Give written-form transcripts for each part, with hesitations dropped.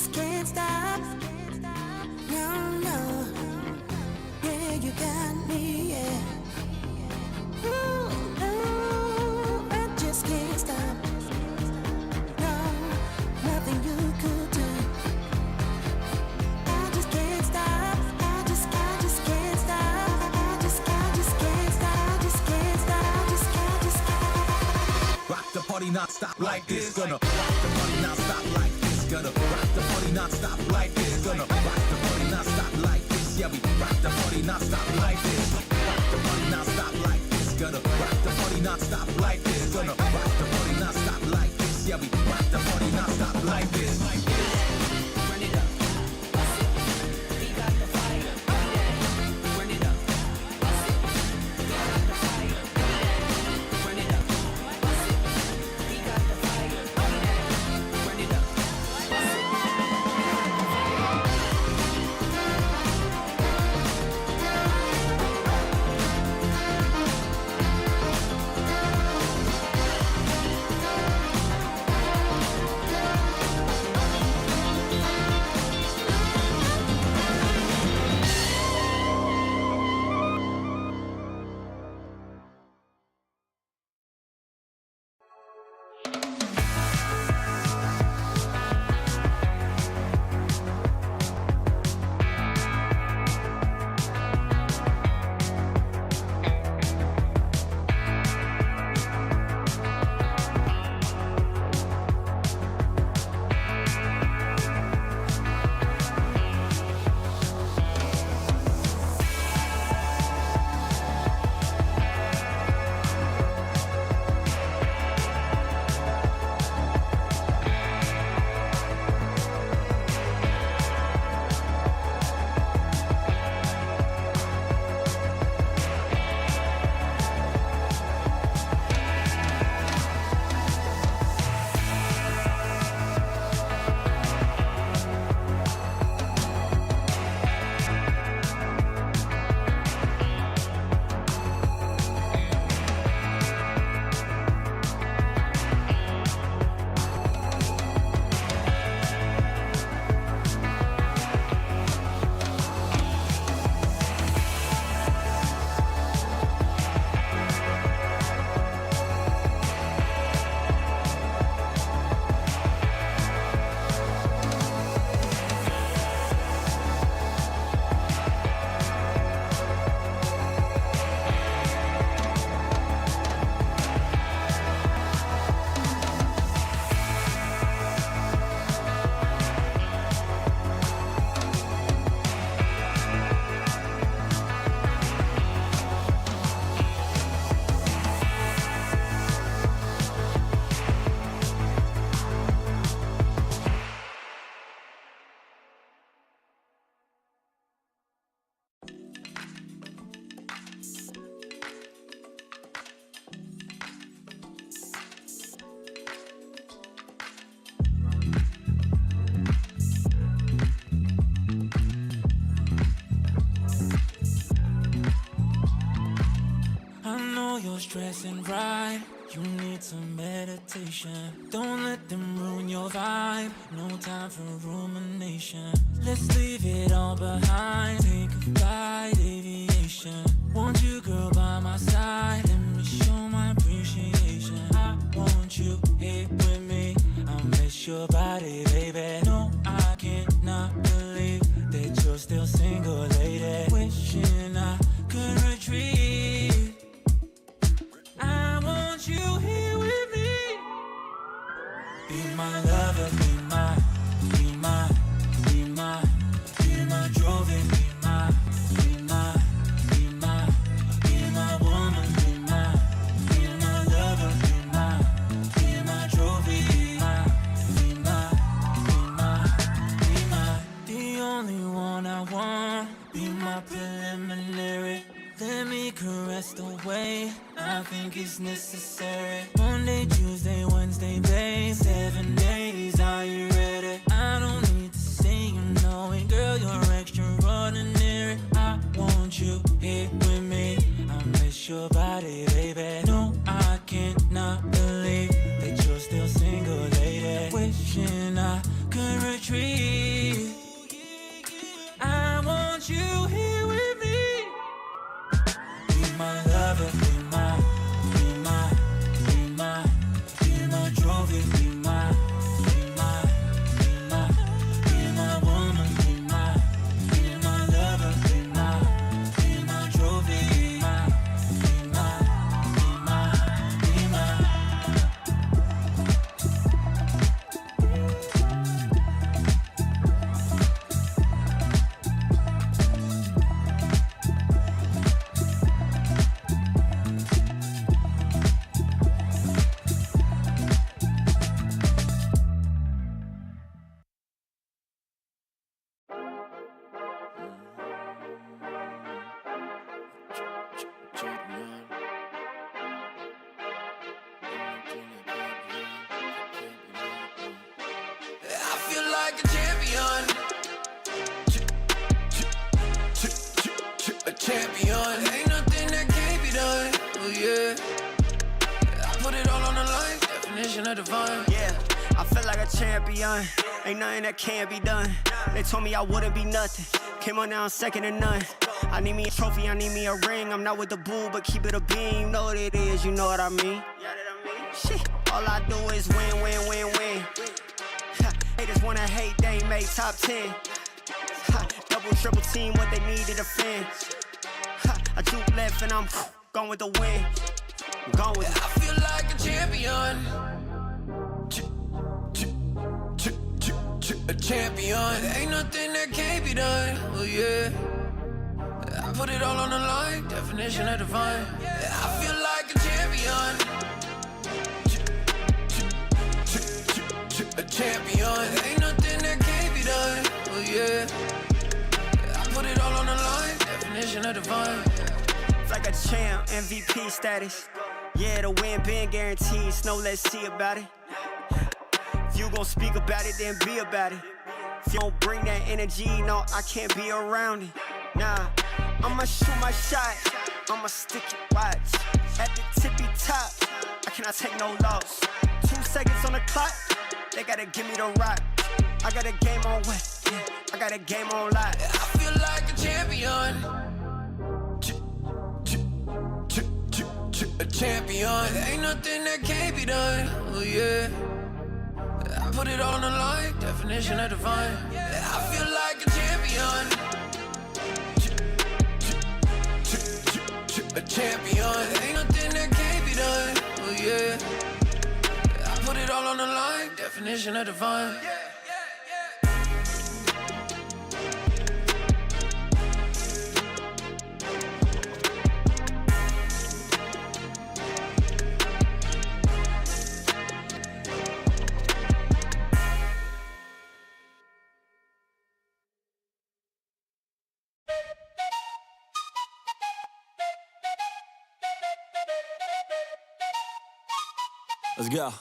just can't stop. No, no. Yeah, you got me, yeah. Ooh, no, I just can't stop. No, nothing you could do. I just can't stop. I just can't stop. I just can't stop. I just can't stop. Rock the party non-stop like this. Gonna rock the party non-stop like this. Gonna rock the party non-stop like this. Gonna rock the party non-stop like this. Yeah, we rock the party non-stop like this. Rock the party non-stop like this. Gonna rock the party non-stop like this. Gonna rock the party non-stop like this. Yeah, we rock the party non-stop like this. Run it up. We got the fire. Run it up. We got the fire. Run it up. We got the fire. Run it up. You're stressing right, you need some meditation. Don't let them ruin your vibe, no time for rumination. Let's leave it all behind, take a flight, aviation. Want you, girl, by my side, let me show my appreciation. I want you here with me, I miss your body, baby. No, I cannot believe that you're still single, lady. Wishing I could retreat. I want you here with me. Be my lover, be my, be my, be my, be my trophy, be my, be my, be my, be my woman, be my lover, be my trophy, be my, be my, be my, the only one I want. Be my preliminary. Let me caress the way I think it's necessary. Monday, Tuesday, Wednesday, babe, 7 days, are you ready? I don't need to say you know it, girl, you're extraordinary. I want you here with me, I miss your body, baby. No, I cannot believe that you're still single, lady. Wishing I could retreat. definition of divine. Yeah, I feel like a champion. Ain't nothing that can't be done. They told me I wouldn't be nothing. Came on now, second to none. I need me a trophy, I need me a ring. I'm not with the bull, but keep it a beam. You know what it is, you know what I mean. Shit, all I do is win, win, win, win. Haters wanna hate, they ain't made top 10. Double, triple team, what they need to defend. I juke left and I'm gone with the wind. I'm gone with it. I feel like a champion. A champion. Ain't nothing that can't be done. Oh yeah. I put it all on the line. Definition of divine. I feel like a champion. A champion. Ain't nothing that can't be done. Oh yeah. I put it all on the line. Definition of divine. Like a champ, MVP status. Yeah, the win been guaranteed. So let's see about it. If you gon' speak about it, then be about it. If you don't bring that energy, no, I can't be around it. Nah, I'ma shoot my shot. I'ma stick it, watch. At the tippy top, I cannot take no loss. 2 seconds on the clock, they gotta give me the rock. I got a game on wet, yeah, I got a game on lock. I feel like a champion. A champion. Ain't nothing that can't be done. Oh yeah. I put it all on the line. Definition of divine. I feel like a champion. A champion. Ain't nothing that can't be done. Oh yeah. I put it all on the line. Definition of divine. Let's go.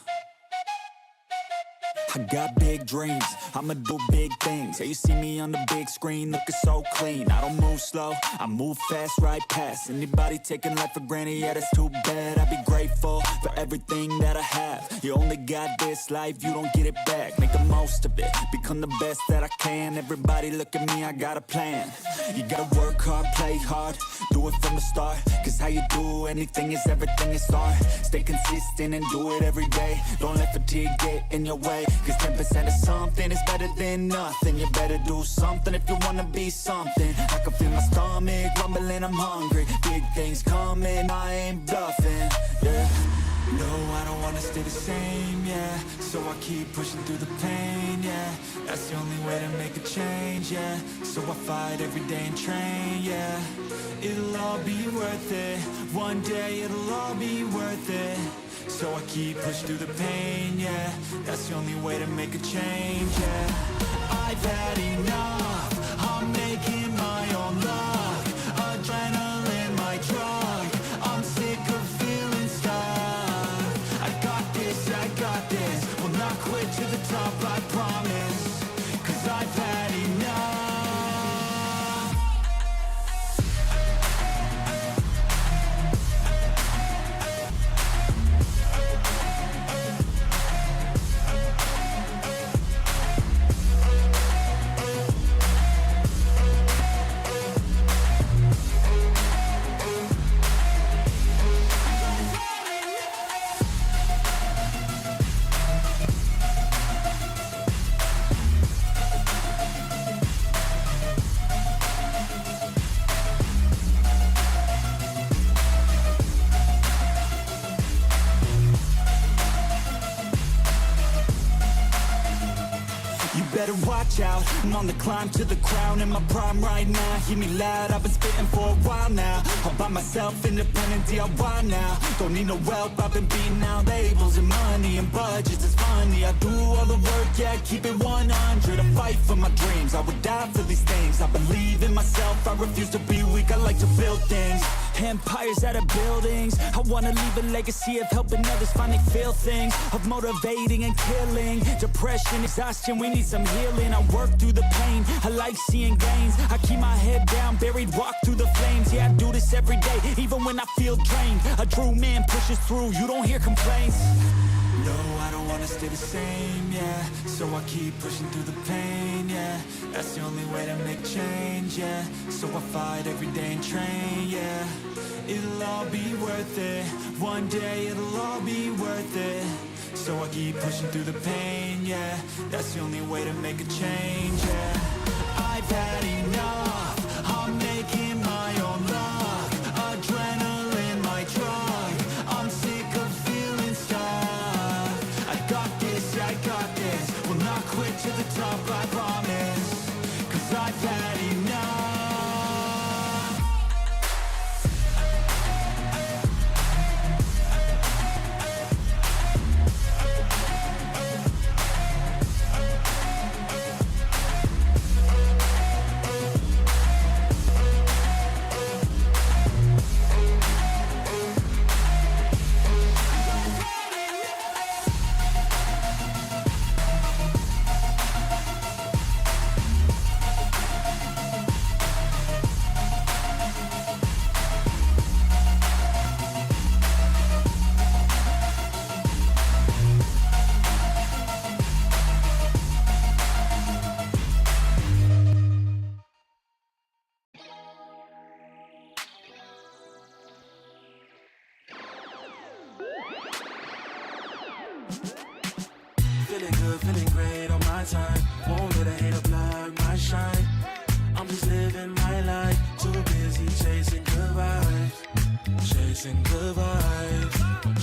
I got big dreams, I'ma do big things. Yeah, you see me on the big screen looking so clean. I don't move slow, I move fast right past anybody taking life for granted, yeah that's too bad. I'd be grateful for everything that I have. You only got this life, you don't get it back. Make the most of it, become the best that I can. Everybody look at me, I got a plan. You gotta work hard, play hard, do it from the start. Cause how you do anything is everything, it's art. Stay consistent and do it every day. Don't let fatigue get in your way. Cause 10% of something is better than nothing. You better do something if you wanna be something. I can feel my stomach rumbling, I'm hungry. Big things coming, I ain't bluffing, yeah. No, I don't wanna stay the same, yeah. So I keep pushing through the pain, yeah. That's the only way to make a change, yeah. So I fight every day and train, yeah. It'll all be worth it. One day it'll all be worth it. So I keep pushing through the pain, yeah. That's the only way to make a change, yeah. I've had enough, I'm making my own luck. Adrenaline, my drug, I'm sick of feeling stuck. I got this, will not quit to the top, I promise. Cause I've had enough. Better watch out, I'm on the climb to the crown. In my prime right now, hear me loud, I've been spitting for a while now. All by myself, independent DIY now. Don't need no help, I've been beating out labels and money and budgets, it's funny. I do all the work, yeah, keep it 100. I fight for my dreams, I would die for these things. I believe in myself, I refuse to be weak, I like to build things. Empires out of buildings, I wanna leave a legacy of helping others find they feel things. Of motivating and killing, depression, exhaustion, we need some healing. I work through the pain, I like seeing gains. I keep my head down, buried, walk through the flames. Yeah, I do this every day, even when I feel drained. A true man pushes through, you don't hear complaints. No, I don't wanna stay the same, yeah. So I keep pushing through the pain, yeah. That's the only way to make change, yeah. So I fight every day and train, yeah. It'll all be worth it. One day it'll all be worth it. So I keep pushing through the pain, yeah. That's the only way to make a change, yeah. I've had enough. I'm making my own luck. Adrenaline, my drug. I'm sick of feeling stuck. I got this, yeah, I got this. Will not quit to the top, I promise. 'Cause I've had enough. Feeling good, feeling great on my time. Won't let a hater block my shine. I'm just living my life. Too busy chasing good vibes. Chasing good vibes.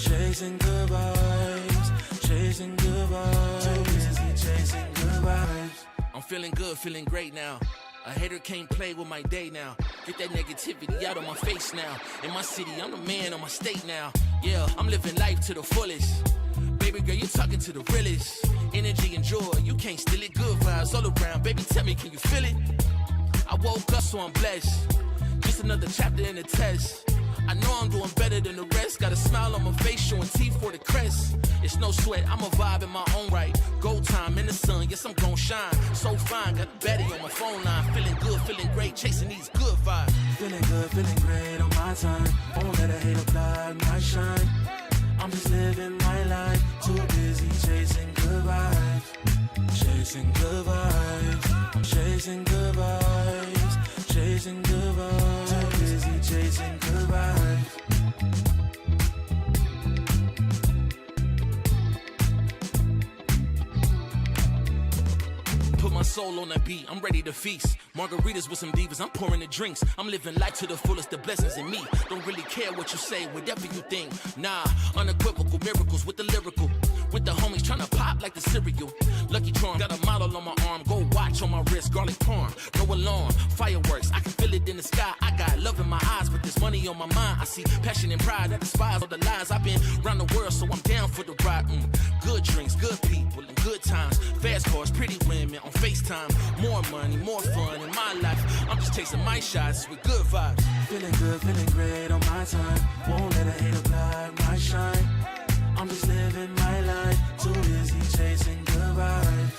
Chasing good vibes. Chasing good vibes. Too busy chasing good vibes. I'm feeling good, feeling great now. A hater can't play with my day now. Get that negativity out of my face now. In my city, I'm the man of my state now. Yeah, I'm living life to the fullest. Baby girl, you're talking to the realest. Energy and joy, you can't steal it. Good vibes all around. Baby, tell me, can you feel it? I woke up, so I'm blessed. Just another chapter in the test. I know I'm doing better than the rest. Got a smile on my face, showing teeth for the crest. It's no sweat, I'm a vibe in my own right. Go time in the sun, yes, I'm gon' shine. So fine, got a baddie on my phone line. Feeling good, feeling great, chasing these good vibes. Feeling good, feeling great on my time. Won't let a hater block my shine. I'm just living my life. Too busy chasing good vibes. Chasing good vibes. Chasing good vibes. Chasing good vibes. Too busy chasing good vibes. Put my soul on that beat, I'm ready to feast. Margaritas with some divas, I'm pouring the drinks. I'm living life to the fullest, the blessings in me. Don't really care what you say, whatever you think. Nah, unequivocal miracles with the lyrical. With the homies tryna pop like the cereal. Lucky Charm, got a model on my arm. Go watch on my wrist, garlic parm. No alarm, fireworks, I can feel it in the sky. I got love in my eyes, but there's money on my mind. I see passion and pride that despise all the lies. I've been around the world, so I'm down for the ride. Good drinks, good people, and good times. Fast cars, pretty women on FaceTime. More money, more fun in my life. I'm just chasing my shots with good vibes. Feeling good, feeling great on my time. Won't let a hater block my shine. I'm just living my life. Too busy chasing good vibes.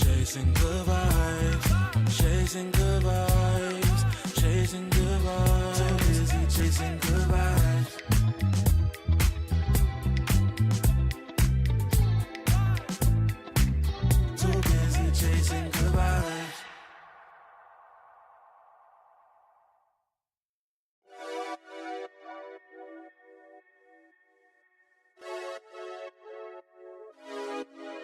Chasing good vibes. Chasing good vibes. Chasing good vibes. Too busy chasing good vibes. Too busy chasing good vibes.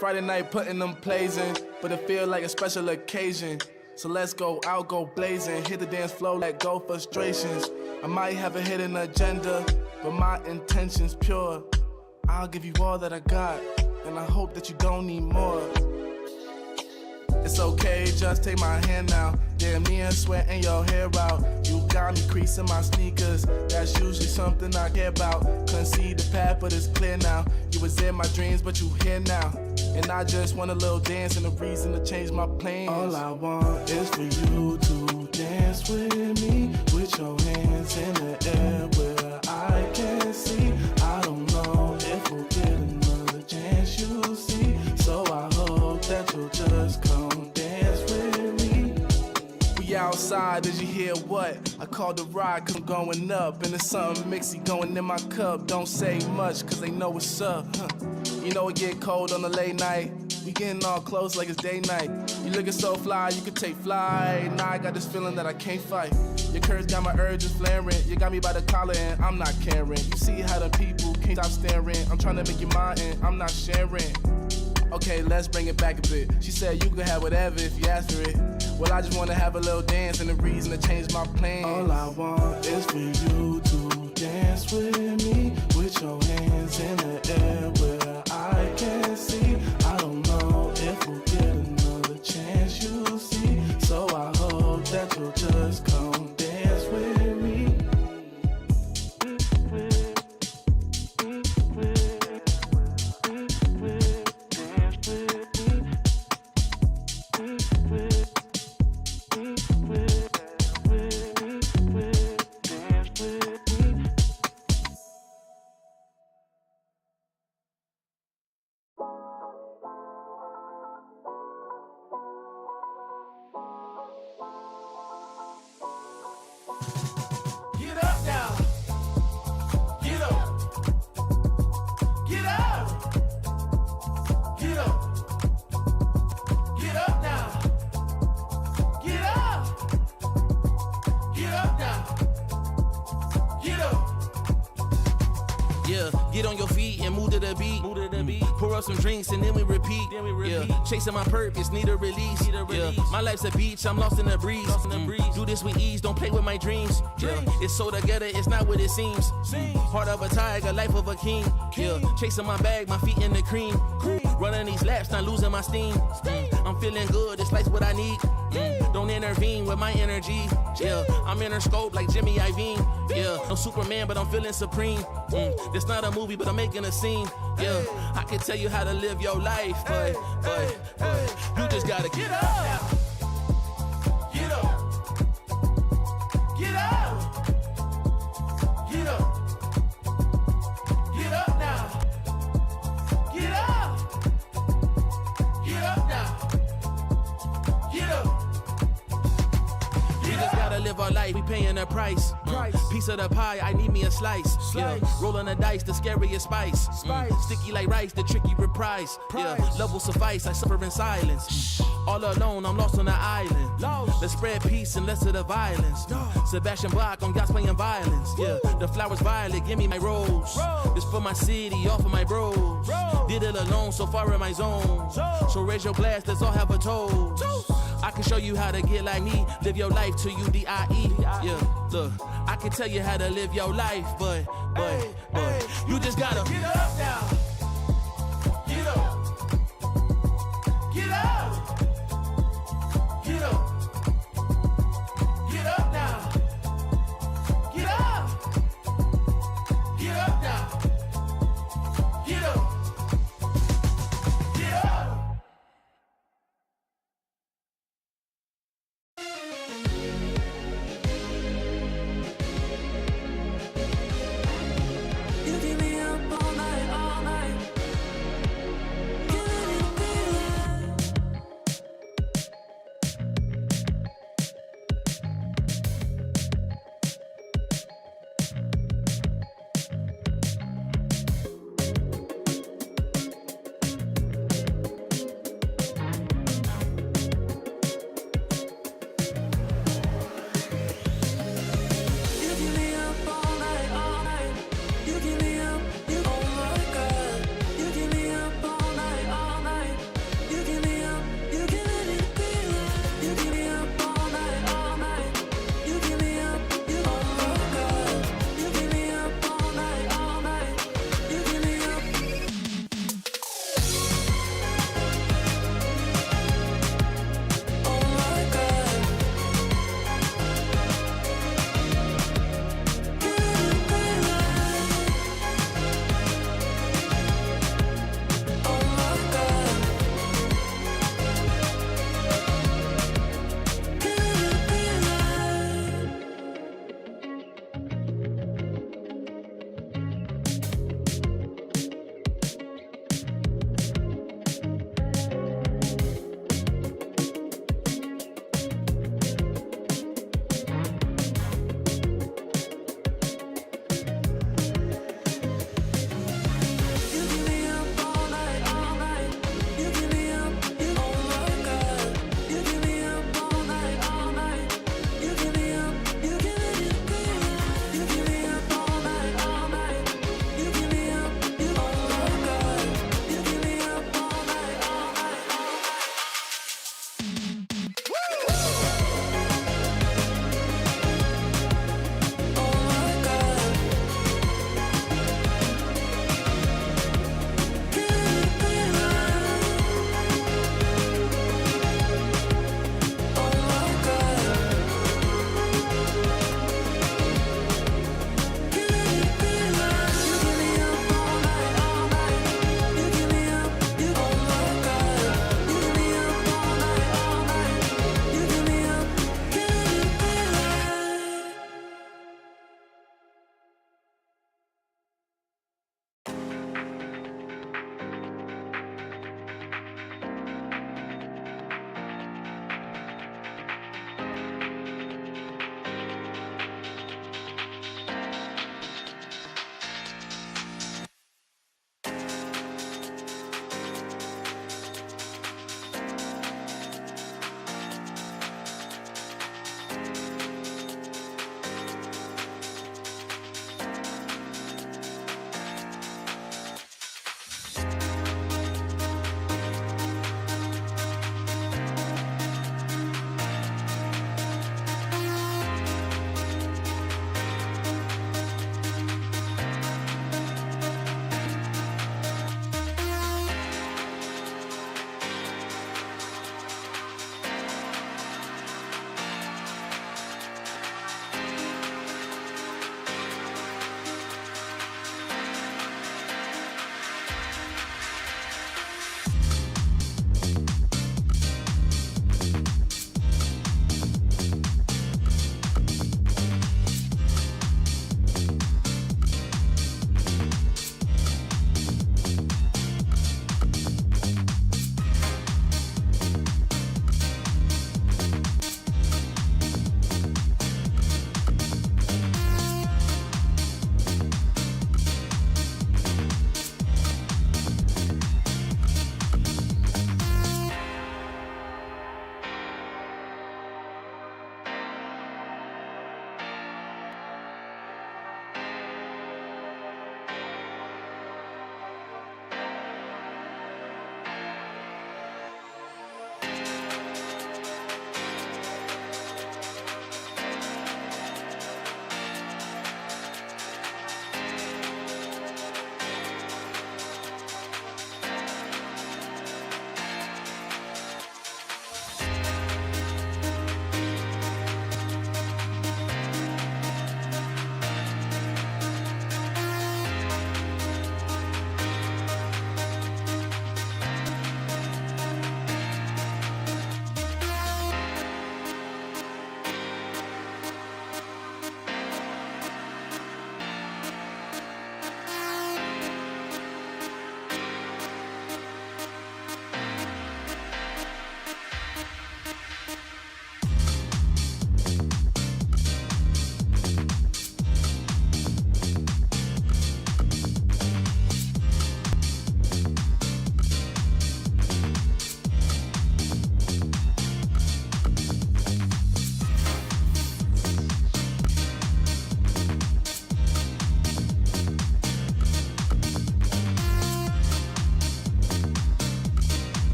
Friday night putting them plays in, but it feel like a special occasion. So let's go out, go blazing, hit the dance floor, let go frustrations. I might have a hidden agenda, but my intention's pure. I'll give you all that I got, and I hope that you don't need more. It's okay, just take my hand now. Damn near sweating your hair out. You got me creasing my sneakers. That's usually something I care about. Couldn't see the path, but it's clear now. You was in my dreams, but you here now. And I just want a little dance and a reason to change my plans. All I want is for you to dance with me, with your hands in the air where I can see. I don't know if we'll get another chance, you'll see. So I hope that you'll just come dance with me. We We outside, did you hear what? I called the ride, cause I'm going up. And there's something mixy going in my cup. Don't say much, cause they know what's up. You know it get cold on a late night. We getting all close like it's day night. You looking so fly, you could take flight. Now I got this feeling that I can't fight. Your curves got my urges flaring. You got me by the collar and I'm not caring. You see how the people can't stop staring. I'm trying to make you mine and I'm not sharing. Okay, let's bring it back a bit. She said you could have whatever if you ask for it. Well, I just wanna have a little dance and a reason to change my plan. All I want is for you to dance with me, with your hands in the air where I can see. I don't know if we'll get another chance, you'll see. So I hope that you'll just come dance with me. Get up now. Get up. Get up. Get up. Get up now. Get up. Get up now. Get up. Yeah, get on your feet and move to the beat. Pour up some drinks and then we repeat. Yeah, chasing my purpose, need a release. Yeah, my life's a beach, I'm lost in the breeze. Do this with ease, don't play with my dreams. Yeah, it's so together, it's not what it seems. Heart of a tiger, life of a king. Yeah, chasing my bag, my feet in the cream. Running these laps, not losing my steam. I'm feeling good, this life's what I need. Don't intervene with my energy. Yeah, I'm in her scope like Jimmy Iovine. Yeah, no Superman, but I'm feeling supreme. This not a movie, but I'm making a scene. Yeah, I can tell you how to live your life, but you just gotta get up. Get up. Get up. Get up. Get up now. Get up. Get up now. Get up. We just gotta live our life, we paying a price. Piece of the pie, I need me a slice. Yeah, rolling the dice, the scariest spice. Sticky like rice, the tricky reprise. Yeah, love will suffice, I suffer in silence. All alone, I'm lost on the island. Let's spread peace and less of the violence. Sebastian Bach on yachts playing violence. Yeah, the flowers violet, give me my rose. This for my city, all for my bros. Did it alone, so far in my zone. So raise your glass, let's all have a toast. I can show you how to get like me, live your life till you die. Yeah, look, I can tell you how to live your life, but you just gotta Get up now. Get up. Get up. Get up. Get up now. Get up. Get up now. Get up. Get up. You keep me up all night,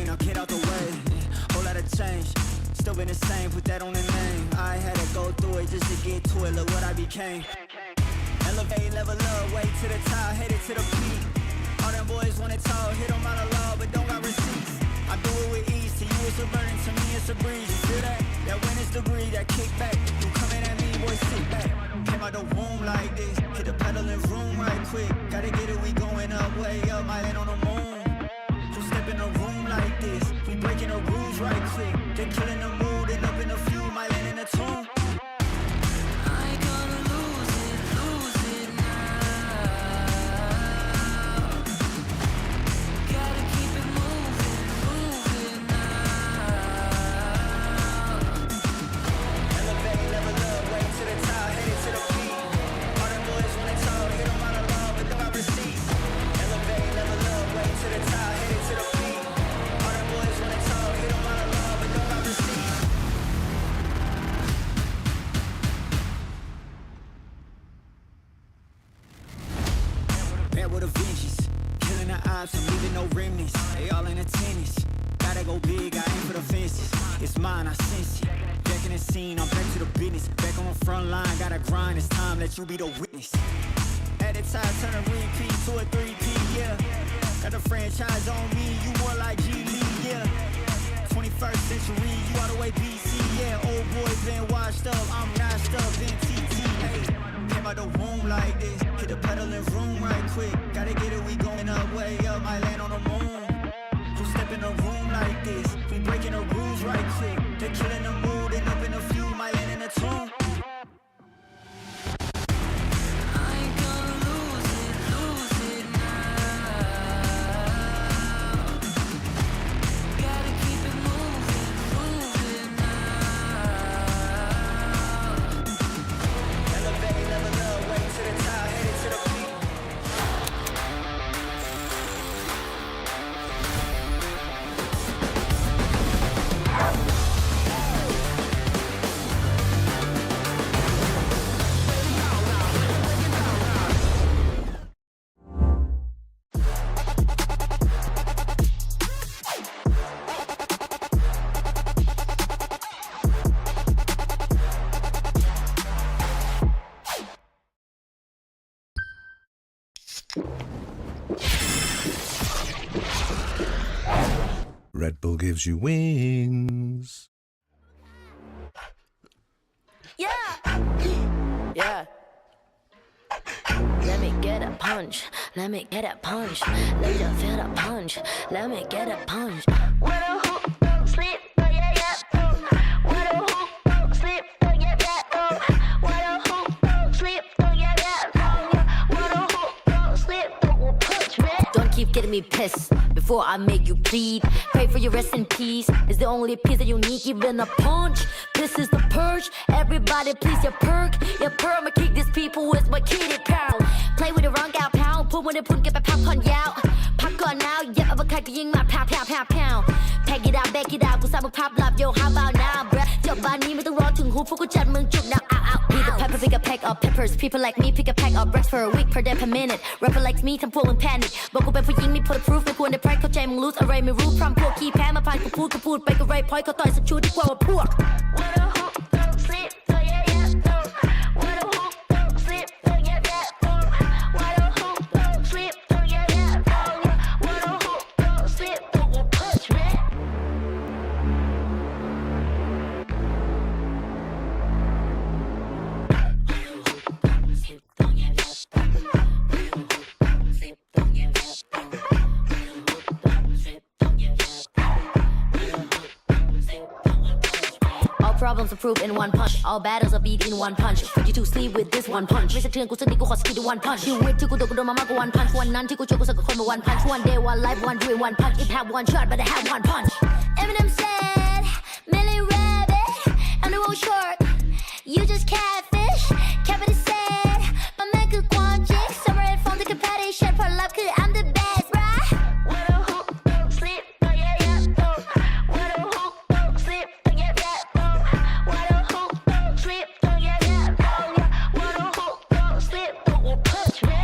now get out the way. Whole lot of change, still been the same, put that on the name. I had to go through it just to get to it, look what I became. Elevate, level up, way to the top, headed to the peak. All them boys wanna talk, hit them out of law, but don't got receipts. I do it with ease, to you it's a burden, to me it's a breeze. You feel that? That winner's degree, that kickback. You coming at me, boy, sit back. Came out the womb like this, hit the pedal and room right quick. Gotta get it, we going up, way up, might land on the moon. You step in a room like this, we breaking the rules right quick. They killing the mood and up in a few, might land in a tune. I ain't gonna lose it now. Gotta keep it moving now. Elevate, level up, way to the top, headed to the peak. All them boys wanna talk, hit them out of love, but don't have receipts. Elevate, level up, way to the top, headed to the peak. All them boys wanna talk, hit them out of love, but don't have receipts. Bad with a vengeance, killing the ops, I'm leaving no remnants. They all in attendance. Gotta go big, I aim for the fences. It's mine, I sense it. Back in the scene, I'm back to the business. Back on the front line, gotta grind. It's time, let you be the witness. At the time, turn a repeat to a 3P, yeah. Got the franchise on me, you more like G League, yeah. 21st century, you all the way BC, yeah. Old boys been washed up, I'm nashed up in TT, hey. Came out the womb like this, hit the pedal and room right quick. Gotta get it, we going up, way up, might land on the moon. You step in a room like this, we breaking the rules right quick. They killing the mood and up in a few, might land in a tune. I ain't gonna lose it now. Gotta keep it moving now. Elevate, level up, way to the top, headed to the peak. Red Bull gives you wings. Yeah. Yeah. Let me get a punch. Let me get a punch. Let you feel the punch. Let me get a punch. When a hoop don't sleep, oh yeah, yeah. When a hoop don't sleep, oh yeah, yeah. When a hoop don't sleep, oh yeah, yeah. When a hoop don't sleep, oh punch me. Don't keep getting me pissed before I make you bleed. Pray for your rest in peace. It's the only peace that you need, even a punch. This is the purge. Everybody please your perk. Your perma kick these people with my kitty pound. Play with the wrong gal pound. Put when they put get back pop on out. Pop on now. Yeah, I'm a kite ying my pound. Pack it out, back it out. กูสร้างมึงภาพลับ Yo how about now bruh จบบ้านนี้ไม่ต้องรอถึงหูพวกกูจัดมึงจุก now out. Be the pepper pick a pack of peppers. People like me pick a pack of breasts for a week per day per minute. Rapper like me ทำพวกมึง panic บอกกูเป็นผู้หญิงมี proof ไม่ควรได้ pride เข้าใจมึง lose อะไรไม่รู้พร้อมพวกขี้แพ้มาผ่านกูพูดไปก็ไร point เขาต่อยสักชุดดีกว่าว่าพวก When a hoop don't sleep, oh yeah yeah. When a hoop don't sleep, oh yeah yeah. When a hoop don't sleep, oh yeah yeah. When a hoop don't sleep, oh you punch me. All problems are proved in one punch. All battles are beat in one punch. Put you to sleep with this one punch. ไม่สะเทือนกูสักนิดกูขอสกิลด้วย one punch. ชีวิตที่กูโดนมามากกว่า one punch. วันนั้นที่กูเจอกูสักกับคนมา one punch. One day, one life, one dream, one punch. It have one shot, but I have one punch. Eminem said, Millie Rabbit, I'm the world shark. You just catfish. Kevin said, my man คือความจริง Separate from the competition. เพราะลับคือ I'm the best, bruh. When a hoop don't sleep, oh yeah yeah. When a hoop don't sleep, oh yeah yeah. When a hoop don't sleep, oh yeah yeah. When a hoop don't sleep, oh you punch me.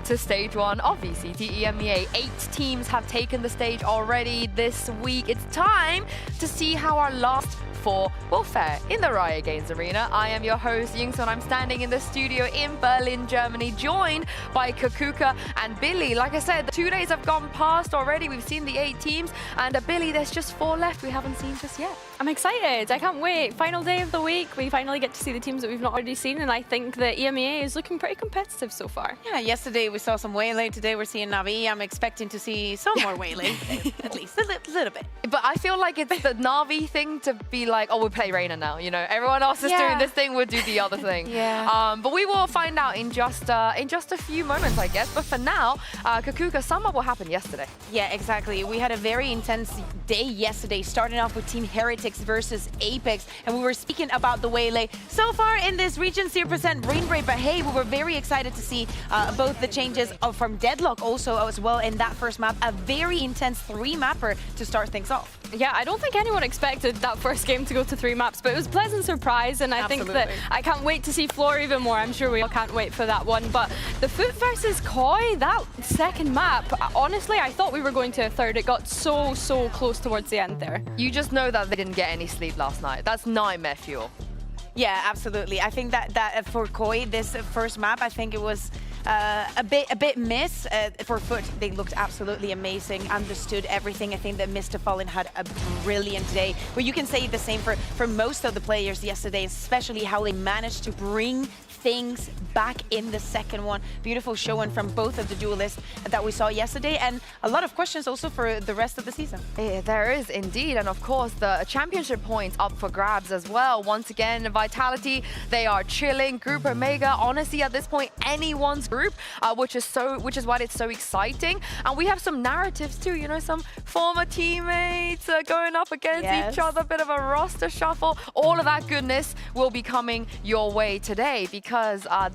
to stage 1 of VCT EMEA. 8 teams have taken the stage already this week. It's time to see how our last 4 will fare in the Riot Games arena. I am your host, Yingsun. I'm standing in the studio in Berlin, Germany, joined by Kakuka and Billy. Like I said, the 2 days have gone past already. We've seen the 8 teams, and Billy, there's just 4 left we haven't seen just yet. I'm excited. I can't wait. Final day of the week. We finally get to see the teams that we've not already seen, and I think the EMEA is looking pretty competitive so far. Yeah, yesterday we saw some Waylay. Today we're seeing Na'Vi. I'm expecting to see some more Waylay, at least a little bit. But I feel like it's the Na'Vi thing to be like, oh, we'll play Reyna now. You know, everyone else is doing this thing, we'll do the other thing. But we will find out in just a few moments, I guess. But for now, Kakuka, sum up what happened yesterday. Yeah, exactly. We had a very intense day yesterday, starting off with Team Heretics versus Apex, and we were speaking about the Waylay. So far in this region, 0% brain break, but hey, we were very excited to see both the changes from Deadlock also as well in that first map. A very intense 3-mapper to start things off. Yeah, I don't think anyone expected that first game to go to 3 maps, but it was a pleasant surprise, and I think that I can't wait to see Floor even more. I'm sure we all can't wait for that one. But the Foot versus Koi, that second map, honestly, I thought we were going to a third. It got so close towards the end there. You just know that they didn't get any sleep last night. That's nightmare fuel. Yeah, absolutely. I think that for Koi, this first map, I think it was a bit miss. For Foot, they looked absolutely amazing, understood everything. I think that Mr. Fallen had a brilliant day. But you can say the same for most of the players yesterday, especially how they managed to bring things back in the second one. Beautiful showing from both of the duelists that we saw yesterday, and a lot of questions also for the rest of the season. Yeah, there is indeed, and of course the championship points up for grabs as well. Once again, Vitality, they are chilling. Group Omega, honestly, at this point, anyone's group, which is why it's so exciting. And we have some narratives too, you know, some former teammates going up against each other, a bit of a roster shuffle. All of that goodness will be coming your way today, because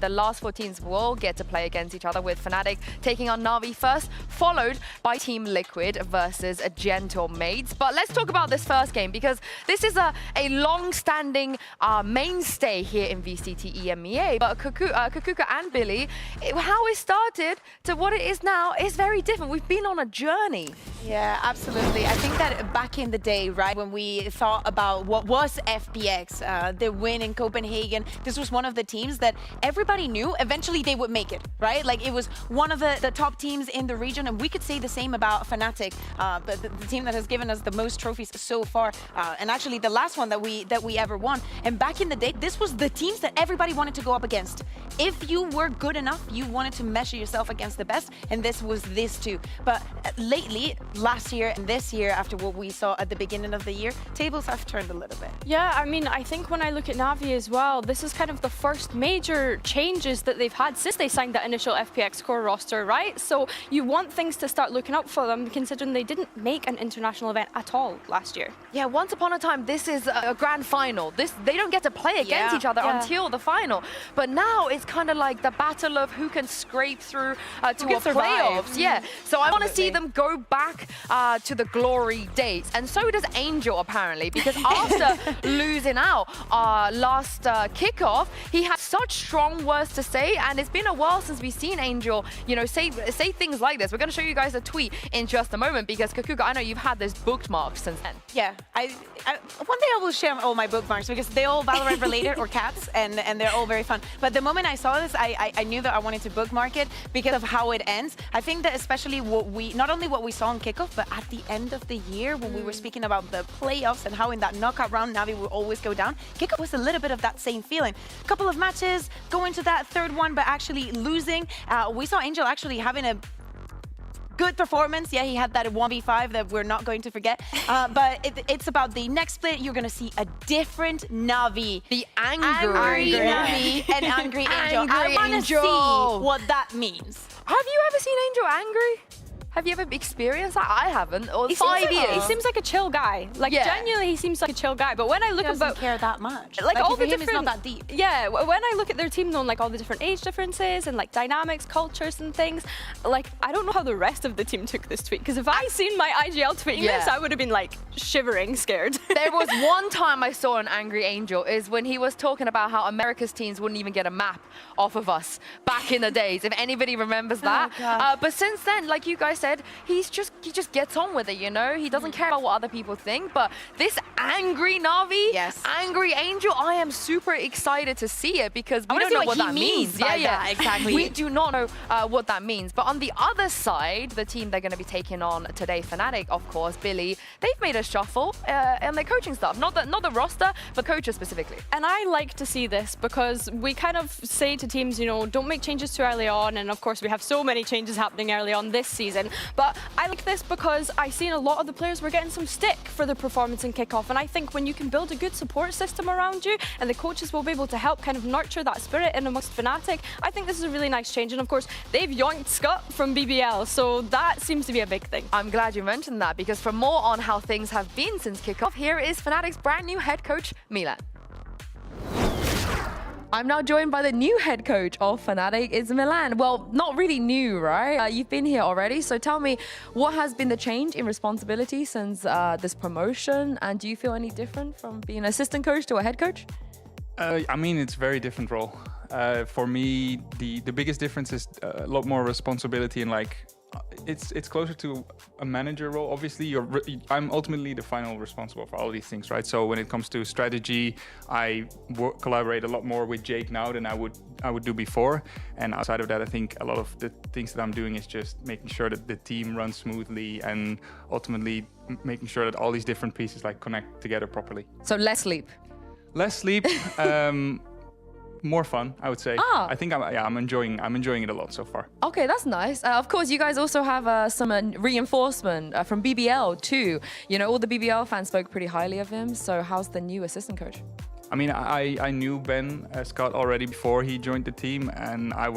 the last 4 teams will get to play against each other, with Fnatic taking on Na'Vi first, followed by Team Liquid versus Gentle Mates. But let's talk about this first game, because this is a long-standing mainstay here in VCT EMEA. But Kakuka and Billy, how it started to what it is now is very different. We've been on a journey. Yeah, absolutely. I think that back in the day, right, when we thought about what was FPX, the win in Copenhagen, this was one of the teams that everybody knew eventually they would make it, right? Like, it was one of the top teams in the region, and we could say the same about Fnatic, the team that has given us the most trophies so far, and actually the last one that we ever won. And back in the day, this was the teams that everybody wanted to go up against. If you were good enough, you wanted to measure yourself against the best, and this was this too. But lately, last year and this year, after what we saw at the beginning of the year, tables have turned a little bit. Yeah, I mean, I think when I look at Na'Vi as well, this is kind of the first major changes that they've had since they signed that initial FPX core roster, right? So you want things to start looking up for them, considering they didn't make an international event at all last year. Yeah, once upon a time, this is a grand final. They don't get to play against each other until the final. But now it's kind of like the battle of who can scrape through to a playoffs. Yeah, so I want to see them go back to the glory days. And so does Angel, apparently, because after losing out last kickoff, he had such strong words to say, and it's been a while since we've seen Angel, you know, say things like this. We're going to show you guys a tweet in just a moment, because Kakuka, I know you've had this bookmarked since then. Yeah, one day I will share all my bookmarks, because they're all Valorant related or cats, and they're all very fun. But the moment I saw this, I knew that I wanted to bookmark it because of how it ends. I think that especially not only what we saw in kickoff, but at the end of the year, when we were speaking about the playoffs and how in that knockout round Na'Vi will always go down, kickoff was a little bit of that same feeling. A couple of matches, going to that third one, but actually losing. We saw Angel actually having a good performance. Yeah, he had that 1v5 that we're not going to forget. But it's about the next split. You're going to see a different Na'Vi. The angry Na'Vi and angry Angel. I want to see what that means. Have you ever seen Angel angry? Have you ever experienced that? I haven't. Or He 5 years. He seems like a chill guy. Like genuinely, he seems like a chill guy. But when I look He doesn't about care that much. like all for the him, different, it's not that deep. Yeah, when I look at their team, though, and like all the different age differences and like dynamics, cultures, and things, like I don't know how the rest of the team took this tweet. Because if I seen my IGL tweeting this, I would have been like shivering, scared. There was one time I saw an angry angel is when he was talking about how America's teams wouldn't even get a map off of us back in the days. If anybody remembers that. But since then, like you guys said, he just gets on with it, you know? He doesn't care about what other people think. But this angry Na'Vi, angry angel, I am super excited to see it because we don't know what that means. Yeah, exactly. We do not know what that means. But on the other side, the team they're going to be taking on today, Fnatic, of course, Billy, they've made a shuffle in their coaching staff. Not the roster, but coaches specifically. And I like to see this because we kind of say to teams, you know, don't make changes too early on. And of course, we have so many changes happening early on this season. But I like this because I've seen a lot of the players were getting some stick for their performance in kickoff. And I think when you can build a good support system around you and the coaches will be able to help kind of nurture that spirit in amongst Fnatic, I think this is a really nice change. And of course, they've yoinked Scott from BBL. So that seems to be a big thing. I'm glad you mentioned that because for more on how things have been since kickoff, here is Fnatic's brand new head coach, Milan. I'm now joined by the new head coach of Fnatic, it's Milan. Well, not really new, right? You've been here already, so tell me, what has been the change in responsibility since this promotion? And do you feel any different from being an assistant coach to a head coach? I mean, it's a very different role. For me, the biggest difference is a lot more responsibility and like, it's closer to a manager role. Obviously, I'm ultimately the final responsible for all these things, right? So when it comes to strategy, I collaborate a lot more with Jake now than I would do before. And outside of that, I think a lot of the things that I'm doing is just making sure that the team runs smoothly and ultimately making sure that all these different pieces like connect together properly. So less sleep. Less sleep. More fun, I would say. I think I'm enjoying it a lot so far. Okay, that's nice. Of course, you guys also have some reinforcement from BBL too. You know, all the BBL fans spoke pretty highly of him. So how's the new assistant coach? I mean, I knew Ben Scott already before he joined the team, and he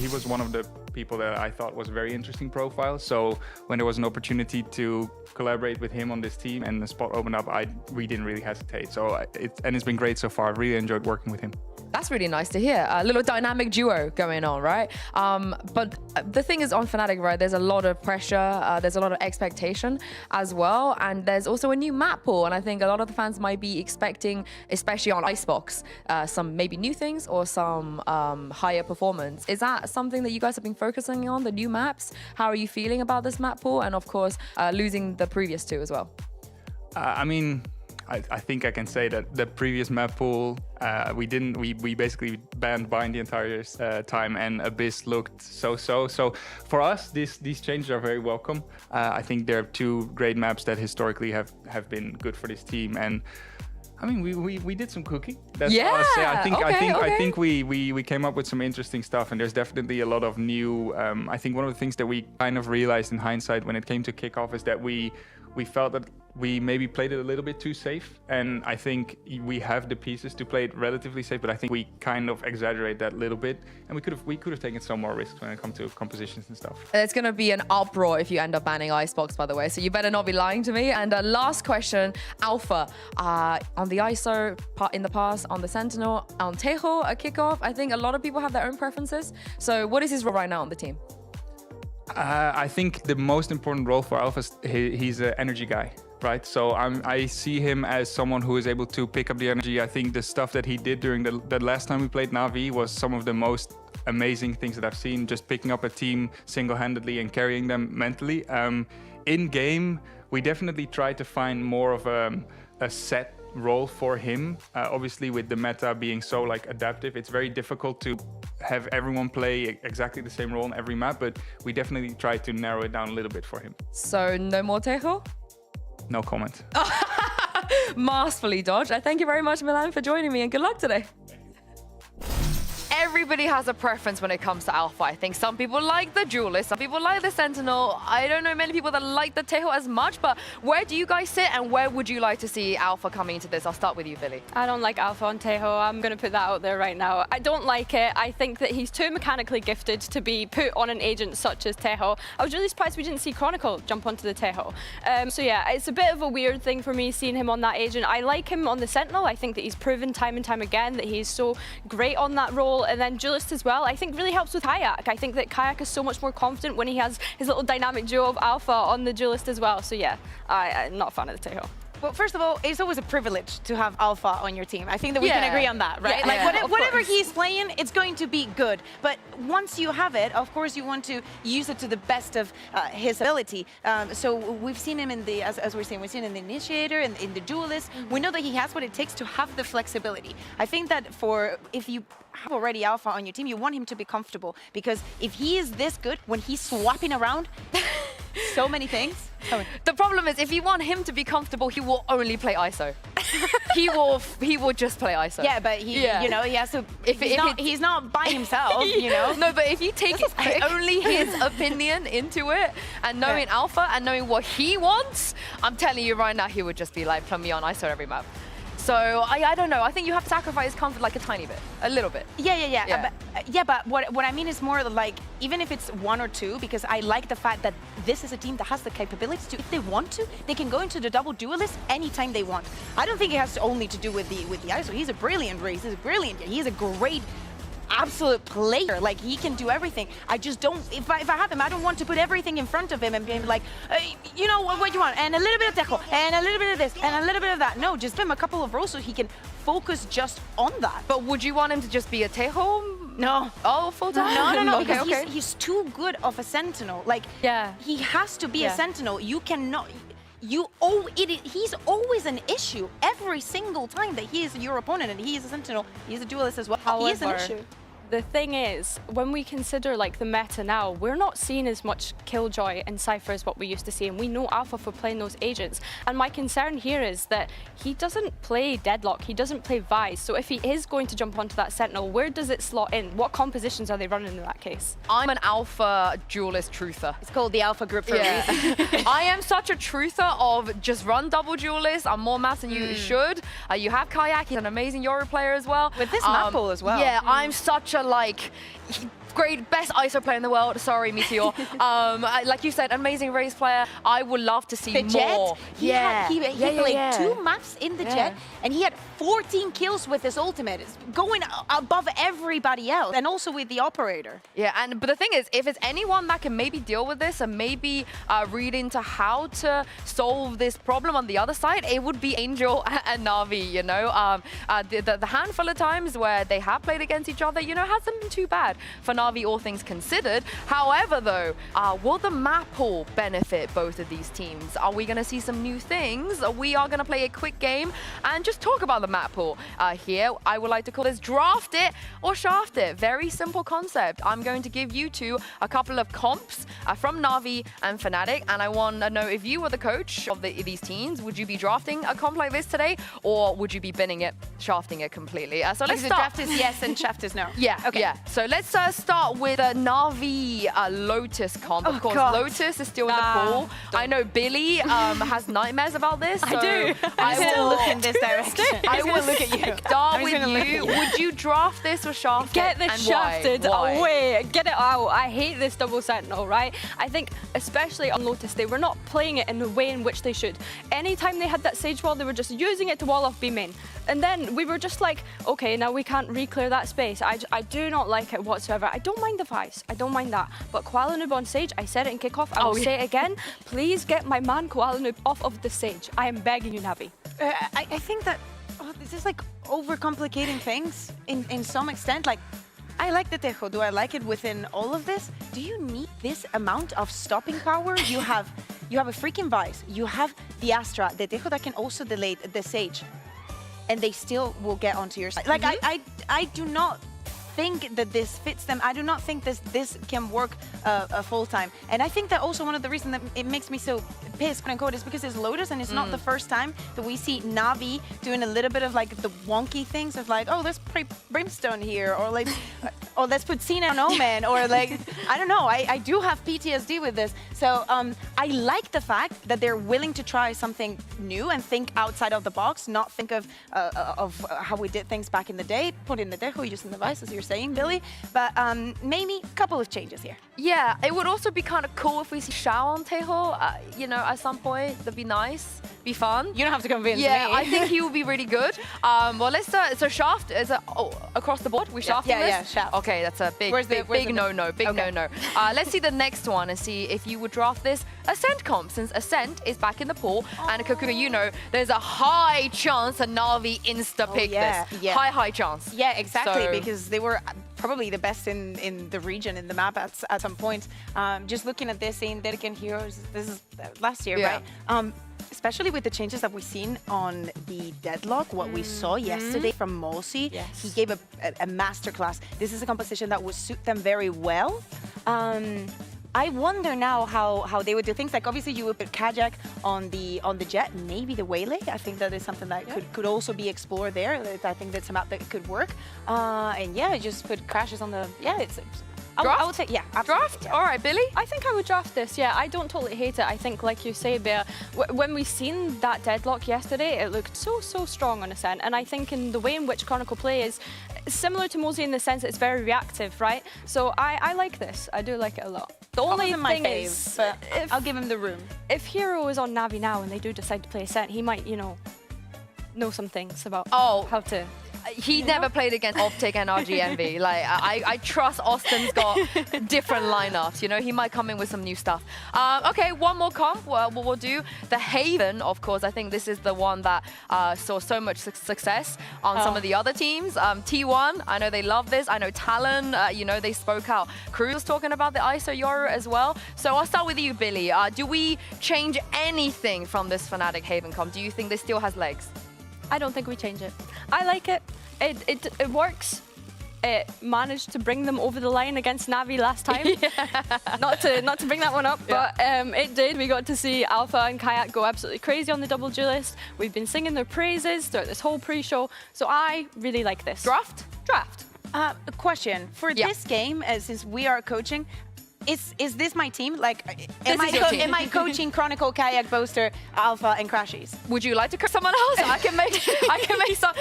was one of the people that I thought was a very interesting profile. So when there was an opportunity to collaborate with him on this team and the spot opened up, we didn't really hesitate. So it's been great so far. I really enjoyed working with him. That's really nice to hear. A little dynamic duo going on, right? But the thing is on Fnatic, right, there's a lot of pressure, there's a lot of expectation as well, and there's also a new map pool, and I think a lot of the fans might be expecting, especially on Icebox, some maybe new things or some higher performance. Is that something that you guys have been focusing on, the new maps? How are you feeling about this map pool? And of course, losing the previous two as well. I mean, I think I can say that the previous map pool, we basically banned Bind the entire time, and Abyss looked so-so. So for us, these changes are very welcome. I think there are two great maps that historically have been good for this team, and I mean we did some cooking. That's what I'll say. I think we came up with some interesting stuff, and there's definitely a lot of new. I think one of the things that we kind of realized in hindsight when it came to kickoff is that we felt that we maybe played it a little bit too safe, and I think we have the pieces to play it relatively safe, but I think we kind of exaggerate that a little bit, and we could have taken some more risks when it comes to compositions and stuff. There's going to be an uproar if you end up banning Icebox, by the way, so you better not be lying to me. And last question, Alpha, on the ISO in the past, on the Sentinel, on Tejo, a kickoff, I think a lot of people have their own preferences. So what is his role right now on the team? I think the most important role for Alpha is he's an energy guy, right? So I see him as someone who is able to pick up the energy. I think the stuff that he did during the last time we played Na'Vi was some of the most amazing things that I've seen, just picking up a team single-handedly and carrying them mentally. In game, we definitely try to find more of a set role for him. Obviously, with the meta being so like adaptive, it's very difficult to have everyone play exactly the same role on every map, but we definitely try to narrow it down a little bit for him. So no more Tejo? No comment. Masterfully dodged. I thank you very much, Milan, for joining me, and good luck today. everybody has a preference when it comes to Alpha. I think some people like the Duelist, some people like the Sentinel. I don't know many people that like the Tejo as much, but where do you guys sit and where would you like to see Alpha coming into this? I'll start with you, Billy. I don't like Alpha on Tejo. I'm going to put that out there right now. I don't like it. I think that he's too mechanically gifted to be put on an agent such as Tejo. I was really surprised we didn't see Chronicle jump onto the Tejo. So yeah, it's a bit of a weird thing for me seeing him on that agent. I like him on the Sentinel. I think that he's proven time and time again that he's so great on that role. And then Duelist as well, I think really helps with Kayak. I think that Kayak is so much more confident when he has his little dynamic duo of Alpha on the Duelist as well. So yeah, I'm not a fan of the Tejo. Well, first of all, it's always a privilege to have Alpha on your team. I think that we can agree on that, right? Yeah, like whatever he's playing, it's going to be good. But once you have it, of course, you want to use it to the best of his ability. So we've seen him in the, as we're saying, we've seen him in the Initiator and in the Duelist. We know that he has what it takes to have the flexibility. I think that if you have already Alpha on your team, you want him to be comfortable, because if he is this good when he's swapping around so many things. The problem is, if you want him to be comfortable, he will only play ISO. he will just play ISO. Yeah, but he has to. He's not by himself, you know. No, but if you take only his opinion into it, and knowing Alpha and knowing what he wants, I'm telling you right now, he would just be like, plumb me on ISO every map. So I don't know. I think you have to sacrifice comfort like a tiny bit, a little bit. Yeah. But what I mean is more like, even if it's 1 or 2, because I like the fact that this is a team that has the capability to, if they want to, they can go into the double Duelist anytime they want. I don't think it has only to do with the ISO. He's a brilliant race. He's brilliant. He's a great absolute player. Like, he can do everything. I just don't, if I have him, I don't want to put everything in front of him and be like, you know what you want, and a little bit of Tejo, and a little bit of this, and a little bit of that. No, just give him a couple of roles so he can focus just on that. But would you want him to just be a Tejo? No. Oh, full time? No, okay, because he's too good of a Sentinel. Like, he has to be a Sentinel. You cannot. He's always an issue every single time that he is your opponent, and he is a Sentinel. He's a Duelist as well. He is an issue. The thing is, when we consider like the meta now, we're not seeing as much Killjoy and Cypher as what we used to see, and we know Alpha for playing those agents. And my concern here is that he doesn't play Deadlock, he doesn't play Vice, so if he is going to jump onto that Sentinel, where does it slot in? What compositions are they running in that case? I'm an Alpha Duelist truther. It's called the Alpha group for a reason. I am such a truther of just run double Duelist. I'm more mass than you should. You have Kayak, he's an amazing Yoru player as well. With this map pool as well. Yeah, I'm such a great, best ISO player in the world. Sorry, Meteor. Like you said, amazing race player. I would love to see the more. Jet, he played 2 maps in the Jet, and he had 14 kills with his ultimate. It's going above everybody else, and also with the Operator. Yeah, but the thing is, if it's anyone that can maybe deal with this and maybe read into how to solve this problem on the other side, it would be Angel and Na'Vi, you know. The handful of times where they have played against each other, you know, hasn't been too bad for Na'Vi, all things considered. However, though, will the map pool benefit both of these teams? Are we going to see some new things? We are going to play a quick game and just talk about the map pool. Here, I would like to call this Draft It or Shaft It. Very simple concept. I'm going to give you two a couple of comps from Na'Vi and Fnatic, and I want to know, if you were the coach of these teams, would you be drafting a comp like this today, or would you be binning it, shafting it completely? So let's start. Draft is yes and shaft is no. Yeah, okay. Yeah. So let's start with Na'Vi Lotus comp. Of course, Lotus is still in the pool. I know Billy has nightmares about this. So I do. I'm going to look in this direction. I will look at you. Start with you. Would you draft this or shaft Get it? the shafted away. Get it out. I hate this double Sentinel, right? I think, especially on Lotus, they were not playing it in the way in which they should. Anytime they had that Sage Wall, they were just using it to wall off B main. And then we were just like, okay, now we can't re-clear that space. I do not like it whatsoever. I don't mind the Vice. I don't mind that. But Koala Noob on Sage, I said it in kickoff. I will say it again. Please get my man Koala Noob off of the Sage. I am begging you, Na'Vi. I think that this is like overcomplicating things in some extent. Like, I like the Tejo. Do I like it within all of this? Do you need this amount of stopping power? You have a freaking Vice. You have the Astra, the Tejo that can also delay the Sage, and they still will get onto your side. Like, I do not think that this fits them. I do not think this can work full time. And I think that also one of the reasons that it makes me so pissed, quote unquote, is because it's Lotus, and it's not the first time that we see Na'Vi doing a little bit of like the wonky things of like, oh, let's play Brimstone here, or like oh, let's put Cena on Omen, or like, I don't know. I do have PTSD with this. So I like the fact that they're willing to try something new and think outside of the box, not think of how we did things back in the day, put in the dejo, using the vice, as you're saying, Billy. But maybe a couple of changes here. Yeah, it would also be kind of cool if we see Shao on Tejo, you know, at some point. That'd be nice, be fun. You don't have to convince me. Yeah, I think he would be really good. Well, let's start. So Shaft is across the board. We shafting this? Yeah, Shaft. Okay, that's a big no-no. Big no-no. Let's see the next one and see if you would draft this Ascent comp, since Ascent is back in the pool. And Kakuna, you know, there's a high chance that Na'Vi insta-pick this. Yeah. High chance. Yeah, exactly, So- because they were probably the best in the region, in the map at some point. Just looking at this, seeing Derken Heroes, this is last year, Yeah. right? Especially with the changes that we've seen on the Deadlock, what we saw yesterday from Mosi, he gave a masterclass. This is a composition that would suit them very well. I wonder now how they would do things. Like, obviously you would put Kajak on the Jet, maybe the Waylay. I think that is something that could also be explored there. I think that's a map that could work. And yeah, just put Crashes on the, I would say, absolutely. Draft? Yeah. All right, Billy? I think I would draft this, yeah. I don't totally hate it. I think, like you say, Bear, when we seen that Deadlock yesterday, it looked so strong on Ascent. And I think in the way in which Chronicle play is similar to Mosey in the sense that it's very reactive, right? So I like this. I do like it a lot. The only thing is, but I'll give him the room. If Hero is on Navi now and they do decide to play Ascent, he might, you know some things about how to... He never played against Optic and RGMV. Like, I trust Austin's got different lineups. You know, he might come in with some new stuff. Okay, one more comp. We'll do the Haven. Of course, I think this is the one that saw so much success on some of the other teams. T1, I know they love this. I know Talon, you know, they spoke out. Cruz was talking about the ISO Yoru as well. So I'll start with you, Billy. Do we change anything from this Fnatic Haven comp? Do you think this still has legs? I don't think we change it. I like it. It works. It managed to bring them over the line against Navi last time. Not to bring that one up, but it did. We got to see Alpha and Kayak go absolutely crazy on the double duelist. We've been singing their praises throughout this whole pre-show, so I really like this. Draft? A question for this game, since we are coaching. Is this my team? Like, am I coaching Chronicle, Kayak, Boaster, Alpha, and Crashies? Would you like to coach someone else? I can make some.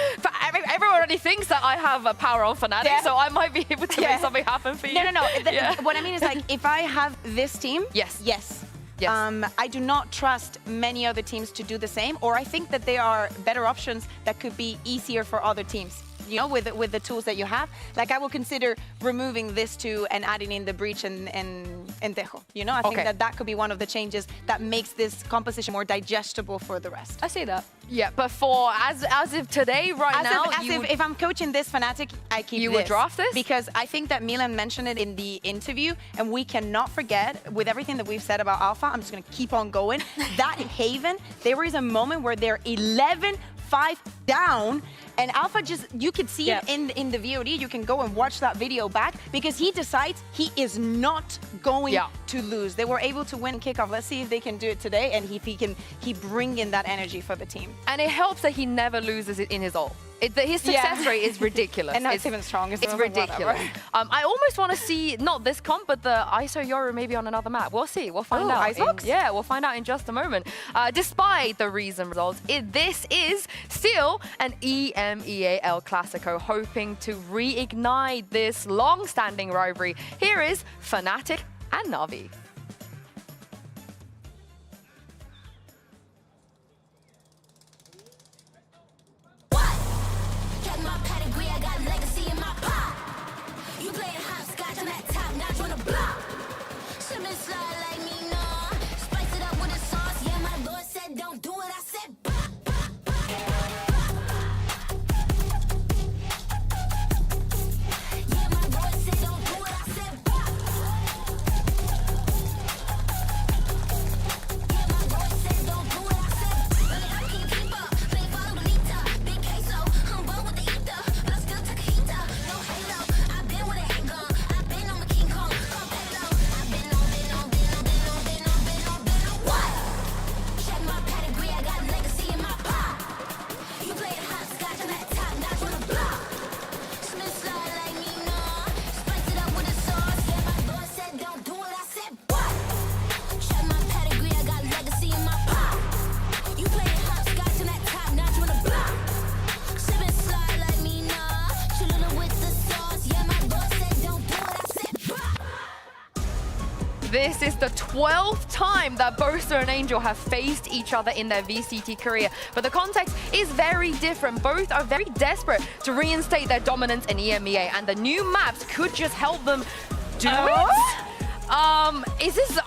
Everyone already thinks that I have a power on Fnatic, so I might be able to make something happen for you. No. What I mean is, like, if I have this team, yes. I do not trust many other teams to do the same, or I think that there are better options that could be easier for other teams. You know, with the tools that you have, like, I will consider removing this two and adding in the Breach and Tejo. You know, I think that could be one of the changes that makes this composition more digestible for the rest. I say that. Yeah, but for as of today, if I'm coaching this Fnatic, I keep you this. would draft this? Because I think that Milan mentioned it in the interview, and we cannot forget, with everything that we've said about Alpha, I'm just going to keep on going. That Haven, there is a moment where they're 11-5 down, and Alpha just, you could see it in the VOD. You can go and watch that video back, because he decides he is not going to lose. They were able to win kickoff. Let's see if they can do it today, and if he bring in that energy for the team. And it helps that he never loses it in his ult. His success rate is ridiculous. And now it's even stronger. It's ridiculous. I almost want to see, not this comp, but the ISO Yoru maybe on another map. We'll see. We'll find out. Yeah, we'll find out in just a moment. Despite the recent results, this is still an EMEA El Clasico, hoping to reignite this long-standing rivalry. Here is Fnatic and Na'Vi. My pedigree, I got legacy in my pop. You playing hopscotch, I'm at top notch on the block. Shouldn't slide like me, no. Spice it up with a sauce. Yeah, my Lord said don't do it. I said pop, pop, pop. Yeah, my Lord said don't do it. I said pop. This is the 12th time that Boaster and Angel have faced each other in their VCT career. But the context is very different. Both are very desperate to reinstate their dominance in EMEA, and the new maps could just help them do it. Is this?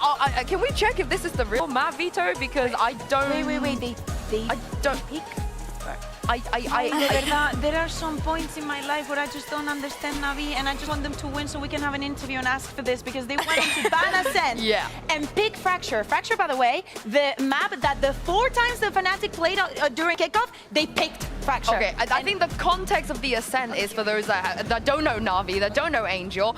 Can we check if this is the real map, Vito? Because I don't. Wait. I don't. Peek. I There are some points in my life where I just don't understand Navi, and I just want them to win so we can have an interview and ask for this, because they went into ban Ascent and pick Fracture. Fracture, by the way, the map that the 4 times the Fnatic played during kickoff, they picked Fracture. Okay, I think the context of the Ascent is for those that don't know Na'Vi, that don't know Angel.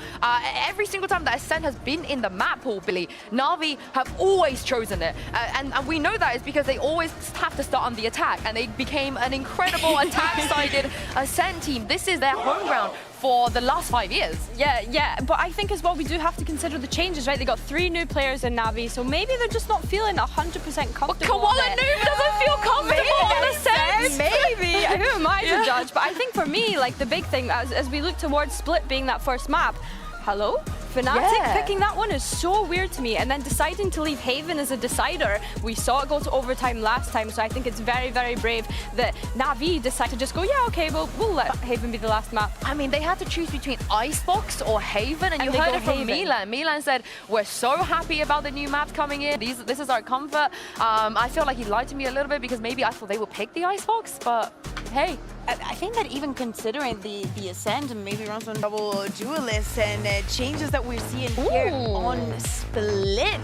Every single time that Ascent has been in the map pool, Billy, Na'Vi have always chosen it. And we know that is because they always have to start on the attack, and they became an incredible attack-sided Ascent team. This is their home ground for the last 5 years. Yeah, but I think as well we do have to consider the changes, right? They got 3 new players in Na'Vi, so maybe they're just not feeling 100% comfortable. Koala Noob doesn't feel comfortable on Ascent. Maybe. Who am I to judge? But I think for me, like the big thing, as we look towards Split being that first map, hello? Fnatic picking that one is so weird to me, and then deciding to leave Haven as a decider. We saw it go to overtime last time, so I think it's very, very brave that Na'Vi decided to just go, yeah, okay, we'll let Haven be the last map. I mean, they had to choose between Icebox or Haven, and you heard it from Milan. Milan said, we're so happy about the new maps coming in. This is our comfort. I feel like he lied to me a little bit, because maybe I thought they would pick the Icebox, but hey. I think that even considering the Ascent and maybe runs on double duelists and changes that we're seeing here on Split,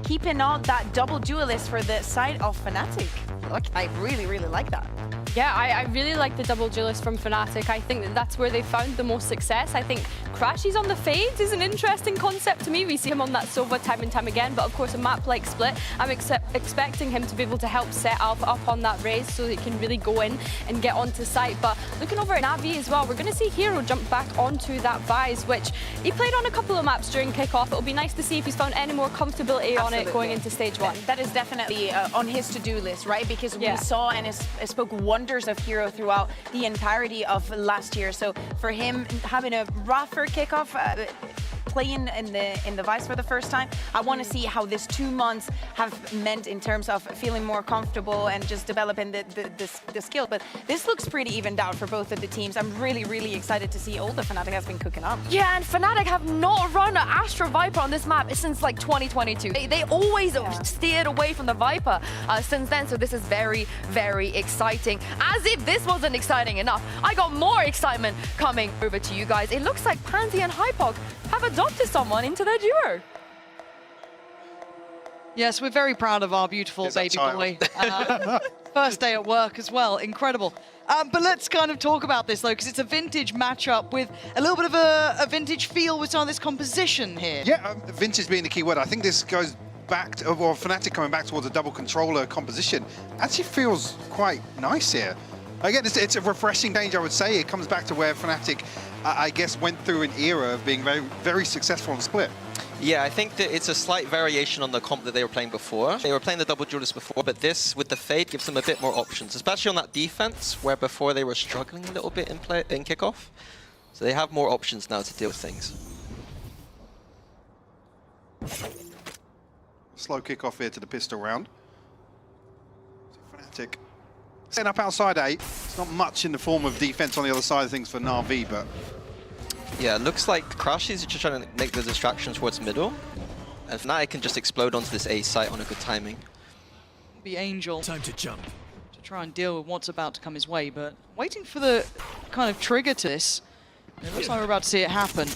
keeping out that double duelist for the side of Fnatic. Look, I really, really like that. Yeah, I really like the double duelist from Fnatic. I think that's where they found the most success. I think Crashies on the Fades is an interesting concept to me. We see him on that Sova time and time again, but of course a map like Split, I'm expecting him to be able to help set up on that raise so he can really go in and get onto site. But looking over at Na'Vi as well, we're going to see Hero jump back onto that Vise, which he played on a couple of maps during kickoff. It'll be nice to see if he's found any more comfortability on it going into stage 1. That is definitely on his to-do list, right? Because we saw and spoke wonders of Hero throughout the entirety of last year. So for him having a rougher kickoff, playing in the Vice for the first time, I want to see how this 2 months have meant in terms of feeling more comfortable and just developing the skill. But this looks pretty evened out for both of the teams. I'm really, really excited to see all the Fnatic has been cooking up. Yeah, and Fnatic have not run an Astra Viper on this map since like 2022. They always steered away from the Viper since then, so this is very, very exciting. As if this wasn't exciting enough, I got more excitement coming over to you guys. It looks like Pansy and Hypok have adopted someone into their duo. Yes, we're very proud of our beautiful baby boy. First day at work as well, incredible. But let's kind of talk about this though, because it's a vintage matchup with a little bit of a vintage feel with some of this composition here. Yeah, vintage being the key word. I think this goes back to, or Fnatic coming back towards a double controller composition. Actually feels quite nice here. Again, it's a refreshing change, I would say. It comes back to where Fnatic, I guess, went through an era of being very, very successful on Split. Yeah, I think that it's a slight variation on the comp that they were playing before. They were playing the double duelist before, but this, with the Fade, gives them a bit more options, especially on that defense, where before they were struggling a little bit in kickoff. So they have more options now to deal with things. Slow kickoff here to the pistol round. So Fnatic setting up outside A. It's not much in the form of defense on the other side of things for Na'Vi, but... Yeah, it looks like Crashies are just trying to make the distraction towards middle. And Fnatic can just explode onto this A site on a good timing. Be Angel. Time to jump. To try and deal with what's about to come his way, but waiting for the kind of trigger to this. It looks like we're about to see it happen.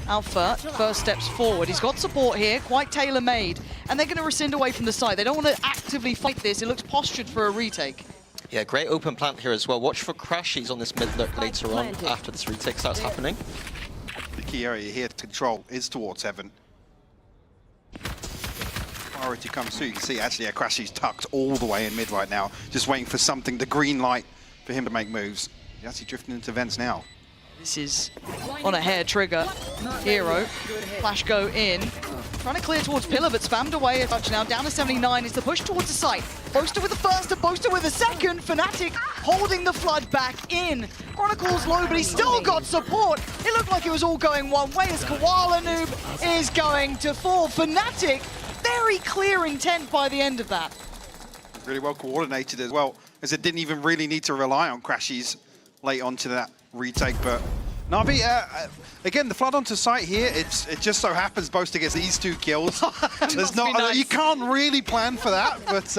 Alpha, first steps forward. He's got support here, quite tailor-made. And they're going to rescind away from the side. They don't want to actively fight this. It looks postured for a retake. Yeah, great open plant here as well. Watch for Crashies on this mid lurk later on after this retake starts happening. The key area here to control is towards Heaven. Priority comes through. You can see actually Crashies tucked all the way in mid right now, just waiting for something, the green light for him to make moves. He's actually drifting into vents now. This is on a hair trigger. Hero, flash go in. Trying to clear towards Pillar, but spammed away a touch now. Down to 79 is the push towards the site. Boaster with the first and Boaster with the second. Fnatic holding the flood back in. Chronicles low, but he still got support. It looked like it was all going one way as Koala Noob is going to fall. Fnatic, very clear intent by the end of that. Really well coordinated as well, as it didn't even really need to rely on crashes late onto that retake, but Na'Vi, again, the flood onto site here, it just so happens Boaster gets these 2 kills. There's not, nice. You can't really plan for that, but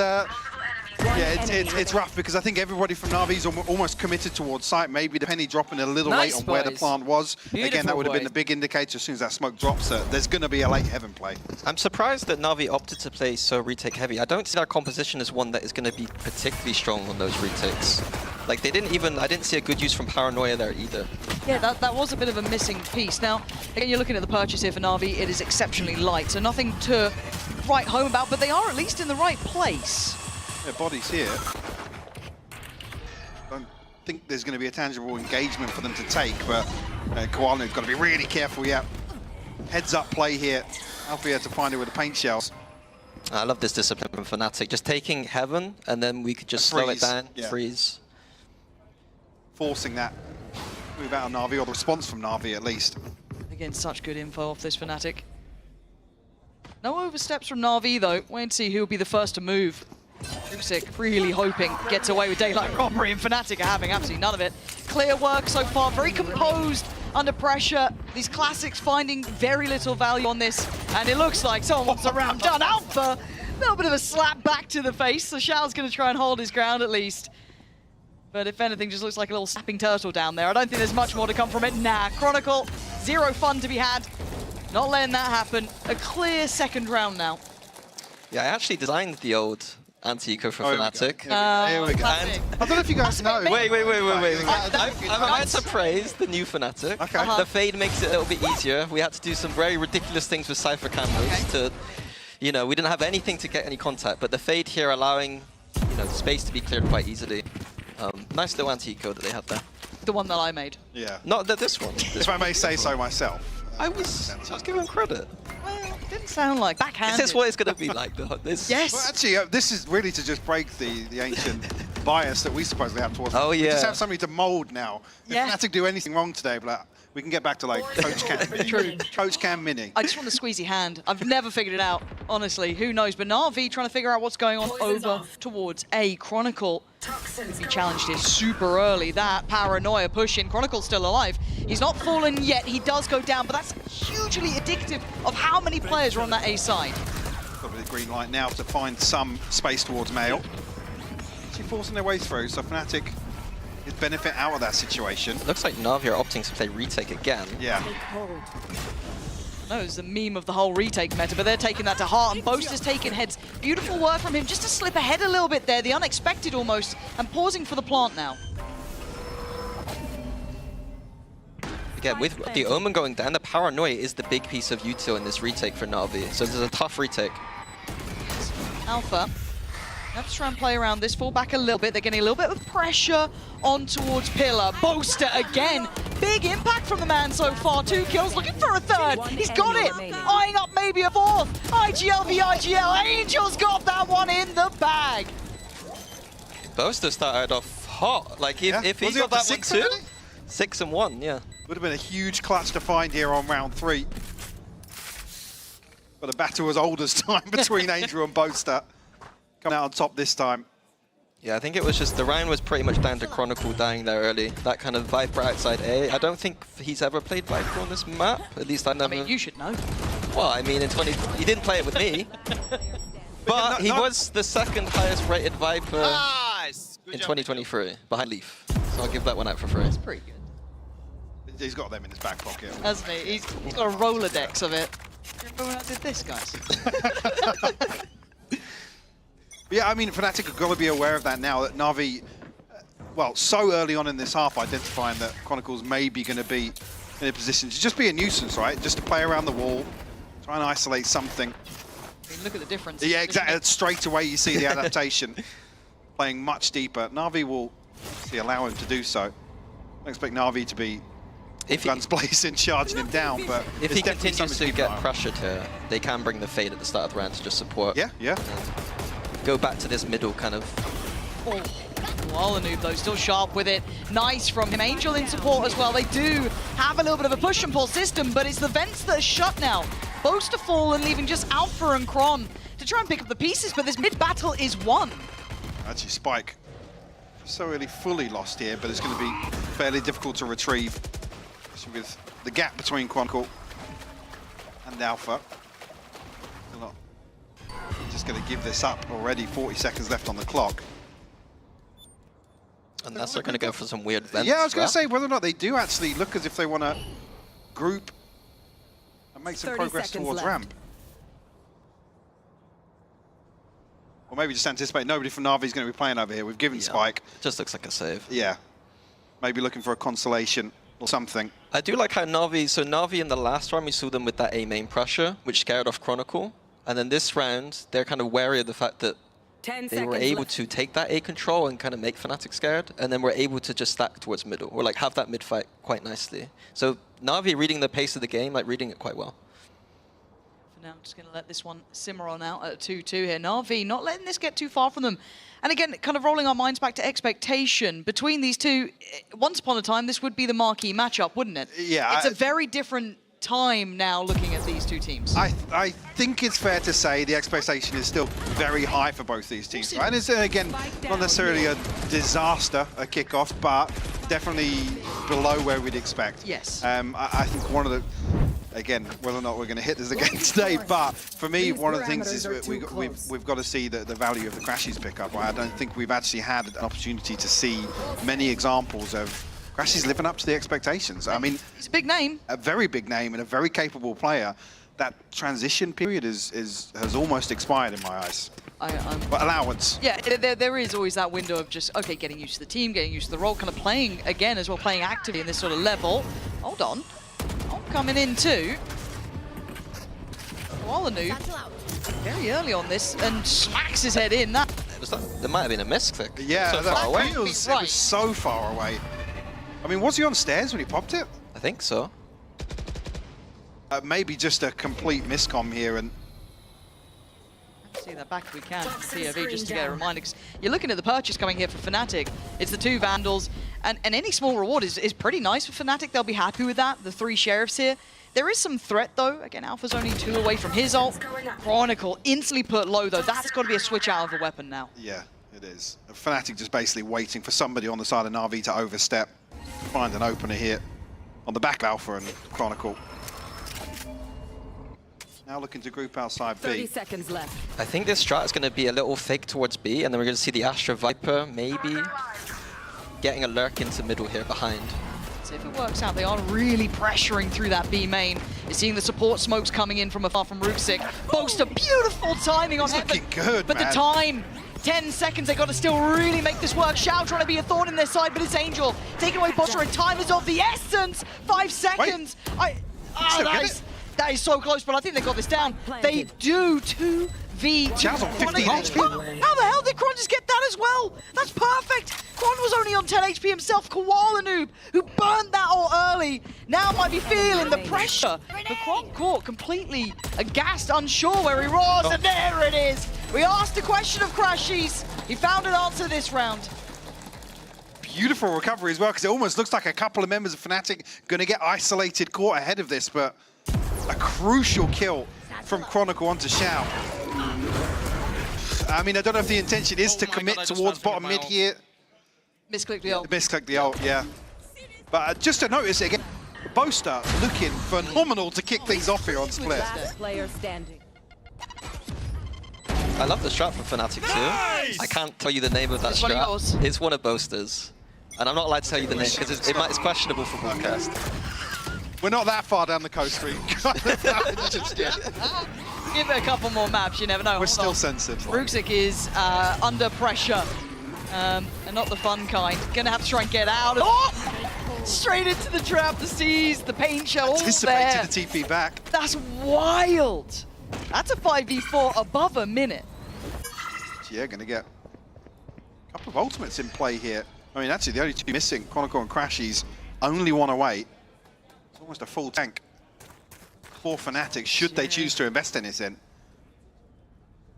yeah, it's rough because I think everybody from Na'Vi's almost committed towards site. Maybe the penny dropping a little late on where the plant was. Again, that would have been the big indicator as soon as that smoke drops. There's going to be a late heaven play. I'm surprised that Na'Vi opted to play so retake heavy. I don't see their composition as one that is going to be particularly strong on those retakes. Like, they didn't even, I didn't see a good use from Paranoia there either. Yeah, that was a bit of a missing piece. Now, again, you're looking at the purchase here for Na'Vi, it is exceptionally light, so nothing to write home about, but they are at least in the right place. Yeah, bodies here. Don't think there's going to be a tangible engagement for them to take, but Koala's got to be really careful, yeah. Heads up play here. Alfie had to find it with the paint shells. I love this discipline from Fnatic. Just taking heaven, and then we could just slow it down, freeze. Forcing that move out of Na'Vi, or the response from Na'Vi at least. Again, such good info off this Fnatic. No oversteps from Na'Vi though. Wait to see who will be the first to move. Usyk really hoping gets away with daylight robbery, and Fnatic are having absolutely none of it. Clear work so far, very composed under pressure. These classics finding very little value on this, and it looks like someone wants a round done. Alpha, a little bit of a slap back to the face, so Shao's going to try and hold his ground at least. But if anything, just looks like a little snapping turtle down there. I don't think there's much more to come from it. Nah, Chronicle, zero fun to be had. Not letting that happen. A clear second round now. Yeah, I actually designed the old anti-eco for Fnatic. Here we go. I don't know if you guys know. Wait. I'm about to praise the new Fnatic. Okay. The fade makes it a little bit easier. We had to do some very ridiculous things with Cypher cameras to, you know, we didn't have anything to get any contact, but the fade here allowing, you know, space to be cleared quite easily. Nice little anti-eco that they had there. The one that I made. Yeah. Not this one. If I may say so myself. I was giving him credit. Well, it didn't sound like backhanded. This is what it's going to be like. Yes. Well, actually, this is really to just break the ancient bias that we supposedly have towards Oh, them. yeah. We just have somebody to mould now. Yeah. If Fnatic do anything wrong today, but we can get back to like Coach Cam. True. Coach Cam Mini. I just want to squeeze your hand. I've never figured it out, honestly. Who knows? But Na'Vi trying to figure out what's going on over towards A. Chronicle. He challenged it super early. That Paranoia pushing. Chronicle's still alive. He's not fallen yet. He does go down, but that's hugely addictive of how many players are on that A side. Got the green light now to find some space towards Mail. Actually forcing their way through, so Fnatic is benefit out of that situation. Looks like Na'Vi are opting to play retake again. Yeah. No, it's the meme of the whole retake meta, but they're taking that to heart, and Boaster's taking heads. Beautiful work from him, just to slip ahead a little bit there, the unexpected almost, and pausing for the plant now. Again, with the Omen going down, the Paranoia is the big piece of util in this retake for Na'Vi, so this is a tough retake. Alpha, have to try and play around this, fall back a little bit. They're getting a little bit of pressure on towards Pillar. Boaster again, big impact from the man so far. 2 kills, looking for a third. He's got it, eyeing up maybe a fourth. IGL v IGL, Angel's got that one in the bag. Boaster started off hot. Like if he got that one too, 6 and 1, yeah. Would have been a huge clutch to find here on round 3. But the battle was old as time between Angel and Boaster. Coming out on top this time. Yeah, I think it was just the round was pretty much down to Chronicle dying there early. That kind of Viper outside A. I don't think he's ever played Viper on this map. At least I never. I mean, you should know. Well, I mean, he didn't play it with me. But he was the second highest rated Viper in 2023 behind Leaf. So I'll give that one out for free. That's pretty good. He's got them in his back pocket. Hasn't he? He's got a Rolodex of it. Remember when I did this, guys? Yeah, I mean, Fnatic have got to be aware of that now, that Na'Vi, well, so early on in this half, identifying that Chronicles may be going to be in a position to just be a nuisance, right? Just to play around the wall, try and isolate something. I mean, look at the difference. Yeah, exactly. Straight away you see the adaptation. Playing much deeper. Na'Vi will allow him to do so. I expect Na'Vi to be guns blazing, charging him down. But if it's he definitely continues something to keep get an eye on. pressured here, they can bring the Fade at the start of the round to just support. Yeah, yeah. Go back to this middle kind of. Oh, Walanoop though, still sharp with it. Nice from him. Angel in support as well. They do have a little bit of a push and pull system, but it's the vents that are shut now. Boaster fallen, leaving just Alpha and Kron to try and pick up the pieces, but this mid battle is won. Actually, Spike so really fully lost here, but it's going to be fairly difficult to retrieve, especially with the gap between Chronicle and Alpha. They're not just going to give this up already. 40 seconds left on the clock. Unless they're going to go for some weird vents. Yeah, I was going to say whether or not they do actually look as if they want to group and make some progress towards ramp. Or maybe just anticipate nobody from Na'Vi is going to be playing over here. We've given Spike. It just looks like a save. Yeah. Maybe looking for a consolation or something. I do like how Na'Vi, so Na'Vi in the last round, we saw them with that A main pressure, which scared off Chronicle. And then this round, they're kind of wary of the fact that they were able to take that A control and kind of make Fnatic scared, and then we're able to just stack towards middle, or like have that mid fight quite nicely. So Na'Vi reading the pace of the game, like reading it quite well. For now, I'm just going to let this one simmer on out at 2-2 here. Na'Vi not letting this get too far from them. And again, kind of rolling our minds back to expectation. Between these two, once upon a time, this would be the marquee matchup, wouldn't it? Yeah. It's a very different time now looking at these two teams. I think it's fair to say the expectation is still very high for both these teams, right? And it's, again, not necessarily a disaster, a kickoff, but definitely below where we'd expect. Yes. I think one of the, again, whether or not we're going to hit this again today, but for me, one of the things is we've got to see the value of the Crashies pickup. Right? I don't think we've actually had an opportunity to see many examples of Crashies living up to the expectations. I mean, it's a big name, a very big name, and a very capable player. That transition period has almost expired in my eyes. But allowance. Yeah, there is always that window of just, okay, getting used to the team, getting used to the role, kind of playing again as well, playing actively in this sort of level. Hold on. Coming in too. Walanoop very early on this and smacks his head in. That there might have been a misclick. Yeah, so that far away. feels, it was so far away. I mean, was he on stairs when he popped it? I think so. Maybe just a complete miscomm here, and see that back if we can. POV just to get a reminder, because you're looking at the purchase coming here for Fnatic. It's the 2 Vandals, and any small reward is pretty nice for Fnatic. They'll be happy with that. The 3 Sheriffs here. There is some threat though. Again, Alpha's only 2 away from his ult. Chronicle instantly put low though. That's got to be a switch out of a weapon now. yeah, it is. Fnatic just basically waiting for somebody on the side of Na'Vi to overstep, find an opener here on the back of Alpha and Chronicle. Now looking to group outside B. 30 seconds left. I think this strat is going to be a little fake towards B, and then we're going to see the Astra Viper maybe getting a lurk into middle here behind. So if it works out, they are really pressuring through that B main. You're seeing the support smokes coming in from afar from Rubsik. Boaster, beautiful timing on Heaven. Looking good, but man. the time, 10 seconds, they got to still really make this work. Shao trying to be a thorn in their side, but it's Angel taking away Boaster, and time is of the essence. 5 seconds. That is so close, but I think they got this down. They do 2v2. Chow's on 15 HP. How the hell did Kron just get that as well? That's perfect. Kron was only on 10 HP himself. Koala who burned that all early, now might be feeling the pressure. The Kron caught completely aghast, unsure where he was, and there it is. We asked a question of Crashies. He found an answer this round. Beautiful recovery as well, because it almost looks like a couple of members of Fnatic going to get isolated, caught ahead of this, but a crucial kill from Chronicle onto Shao. I mean, I don't know if the intention is to commit towards bottom mid here. Misclick the ult. Misclick the ult, yeah. But just to notice again, Boaster looking phenomenal to kick things off here on Split. Last player standing. I love the strat from Fnatic too. I can't tell you the name of that strat. It's one of Boaster's. And I'm not allowed to tell you the name because it's questionable for broadcast. We're not that far down the coast stream. Just yet. Give it a couple more maps, you never know. We're still censored. Rubsik is under pressure, and not the fun kind. Gonna have to try and get out. Oh! Straight into the trap, the seize, the pain shell, all there. Anticipated the TP back. That's wild. That's a 5v4 above a minute. Yeah, gonna get a couple of ultimates in play here. I mean, actually, the only 2 missing, Chronicle and Crashies, only 1 away. Almost a full tank for Fnatic, should they choose to invest anything.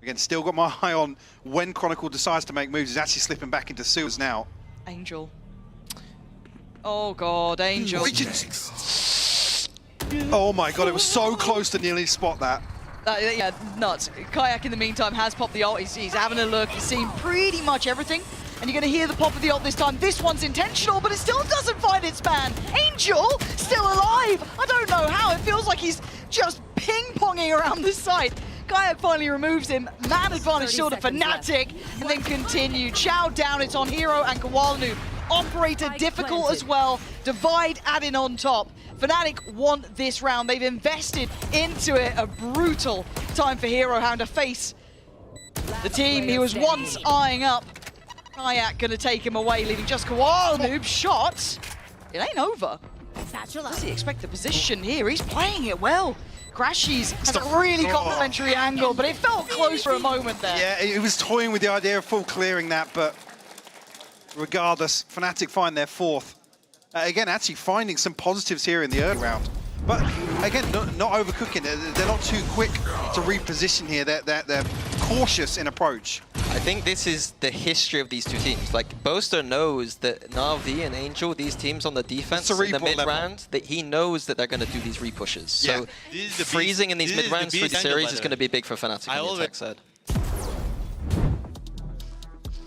Again, still got my eye on when Chronicle decides to make moves. He's actually slipping back into sewers now. Angel. Oh god, Angel. Oh my god, it was so close to nearly spot that. Yeah, nuts. Kayak in the meantime has popped the ult. He's having a look. He's seen pretty much everything. And you're going to hear the pop of the ult this time. This one's intentional, but it still doesn't find its man. Angel still alive. I don't know how. It feels like he's just ping-ponging around the site. Kayak finally removes him. Man advantage still to Fnatic. And then continued. Chow down. It's on Hero and Kawalanu. Operator difficult as well. Divide adding on top. Fnatic want this round. They've invested into it. A brutal time for Hero Hound to face the team he was once eyeing up. Kayak gonna take him away, leaving just Kawalanu. Shot. It ain't over. Does he expect the position here? He's playing it well. Crashies has a really complimentary angle, but it felt close for a moment there. Yeah, it was toying with the idea of full clearing that, but regardless, Fnatic find their fourth. Again, actually finding some positives here in the early round. But again, not overcooking. They're not too quick to reposition here. They're cautious in approach. I think this is the history of these two teams. Like, Boaster knows that Na'Vi and Angel, these teams on the defense in the mid-round, that he knows that they're going to do these repushes. So freezing in these mid-rounds through the series is going to be big for Fnatic on the attack side. I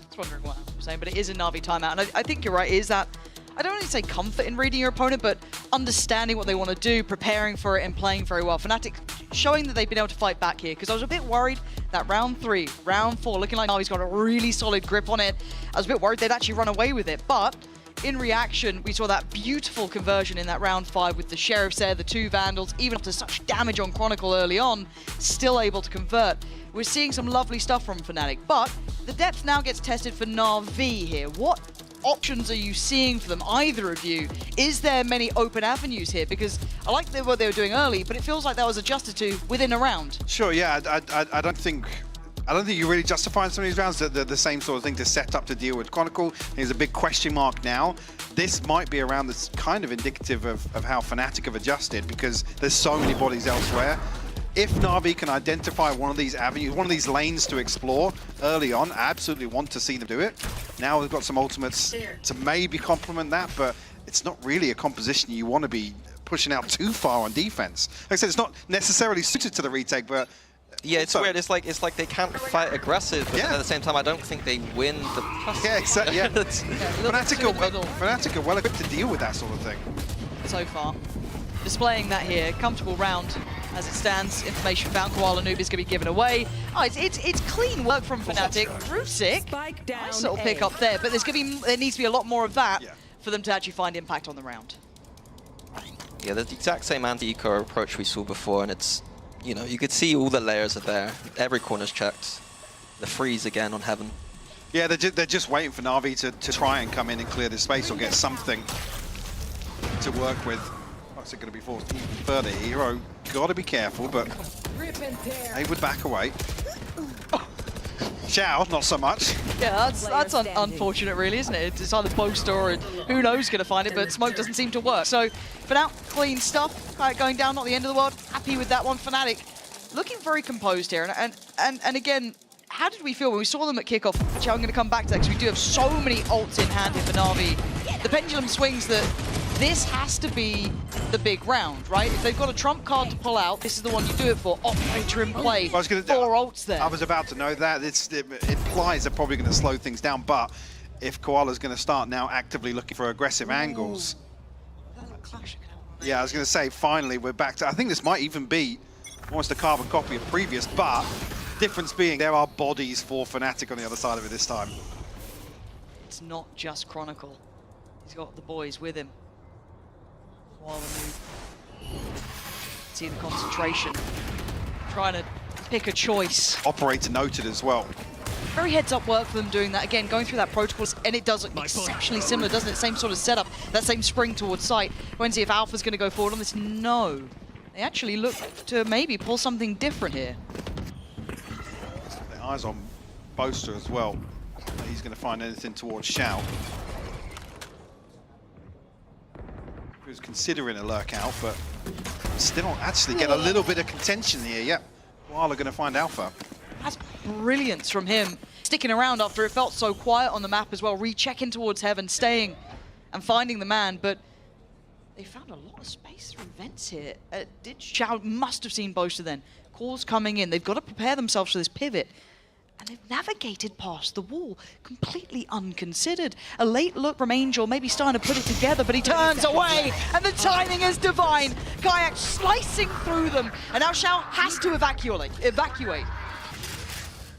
was wondering what I'm saying, but it is a Na'Vi timeout. And I think you're right, is that, I don't want to say comfort in reading your opponent, but understanding what they want to do, preparing for it, and playing very well. Fnatic showing that they've been able to fight back here, because I was a bit worried that round 3, round 4, looking like Na'Vi's got a really solid grip on it. I was a bit worried they'd actually run away with it, but in reaction, we saw that beautiful conversion in that round 5 with the Sheriffs there, the 2 Vandals, even after such damage on Chronicle early on, still able to convert. We're seeing some lovely stuff from Fnatic, but the depth now gets tested for Na'Vi here. What options are you seeing for them, either of you? Is there many open avenues here? Because I like what they were doing early, but it feels like that was adjusted to within a round. Sure, yeah, I don't think you're really justifying some of these rounds. The same sort of thing to set up to deal with Chronicle. There's a big question mark now. This might be a round that's kind of indicative of how Fnatic have adjusted, because there's so many bodies elsewhere. If Na'Vi can identify one of these avenues, one of these lanes to explore early on, I absolutely want to see them do it. Now we've got some ultimates to maybe complement that, but it's not really a composition you want to be pushing out too far on defense. Like I said, it's not necessarily suited to the retake, but yeah, it's weird. It's like they can't fight aggressive, but at the same time, I don't think they win the plus. Yeah, exactly. Yeah. Fnatic are well equipped to deal with that sort of thing. So far, displaying that here, comfortable round. As it stands, information found, Koala Noob is going to be given away. Oh, it's clean work from Fnatic. Rusick, nice little pick up there, but there needs to be a lot more of that for them to actually find impact on the round. Yeah, the exact same anti-eco approach we saw before, and it's, you know, you could see all the layers are there. Every corner's checked. The freeze again on Heaven. Yeah, they're just waiting for Na'Vi to try and come in and clear this space or get something to work with. What's it going to be forced even further? Hero, got to be careful, but they would back away. Xiao, not so much. Yeah, that's unfortunate, really, isn't it? It's either Boaster or who knows going to find it, but smoke doesn't seem to work. So, for now, clean stuff. Going down, not the end of the world. Happy with that one. Fnatic looking very composed here. And again, how did we feel when we saw them at kickoff? Actually, I'm going to come back to that because we do have so many ults in hand here for Na'Vi. The pendulum swings that this has to be the big round, right? If they've got a trump card to pull out, this is the one you do it for. Operator in play. 4 ults there. I was about to know that. It implies they're probably going to slow things down, but if Koala's going to start now actively looking for aggressive angles. Yeah, I was going to say, finally, we're back to... I think this might even be almost a carbon copy of previous, but difference being there are bodies for Fnatic on the other side of it this time. It's not just Chronicle. He's got the boys with him. See the concentration. Trying to pick a choice. Operator noted as well. Very heads-up work for them doing that. Again, going through that protocol, and it does look exceptionally similar, doesn't it? Same sort of setup, that same spring towards site. Going to see if Alpha's going to go forward on this. No. They actually look to maybe pull something different here. Their eyes on Boaster as well. He's going to find anything towards Xiao. who's considering a lurk out, but still actually get a little bit of contention here. Yep, Koala going to find Alpha. That's brilliance from him. Sticking around after it felt so quiet on the map as well, rechecking towards Heaven, staying and finding the man, but they found a lot of space through vents here. Xiao must have seen Boaster then. Calls coming in, they've got to prepare themselves for this pivot. And they've navigated past the wall, completely unconsidered. A late look from Angel, maybe starting to put it together, but he turns away, and the timing is divine. Kayak slicing through them, and now Xiao has to evacuate.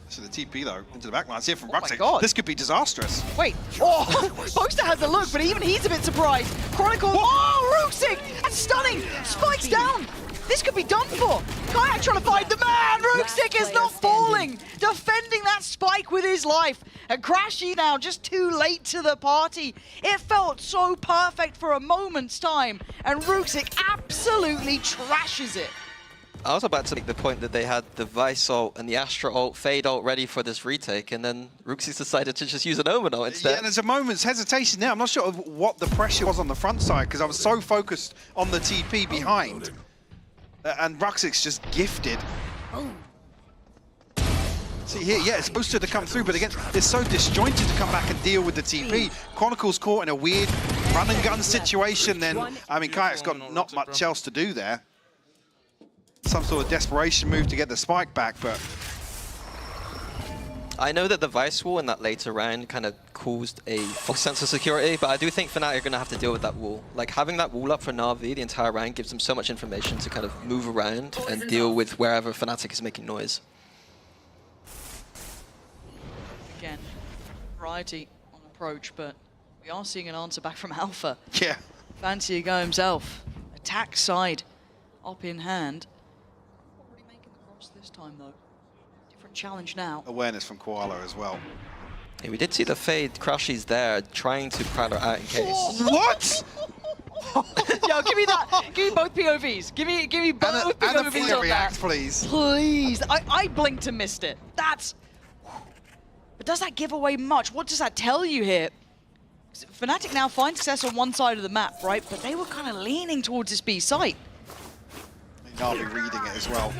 So the TP though, into the backlines here from Oh my Ruxic. God. This could be disastrous. Wait, oh, Boaster has a look, but even he's a bit surprised. Chronicle, oh, Ruxic, and stunning, spikes down. This could be done for. Kayak trying to find the man. Ruxic is not falling. Defending that spike with his life. And Crashy now just too late to the party. It felt so perfect for a moment's time. And Ruxic absolutely trashes it. I was about to make the point that they had the Vice ult and the Astra ult, Fade ult ready for this retake, and then Ruxic decided to just use an Omen ult instead. Yeah, there's a moment's hesitation there. I'm not sure of what the pressure was on the front side because I was so focused on the TP behind. And Ruxic's just gifted. See here, yeah, it's supposed to come through, but again, it's so disjointed to come back and deal with the TP. Chronicle's caught in a weird run and gun situation, then, I mean, Kayak's got not much else to do there. Some sort of desperation move to get the spike back, but... I know that the Vice wall in that later round kind of caused a false sense of security, but I do think Fnatic are going to have to deal with that wall. Like, having that wall up for Na'Vi the entire round gives them so much information to kind of move around and deal with wherever Fnatic is making noise. Again, variety on approach, but we are seeing an answer back from Alpha. Yeah. Fancy a go himself. Attack side up in hand. Already making the cross this time, though. Different challenge now. Awareness from Koala as well. Hey, we did see the Fade Crashies there trying to crowd her out in case. What? Yo, give me that. Give me both POVs. Give me both POVs and a flare on react, that. please. Please. I blinked and missed it. That's... But does that give away much? What does that tell you here? Fnatic now find success on one side of the map, right? But they were kind of leaning towards this B site. Na'Vi reading it as well.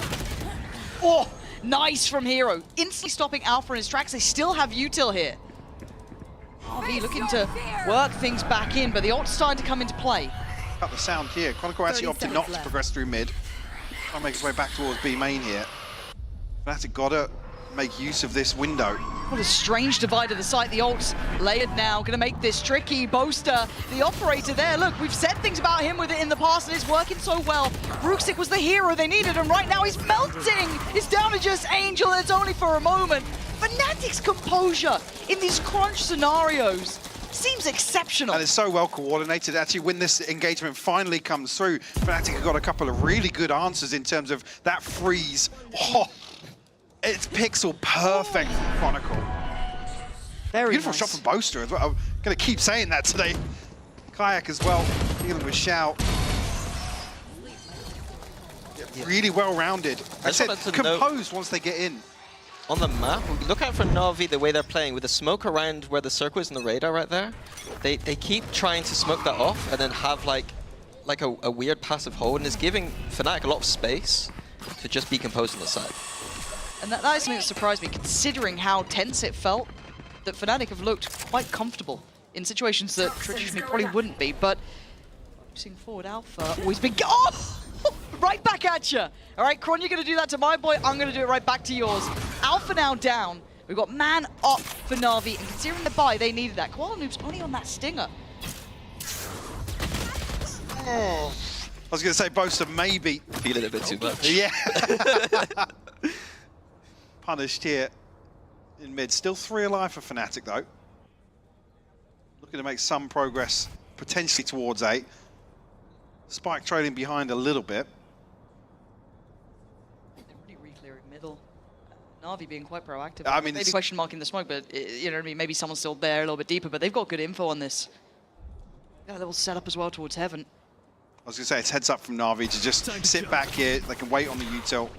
Oh, nice from Hero. Instantly stopping Alpha in his tracks. They still have util here. Na'Vi looking to work things back in, but the ult's starting to come into play. Cut the sound here. Chronicle actually opted not to progress through mid. Trying to make his way back towards B main here. Fnatic gotta make use of this window. What a strange divide of the site. The ult's layered now, gonna make this tricky. Boaster, the operator there. Look, we've said things about him with it in the past, and it's working so well. Ruxic was the hero they needed, and right now he's melting. It's down to just Angel, and it's only for a moment. Fnatic's composure in these crunch scenarios seems exceptional. And it's so well coordinated. Actually, when this engagement finally comes through, Fnatic have got a couple of really good answers in terms of that freeze. Oh, it's pixel perfect from Chronicle. Very beautiful nice shot from Boaster as well. I'm going to keep saying that today. Kayak as well, dealing with Xiao. Yeah, really well-rounded. I said composed once they get in. On the map, look out for Na'Vi the way they're playing with the smoke around where the circle is in the radar right there. They keep trying to smoke that off and then have like a weird passive hold, and it's giving Fnatic a lot of space to just be composed on the side. And that is something that surprised me, considering how tense it felt, that Fnatic have looked quite comfortable in situations that traditionally probably wouldn't be, but focusing forward Alpha, always been... Oh! Right back at you! All right, Kron, you're going to do that to my boy, I'm going to do it right back to yours. Alpha now down, we've got man up for Na'Vi, and considering the buy, they needed that. Koala Noob's only on that stinger. Oh. I was going to say Boaster maybe... Feeling a bit too much. Yeah. Punished here in mid. Still 3 alive for Fnatic though. Looking to make some progress potentially towards 8. Spike trailing behind a little bit. They're really re-clearing middle. Na'Vi being quite proactive. I mean, maybe question mark in the smoke, but you know what I mean? Maybe someone's still there a little bit deeper, but they've got good info on this. Got a little setup as well towards Heaven. I was going to say it's heads up from Na'Vi to just sit back here. They can wait on the util.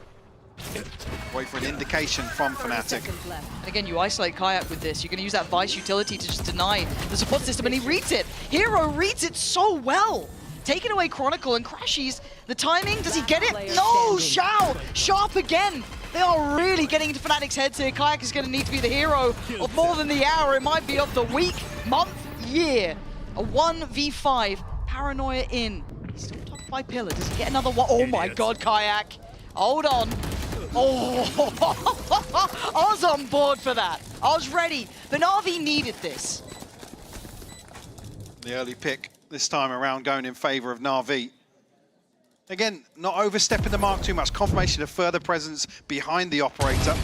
Wait for an indication from Fnatic. And again, you isolate Kayak with this. You're going to use that Vice utility to just deny the support system, and he reads it. Hero reads it so well. taking away Chronicle and Crashies. The timing, does he get it? No, Xiao, Sharp again. They are really getting into Fnatic's heads here. Kayak is going to need to be the hero of more than the hour. It might be of the week, month, year. A 1v5, Paranoia in. He's still top by Pillar. Does he get another one? Oh my God, Kayak. Hold on. Oh, I was on board for that. I was ready. But Na'Vi needed this. The early pick this time around going in favor of Na'Vi. Again, not overstepping the mark too much. Confirmation of further presence behind the operator.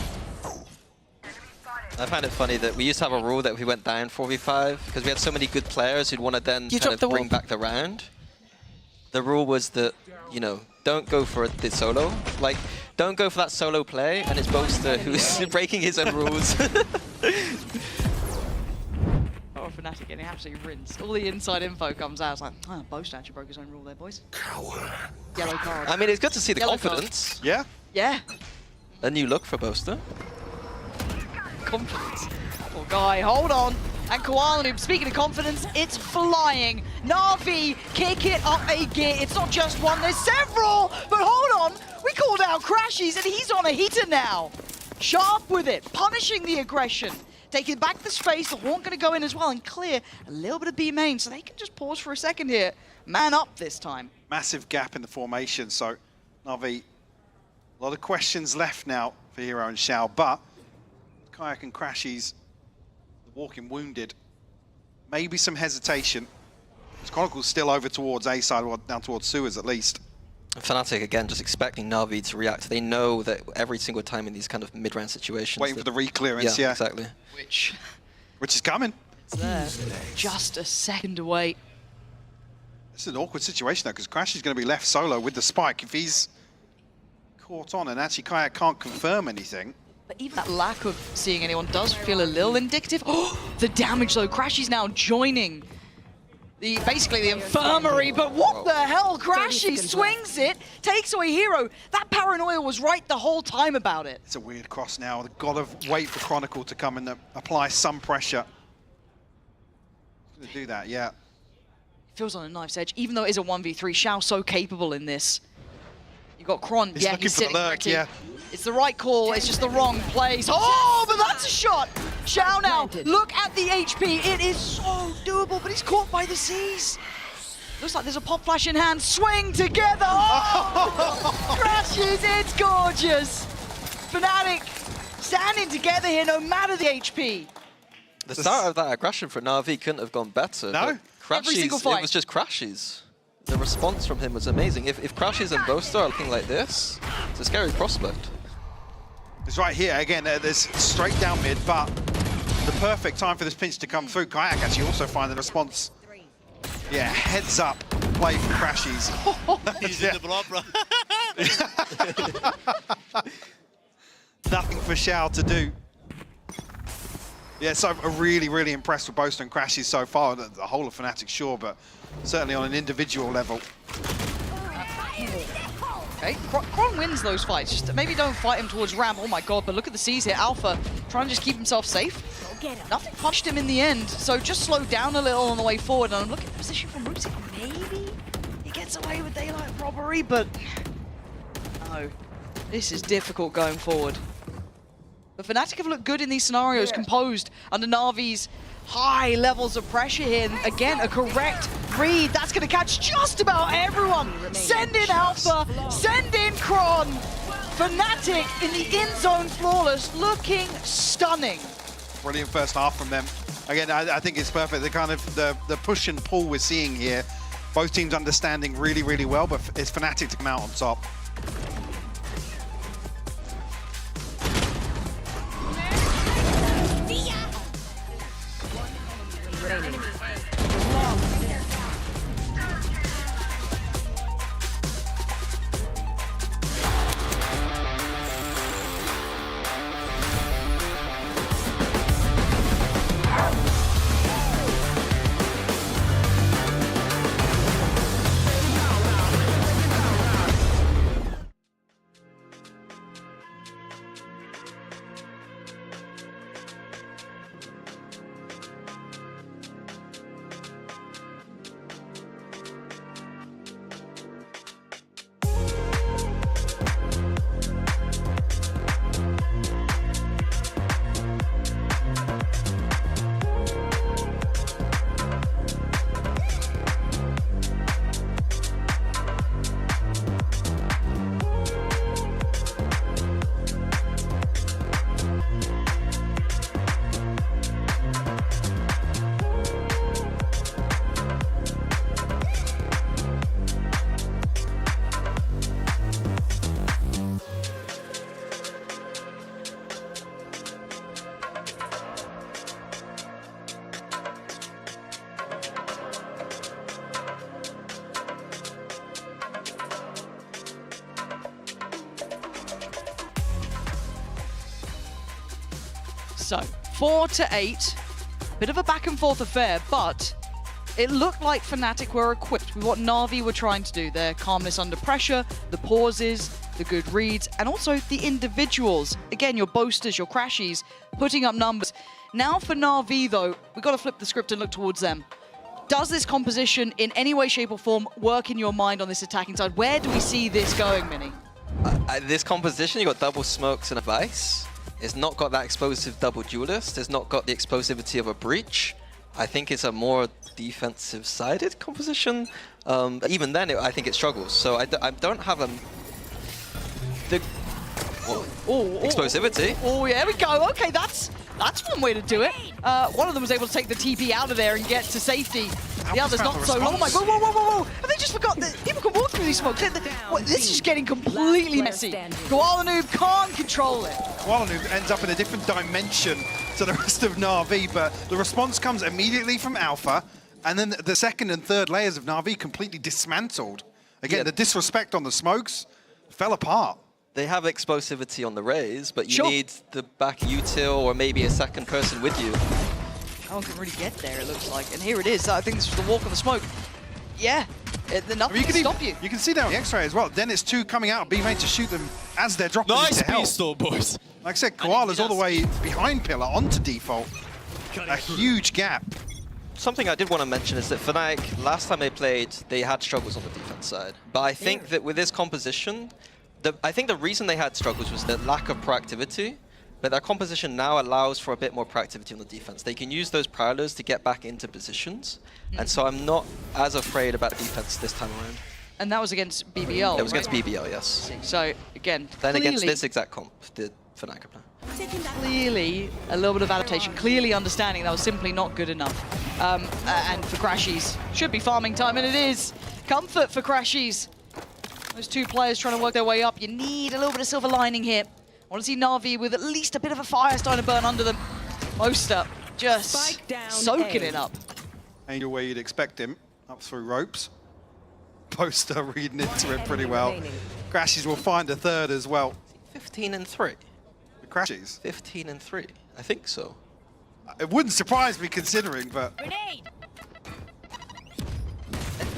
I find it funny that we used to have a rule that if we went down 4v5, because we had so many good players who'd want to then kind of bring back the round. The rule was that, you know, don't go for the solo. Like, don't go for that solo play, and it's Boaster who's breaking his own rules. Oh, Fnatic getting absolutely rinsed. All the inside info comes out. It's like, oh, Boaster actually broke his own rule there, boys. Coward. Yellow card. I mean, it's good to see the Yellow confidence. Card. Yeah. Yeah. A new look for Boaster. Confidence. Poor guy, hold on. And Koala Noob, speaking of confidence, it's flying. Na'Vi, kick it up a gear. It's not just one, there's several. But hold on, we called out Crashies and he's on a heater now. Sharp with it, punishing the aggression. Taking back the space, the Haunt gonna go in as well and clear a little bit of B main, so they can just pause for a second here. Man up this time. Massive gap in the formation, so Na'Vi, a lot of questions left now for Hero and Xiao, but Kayak and Crashies, the walking wounded, maybe some hesitation. Chronicle's still over towards A side, or down towards sewers at least. Fnatic, again, just expecting Na'Vi to react. They know that every single time in these kind of mid-round situations... Waiting for the re-clearance, yeah. Exactly. Which is coming. It's there. Just a second away. This is an awkward situation, though, because Crash is going to be left solo with the spike. If he's caught on, and actually Kayak can't confirm anything. But even that lack of seeing anyone does feel a little indicative. Oh, the damage, though. Crashies now joining basically the infirmary, but what the hell? Crashy swings it, takes away Hero. That Paranoia was right the whole time about it. It's a weird cross now. They've got to wait for Chronicle to come and apply some pressure. To do that, yeah. Feels on a knife's edge, even though it is a 1v3. Xiao so capable in this. You got Kron, he's looking he's for sitting the lurk, pretty. yeah. It's the right call, it's just the wrong place. Oh, but that's a shot! Xiao now, look at the HP. It is so doable, but he's caught by the seas. Looks like there's a pop flash in hand. Swing together! Oh! Crashes, it's gorgeous! Fnatic standing together here no matter the HP. The start of that aggression for Na'Vi couldn't have gone better. No. Every single Crashies, fight. it was just Crashies. The response from him was amazing. If Crashies and Boaster are looking like this, it's a scary prospect. It's right here, again, there's straight down mid, but the perfect time for this pinch to come through. Kayak actually also find the response. Yeah, heads up play from Crashies. He's in the block, bro. Nothing for Xiao to do. Yeah, so I'm really, really impressed with Boaster and Crashies so far. The whole of Fnatic, sure, but certainly on an individual level. Okay, Kron wins those fights. Just maybe don't fight him towards ramp. Oh my god, but look at the C's here. Alpha trying to just keep himself safe. Nothing punched him in the end, so just slowed down a little on the way forward. And I'm looking at the position from Rootsy. Maybe he gets away with daylight robbery, but no. This is difficult going forward. But Fnatic have looked good in these scenarios, composed under Na'Vi's high levels of pressure here. And again, a correct read. That's going to catch just about everyone. Send in Alpha, send in Kron. Fnatic in the in-zone flawless, looking stunning. Brilliant first half from them. Again, I think it's perfect. The kind of the push and pull we're seeing here, both teams understanding really, really well, but it's Fnatic to come out on top. So 4-8, bit of a back and forth affair, but it looked like Fnatic were equipped with what Na'Vi were trying to do. Their calmness under pressure, the pauses, the good reads, and also the individuals. Again, your boasters, your crashies, putting up numbers. Now for Na'Vi though, we've got to flip the script and look towards them. Does this composition in any way, shape or form work in your mind on this attacking side? Where do we see this going, Mini? This composition, you got double smokes and a Vice. It's not got that explosive double duelist. It's not got the explosivity of a breach. I think it's a more defensive-sided composition. Even then, I think it struggles. So I don't have explosivity. Oh, yeah, there we go. Okay, that's one way to do it. One of them was able to take the TP out of there and get to safety. The other's not so long. Oh my god, whoa, whoa, whoa, whoa. Have they just forgot that people can walk through these smokes? This is just getting completely messy. Koala Noob can't control it. Koala Noob ends up in a different dimension to the rest of Na'Vi, but the response comes immediately from Alpha, and then the second and third layers of Na'Vi completely dismantled. Again, the disrespect on the smokes fell apart. They have explosivity on the Rays, but you need the back util or maybe a second person with you. No one can really get there, it looks like. And here it is. I think this is the walk on the smoke. Yeah, nothing can stop you. You can see that on the X-ray as well. Then it's two coming out of B main to shoot them as they're dropping into hell. Nice though, boys. Like I said, Koala's all the way behind Pillar onto default. A huge gap. Something I did want to mention is that Fnatic, last time they played, they had struggles on the defense side. But I think that with this composition, I think the reason they had struggles was the lack of proactivity. But their composition now allows for a bit more proactivity on the defense. They can use those prowlers to get back into positions. And so I'm not as afraid about defense this time around. And that was against BBL, It was against BBL, yes. So, again, Then against this exact comp, the Fnatic player. Clearly, a little bit of adaptation. Clearly understanding that was simply not good enough. And for Crashies, should be farming time, and it is. Comfort for Crashies. Those two players trying to work their way up. You need a little bit of silver lining here. I want to see Na'Vi with at least a bit of a fire starting to burn under them. Moster just soaking it up. Angel where you'd expect him, up through ropes. Poster reading into it pretty well. Crashies will find a third as well. 15 and 3. The Crashies? 15 and 3. I think so. It wouldn't surprise me considering, but...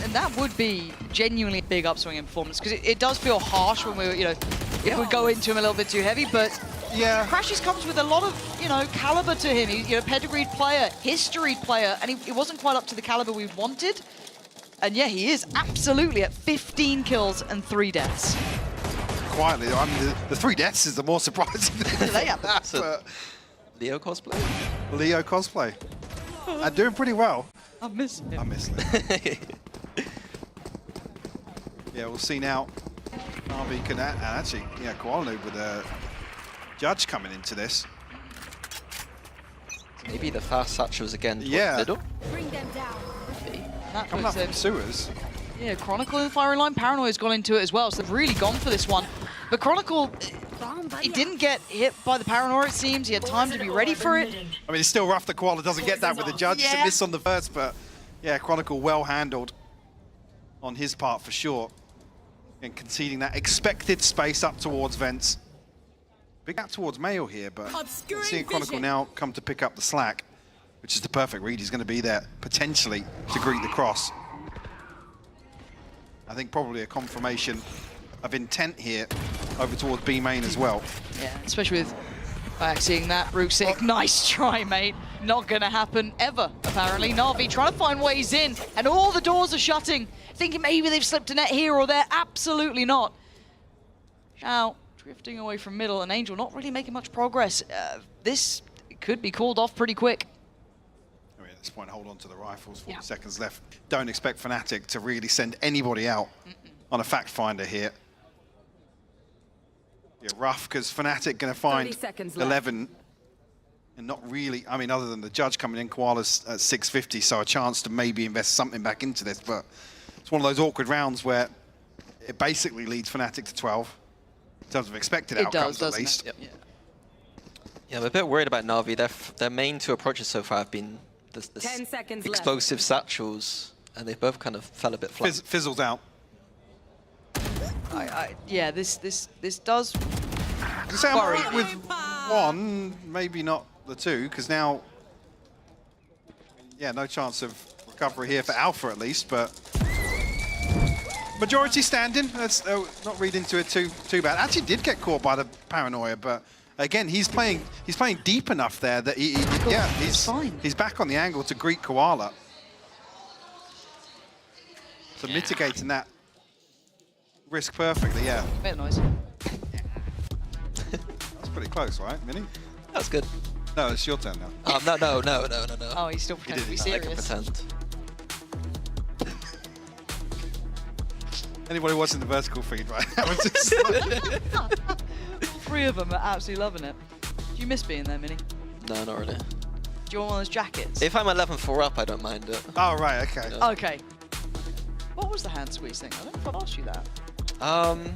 And that would be genuinely a big upswing in performance, because it does feel harsh when we're, if we go into him a little bit too heavy, but yeah, Crashies comes with a lot of, caliber to him. He's a pedigreed player, historied player, and he wasn't quite up to the caliber we wanted. And yeah, he is absolutely at 15 kills and 3 deaths. Quietly, I mean, the 3 deaths is the more surprising thing. They have that. Leo cosplay? Leo cosplay. And doing pretty well. I miss him. I miss him. Yeah, we'll see now. Na'Vi can actually, Koala Noob with a Judge coming into this. Maybe the fast satchels again towards Yeah. the middle. Bring them down. That Coming up from sewers. Yeah, Chronicle in the firing line. Paranoia's gone into it as well, so they've really gone for this one. But Chronicle, he didn't get hit by the Paranoia, it seems. He had time to be ready for it. I mean, it's still rough that Koala doesn't get that with the Judge. It's a miss on the first, but yeah, Chronicle well handled on his part for sure. And conceding that expected space up towards Vents. Big gap towards Mayo here, but seeing Chronicle now come to pick up the slack, which is the perfect read. He's going to be there potentially to greet the cross. I think probably a confirmation of intent here over towards B main as well. Yeah, especially with seeing that Rook Sick. Nice try, mate. Not going to happen ever, apparently. Na'Vi trying to find ways in, and all the doors are shutting. Thinking maybe they've slipped a net here or there. Absolutely not. Shao drifting away from middle, and Angel not really making much progress. This could be called off pretty quick. I mean, at this point, hold on to the rifles. 40 seconds left. Don't expect Fnatic to really send anybody out on a fact finder here. Yeah, rough, because Fnatic going to find 11. And not really, I mean, other than the Judge coming in, Koala's at 650, so a chance to maybe invest something back into this. But it's one of those awkward rounds where it basically leads Fnatic to 12 in terms of expected outcomes, at least. Yep. Yeah, I'm a bit worried about Na'Vi. Their main 2 approaches so far have been the 10 seconds explosive satchels, and they both kind of fell a bit flat. Fizzles out. Yeah, this does I'm worry. with one, maybe not the two, because now, yeah, no chance of recovery here for Alpha at least, but majority standing. Let's not read into it too bad. Actually did get caught by the paranoia, but again, he's playing deep enough there that he's back on the angle to greet Koala. So mitigating that risk perfectly, yeah. Bit noisy. That's pretty close, right, Minnie? That's good. No, it's your turn now. No. Oh, he's still pretending to be I can serious. pretend. Anybody watching the vertical feed, right? Three of them are absolutely loving it. Do you miss being there, Minnie? No, not really. Do you want one of those jackets? If I'm 11-4 up, I don't mind it. Oh, right, okay. Yeah. Okay. What was the hand squeeze thing? I don't know if I asked you that. I'm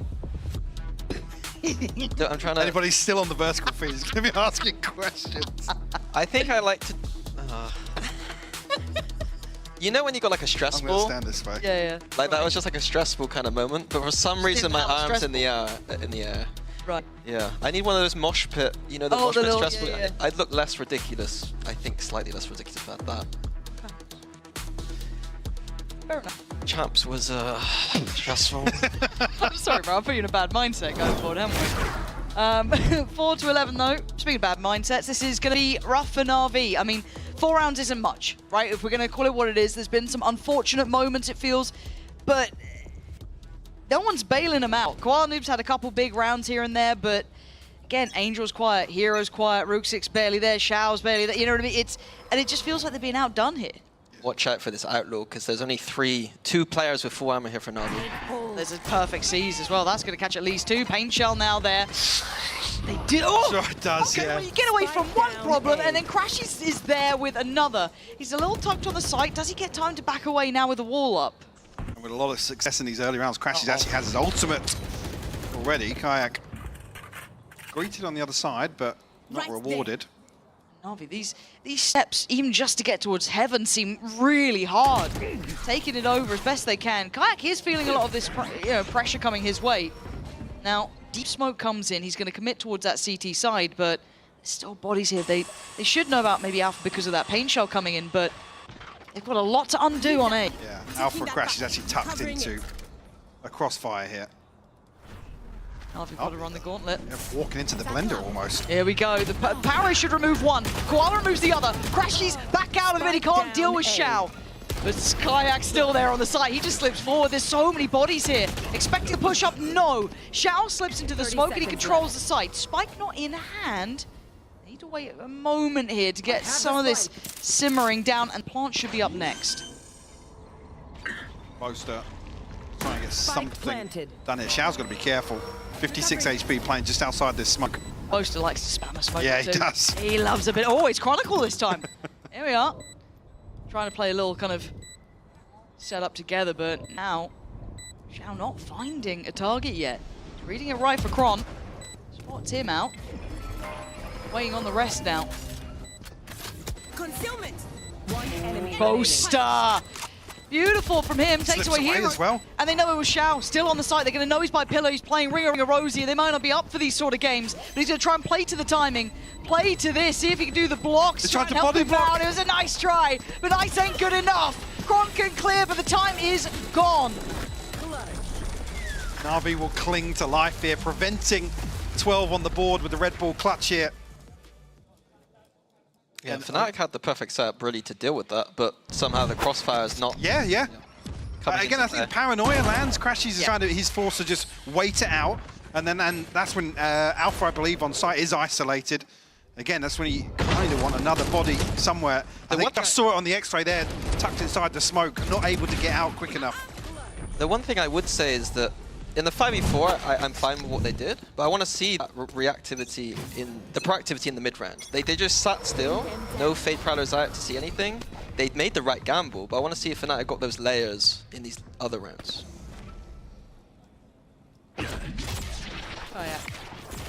trying to... Anybody's still on the vertical feed is going to be asking questions. I think I like to... You know when you got like a stress I'm ball? going to stand this way. Yeah. Like that was just like a stressful kind of moment, but for some reason my arm's in the air. Right. Yeah, I need one of those mosh pit, you know, the mosh the pit little, stressful. yeah. I'd look less ridiculous. I think slightly less ridiculous about that. Fair enough. Champs was stressful. I'm sorry, bro. I put you in a bad mindset going forward, haven't we? 4 to 11 though. Speaking of bad mindsets, this is going to be rough for Na'Vi. I mean, 4 rounds isn't much, right? If we're going to call it what it is, there's been some unfortunate moments, it feels, but no one's bailing them out. Koala Noob's had a couple big rounds here and there, but again, Angel's quiet, Hero's quiet, Rooksik's barely there, Shao's barely there. You know what I mean? And it just feels like they're being outdone here. Watch out for this outlaw, because there's only 2 players with full armor here for Na'Vi. There's a perfect seize as well. That's going to catch at least 2. Pain Shell now there. They did. Oh! Sure it does, okay, yeah. well, you get away from one problem, and then Crash is there with another. He's a little tucked on the side. Does he get time to back away now with the wall up? And with a lot of success in these early rounds, Crashes actually has his ultimate already. Kayak greeted on the other side, but not rewarded. Na'Vi, these steps, even just to get towards heaven, seem really hard. Taking it over as best they can. Kayak is feeling a lot of this pressure coming his way. Now, Deep Smoke comes in. He's going to commit towards that CT side, but there's still bodies here. They should know about maybe Alpha because of that Pain Shell coming in, but they've got a lot to undo on A. Yeah, Alpha Crash is actually tucked into a crossfire here. Alpha got to run the gauntlet. Yeah, walking into the blender almost. Here we go. The power should remove one. Koala removes the other. Crashes back out of it. He can't deal with Shao. But Skayak's still there on the side. He just slips forward. There's so many bodies here. Expecting to push up, no. Shao slips into the smoke and he controls the site. Spike not in hand. They need to wait a moment here to get some of this simmering down, and Plant should be up next. Boaster trying to get something done here. Shao's got to be careful. 56 HP playing just outside this smoke. Boaster likes to spam a smoke. Yeah, too. he does. He loves a bit. Oh, it's Chronicle this time. Here we are. Trying to play a little kind of setup together, but now Shao not finding a target yet. He's reading it right for Kron. Spots him out. Waiting on the rest now. Concealment. One enemy. Boaster. Beautiful from him. Takes Slips away away Hero. as well. And they know it was Shao. Still on the site. They're going to know he's by pillar. He's playing Ring of Rosie. They might not be up for these sort of games, but he's going to try and play to the timing. Play to this. See if he can do the blocks. They tried to help body him block. out. It was a nice try, but ice ain't good enough. Kron can clear, but the time is gone. Na'Vi will cling to life here, preventing 12 on the board with the Red Bull clutch here. Yeah, Fnatic had the perfect setup really to deal with that, but somehow the crossfire is not... Yeah. Again, I think paranoia lands. Crashes is trying to, he's forced to just wait it out, and that's when Alpha, I believe, on site is isolated. Again, that's when he kind of want another body somewhere. I think I saw it on the X-ray there, tucked inside the smoke, not able to get out quick enough. The one thing I would say is that in the 5v4, I'm fine with what they did, but I want to see that reactivity in the proactivity in the mid round. They just sat still, no Fade Prowlers out to see anything. They made the right gamble, but I want to see if Fnatic got those layers in these other rounds. Oh yeah.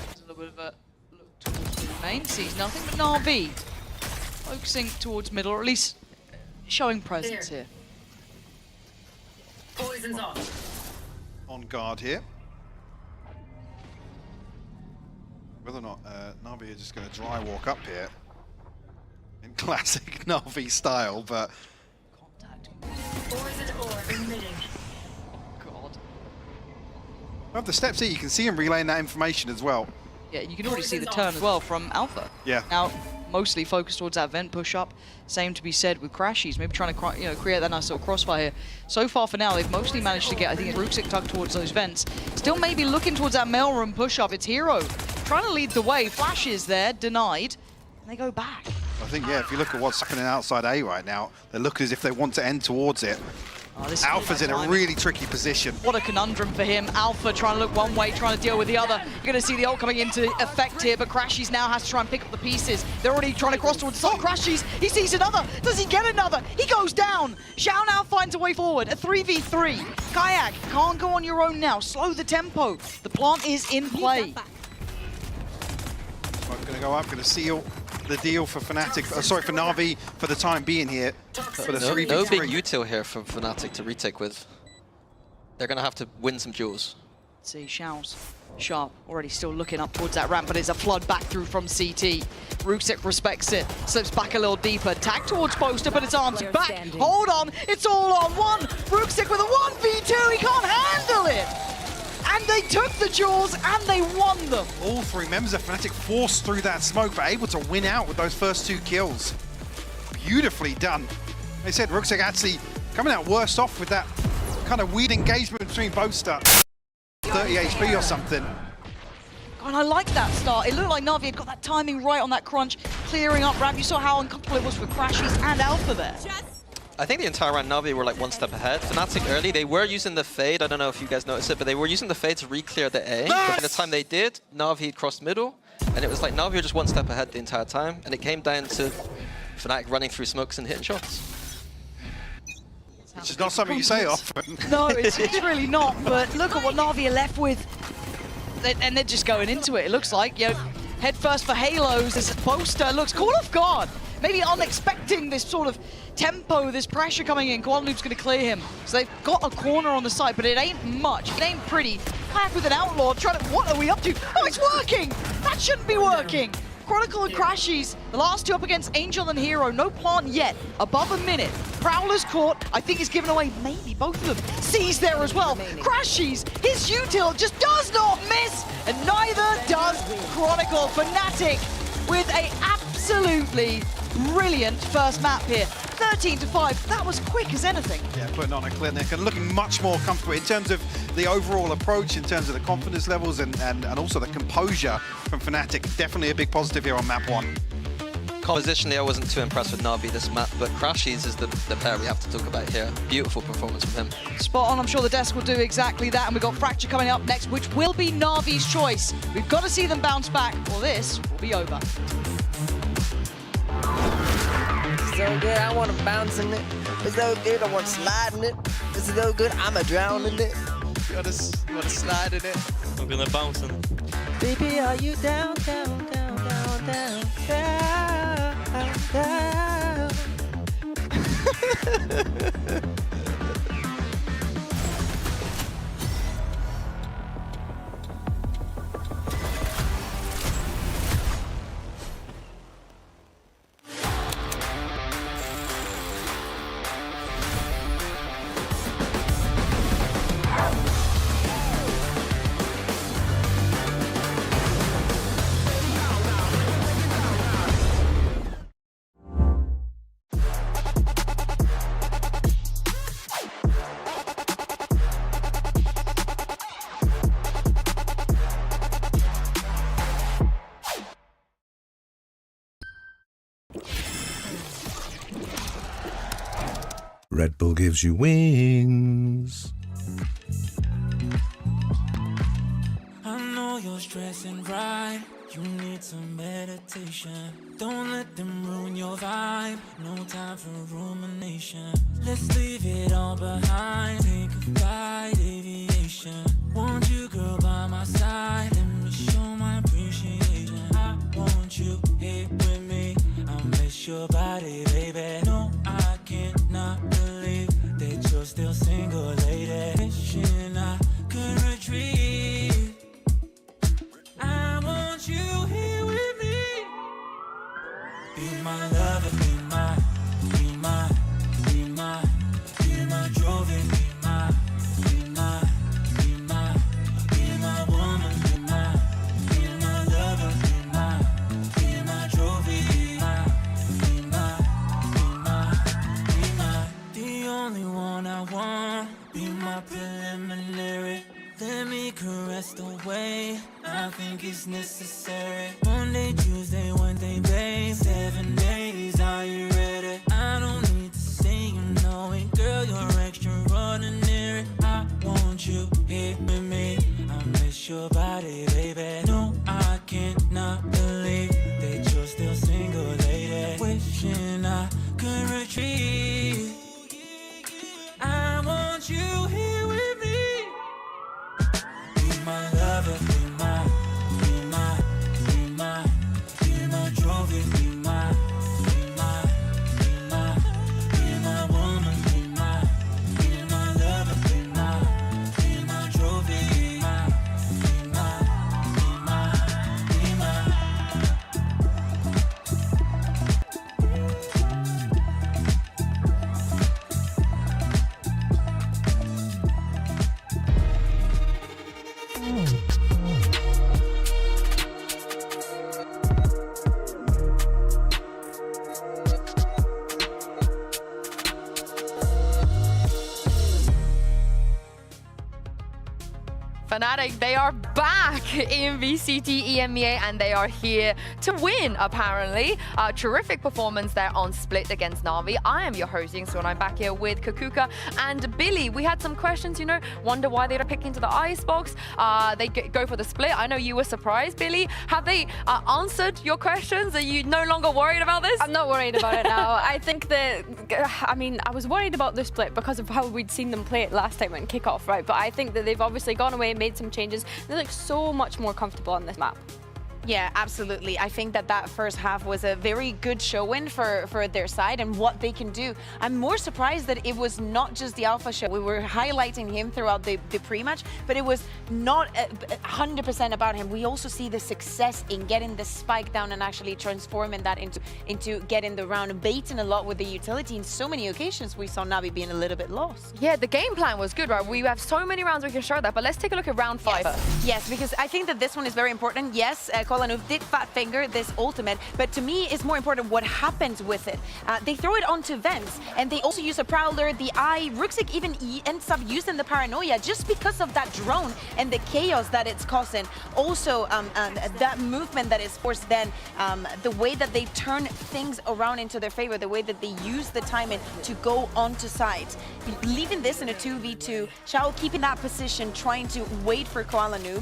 There's a little bit of a look towards the main. Sees nothing but Na'Vi. Focusing towards middle, or at least showing presence here. Poison's off. On guard here. Whether or not Na'Vi are just going to dry walk up here. in classic Na'Vi style, but God. Well, the steps here, you can see him relaying that information as well. Yeah, you can already see the turn as well from Alpha. Yeah. Now, mostly focused towards that vent push-up. Same to be said with Crashies, maybe trying to create that nice little crossfire here. So far for now, they've mostly managed to get, I think it's Ruxic tucked towards those vents. Still maybe looking towards that mailroom push-up. It's Hero trying to lead the way. Flashes there, denied, and they go back. I think, yeah, if you look at what's happening outside A right now, they're looking as if they want to end towards it. Oh, this Alpha's in a really tricky position. What a conundrum for him. Alpha trying to look one way, trying to deal with the other. You're going to see the ult coming into effect here, but Crashies now has to try and pick up the pieces. They're already trying to cross towards Crashies. He sees another. Does he get another? He goes down. Xiao now finds a way forward. A 3v3. Kayak can't go on your own now. Slow the tempo. The plant is in play. I'm going to go up, going to seal the deal for Fnatic, sorry, for Na'Vi for the time being here. For the 3v3. No big util here for Fnatic to retake with. They're going to have to win some duels. Let's see, Xiao's sharp, already still looking up towards that ramp, but it's a flood back through from CT. Ruxic respects it, slips back a little deeper, tag towards Poster, but it's answered back. Hold on, it's all on one. Ruxic with a 1v2, he can't handle it. And they took the duels and they won them. All three members of Fnatic forced through that smoke, but able to win out with those first 2 kills. Beautifully done. They said Ruxic actually coming out worse off with that kind of weird engagement between Boaster. 30 HP or something. And I like that start. It looked like Na'Vi had got that timing right on that crunch, clearing up ramp. You saw how uncomfortable it was for Crashies and Alpha there. I think the entire round Na'Vi were like one step ahead. Fnatic early, they were using the fade. I don't know if you guys noticed it, but they were using the fade to re-clear the A. But by the time they did, Na'Vi crossed middle, and it was like Na'Vi were just one step ahead the entire time, and it came down to Fnatic running through smokes and hitting shots. Which is not something you say often. No, it's really not, but look at what Na'Vi are left with. And they're just going into it, it looks like. You know, head first for Halos as Boaster looks caught off guard. Maybe unexpecting this sort of tempo, this pressure coming in. Guadalupe's going to clear him. So they've got a corner on the side, but it ain't much. It ain't pretty. Back with an Outlaw, trying to... What are we up to? Oh, it's working! That shouldn't be working! Chronicle and Crashies, the last 2 up against Angel and Hero. No plant yet. Above a minute. Prowler's caught. I think he's given away maybe both of them. C's there as well. Crashies, his util just does not miss, and neither does Chronicle. Fnatic with a absolutely brilliant first map here. 13-5, that was quick as anything. Yeah, putting on a clinic and looking much more comfortable in terms of the overall approach, in terms of the confidence levels and also the composure from Fnatic. Definitely a big positive here on map 1. Compositionally, I wasn't too impressed with Na'Vi this map, but Crashies is the player we have to talk about here. Beautiful performance from him. Spot on, I'm sure the desk will do exactly that, and we've got Fracture coming up next, which will be Na'Vi's choice. We've got to see them bounce back, or this will be over. So good, I want to bounce in it. It's so good, I want to slide in it. It's so good, I'ma drown in it. You wanna slide in it? I'm gonna bounce in it. Baby, are you down, down, down, down, down, down, down? Red Bull gives you wings. I know you're stressing right. You need some meditation. Don't let them ruin your vibe. No time for rumination. Let's leave it all behind. Take a flight, aviation. Want you, girl, by my side. Let me show my appreciation. I want you here with me. I miss your body, baby. No, I cannot believe that you're still single, lady. Wishing I could retrieve. I want you here with me. Be my lover. not preliminary. Let me caress the way I think it's necessary. Monday, Tuesday, Wednesday, babe. 7 days, are you ready? I don't need to say you know it, girl, you're extraordinary. I want you here with me. I miss your body, baby. No, I cannot believe that you're still single, lady. Wishing I could retreat. I want you here with me. Be my lover, be my trophy, be my woman, be my lover, be my trophy, be my. Fnatic, they are back in VCT EMEA and they are here to win, apparently. Terrific performance there on Split against Na'Vi. I am your host, Yingsu, and I'm back here with Kakuka and Billy. We had some questions, you know, wonder why they're picking to the icebox. They go for the Split. I know you were surprised, Billy. Have they answered your questions? Are you no longer worried about this? I'm not worried about it now. I think that, I mean, I was worried about the Split because of how we'd seen them play it last time in kickoff, right? But I think that they've obviously gone away and made some changes. They look so much more comfortable on this map. Yeah, absolutely. I think that first half was a very good show-in for their side and what they can do. I'm more surprised that it was not just the Alpha show. We were highlighting him throughout the pre-match, but it was not 100% about him. We also see the success in getting the spike down and actually transforming that into getting the round, baiting a lot with the utility. In so many occasions, we saw Na'Vi being a little bit lost. Yeah, the game plan was good, right? We have so many rounds we can show that, but let's take a look at round 5. Yes, because I think that this one is very important. Yes, Kolanov did fat finger this ultimate, but to me it's more important what happens with it. They throw it onto vents, and they also use a Prowler, the Eye. Ruxic even ends up using the Paranoia just because of that drone and the chaos that it's causing. Also, that movement that is forced then, the way that they turn things around into their favor, the way that they use the timing to go onto sides. Leaving this in a 2v2, Shao keeping that position, trying to wait for Koala Noob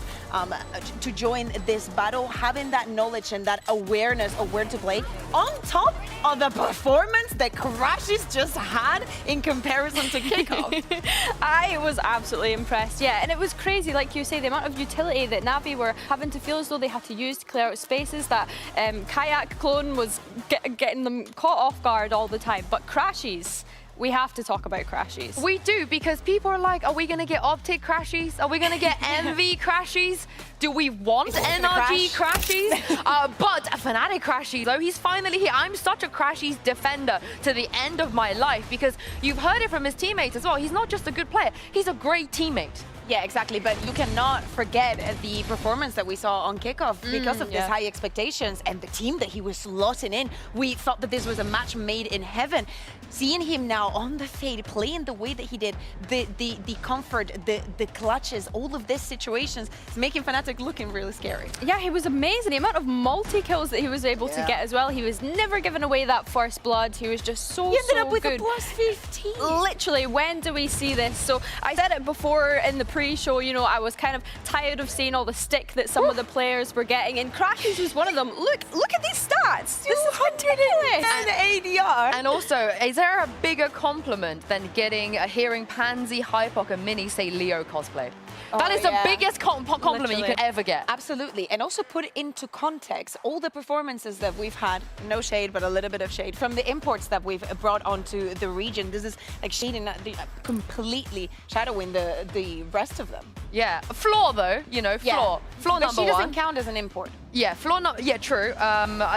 to join this battle, having that knowledge and that awareness of where to play, on top of the performance that Crashes just had in comparison to kickoff. I was absolutely impressed, yeah, and it was crazy, like you say, the amount of utility that Na'Vi were having to feel as though they had to use to clear out spaces. That Kayak clone was getting them caught off guard all the time, but Crashes, we have to talk about Crashes. We do, because people are like, are we going to get Optic Crashes? Are we going to get MV Crashes? Do we want NRG Crashes? But Fnatic Crashes, though, he's finally here. I'm such a Crashes defender to the end of my life, because you've heard it from his teammates as well. He's not just a good player, he's a great teammate. Yeah, exactly. But you cannot forget the performance that we saw on kickoff because of these high expectations and the team that he was slotting in. We thought that this was a match made in heaven. Seeing him now on the fade, playing the way that he did, the comfort, the clutches, all of these situations, is making Fnatic looking really scary. Yeah, he was amazing. The amount of multi-kills that he was able to get as well. He was never giving away that first blood. He was just so He ended up with good. a +15. Literally, when do we see this? So I said it before in the pre-show, you know, I was kind of tired of seeing all the stick that some of the players were getting, and Crashes was one of them. Look at these stats. This is ridiculous. And ADR. And also, is there a bigger compliment than hearing Pansy, Hypoc, and Mini say Leo cosplay? That is the biggest compliment you could ever get. Absolutely. And also put it into context, all the performances that we've had, no shade, but a little bit of shade, from the imports that we've brought onto the region. This is like shading, completely shadowing the rest of them. Yeah, floor though, you know, floor. Floor but number she doesn't one. count as an import. Yeah, floor number. Yeah, true.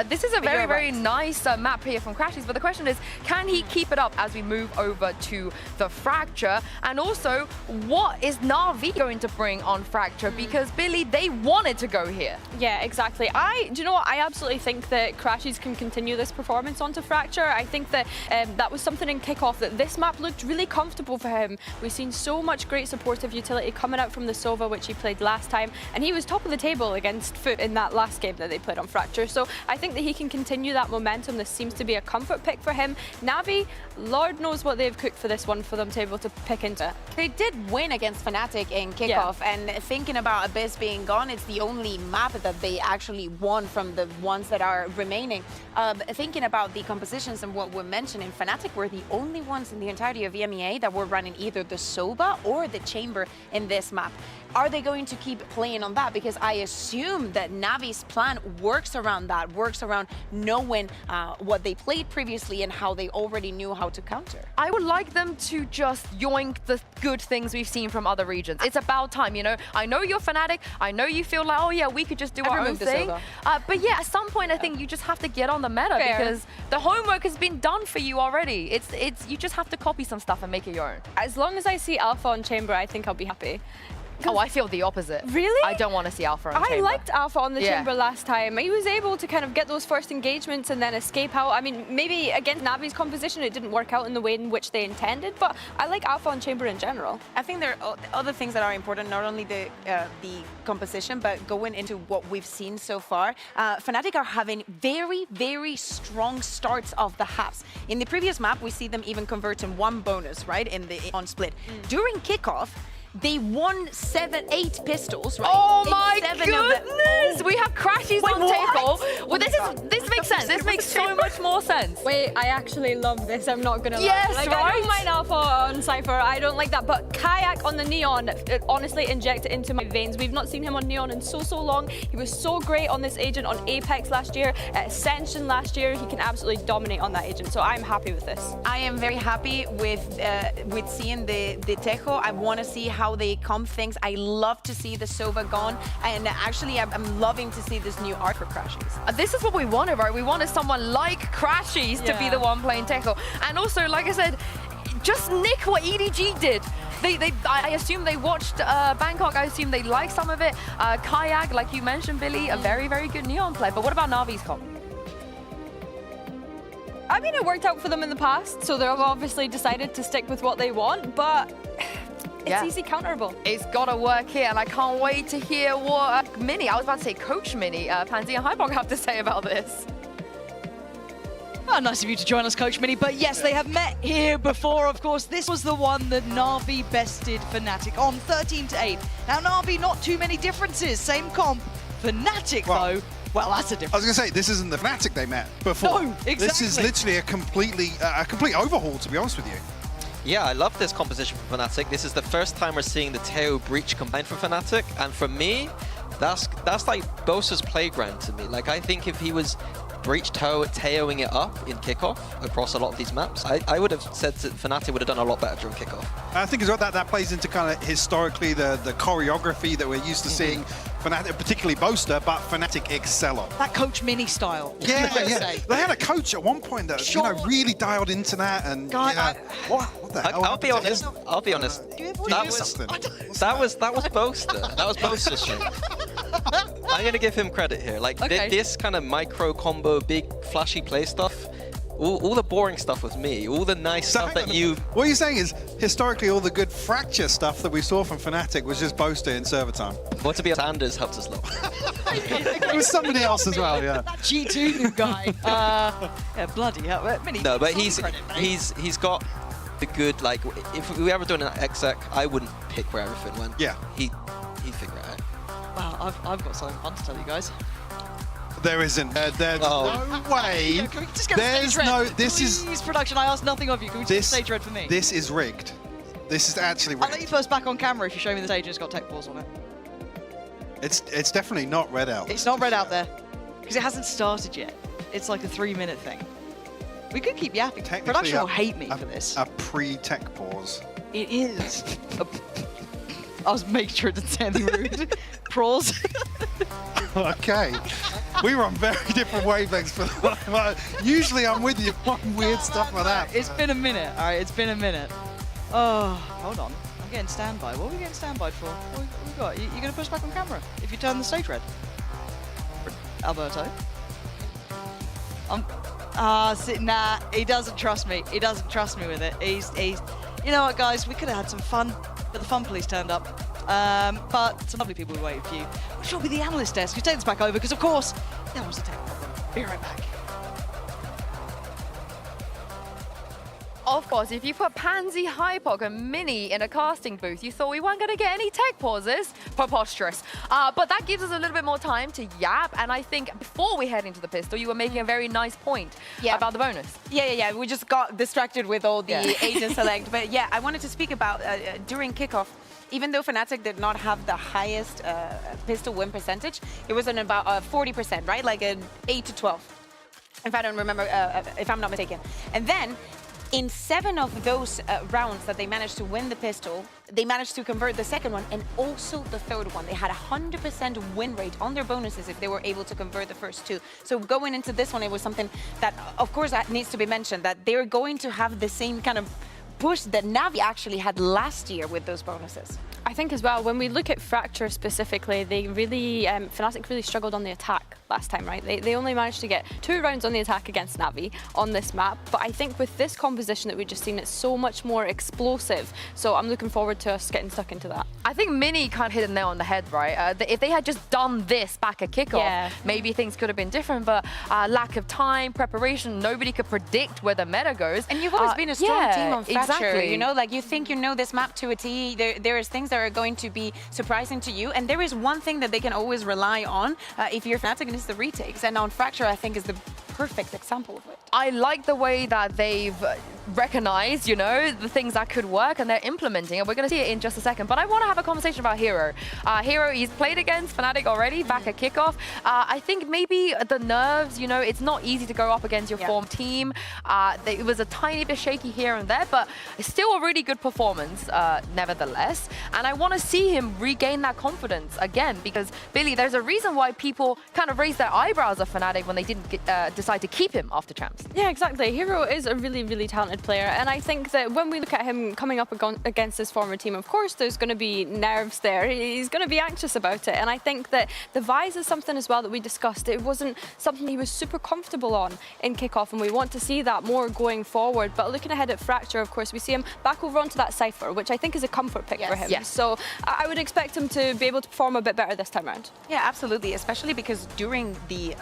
This is a very nice map here from Crashies, but the question is, can he keep it up as we move over to the Fracture? And also, what is Na'Vi going to bring on Fracture? Because Billy, they wanted to go here. Yeah, exactly. Do you know what? I absolutely think that Crashies can continue this performance onto Fracture. I think that that was something in kickoff, that this map looked really comfortable for him. We've seen so much great supportive utility coming out from the Sova, which he played last time, and he was top of the table against Foot in that last game that they played on Fracture. So I think that he can continue that momentum. This seems to be a comfort pick for him. Na'Vi, Lord knows what they've cooked for this one for them to be able to pick into. They did win against Fnatic in kickoff, and thinking about Abyss being gone, it's the only map that they actually won from the ones that are remaining. Thinking about the compositions and what we're mentioning, Fnatic were the only ones in the entirety of EMEA that were running either the Sova or the Chamber in this map. Are they going to keep playing on that? Because I assume that Navi's plan works around that, works around knowing what they played previously and how they already knew how to counter. I would like them to just yoink the good things we've seen from other regions. It's about time, you know? I know you're Fnatic. I know you feel like, oh yeah, we could just do our own thing. But yeah, at some point, I think you just have to get on the meta because the homework has been done for you already. You just have to copy some stuff and make it your own. As long as I see Alpha on Chamber, I think I'll be happy. Oh, I feel the opposite. Really? I don't want to see Alpha on Chamber. I liked Alpha on the Chamber last time. He was able to kind of get those first engagements and then escape out. I mean, maybe against Navi's composition, it didn't work out in the way in which they intended, but I like Alpha on Chamber in general. I think there are other things that are important, not only the composition, but going into what we've seen so far. Fnatic are having very strong starts of the halves. In the previous map, we see them even converting one bonus, right, on split. During kickoff, they won 8 pistols, right? Oh my goodness! We have Crashies on table. Well, this makes sense. This makes so much more sense. Wait, I actually love this. I'm not gonna lie. Yes, like, right? I don't mind Alpha on Cypher. I don't like that. But Kayak on the Neon, honestly, inject it into my veins. We've not seen him on Neon in so long. He was so great on this agent on Apex last year, at Ascension last year. He can absolutely dominate on that agent. So I'm happy with this. I am very happy with seeing the Tejo. I want to see how they comp things. I love to see the Sova gone, and actually I'm loving to see this new art for Crashies. This is what we wanted, right? We wanted someone like Crashies to be the one playing Tejo. And also, like I said, just nick what EDG did. I assume they watched Bangkok. I assume they liked some of it. Kayak, like you mentioned, Billy, a very good Neon play. But what about Na'Vi's comp? I mean, it worked out for them in the past, so they've obviously decided to stick with what they want, but it's easy counterable. It's got to work here, and I can't wait to hear what Mini, I was about to say Coach Mini, Pansy and Hypog have to say about this. Oh, nice of you to join us, Coach Mini. But yes, they have met here before, of course. This was the one that Na'Vi bested Fnatic on 13-8. Now, Na'Vi, not too many differences. Same comp. Fnatic, though, well, that's a difference. I was going to say, this isn't the Fnatic they met before. No, exactly. This is literally a complete overhaul, to be honest with you. Yeah, I love this composition for Fnatic. This is the first time we're seeing the Teo Breach combined for Fnatic, and for me, that's like Bosa's playground to me. Like, I think if he was Breach Teoing it up in kickoff across a lot of these maps, I would have said that Fnatic would have done a lot better during kickoff. I think as well that plays into kind of historically the choreography that we're used to seeing Fnatic, particularly Boaster, but Fnatic excel on. That Coach Mini style. Yeah. They had a coach at one point that really dialed into that, and what the hell? I'll be honest. That was Boaster. That was Boaster's shit. I'm gonna give him credit here. Like this kind of micro combo, big flashy play stuff. All the boring stuff was me. All the nice stuff that you... What you're saying is, historically, all the good Fracture stuff that we saw from Fnatic was just Boaster in server time. Well, to be honest, Anders helped us a lot. It was somebody else as well, yeah. That G2 guy. Yeah, bloody hell. No, but he's got the good, like, if we ever doing an exec, I wouldn't pick where everything went. Yeah. He'd figure it out. Wow, I've got something fun to tell you guys. There isn't. There's no way. Can we just get a stage red? This Please, is production. I asked nothing of you. Can we just get a stage red for me? This is rigged. This is actually rigged. I'll let you first back on camera if you show me the stage and it's got tech pause on it. It's definitely not red out. It's not red out there because it hasn't started yet. It's like a 3-minute thing. We could keep yapping. Production will hate me for this. A pre-tech pause. It is. I was making sure it didn't say anything rude. Pros. Okay. We were on very different wavelengths for that. Usually I'm with you on weird stuff like that. It's been a minute, all right? It's been a minute. Oh, hold on. I'm getting standby. What are we getting standby for? What we got? You're going to push back on camera if you turn the stage red? Alberto? Nah, he doesn't trust me. He doesn't trust me with it. He's. You know what, guys? We could have had some fun, but the fun police turned up. But some lovely people were waiting for you. Which will be the analyst desk. You take this back over because, of course, there was a tech problem. Be right back. Of course, if you put Pansy, Hypok, and Mini in a casting booth, you thought we weren't going to get any tech pauses. Preposterous. But that gives us a little bit more time to yap. And I think before we head into the pistol, you were making a very nice point about the bonus. Yeah. We just got distracted with all the agent select. But yeah, I wanted to speak about during kickoff. Even though Fnatic did not have the highest pistol win percentage, it was an about 40%, right? Like an 8 to 12, if I don't remember, if I'm not mistaken. And then in 7 of those rounds that they managed to win the pistol, they managed to convert the second one and also the third one. They had a 100% win rate on their bonuses if they were able to convert the first 2. So going into this one, it was something that, of course, that needs to be mentioned, that they're going to have the same kind of push that Navi actually had last year with those bonuses. I think as well, when we look at Fracture specifically, they really, Fnatic really struggled on the attack last time, right? They only managed to get 2 rounds on the attack against Navi on this map, but I think with this composition that we've just seen, it's so much more explosive. So I'm looking forward to us getting stuck into that. I think Mini can't hit a nail on the head, right? If they had just done this back at kickoff, maybe things could have been different, but lack of time, preparation, nobody could predict where the meta goes. And you've always been a strong team on Fracture, exactly. you know, like you think you know this map to a T, there is things that are going to be surprising to you, and there is one thing that they can always rely on if you're Fnatic, and it's the retakes, and on Fracture I think is the perfect example of it. I like the way that they've recognized, you know, the things that could work and they're implementing it. We're going to see it in just a second, but I want to have a conversation about Hero. Hero, he's played against Fnatic already back at kickoff. I think maybe the nerves, you know, it's not easy to go up against your form team. It was a tiny bit shaky here and there, but it's still a really good performance nevertheless. And I want to see him regain that confidence again, because Billy, there's a reason why people kind of raised their eyebrows at Fnatic when they didn't decide to keep him after champs. Yeah, exactly. Hero is a really, really talented player, and I think that when we look at him coming up against his former team, of course there's going to be nerves there. He's going to be anxious about it, and I think that the Vise is something as well that we discussed. It wasn't something he was super comfortable on in kickoff, and we want to see that more going forward. But looking ahead at Fracture, of course, we see him back over onto that Cypher, which I think is a comfort pick for him. Yes. So I would expect him to be able to perform a bit better this time around. Yeah, absolutely, especially because during the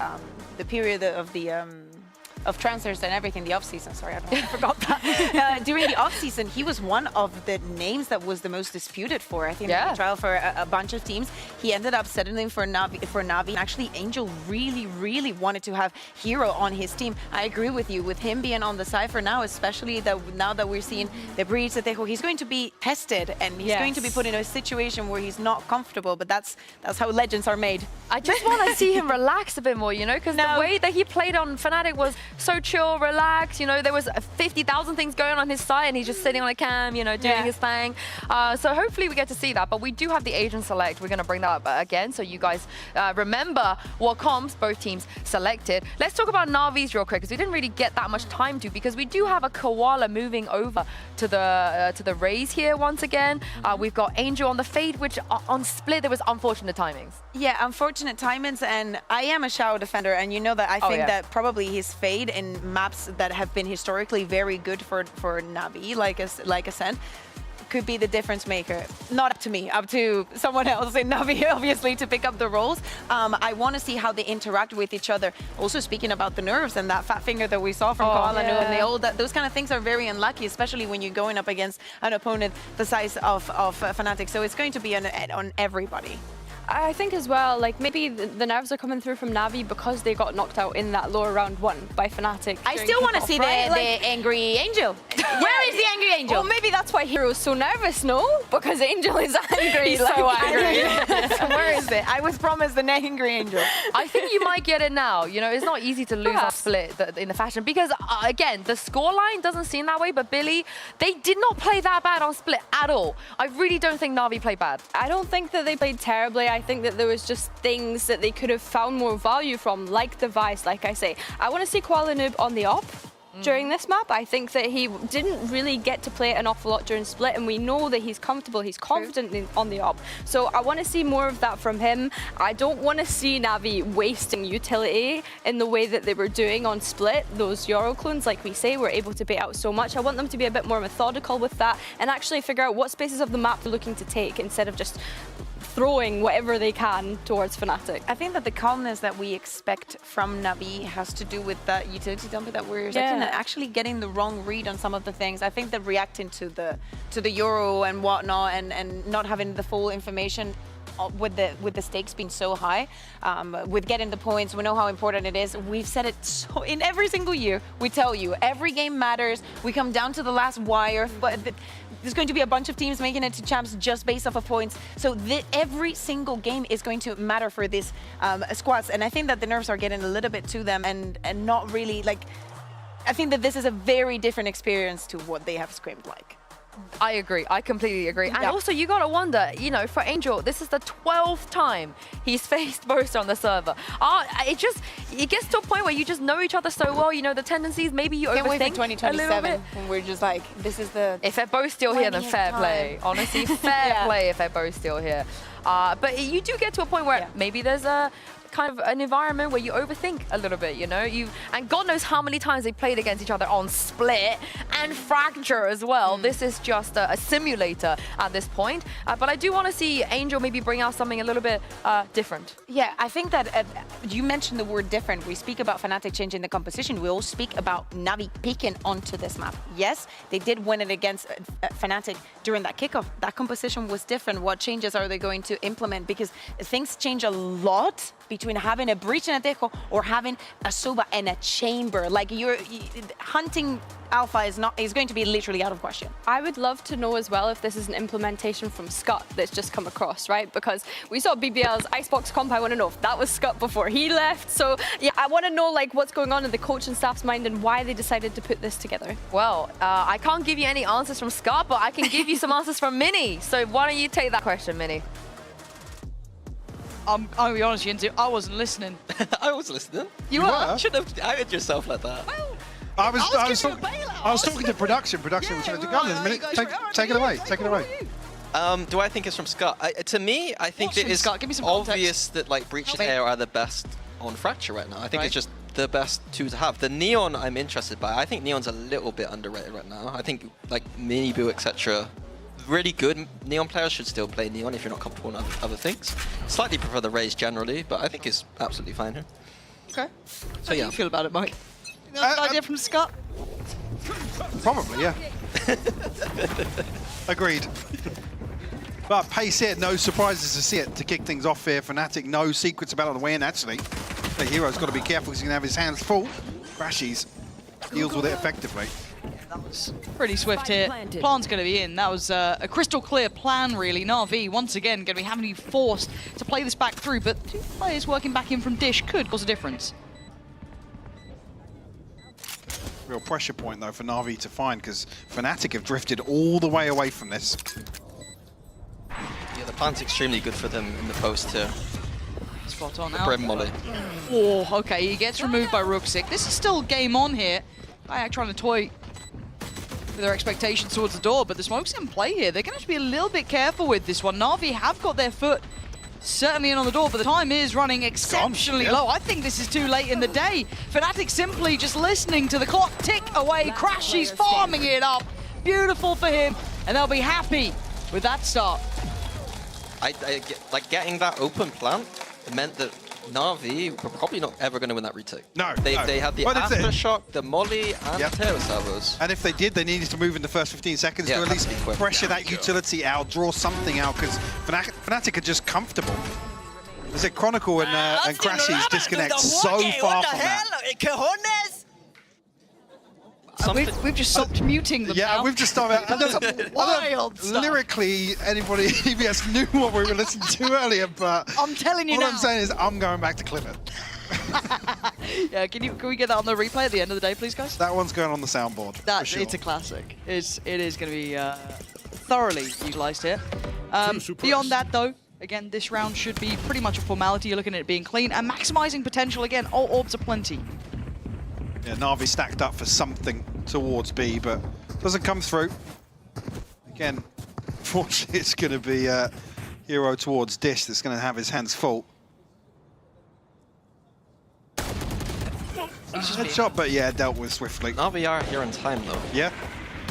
period of transfers and everything, the off-season, sorry, I forgot that. During the off-season, he was one of the names that was the most disputed for, I think, the trial for a bunch of teams. He ended up settling for Navi. Actually, Angel really, really wanted to have Hero on his team. I agree with you. With him being on the Cypher now, especially now that we're seeing the Breach, that he's going to be tested, and he's going to be put in a situation where he's not comfortable, but that's how legends are made. I just want to see him relax a bit more, you know, because the way that he played on Fnatic was so chill, relaxed, you know, there was 50,000 things going on his side and he's just sitting on a cam, you know, doing his thing. So hopefully we get to see that, but we do have the agent select. We're going to bring that up again, so you guys remember what comps both teams selected. Let's talk about Navi's real quick, because we didn't really get that much time to, because we do have a Koala moving over to the Raze here once again. We've got Angel on the Fade, which on Split there was unfortunate timings. Yeah, unfortunate timings, and I am a Shadow defender, and you know that I think that probably his Fade in maps that have been historically very good for Navi, like Ascent, could be the difference maker. Not up to me, up to someone else in Navi, obviously, to pick up the roles. I want to see how they interact with each other. Also, speaking about the nerves and that fat finger that we saw from Koala, and those kind of things are very unlucky, especially when you're going up against an opponent the size of Fnatic. So it's going to be on everybody. I think as well, like maybe the nerves are coming through from Navi because they got knocked out in that lower round 1 by Fnatic. I still want to see the angry Angel. Where is the angry Angel. Well, maybe that's why Hero's so nervous, no? Because Angel is angry. He's like, so angry. Where is it? I was promised an angry Angel. I think you might get it now. You know, it's not easy to lose on Split in the fashion because, again, the scoreline doesn't seem that way, but Billy, they did not play that bad on Split at all. I really don't think Na'Vi played bad. I don't think that they played terribly. I think that there was just things that they could have found more value from, like Device, like I say. I want to see Koala Noob on the op during this map. I think that he didn't really get to play it an awful lot during Split, and we know that he's comfortable, he's confident on the op. So I want to see more of that from him. I don't want to see Na'Vi wasting utility in the way that they were doing on Split. Those Euro clones, like we say, were able to bait out so much. I want them to be a bit more methodical with that and actually figure out what spaces of the map they're looking to take instead of just throwing whatever they can towards Fnatic. I think that the calmness that we expect from Na'Vi has to do with that utility dump that we're expecting, and actually getting the wrong read on some of the things. I think that reacting to the Euro and whatnot, and not having the full information with the stakes being so high, with getting the points, we know how important it is. We've said it so in every single year. We tell you every game matters. We come down to the last wire, but there's going to be a bunch of teams making it to champs just based off of points. So every single game is going to matter for these squads, and I think that the nerves are getting a little bit to them, and not really like. I think that this is a very different experience to what they have screamed like. I agree. I completely agree. And also, you gotta wonder, you know, for Angel, this is the 12th time he's faced Boaster on the server. It gets to a point where you just know each other so well. You know the tendencies. Maybe you Can't overthink wait for a little 2027 bit. when we're just like, this is the. If they're both still here, then fair play. Honestly, fair play if they're both still here. But you do get to a point where maybe there's a kind of an environment where you overthink a little bit, you know? And God knows how many times they played against each other on Split and Fracture as well. This is just a simulator at this point. But I do want to see Angel maybe bring out something a little bit different. Yeah, I think that you mentioned the word different. We speak about Fnatic changing the composition. We all speak about Na'Vi peeking onto this map. Yes, they did win it against Fnatic during that kickoff. That composition was different. What changes are they going to implement? Because things change a lot between having a Breach and a Deco or having a Soba and a Chamber. Like hunting Alpha is going to be literally out of question. I would love to know as well if this is an implementation from Scott that's just come across, right? Because we saw BBL's Icebox comp. I want to know if that was Scott before he left. So yeah, I want to know like what's going on in the coach and staff's mind and why they decided to put this together. Well, I can't give you any answers from Scott, but I can give you some answers from Minnie. So why don't you take that question, Minnie? I'm going to be honest, Yinzu, I wasn't listening. I was listening. You were? You shouldn't have outed yourself like that. I was talking to production. Production was trying to go on in a minute. Take it away. Take it away. Do I think it's from Scott? To me, I think it is obvious that like Breach and Air are the best on Fracture right now. I think it's just the best two to have. The Neon I'm interested by. I think Neon's a little bit underrated right now. I think like Miniboo, etc. Really good Neon players should still play Neon if you're not comfortable in other things. Slightly prefer the Raze generally, but I think it's absolutely fine here. Okay. So How do you feel about it, Mike? You know, idea from Scott? Probably, yeah. Agreed. But pace here, no surprises to see it to kick things off here. Fnatic, no secrets about the way in actually. The hero's got to be careful because he's going to have his hands full. Crashies deals with it effectively. That was pretty swift here. Plan's going to be in. That was a crystal clear plan, really. Na'Vi, once again, going to be having to be forced to play this back through, but two players working back in from Dish could cause a difference. Real pressure point, though, for Na'Vi to find, because Fnatic have drifted all the way away from this. Yeah, the plan's extremely good for them in the post here. Spot on. Brim Molly. Oh, okay, he gets removed by Ruxic. This is still game on here. Ayak trying to toy with their expectations towards the door, but the smoke's in play here. They're going to have to be a little bit careful with this one. Na'Vi have got their foot certainly in on the door, but the time is running exceptionally low. I think this is too late in the day. Fnatic simply just listening to the clock tick away. Crash, he's farming it up. Beautiful for him, and they'll be happy with that start. Like getting that open plant meant that Na'Vi were probably not ever going to win that retake. No, they had the aftershock, the molly, and the Terror Salvos. And if they did, they needed to move in the first 15 seconds to at least pressure that utility out, draw something out, because Fnatic are just comfortable. As it Chronicle and Crashies disconnect so far from that. We've just stopped muting them now. We've just stopped. Wild stuff. Lyrically, anybody at EBS knew what we were listening to earlier, but I'm telling you all now. I'm saying is I'm going back to clip it. Yeah, can we get that on the replay at the end of the day, please, guys? That one's going on the soundboard. That, for sure. It's a classic. It is going to be thoroughly utilised here. Beyond that, though, again, this round should be pretty much a formality. You're looking at it being clean and maximising potential again. All orbs are plenty. Yeah, Na'Vi stacked up for something towards B, but doesn't come through. Again, fortunately, it's going to be Hero towards Dish that's going to have his hands full. Headshot, but yeah, dealt with swiftly. Na'Vi are here in time, though. Yeah.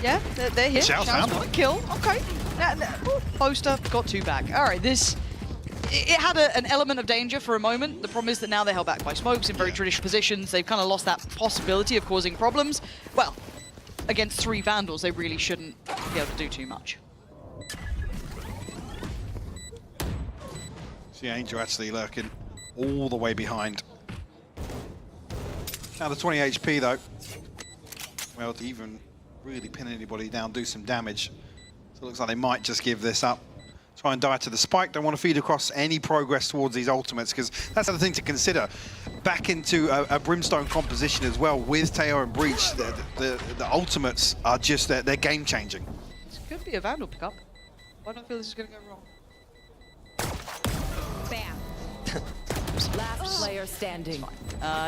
Yeah, they're here. Shouts Shouts found. got a kill. Okay. Poster got 2 back. All right, this... It had an element of danger for a moment. The problem is that now they're held back by smokes in very traditional positions. They've kind of lost that possibility of causing problems. Well, against 3 Vandals, they really shouldn't be able to do too much. See Angel actually lurking all the way behind. Down to 20 HP though. Well, to even really pin anybody down, do some damage. So it looks like they might just give this up. Try and die to the spike. Don't want to feed across any progress towards these ultimates, because that's the other thing to consider. Back into a Brimstone composition as well with Teo and Breach. The ultimates are just, they're game changing. This could be a Vandal pickup. Why do I feel this is going to go wrong? Bam. Last player standing.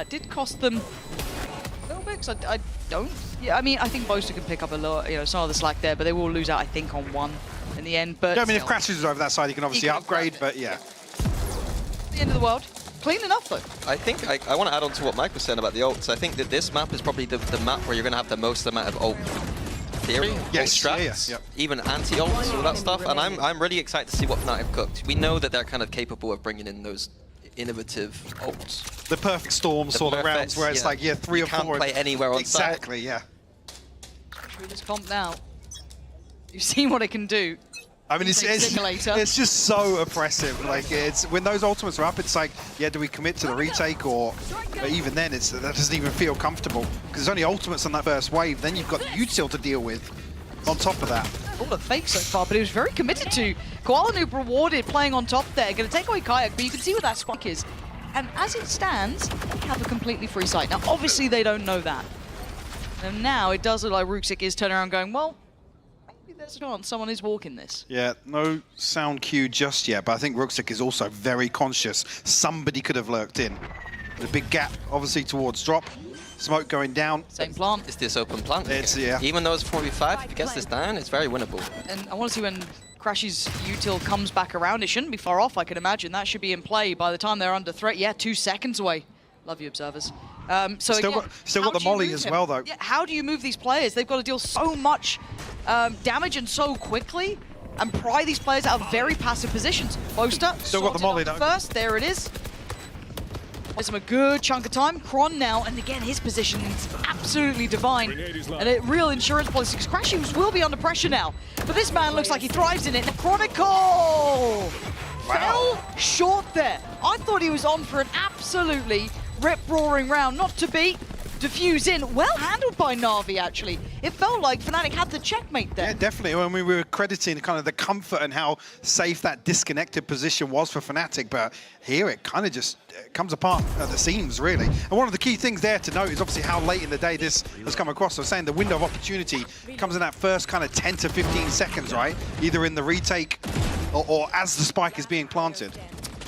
Did cost them a little bit, because I don't. Yeah, I mean, I think Boaster can pick up a lot, some of the slack there, but they will lose out, I think, on 1 in the end. But yeah, I mean, if Crashes is over that side, you can obviously upgrade, but yeah. The end of the world. Clean enough, though. I think I want to add on to what Mike was saying about the ults. I think that this map is probably the map where you're going to have the most amount of ult theory, ult strats, even anti-ults, all that stuff. And I'm really excited to see what Fnatic have cooked. We know that they're kind of capable of bringing in those innovative ults. The perfect storm sort of rounds where it's like, 3 or 4. You can't play anywhere on site. Exactly, yeah. Through this comp now. You've seen what it can do. I mean, it's just so oppressive. Like, it's when those ultimates are up, it's like, do we commit to the retake, or but even then, that doesn't even feel comfortable because there's only ultimates on that first wave. Then you've got the util to deal with on top of that. All the fakes so far, but he was very committed to. Koala Noob rewarded playing on top there. Going to take away Kayak, but you can see what that spike is. And as it stands, they have a completely free site. Now, obviously, they don't know that. And now it does look like Ruxic is turning around going, well, there's a chance someone is walking this. Yeah, no sound cue just yet, but I think Ruxic is also very conscious. Somebody could have lurked in. There's a big gap, obviously, towards drop. Smoke going down. Same plant. It's this open plant. It's, yeah. Even though it's 4v5, if he gets this down, it's very winnable. And I want to see when Crash's util comes back around. It shouldn't be far off, I can imagine. That should be in play by the time they're under threat. Yeah, 2 seconds away. Love you, observers. So still got the molly as well, though. Yeah, how do you move these players? They've got to deal so much damage and so quickly and pry these players out of very passive positions. Boaster still got the molly, though. First, there it is. Gives him a good chunk of time. Kron now, and again, his position is absolutely divine. And a real insurance policy, because Crashes will be under pressure now. But this man looks like he thrives in it. Chronicle! Fell short there. I thought he was on for an absolutely rip-roaring round, not to be. Diffuse in, well handled by Na'Vi actually. It felt like Fnatic had the checkmate there. Yeah, definitely. When we were crediting kind of the comfort and how safe that disconnected position was for Fnatic, but here it kind of just comes apart at the seams, really. And one of the key things there to note is obviously how late in the day this has come across. So saying the window of opportunity comes in that first kind of 10 to 15 seconds, right? Either in the retake or as the spike is being planted.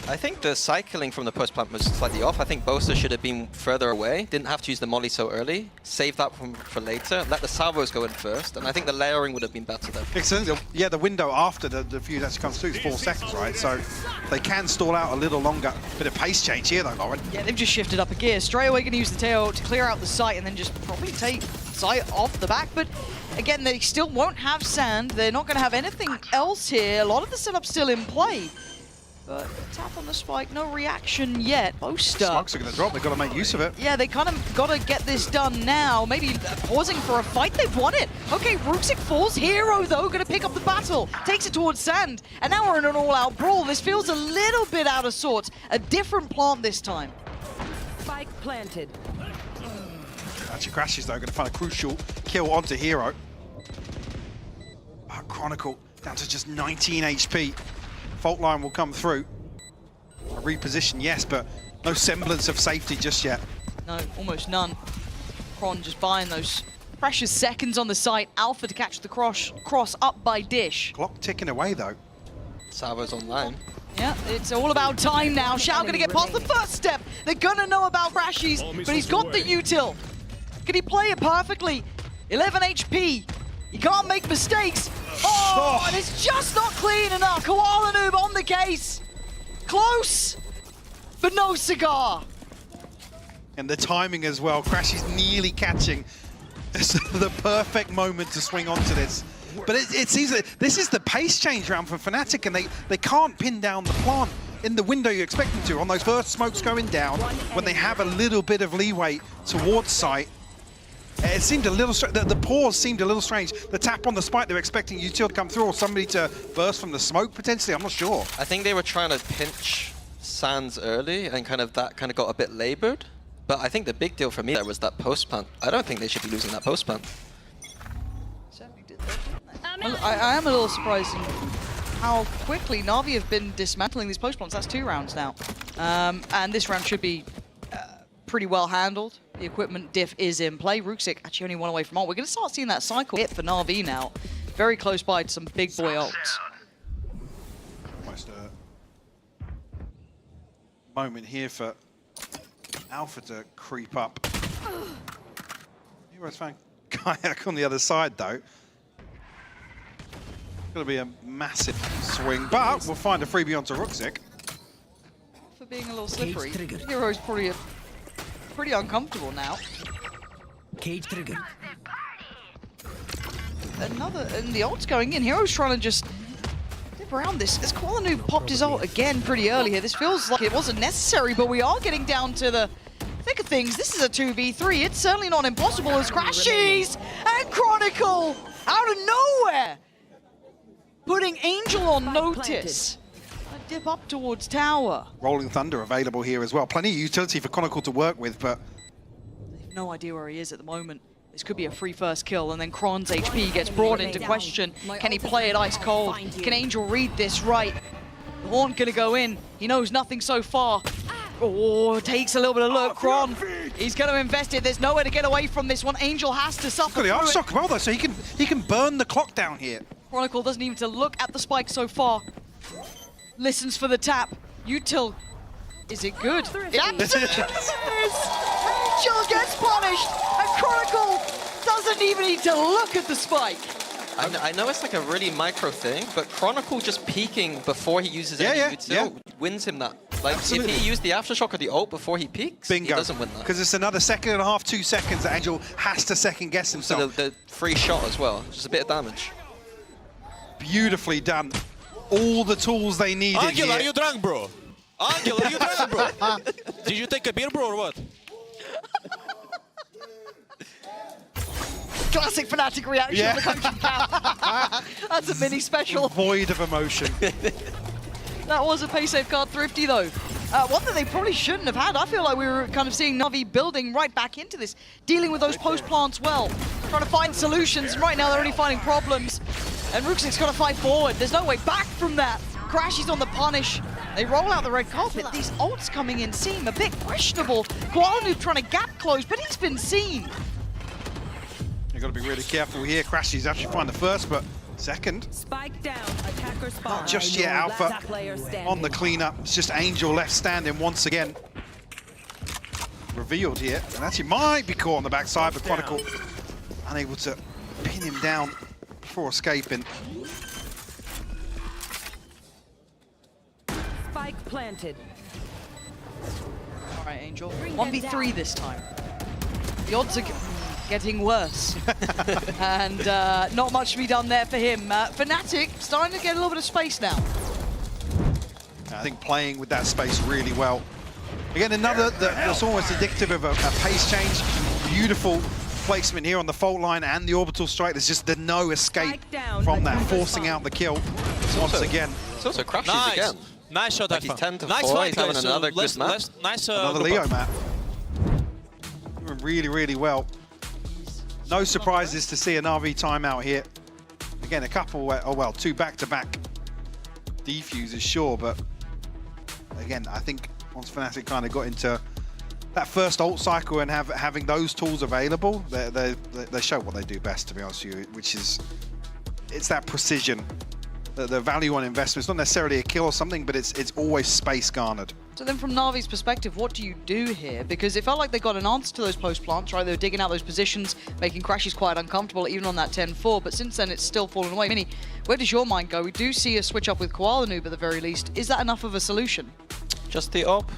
I think the cycling from the post plant was slightly off. I think Boaster should have been further away. Didn't have to use the molly so early. Save that for later. Let the salvos go in first. And I think the layering would have been better there. Excellent. Yeah, the window after the fuse actually comes through is 4 seconds, right? So they can stall out a little longer. Bit of pace change here, though, Lauren. Yeah, they've just shifted up a gear. Straight away going to use the tail to clear out the site and then just probably take sight off the back. But again, they still won't have sand. They're not going to have anything else here. A lot of the setup's still in play. But tap on the spike, no reaction yet. Boaster. Smokes are going to drop, they've got to make use of it. Yeah, they kind of got to get this done now. Maybe pausing for a fight, they've won it. Okay, Ruxic falls. Hero, though, going to pick up the battle. Takes it towards sand. And now we're in an all-out brawl. This feels a little bit out of sorts. A different plant this time. Spike planted. Actually, Crashes, though, going to find a crucial kill onto Hero. Chronicle down to just 19 HP. Fault line will come through. A reposition, yes, but no semblance of safety just yet. No, almost none. Kron just buying those precious seconds on the site. Alpha to catch the cross up by Dish. Clock ticking away, though. Savo's online. Yeah, it's all about time now. Shao gonna get past the first step. They're gonna know about Crashies, but he's got the util. Can he play it perfectly? 11 HP. He can't make mistakes. Oh, and it's just not clean enough. Koala Noob on the case. Close, but no cigar. And the timing as well. Crashies nearly catching the perfect moment to swing onto this. But it seems that this is the pace change round for Fnatic, and they can't pin down the plant in the window you expect them to. On those first smokes going down, when they have a little bit of leeway towards site, it seemed a little the pause seemed a little strange. The tap on the spike, they're expecting util to come through or somebody to burst from the smoke potentially. I'm not sure. I think they were trying to pinch Sands early, and that got a bit labored. But I think the big deal for me there was that post plant. I don't think they should be losing that post plant. I am a little surprised in how quickly Na'Vi have been dismantling these post plants. That's 2 rounds now. And this round should be pretty well handled. The equipment diff is in play. Ruxic actually only 1 away from ult. We're going to start seeing that cycle hit for Na'Vi now. Very close by to some big boy ults. Almost a moment here for Alpha to creep up. Heroes found Kayak on the other side, though. Going to be a massive swing, but we'll find a freebie onto Ruxic. For being a little slippery, Hero's probably pretty uncomfortable now. Cage trigger. And the ult's going in. Hero's trying to just dip around this. As Koala Noob popped his ult again pretty early here. This feels like it wasn't necessary, but we are getting down to the thick of things. This is a 2v3. It's certainly not impossible as Crashies and Chronicle out of nowhere, putting Angel on notice. A dip up towards tower. Rolling Thunder available here as well. Plenty of utility for Chronicle to work with, but They have no idea where he is at the moment. This could be a free first kill, and then Kron's HP gets brought into question. Can he play it ice cold? Can Angel read this right? The Horn gonna go in. He knows nothing so far. Oh, takes a little bit of look. Kron, he's gonna invest it. There's nowhere to get away from this one. Angel has to suffer got the through arc it. shock well though, so he can burn the clock down here. Chronicle doesn't even to look at the spike so far. Listens for the tap. Util, is it good? It absolutely is! Angel gets punished, and Chronicle doesn't even need to look at the spike. I know it's like a really micro thing, but Chronicle just peeking before he uses any util wins him that. Like, Absolutely. if he used the aftershock or the ult before he peeks, Bingo. he doesn't win that. Because it's another 1.5 seconds, 2 seconds that Angel has to second guess himself. So the free shot as well, just a bit of damage. Beautifully done. All the tools they needed Angel, here. are you drunk, bro? Angel, are you drunk, bro? Did you take a beer, bro, or what? Classic Fnatic reaction on the coaching cap. That's a mini special. Void of emotion. That was a pay safe card thrifty though. One that they probably shouldn't have had. I feel like we were kind of seeing Na'Vi building right back into this, dealing with those post plants well, trying to find solutions, and right now they're only finding problems. And Ruxic's got to fight forward. There's no way back from that. Crashies on the punish. They roll out the red carpet. These ults coming in seem a bit questionable. Koala Noob trying to gap close, but he's been seen. You've got to be really careful here. Crashies actually find the first, but second. Spike down, attacker spawn. Not just yet, Alpha Last player standing. on the cleanup. It's just Angel left standing once again. Revealed here, and actually might be caught on the backside, but Chronicle unable to pin him down before escaping. Spike planted. All right, Angel. 1v3 this time. The odds are getting worse. And not much to be done there for him. Fnatic starting to get a little bit of space now. I think playing with that space really well. Again, another that's almost indicative of a pace change. Beautiful placement here on the fault line and the orbital strike. There's just no escape from that, forcing out the kill once again. It's also Crashies again. Nice shot, like Alpha. He's 10 to nice 4, fight, he's having guys. another good map. Nice, Another group Leo up. map. Doing really, really well. No surprises to see an RV timeout here. Again, a couple, oh well, 2 back-to-back defuses, sure, but again, I think once Fnatic kind of got into that first ult cycle and having those tools available, they show what they do best, to be honest with you, which is, it's that precision. The value on investment. It's not necessarily a kill or something, but it's always space garnered. So then from Na'Vi's perspective, what do you do here? Because it felt like they got an answer to those post plants, right? They were digging out those positions, making Crashies quite uncomfortable, even on that 10-4, but since then it's still fallen away. Mini, where does your mind go? We do see a switch up with Koala Noob at the very least. Is that enough of a solution? Just the op?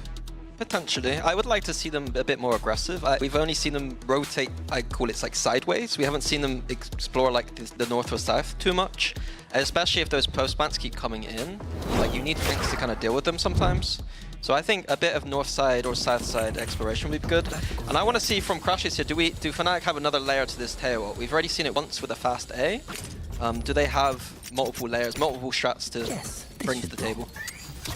Potentially. I would like to see them a bit more aggressive. We've only seen them rotate, I call it like sideways. We haven't seen them explore like the north or south too much, especially if those post plants keep coming in. Like you need things to kind of deal with them sometimes. So I think a bit of north side or south side exploration would be good. And I want to see from Crashies here, do Fnatic have another layer to this tail? We've already seen it once with a fast A. Do they have multiple layers, multiple strats to bring to the table?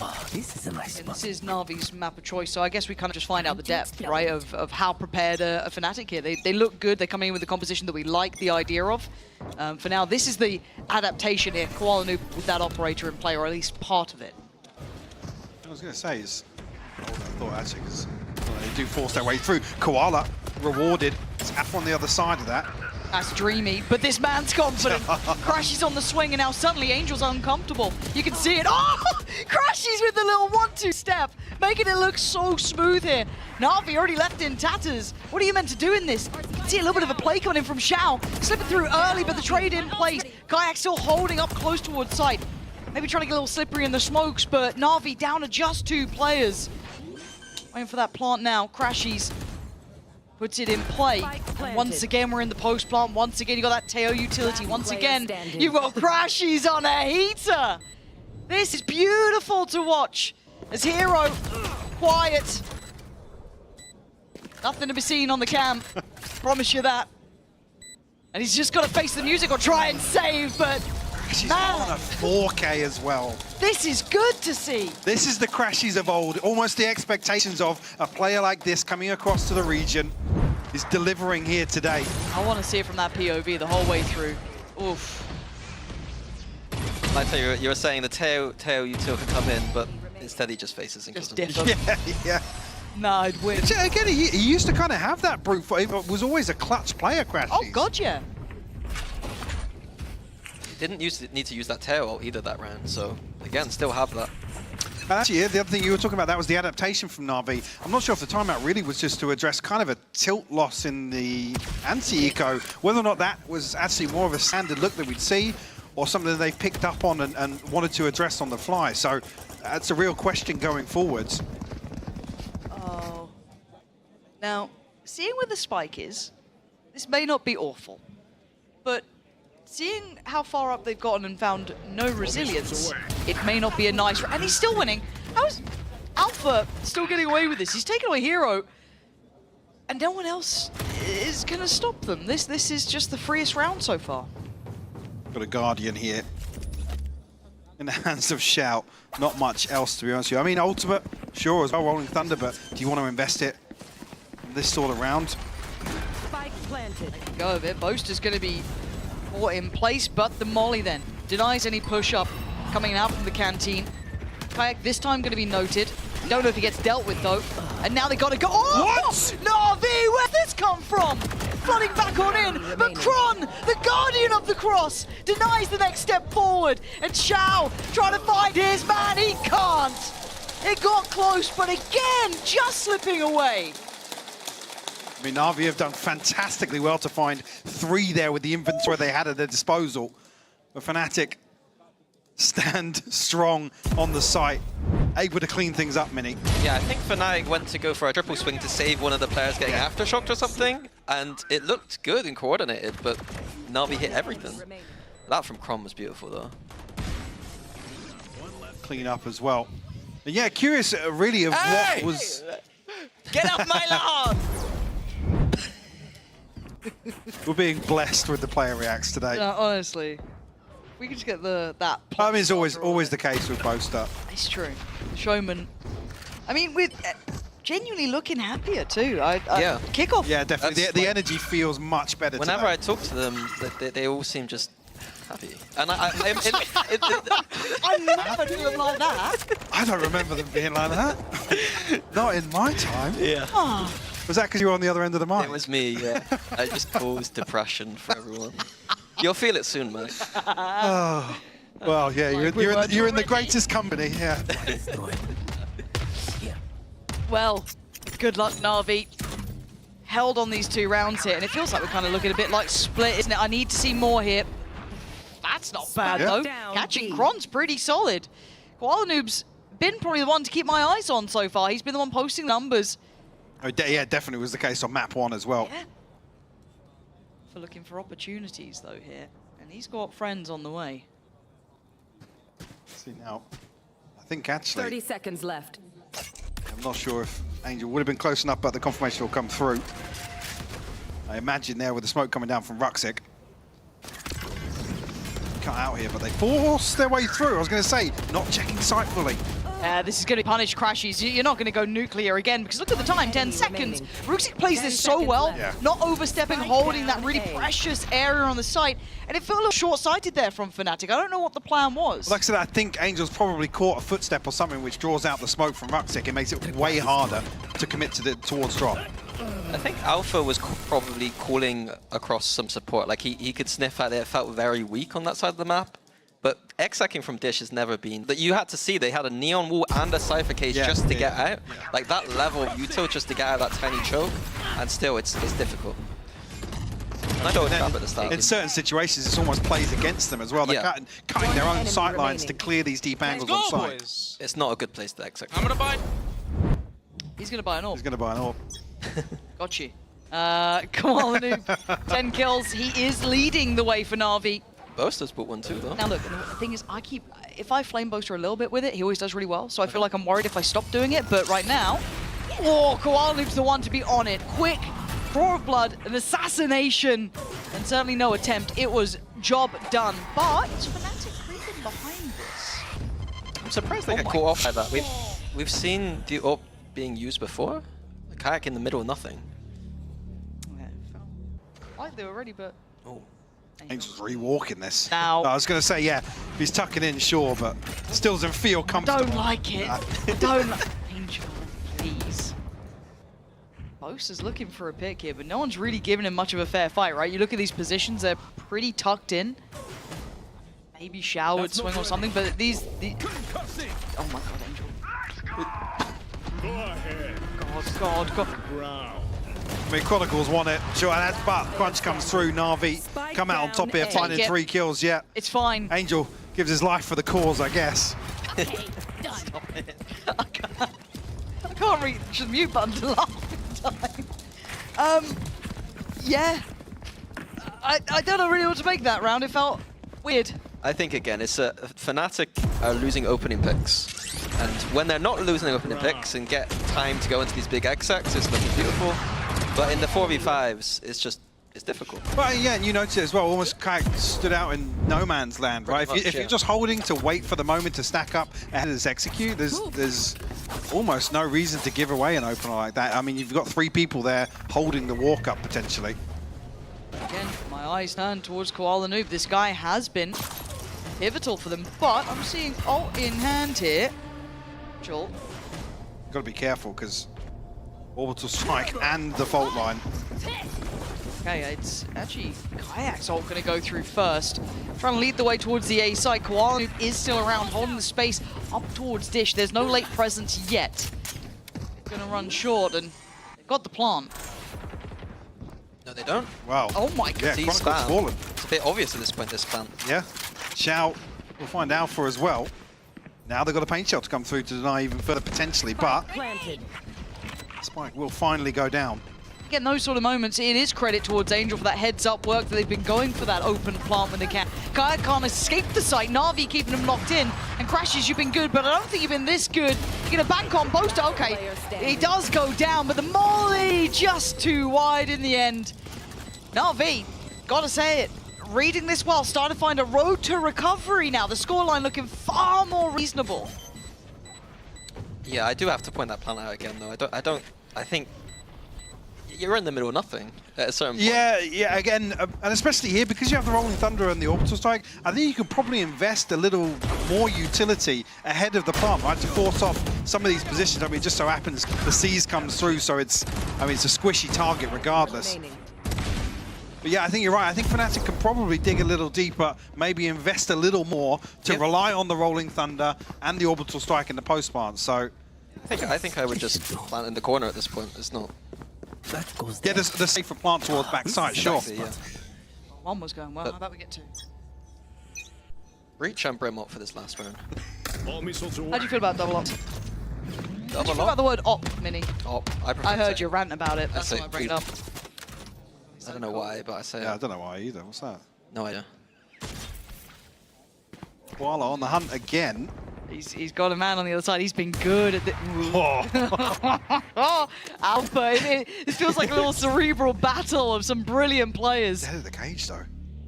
Oh, this is a nice spot. This is Na'Vi's map of choice, so I guess we kind of just find out the depth, right, of how prepared a Fnatic here. They look good, they come in with the composition that we like the idea of. For now, this is the adaptation here, Koala Noob with that operator in play, or at least part of it. I was going to say is, I thought actually, because they do force their way through. Koala rewarded, it's F on the other side of that. That's dreamy, but this man's confident. Crashies on the swing, and now suddenly Angel's uncomfortable. You can see it. Oh! Crashies with the little 1-2 step, making it look so smooth here. Na'Vi already left in tatters. What are you meant to do in this? You can see a little bit of a play coming in from Xiao. Slipping through early, but the trade in place. Kayak still holding up close towards sight. Maybe trying to get a little slippery in the smokes, but Na'Vi down to just 2 players. Waiting for that plant now. Crashies puts it in play. And once again, we're in the post plant. Once again, you got that Teo utility. Once again, you've got Crashies on a heater. This is beautiful to watch. As Hero, quiet. Nothing to be seen on the cam. Promise you that. And he's just got to face the music or try and save, but She's on a 4K as well. This is good to see. This is the Crashies of old. Almost the expectations of a player like this coming across to the region is delivering here today. I want to see it from that POV the whole way through. Oof. I tell you were saying the Teo util could come in, but instead he just faces and kills him. Yeah. Nah, I'd win. Again, he used to kind of have that brute force. It was always a clutch player, Crashies. Oh, God, yeah. Didn't need to use that tail ult either that round, so again, still have that. Actually, the other thing you were talking about, that was the adaptation from Na'Vi. I'm not sure if the timeout really was just to address kind of a tilt loss in the anti-eco, whether or not that was actually more of a standard look that we'd see, or something that they picked up on and wanted to address on the fly. So that's a real question going forwards. Oh. Now, seeing where the spike is, this may not be awful, but seeing how far up they've gotten and found no resilience, it may not be a nice... And he's still winning. How is Alpha still getting away with this? He's taken away Hero, and no one else is going to stop them. This is just the freest round so far. Got a Guardian here in the hands of Shout. Not much else, to be honest with you. I mean, Ultimate, sure, as well, Rolling Thunder, but do you want to invest it this sort of round? Spike planted. Go of it. Boaster's going to be caught in place, but the Molly then denies any push-up coming out from the canteen. Kayak this time going to be noted. Don't know if he gets dealt with, though. And now they got to go... Oh! What? Na'Vi, where'd this come from? Flooding back on in, but Kron, the guardian of the cross, denies the next step forward. And Xiao trying to find his man, he can't. It got close, but again, just slipping away. I mean, Na'Vi have done fantastically well to find 3 there with the inventory they had at their disposal. But Fnatic stand strong on the site, able to clean things up, Mini. Yeah, I think Fnatic went to go for a triple swing to save one of the players getting aftershocked or something, and it looked good and coordinated, but Na'Vi hit everything. That from Kron was beautiful, though. Clean up as well. And yeah, curious, really, of what was... Get off my lawn! We're being blessed with the player reacts today. Honestly, we could just get that. I mean, it's always the case with Boaster. It's true. The showman. I mean, with genuinely looking happier too. Yeah. Kickoff. Yeah, definitely. That's The like- energy feels much better Whenever today. I talk to them, they all seem just happy. And I never do them like that. I don't remember them being like that. Not in my time. Yeah. Was that because you were on the other end of the mic? It was me, yeah. I just caused depression for everyone. You'll feel it soon, man. Oh. Well, yeah, you're in the greatest company, yeah. Well, good luck, Na'Vi. Held on these 2 rounds here, and it feels like we're kind of looking a bit like split, isn't it? I need to see more here. That's not bad, Yeah. though. Down Catching B. Kron's pretty solid. Koala Noob's been probably the one to keep my eyes on so far. He's been the one posting numbers. Oh, yeah, definitely was the case on map 1 as well. Yeah. For looking for opportunities, though, here. And he's got friends on the way. See now, I think actually, 30 seconds left. I'm not sure if Angel would have been close enough, but the confirmation will come through. I imagine there with the smoke coming down from Ruxic. Cut out here, but they force their way through. I was going to say, not checking sight fully. This is going to be punished crashes. You're not going to go nuclear again because look at the time, 10 seconds. Ruxic plays this so well, not overstepping, holding that really precious area on the site. And it felt a little short-sighted there from Fnatic. I don't know what the plan was. Like I said, I think Angel's probably caught a footstep or something which draws out the smoke from Ruxic. It makes it way harder to commit to towards drop. I think Alpha was probably calling across some support. Like he could sniff at it. It felt very weak on that side of the map. But execing from Dish has never been that you had to see. They had a neon wall and a Cypher cage just to get out. Like that level of util just to get out of that tiny choke, and still it's difficult. And I don't at the start. In certain situations, it almost plays against them as well. They're cutting their own sight lines to clear these deep angles on site. It's not a good place to execute. I'm gonna buy. He's going to buy an AWP. He's going to buy an AWP. Got you. Koala Noob, 10 kills. He is leading the way for Na'Vi. Boaster's put one too, though. Now look, the thing is, if I flame Boaster a little bit with it, he always does really well. So I feel like I'm worried if I stop doing it. But right now, Koala Noob's the one to be on it. Quick, draw of blood, an assassination, and certainly no attempt. It was job done. But it's Fnatic creeping behind this. I'm surprised they get caught off by that. We've seen the AWP being used before. A kayak in the middle of nothing. Yeah, like they were ready, but Angel's rewalking this. Now, I was going to say, yeah, he's tucking in, sure, but still doesn't feel comfortable. Don't like it. Don't like Angel, please. Boaster's looking for a pick here, but no one's really giving him much of a fair fight, right? You look at these positions, they're pretty tucked in. Maybe Shao would swing or something, but these... Oh my god, Angel. God. I mean, Chronicles won it. Sure, and but Crunch comes through. Na'Vi come out on top here, finding 3 kills. Yeah, it's fine. Angel gives his life for the cause, I guess. Okay, done. I can't reach the mute button to laugh at the time. Yeah. I don't know really what to make that round. It felt weird. I think, again, it's Fnatic are losing opening picks. And when they're not losing opening picks and get time to go into these big execs, it's looking beautiful. But in the 4v5s, it's difficult. Well, yeah, and you notice it as well, almost kind of stood out in no man's land, right? If you're just holding to wait for the moment to stack up and just execute, there's almost no reason to give away an opener like that. I mean, you've got 3 people there holding the walk up potentially. Again, my eyes turn towards Koala Noob. This guy has been pivotal for them, but I'm seeing ult in hand here. Joel. Got to be careful because orbital strike and the fault line. Okay, it's actually Kayak's ult going to go through first. Trying to lead the way towards the A side. Koala Noob is still around, holding the space up towards Dish. There's no late presence yet. Going to run short, and they've got the plant. No, they don't. Wow. Oh my god. Yeah, Chronicles fallen. It's a bit obvious at this point, this plan. Yeah. Shao will find Alpha as well. Now they've got a paint shell to come through to deny even further potentially, but Spike will finally go down. Again, those sort of moments, it is credit towards Angel for that heads-up work that they've been going for that open plant when they can. Kayak can't escape the site. Na'Vi keeping him locked in. And Crashes, you've been good, but I don't think you've been this good. You're going to bank on Boaster. Okay, he does go down, but the molly just too wide in the end. Na'Vi, gotta say it, reading this well, starting to find a road to recovery now. The scoreline looking far more reasonable. Yeah, I do have to point that plant out again, though. I think you're in the middle of nothing at a certain point. Yeah, again, and especially here, because you have the Rolling Thunder and the Orbital Strike, I think you could probably invest a little more utility ahead of the plant, right, to force off some of these positions. I mean, it just so happens the Seas comes through, so it's a squishy target regardless. But yeah, I think you're right. I think Fnatic can probably dig a little deeper, maybe invest a little more to rely on the Rolling Thunder and the Orbital Strike in the post plant. So I think I would just plant in the corner at this point. It's not. Yeah, the safer plant towards backside, sure. Yeah. One was going well. How about we get two? Reach and Brim up for this last round. How do you feel about double op? How do you Double feel about the word op, Mini? Op. I heard you rant about it. That's why I bring it up. I don't know why, but I say Yeah, I don't know why either. What's that? No idea. Koala on the hunt again. He's got a man on the other side. He's been good at the... Oh, Alpha. It feels like a little cerebral battle of some brilliant players. Head of the cage, though.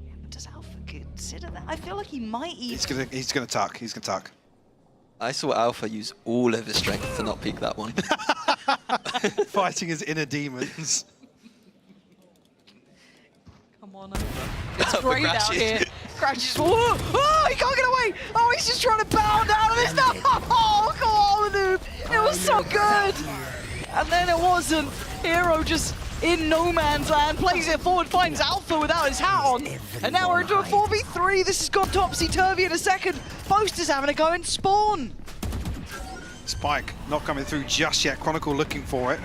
Yeah, but does Alpha consider that? I feel like he might even... He's gonna tuck. He's gonna tuck. I saw Alpha use all of his strength to not peek that one. Fighting his inner demons. Come on, Alpha. It's great out here. Crashes. Whoa! Oh, he can't get away! Oh, he's just trying to bound out of this. No! Oh, come on, dude! It was so good! And then it wasn't. Hero just in no man's land, plays it forward, finds Alpha without his hat on. And now we're into a 4v3. This has gone topsy-turvy in a second. Boaster's having a go in spawn. Spike not coming through just yet. Chronicle looking for it.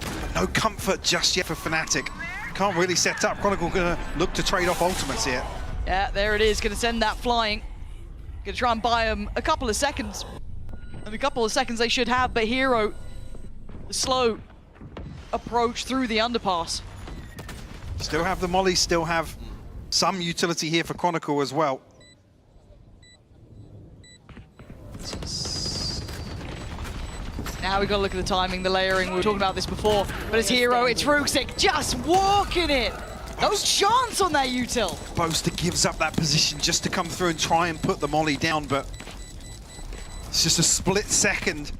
But no comfort just yet for Fnatic. Can't really set up. Chronicle gonna look to trade off ultimates here. Yeah, there it is. Gonna send that flying. Gonna try and buy him a couple of seconds. And a couple of seconds they should have, but Hero, the slow approach through the underpass. Still have the molly, still have some utility here for Chronicle as well. Now we've got to look at the timing, the layering. We were talking about this before, but as Hero, it's Ruxic just walking it. No chance on that util. Boaster gives up that position just to come through and try and put the molly down, but it's just a split second.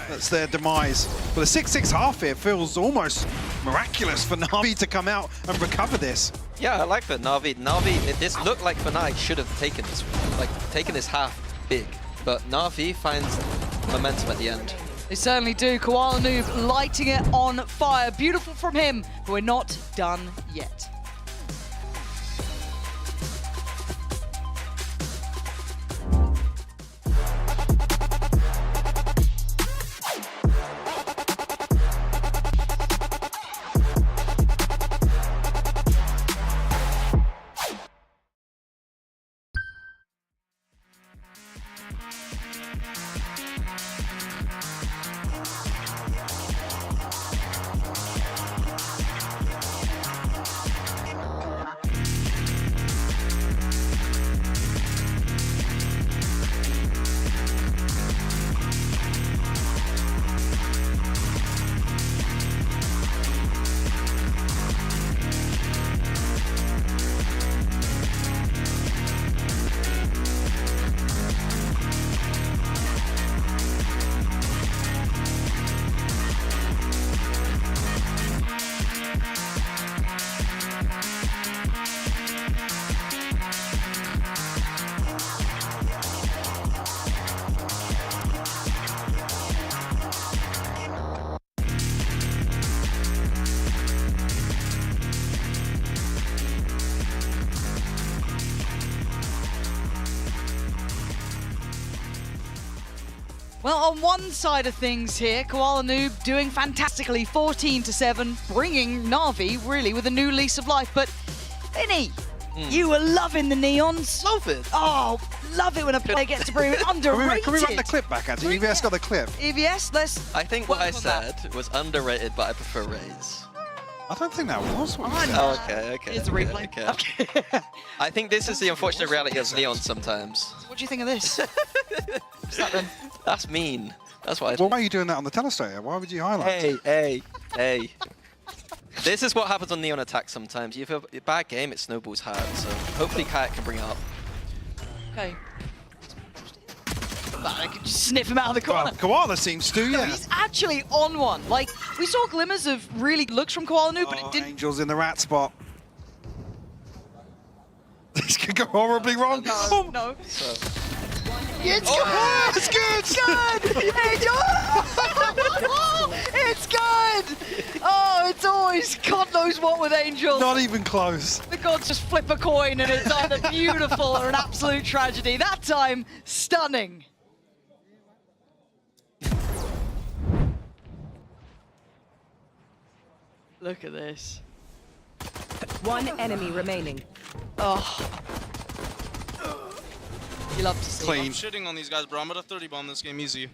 That's their demise. But a 6-6 half here feels almost miraculous for Na'Vi to come out and recover this. Yeah, I like that Na'Vi. This looked like Fnatic should have taken this half big, but Na'Vi finds momentum at the end. They certainly do. Koala Noob lighting it on fire. Beautiful from him, but we're not done yet. Well, on one side of things here, Koala Noob doing fantastically, 14-7, bringing Na'Vi really with a new lease of life. But Vinny, you were loving the neons. Love it. Oh, love it when a player gets to bring it underrated. Can we run the clip back, Andy? EVS got the clip. EVS, let's... I think what I said was underrated, but I prefer Raze. I don't think that was what you said. Oh, okay. Here's the replay. Okay. I think this is the unfortunate reality of Neon sometimes. What do you think of this? What's that then? That's mean. That's why. Well, why are you doing that on the telestrator? Why would you highlight? Hey. This is what happens on Neon Attack sometimes. You have a bad game, it snowballs hard. So hopefully Kayak can bring it up. Okay. But I could just sniff him out of the corner. Koala seems to, No, yeah. he's actually on one. Like, we saw glimmers of really good looks from Koala Noob, but it didn't. Angel's in the rat spot. This could go horribly wrong. No, no. It's Oh, good! it's good! It's good! It's good! Oh, it's always God knows what with Angel. Not even close. The gods just flip a coin and it's either beautiful or an absolute tragedy. That time, stunning. Look at this. One enemy remaining. Oh. You love to see. Clean. I'm shitting on these guys, bro. I'm at a 30 bomb this game, easy.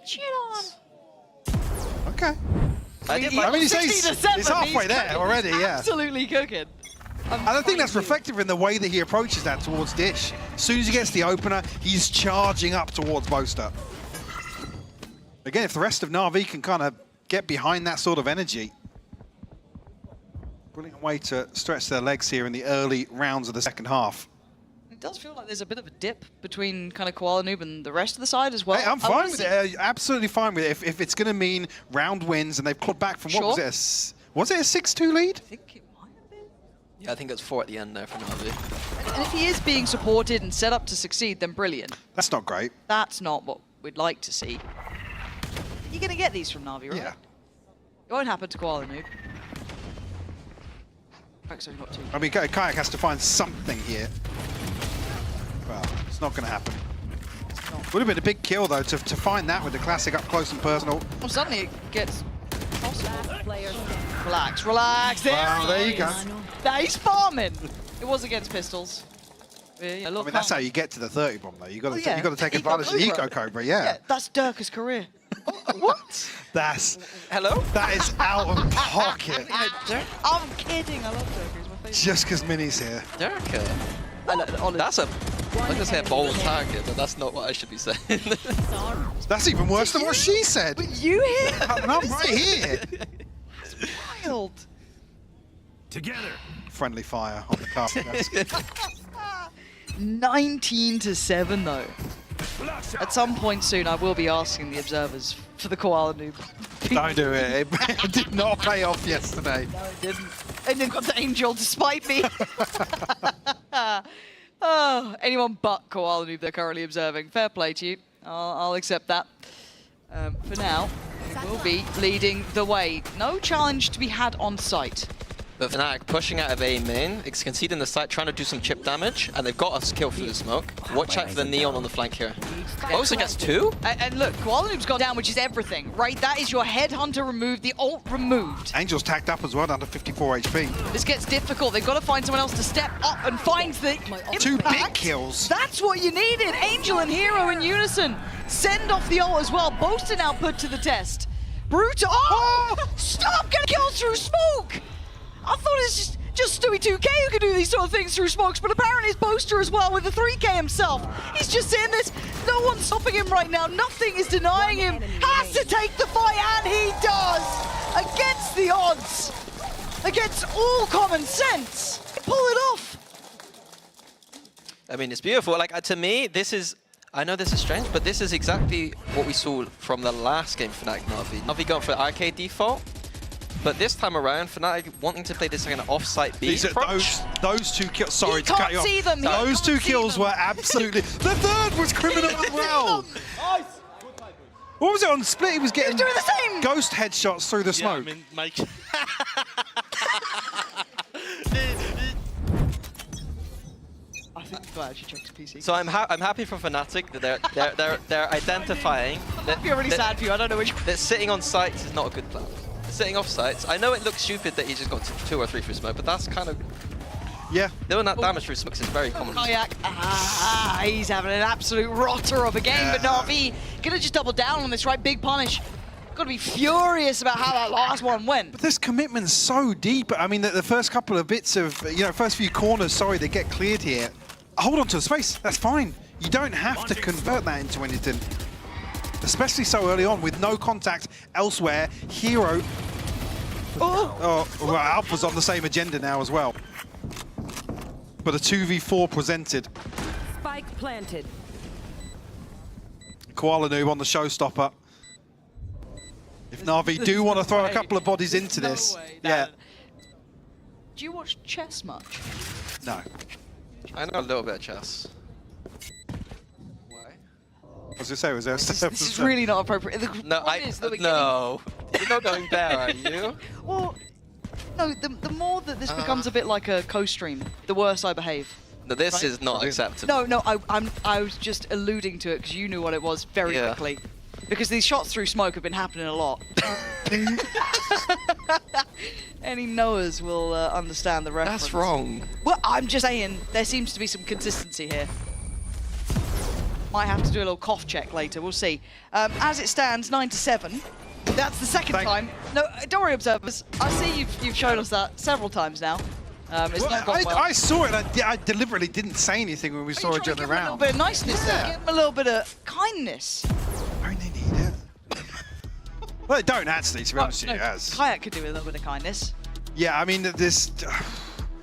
Shit on. Okay. I did I mean, he's 60 to 7. halfway there already, yeah. Absolutely cooking. And I think that's reflective in the way that he approaches that towards Dish. As soon as he gets the opener, he's charging up towards Boaster. Again, if the rest of Na'Vi can kind of get behind that sort of energy. Brilliant way to stretch their legs here in the early rounds of the second half. It does feel like there's a bit of a dip between kind of Koala Noob and the rest of the side as well. Hey, I'm fine with it. Absolutely fine with it. If it's going to mean round wins and they've clawed back from what was it a 6-2 lead? I think it might have been. Yeah, I think it's 4 at the end there for Na'Vi. And if he is being supported and set up to succeed, then brilliant. That's not great. That's not what we'd like to see. You're going to get these from Na'Vi, right? Yeah. It won't happen to Koala Noob. Sorry, not two. I mean, Kayak has to find something here. Well, it's not going to happen. Would have been a big kill, though, to find that with the classic up close and personal. Well, suddenly it gets possible. Relax, relax. There you go. Nah, he's farming. It was against pistols. Yeah, I mean, that's how you get to the 30 bomb, though. You got to you got to take Eco advantage of the Cobra. Eco Cobra, yeah. That's Dirk's career. What? That's Hello? that is out of pocket. I'm kidding. I love Dirk. He's my favorite. Just because Minnie's here. Derek, that's a, I was going to say a bold target, but that's not what I should be saying. That's even worse than what she said. You here? I'm right here. Wild. Together. Friendly fire on the carpet. 19 to 7 though. At some point soon, I will be asking the observers for the Koala Noob. Don't do it. It did not pay off yesterday. No, it didn't. And they've got the Angel to spite me. Oh, anyone but Koala Noob they're currently observing. Fair play to you. I'll accept that. For now, we'll be leading the way. No challenge to be had on site. But Fnatic pushing out of A main, it's conceding the site, trying to do some chip damage, and they've got us kill through the smoke. Watch out for the Neon on the flank here. Boaster gets 2? And look, Koala Noob's gone down, which is everything, right? That is your headhunter removed, the ult removed. Angel's tacked up as well, down to 54 HP. This gets difficult. They've got to find someone else to step up and find the Two big impact. kills. That's what you needed. Angel and Hero in unison. Send off the ult as well. Boaster now put to the test. Brutal. Oh! Stop getting kills through smoke. I thought it's just Stewie 2K who could do these sort of things through smokes, but apparently it's Boaster as well with the 3K himself. He's just in this. No one's stopping him right now. Nothing is denying him. Has to take the fight, and he does. Against the odds. Against all common sense. Pull it off. I mean, it's beautiful. Like, to me, this is... I know this is strange, but this is exactly what we saw from the last game for Fnatic Na'Vi. Na'Vi going for arcade default. But this time around, Fnatic wanting to play this like an off-site B approach. Those 2 kills. Sorry He to cut can't you off. see them. He Those can't 2 kills see them. were absolutely. The third was criminal as well. What was it on split? He was getting doing the same. ghost headshots through the smoke. I mean, Mike. I think you've got to actually check his PC. So I'm happy for Fnatic that they're identifying that You're really sad for you. I don't know which. that sitting on sites is not a good plan. Sitting off sites. I know it looks stupid that he just got 2 or 3 through smoke, but that's kind of Yeah. doing that damage through smokes is very common. Kayak. He's having an absolute rotter of a game, but Na'Vi gonna just double down on this, right? Big punish. Got to be furious about how that last one went. But this commitment's so deep. I mean, the first couple of bits of, first few corners, sorry, they get cleared here. Hold on to the space. That's fine. You don't have to convert that into anything. Especially so early on with no contact elsewhere. Hero. Oh, well, Alpha's on the same agenda now as well. But a 2v4 presented. Spike planted. Koala Noob on the showstopper. If Na'Vi do want to throw a couple of bodies into this, yeah. Do you watch chess much? No. I know a little bit of chess. I was going to say, was there... This is really not appropriate. No, no. You're not going there, are you? Well, no, the more that this becomes a bit like a co-stream, the worse I behave. No, this is not acceptable. No, I was just alluding to it because you knew what it was very quickly. Because these shots through smoke have been happening a lot. Any knowers will understand the reference. That's wrong. Well, I'm just saying, there seems to be some consistency here. Might have to do a little cough check later, we'll see. As it stands, 9-7. That's the second time. No, don't worry, observers. I see you've shown us that several times now. It's not gone well. I saw it. I deliberately didn't say anything when we saw each other around. A little bit of niceness there. Give them a little bit of kindness. Don't they need it? Well, they don't actually, to be honest with you. Kayak could do with a little bit of kindness. Yeah, I mean, this...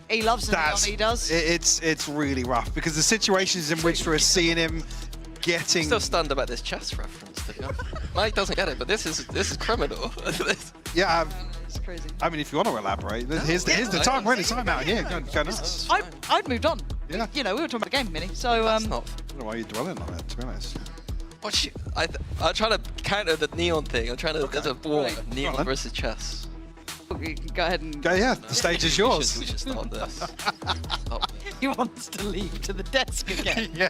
He loves it, he does. It's really rough, because the situations in which we're seeing him getting... I'm still stunned about this chess reference, to be honest. Mike doesn't get it, but this is criminal. Yeah, it's crazy. I mean, if you want to elaborate, here's the time. We're in a timeout here. Go nuts. I'd moved on. Yeah. You know, we were talking about the game, Minnie. So That's not... I don't know why you're dwelling on it, to be honest. I'm trying to counter the neon thing. I'm trying to... There's a war. Neon versus chess. Go ahead and... Yeah, the stage is yours. We should stop this. Stop. He wants to leave to the desk again. Yeah.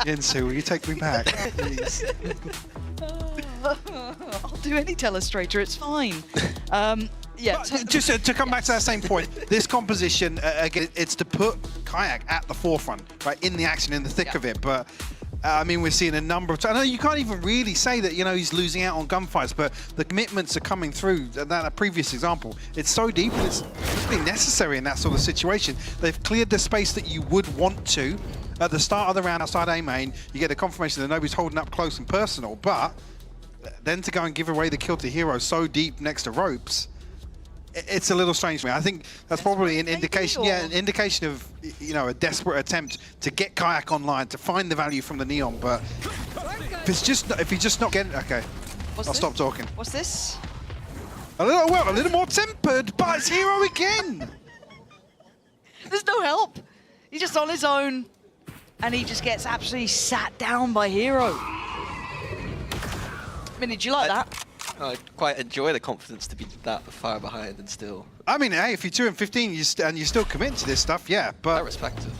Insu, will you take me back, please? I'll do any telestrator, it's fine. Yeah. Just to come back to that same point, this composition, again, it's to put Kayak at the forefront, right, in the action, in the thick of it, but I mean, we're seeing a number of times. I know you can't even really say that, you know, he's losing out on gunfights, but the commitments are coming through. That previous example, it's so deep, and it's really necessary in that sort of situation. They've cleared the space that you would want to. At the start of the round outside A main, you get a confirmation that nobody's holding up close and personal, but then to go and give away the kill to Hero so deep next to ropes, it's a little strange to me. I think that's probably an indication, an indication of, you know, a desperate attempt to get Kayak online, to find the value from the Neon, but if he's just not getting, okay, I'll stop talking. What's this? A little more tempered, but it's Hero again. There's no help. He's just on his own, and he just gets absolutely sat down by Hero. Minnie, do you like that? I quite enjoy the confidence to be that far behind and still. I mean, hey, if you're 2 and 15 and you're still committed to this stuff, yeah, but... I respect it.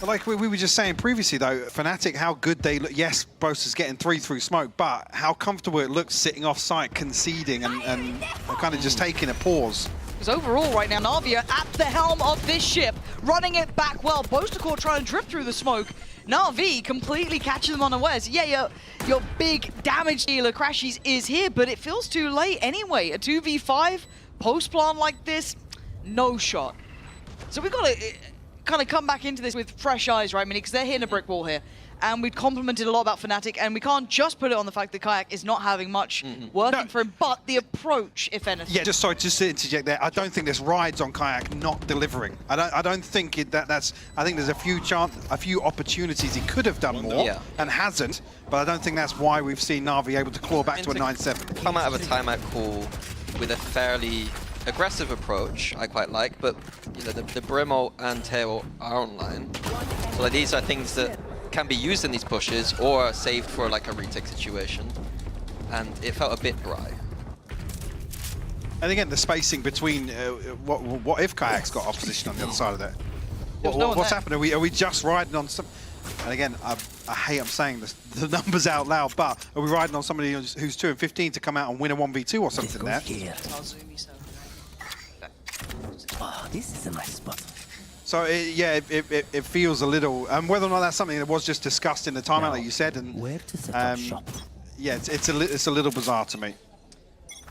Like we were just saying previously, though, Fnatic, how good they look. Yes, Boaster's getting 3 through smoke, but how comfortable it looks sitting off site, conceding, and kind of just taking a pause. Because overall, right now, Na'Vi are at the helm of this ship, running it back well. Boaster Core trying to drift through the smoke. Na'Vi completely catching them unawares. Yeah, your big damage dealer, Crashies, is here, but it feels too late anyway. A 2v5 post-plan like this, no shot. So we've got to kind of come back into this with fresh eyes, right, Minnie? Because they're hitting a brick wall here. And we've complimented a lot about Fnatic, and we can't just put it on the fact that Kayak is not having much working for him, but the approach, if anything. Yeah, just to interject there, I don't think this rides on Kayak not delivering. I don't think that's. I think there's a few opportunities he could have done more and hasn't, but I don't think that's why we've seen Na'Vi able to claw back to a 9-7. Come out of a timeout call with a fairly aggressive approach, I quite like, but you know the Brimo and Tail are online, so like, these are things that can be used in these pushes or saved for like a retake situation, and it felt a bit dry. And again, the spacing between what if Kayak's got opposition on the other side of that? What's happened? Are we just riding on some? And again, I hate I'm saying this, the numbers out loud, but are we riding on somebody who's 2 and 15 to come out and win a 1v2 or something there? Oh, this is a nice spot. So it feels a little, and whether or not that's something that was just discussed in the timeout, like you said, and where to set up shop? Yeah, it's a little bizarre to me.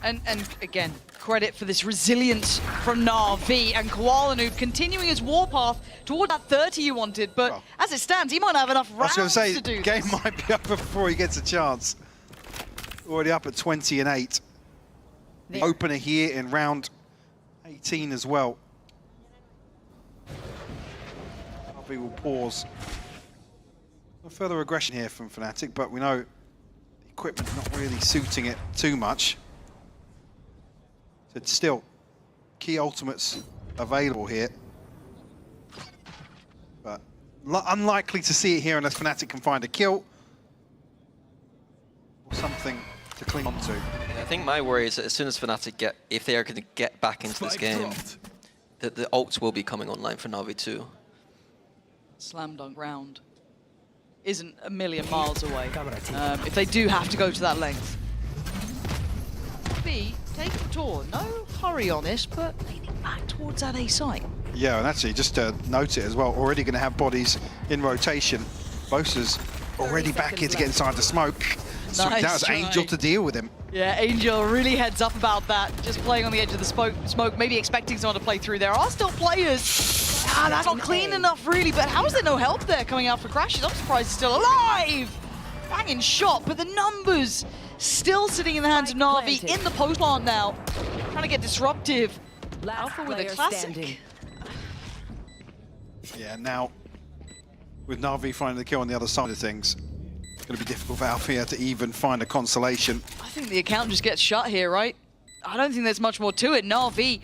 And again, credit for this resilience from Na'Vi, and Koala Noob continuing his warpath toward that 30 you wanted, but as it stands, he might not have enough rounds to do this. I was going to say, the game might be up before he gets a chance. Already up at 20 and 8. The opener here in round 18 as well. We will pause. Further aggression here from Fnatic, but we know the equipment not really suiting it too much. So it's still key ultimates available here. But unlikely to see it here unless Fnatic can find a kill. Or something to cling on to. I think my worry is that as soon as Fnatic if they are going to get back into this game, that the ults will be coming online for Na'Vi too. Slam dunk round isn't a million miles away if they do have to go to that length. B, take the tour. No hurry on this, but leaning back towards that A site. Yeah, and actually, just to note it as well, already going to have bodies in rotation. Bosa's already back here to get inside the smoke. So Nice that was try. Angel to deal with him. Yeah, Angel really heads up about that. Just playing on the edge of the smoke, maybe expecting someone to play through. There are still players. That's not clean enough, really. But how is there no help there coming out for Crashes? I'm surprised he's still alive. Banging shot, but the numbers still sitting in the hands of Na'Vi in the post plant now. Trying to get disruptive. Alpha with a classic. Yeah, now with Na'Vi finding the kill on the other side of things, it's going to be difficult for Alpha here to even find a consolation. I think the account just gets shut here, right? I don't think there's much more to it. Na'Vi,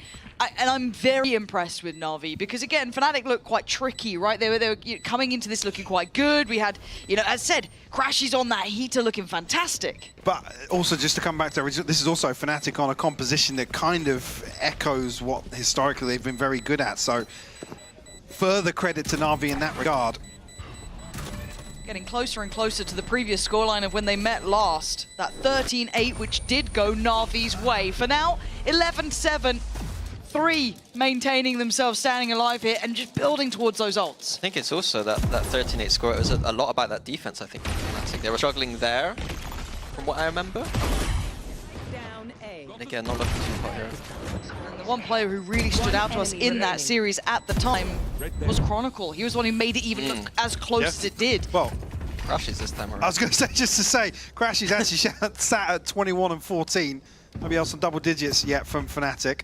and I'm very impressed with Na'Vi because, again, Fnatic looked quite tricky, right? They were coming into this looking quite good. We had, as I said, Crashes on that heater looking fantastic. But also, just to come back to this is also Fnatic on a composition that kind of echoes what historically they've been very good at. So further credit to Na'Vi in that regard. Getting closer and closer to the previous scoreline of when they met last. That 13-8, which did go Na'Vi's way. For now, 11-7. 3 maintaining themselves standing alive here and just building towards those ults. I think it's also that 13-8 score. It was a lot about that defense, I think. They were struggling there, from what I remember. And again, not looking too hot here. And the one player who really stood out to us in that series at the time was Chronicle. He was the one who made it even look as close as it did. Well, Crashes this time around. I was going to say, just to say, Crashes actually sat at 21 and 14. Maybe else some double digits yet from Fnatic.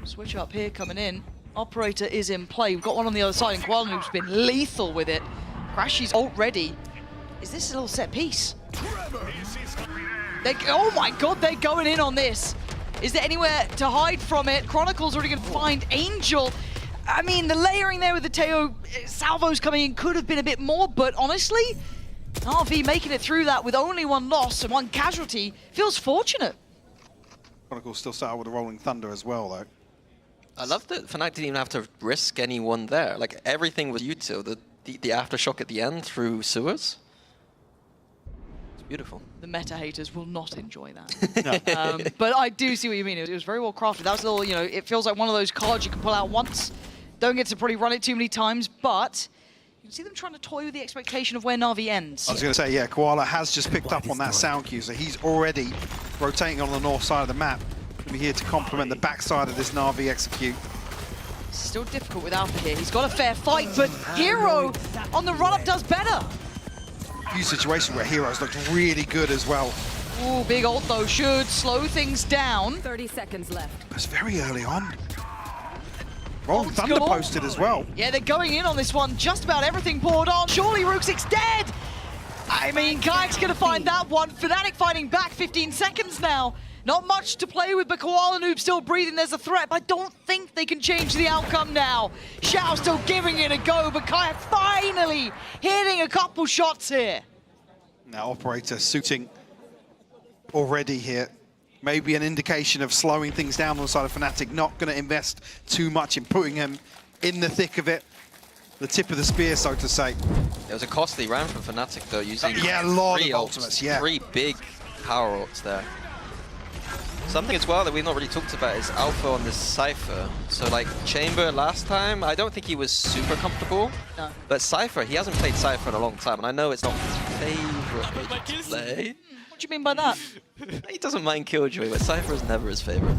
Switch up here coming in. Operator is in play. We've got one on the other side, and Kuala-Lumpur's been lethal with it. Crashes ult ready. Is this a little set piece? Oh my god, they're going in on this. Is there anywhere to hide from it? Chronicle's already going to find Angel. I mean, the layering there with the Teo salvos coming in could have been a bit more, but honestly, RV making it through that with only one loss and one casualty feels fortunate. Chronicle still sat out with a Rolling Thunder as well, though. I love that Fnatic didn't even have to risk anyone there. Like, everything was util. The aftershock at the end through sewers. It's beautiful. The meta haters will not enjoy that. But I do see what you mean. It was very well crafted. That was a little, it feels like one of those cards you can pull out once. Don't get to probably run it too many times, but you can see them trying to toy with the expectation of where Na'Vi ends. I was going to say, yeah, Koala has just picked up on that sound cue, so he's already rotating on the north side of the map. We're here to complement the backside of this Na'Vi execute. Still difficult with Alpha here. He's got a fair fight, but Hero on the run-up does better. A few situations where Heroes looked really good as well. Ooh, big ult though should slow things down. 30 seconds left. It's very early on. Rolling Thunder posted as well. Yeah, they're going in on this one. Just about everything poured on. Surely Rooksik's dead. I mean, Kayak's gonna find that one. Fnatic fighting back, 15 seconds now. Not much to play with, but Kuala-Lumpur still breathing. There's a threat, but I don't think they can change the outcome now. Xiao still giving it a go, but Kayak finally hitting a couple shots here. Now Operator suiting already here. Maybe an indication of slowing things down on the side of Fnatic. Not going to invest too much in putting him in the thick of it. The tip of the spear, so to say. It was a costly round for Fnatic, though, using yeah, a lot of ults, ultimates, yeah. 3 big power ults there. Something as well that we've not really talked about is Alpha on this Cypher. So like Chamber last time, I don't think he was super comfortable. No. But Cypher, he hasn't played Cypher in a long time, and I know it's not his favorite to play. What do you mean by that? He doesn't mind Killjoy, but Cypher is never his favorite.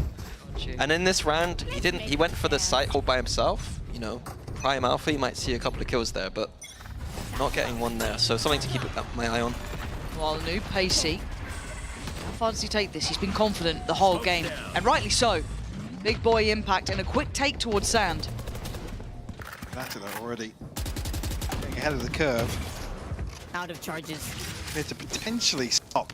And in this round, he went for the site hold by himself. Prime Alpha, you might see a couple of kills there, but not getting one there. So something to keep my eye on. Well, new pacey. How far does he take this? He's been confident the whole game, and rightly so. Big boy impact and a quick take towards Sand. That already getting ahead of the curve. Out of charges. Here to potentially stop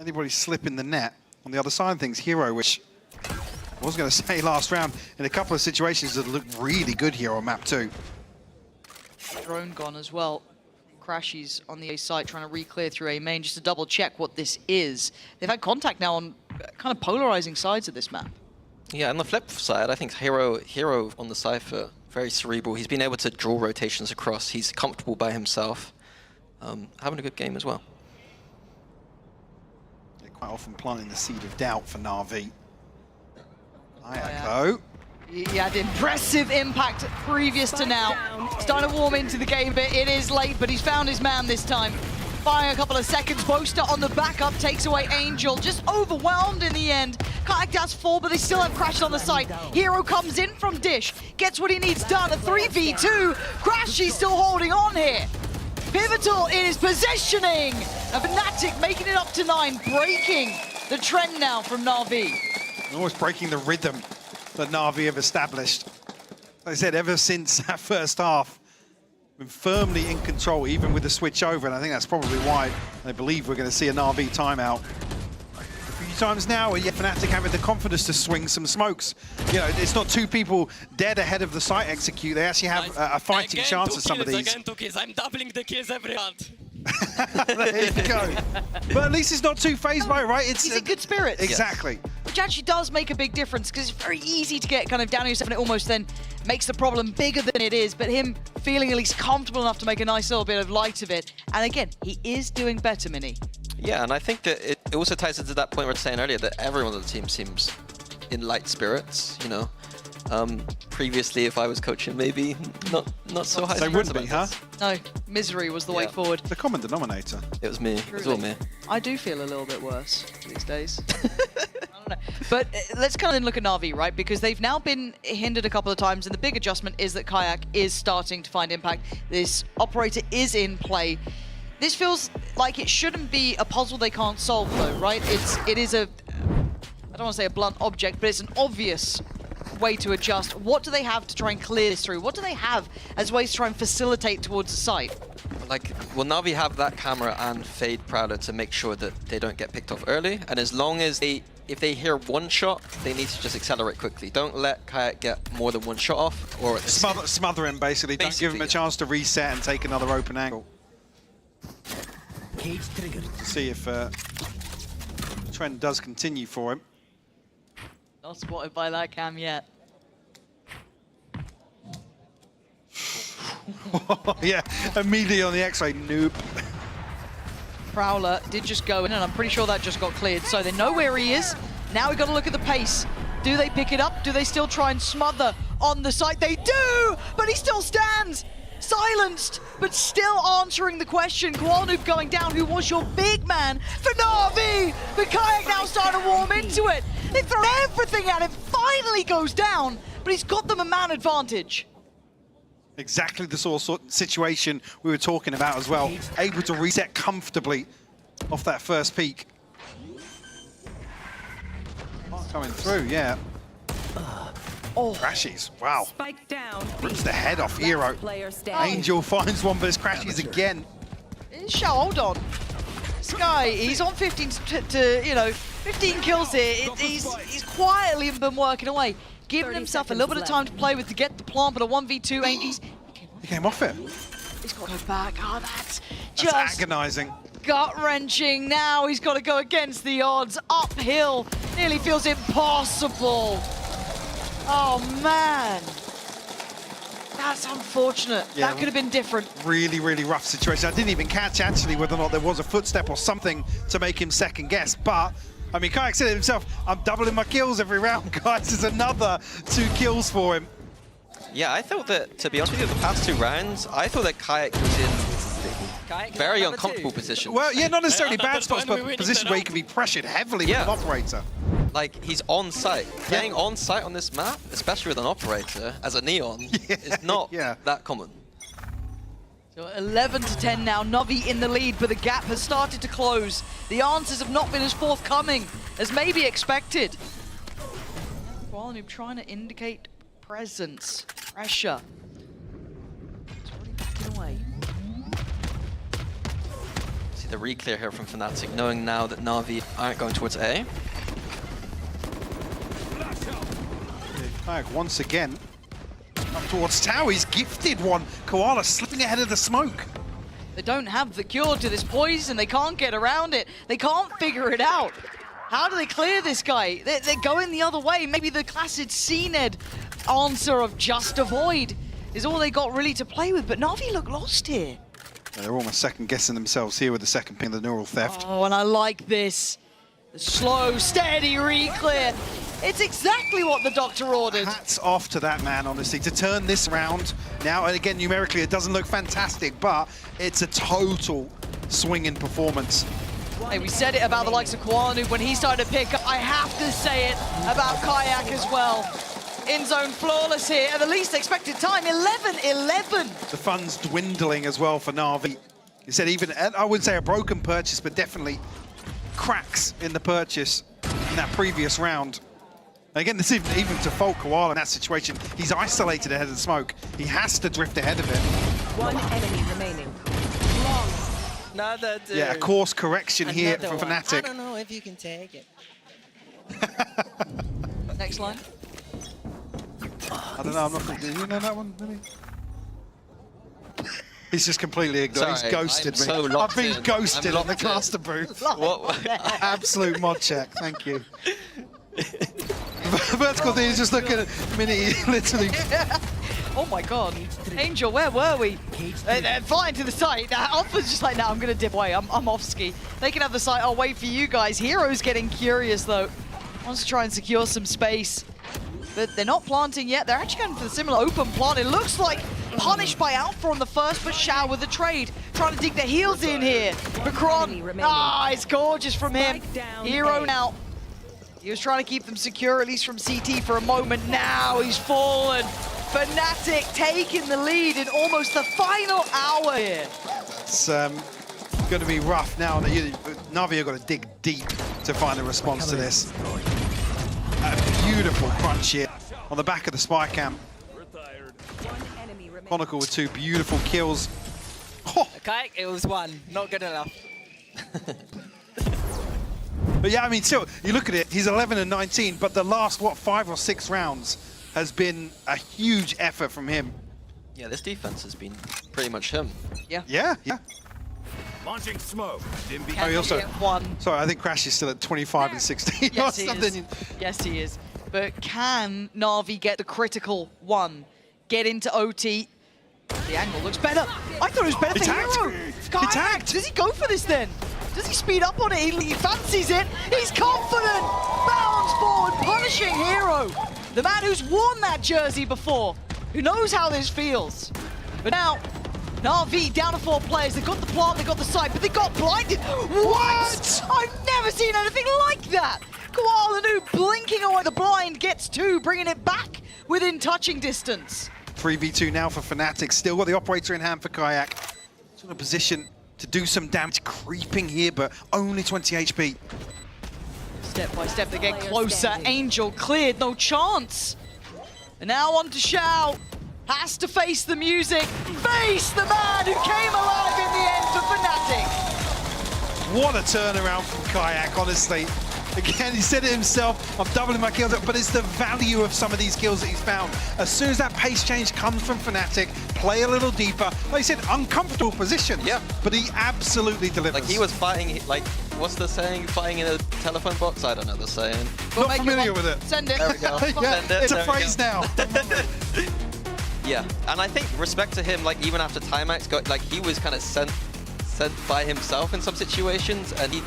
anybody slip in the net. On the other side of things, Hero, which I was going to say last round, in a couple of situations that looked really good here on map 2. Drone gone as well. Crashies on the A site trying to re-clear through A main just to double check what this is. They've had contact now on kind of polarizing sides of this map. Yeah, on the flip side, I think Hero on the Cypher, very cerebral. He's been able to draw rotations across. He's comfortable by himself. Having a good game as well. They're quite often planting the seed of doubt for Na'Vi. Ayako. He had impressive impact previous to now. Starting to warm into the game a bit. It is late, but he's found his man this time. Buying a couple of seconds. Boaster on the backup takes away Angel. Just overwhelmed in the end. Kayak does fall, but they still have Crash on the site. Hero comes in from Dish. Gets what he needs done. A 3v2. Crashy still holding on here. Pivotal in his positioning. A Fnatic making it up to 9. Breaking the trend now from Na'Vi. Almost breaking the rhythm that Na'Vi have established. Like I said, ever since that first half, been firmly in control, even with the switch over, and I think that's probably why they believe we're going to see a Na'Vi timeout. A few times now, and yet Fnatic having the confidence to swing some smokes. You know, it's not two people dead ahead of the site execute, they actually have a fighting chance at some of these. Again 2 kills. I'm doubling the kills every round. There you go. But at least it's not too phased by it, right? He's in good spirits. Exactly. Which actually does make a big difference, because it's very easy to get kind of down on yourself, and it almost then makes the problem bigger than it is. But him feeling at least comfortable enough to make a nice little bit of light of it. And again, he is doing better, Mini. Yeah, and I think that it also ties into that point we were saying earlier, that everyone on the team seems in light spirits, you know. Previously, if I was coaching, maybe not so high. They wouldn't be, huh? No, misery was the way forward. The common denominator. It was me. It was all me. I do feel a little bit worse these days. I don't know. But let's kind of look at Na'Vi, right? Because they've now been hindered a couple of times, and the big adjustment is that Kayak is starting to find impact. This operator is in play. This feels like it shouldn't be a puzzle they can't solve, though, right? It is a, I don't want to say a blunt object, but it's an obvious way to adjust. What do they have to try and clear this through? What do they have as ways to try and facilitate towards the site? Like, will Na'Vi have that camera and Fade Prowler to make sure that they don't get picked off early? And as long as if they hear one shot, they need to just accelerate quickly. Don't let Kayak get more than one shot off. Or smother him, basically. Don't give him a chance to reset and take another open angle. Cage triggered. See if the trend does continue for him. Not spotted by that cam yet. Yeah, immediately on the X-ray, nope. Prowler did just go in, and I'm pretty sure that just got cleared. So they know where he is. Now we've got to look at the pace. Do they pick it up? Do they still try and smother on the site? They do, but he still stands. Silenced, but still answering the question. Kwalnoob going down, who was your big man for Na'Vi? But Kayak now starting to warm into it. They throw everything at him, finally goes down, but he's got them a man advantage. Exactly the sort of situation we were talking about as well. Able to reset comfortably off that first peak. Coming through, yeah. Oh. Crashes, wow. Spike down. Rips the head off Hero. Angel finds one, but it's Crashes again. Shao, hold on. This guy, he's on 15 to, you know, 15 kills here. He's quietly been working away, giving himself a little bit of time to play with to get the plant, but a 1v2 ain't. He came off it. He's got to go back. Oh, that's just agonizing. Gut-wrenching. Now he's got to go against the odds. Uphill. Nearly feels impossible. Oh, man. That's unfortunate. Yeah, that could have been different. Really, really rough situation. I didn't even catch, actually, whether or not there was a footstep or something to make him second guess. But, I mean, Kayak said it himself, I'm doubling my kills every round, guys. There's another 2 kills for him. Yeah, I thought that, to be honest with you, the past 2 rounds, I thought that Kayak was in very uncomfortable positions. Well, yeah, not necessarily bad spots, but positions where he can be pressured heavily with an operator. Like, he's on site. Playing on site on this map, especially with an operator, as a Neon, is not that common. So 11 to 10 now, Na'Vi in the lead, but the gap has started to close. The answers have not been as forthcoming as maybe expected. Kwalnoob trying to indicate presence, pressure. It's already backing away. see the re-clear here from Fnatic, knowing now that Na'Vi aren't going towards A. Kayak once again up towards Tau. He's gifted one. Koala slipping ahead of the smoke. They don't have the cure to this poison. They can't get around it. They can't figure it out. How do they clear this guy? They're going the other way. Maybe the classic CNED answer of just avoid is all they got really to play with. But Na'Vi look lost here. They're almost second-guessing themselves here with the second ping, the neural theft. Oh, and I like this. The slow, steady re-clear. It's exactly what the doctor ordered. Hats off to that man, honestly, to turn this round. Now, and again, numerically, it doesn't look fantastic, but it's a total swing in performance. Hey, we said it about the likes of Kwanu when he started to pick up. I have to say it about Kayak as well. In-zone flawless here at the least expected time, 11-11. The funds dwindling as well for Na'Vi. He said even, I wouldn't say a broken purchase, but definitely cracks in the purchase in that previous round. And again, this is even to fault Koala in that situation. He's isolated ahead of the smoke. He has to drift ahead of it. One enemy remaining. Another dude. Yeah, a course correction here from Fnatic. I don't know if you can take it. Next line. I don't know, I'm not. Do you know that one, maybe? He's just completely ignored. Sorry, He's ghosted me. so I've been in. ghosted I'm on the locked in. caster booth. What? Absolute mod check, thank you. Vertical thing is just looking at Mini, literally. Oh my god. Angel, where were we? They're flying to the site. Alpha's just like, no, I'm going to dip away. I'm off ski. They can have the site. I'll wait for you guys. Hero's getting curious, though. Wants to try and secure some space. But they're not planting yet. They're actually going for the similar open plant. It looks like punished by Alpha on the first, but Shao with the trade. Trying to dig their heels in here. Macron. Ah, it's gorgeous from him. Hero now. He was trying to keep them secure, at least from CT for a moment. Now he's fallen. Fnatic taking the lead in almost the final hour here. It's going to be rough now. Na'Vi have got to dig deep to find a response to this. A beautiful crunch here on the back of the spy cam. Chronicle with two beautiful kills. Oh. Okay, it was one. Not good enough. But yeah, I mean, still, you look at it, he's 11 and 19, but the last, what, 5 or 6 rounds has been a huge effort from him. Yeah, this defense has been pretty much him. Yeah. Yeah, yeah. Launching smoke. Oh, he also, one. sorry, I think Crash is still at 25 and 16 Yes, or he something. is. Yes, he is. But can Na'Vi get the critical one? Get into OT? The angle looks better. I thought it was better for Hero. He tagged. Does he go for this then? Does he speed up on it? He fancies it. He's confident. Bounds forward, punishing Hero. The man who's worn that jersey before. Who knows how this feels. But now, Na'Vi down to 4 players. They got the plant, they got the site, but they got blinded. What? I've never seen anything like that. Koala Nu blinking away the blind, gets 2, bringing it back within touching distance. 3v2 now for Fnatic. Still got the operator in hand for Kayak. It's in a position to do some damage, creeping here, but only 20 HP. Step by step, they get closer. Angel cleared, no chance. And now on to Shao. Has to face the music. Face the man who came alive in the end for Fnatic. What a turnaround from Kayak, honestly. Again, he said it himself, I'm doubling my kills, but it's the value of some of these kills that he's found. As soon as that pace change comes from Fnatic, play a little deeper. Like I said, uncomfortable positions. Yeah. But he absolutely delivers. Like he was fighting, like, what's the saying? Fighting in a telephone box? I don't know the saying. We'll Not familiar with it. Send it. There we go. Yeah, Send it. it's a There we phrase go. now. Yeah, and I think respect to him, like even after timeouts, like he was kind of sent by himself in some situations, and he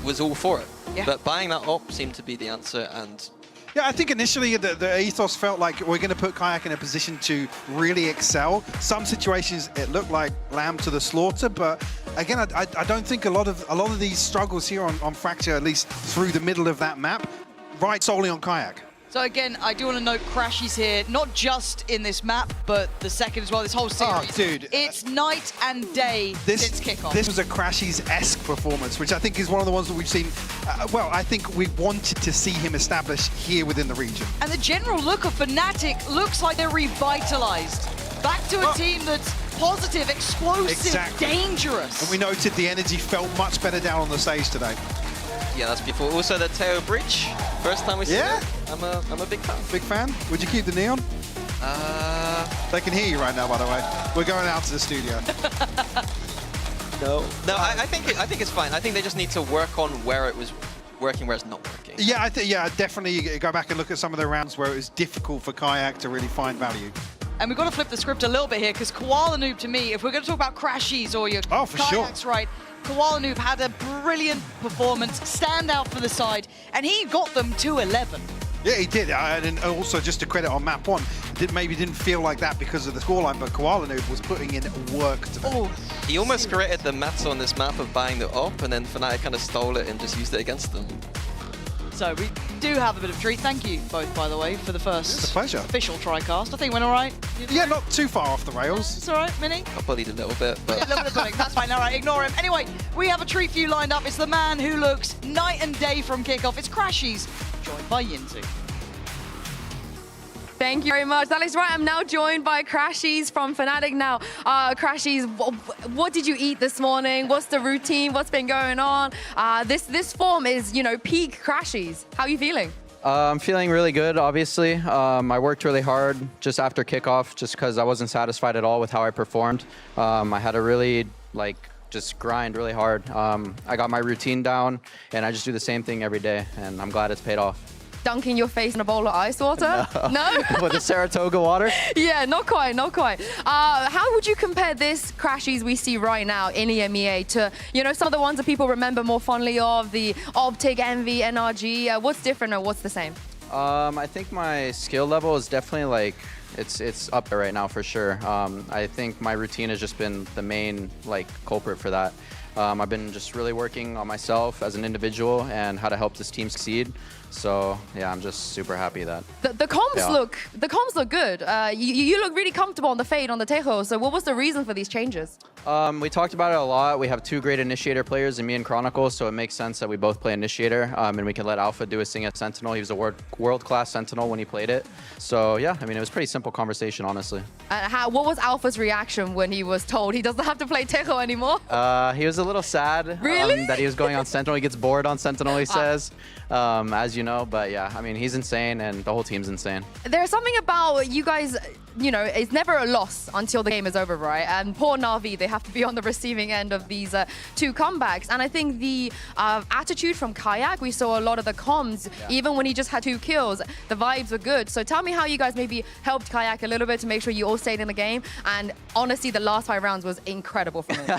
was all for it. Yeah. But buying that op seemed to be the answer, and Yeah, I think initially the ethos felt like we're going to put Kayak in a position to really excel. Some situations it looked like lamb to the slaughter, but again, I don't think a lot of these struggles here on Fracture, at least through the middle of that map, right solely on Kayak. So again, I do want to note Crashy's here, not just in this map, but the second as well, this whole series. Oh, dude. It's night and day since kickoff. This was a Crashies-esque performance, which I think is one of the ones that we've seen, well, I think we wanted to see him establish here within the region. And the general look of Fnatic looks like they're revitalized. Back to a team that's positive, explosive, dangerous. And we noted the energy felt much better down on the stage today. Yeah, that's beautiful. Also the Teo Breach, first time we see it. I'm a big fan. Big fan? Would you keep the neon? They can hear you right now, by the way. We're going out to the studio. No, I think it's fine. I think they just need to work on where it was working, where it's not working. Yeah, definitely go back and look at some of the rounds where it was difficult for Kayak to really find value. And we've got to flip the script a little bit here, because Koala Noob, to me, if we're going to talk about Crashies or your Kayaks, right, Koala Noob had a brilliant performance, stand out for the side, and he got them to 11. Yeah, he did. And also, just to credit on map 1, maybe didn't feel like that because of the scoreline, but Koala Noob was putting in work today. He almost created the meta on this map of buying the op, and then Fnatic kind of stole it and just used it against them. So we do have a bit of treat. Thank you both, by the way, for the first It's a pleasure. official TriCast. I think it went all right. Yeah, not too far off the rails. It's all right, Minnie? I bullied a little bit, but... Yeah, a little bit of bullying. That's fine. All right, ignore him. Anyway, we have a treat for you lined up. It's the man who looks night and day from kickoff. It's Crashies, joined by Yinzu. Thank you very much. That is right. I'm now joined by Crashies from Fnatic now. Crashies, what did you eat this morning? What's the routine? What's been going on? This form is, you know, peak Crashies. How are you feeling? I'm feeling really good, obviously. I worked really hard just after kickoff just because I wasn't satisfied at all with how I performed. I had to really, just grind really hard. I got my routine down, and I just do the same thing every day, and I'm glad it's paid off. Dunking your face in a bowl of ice water? No? With the Saratoga water? Yeah, not quite. How would you compare this Crashies we see right now in EMEA to, you know, some of the ones that people remember more fondly of, the Optic, Envy, NRG? What's different or what's the same? I think my skill level is definitely it's up there right now for sure. I think my routine has just been the main culprit for that. I've been just really working on myself as an individual and how to help this team succeed. So yeah, I'm just super happy that the comms look good. You look really comfortable on the fade on the Tejo. So what was the reason for these changes? We talked about it a lot. We have two great initiator players in me and Chronicle, so it makes sense that we both play initiator, and we can let Alpha do his thing as Sentinel. He was a world-class Sentinel when he played it. So yeah, I mean, it was a pretty simple conversation, honestly. What was Alpha's reaction when he was told he doesn't have to play Tejo anymore? He was a little sad really? That he was going on Sentinel. He gets bored on Sentinel, he says, as you know. But yeah, I mean, he's insane, and the whole team's insane. There's something about you guys, you know, it's never a loss until the game is over, right? And poor Na'Vi, they have to be on the receiving end of these two comebacks. And I think the attitude from Kayak, we saw a lot of the comms, even when he just had 2 kills, the vibes were good. So tell me how you guys maybe helped Kayak a little bit to make sure you all stayed in the game. And honestly, the last 5 rounds was incredible for me.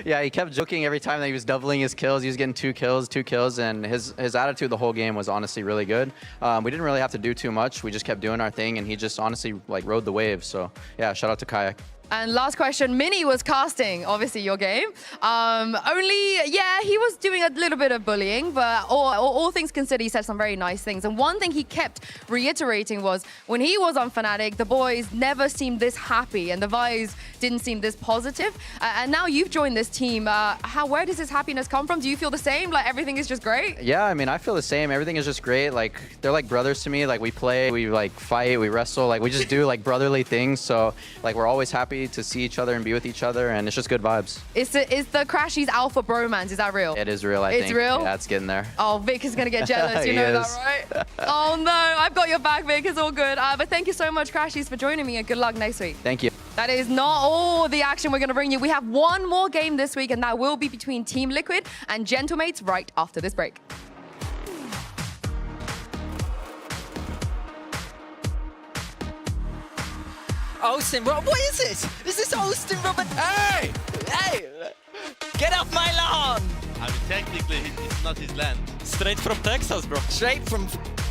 Yeah, he kept joking every time that he was doubling his kills. He was getting 2 kills, and his attitude the whole game was honestly really good. We didn't really have to do too much. We just kept doing our thing, and he just honestly rode the wave. So yeah, shout out to Kayak. And last question, Minnie was casting, obviously, your game. He was doing a little bit of bullying, but all things considered, he said some very nice things. And one thing he kept reiterating was, when he was on Fnatic, the boys never seemed this happy, and the vibes didn't seem this positive. And now you've joined this team. Where does this happiness come from? Do you feel the same? Like, everything is just great? Yeah, I mean, I feel the same. Everything is just great. They're like brothers to me. We play, we fight, we wrestle. We just do brotherly things. So we're always happy to see each other and be with each other, and it's just good vibes. Is the Crashies Alpha bromance, is that real? It is real, I think. It's real? Yeah, it's getting there. Oh, Vic is going to get jealous, you know that, right? Oh no, I've got your back, Vic, it's all good. But thank you so much, Crashies, for joining me, and good luck next week. Thank you. That is not all the action we're going to bring you. We have one more game this week, and that will be between Team Liquid and Gentlemates right after this break. Austin, what is this? Is this Austin Robert? Hey! Hey! Get off my lawn! I mean, technically, it's not his land. Straight from Texas, bro. Straight from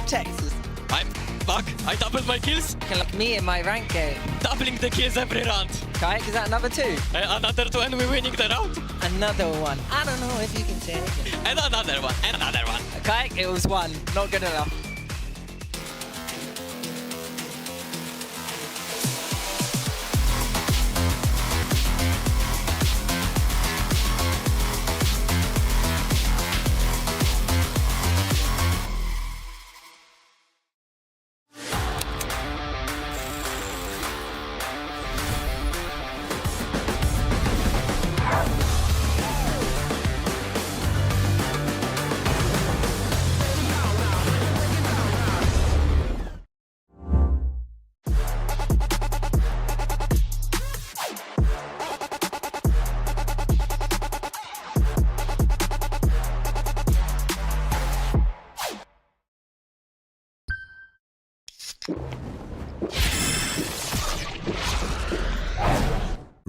Texas. I'm back. I doubled my kills. Like me in my rank game. Doubling the kills every round. Kayak, is that another 2? Another 2, and we're winning the round. Another 1. I don't know if you can say it. And another 1, and another 1. Kayak, it was 1. Not good enough.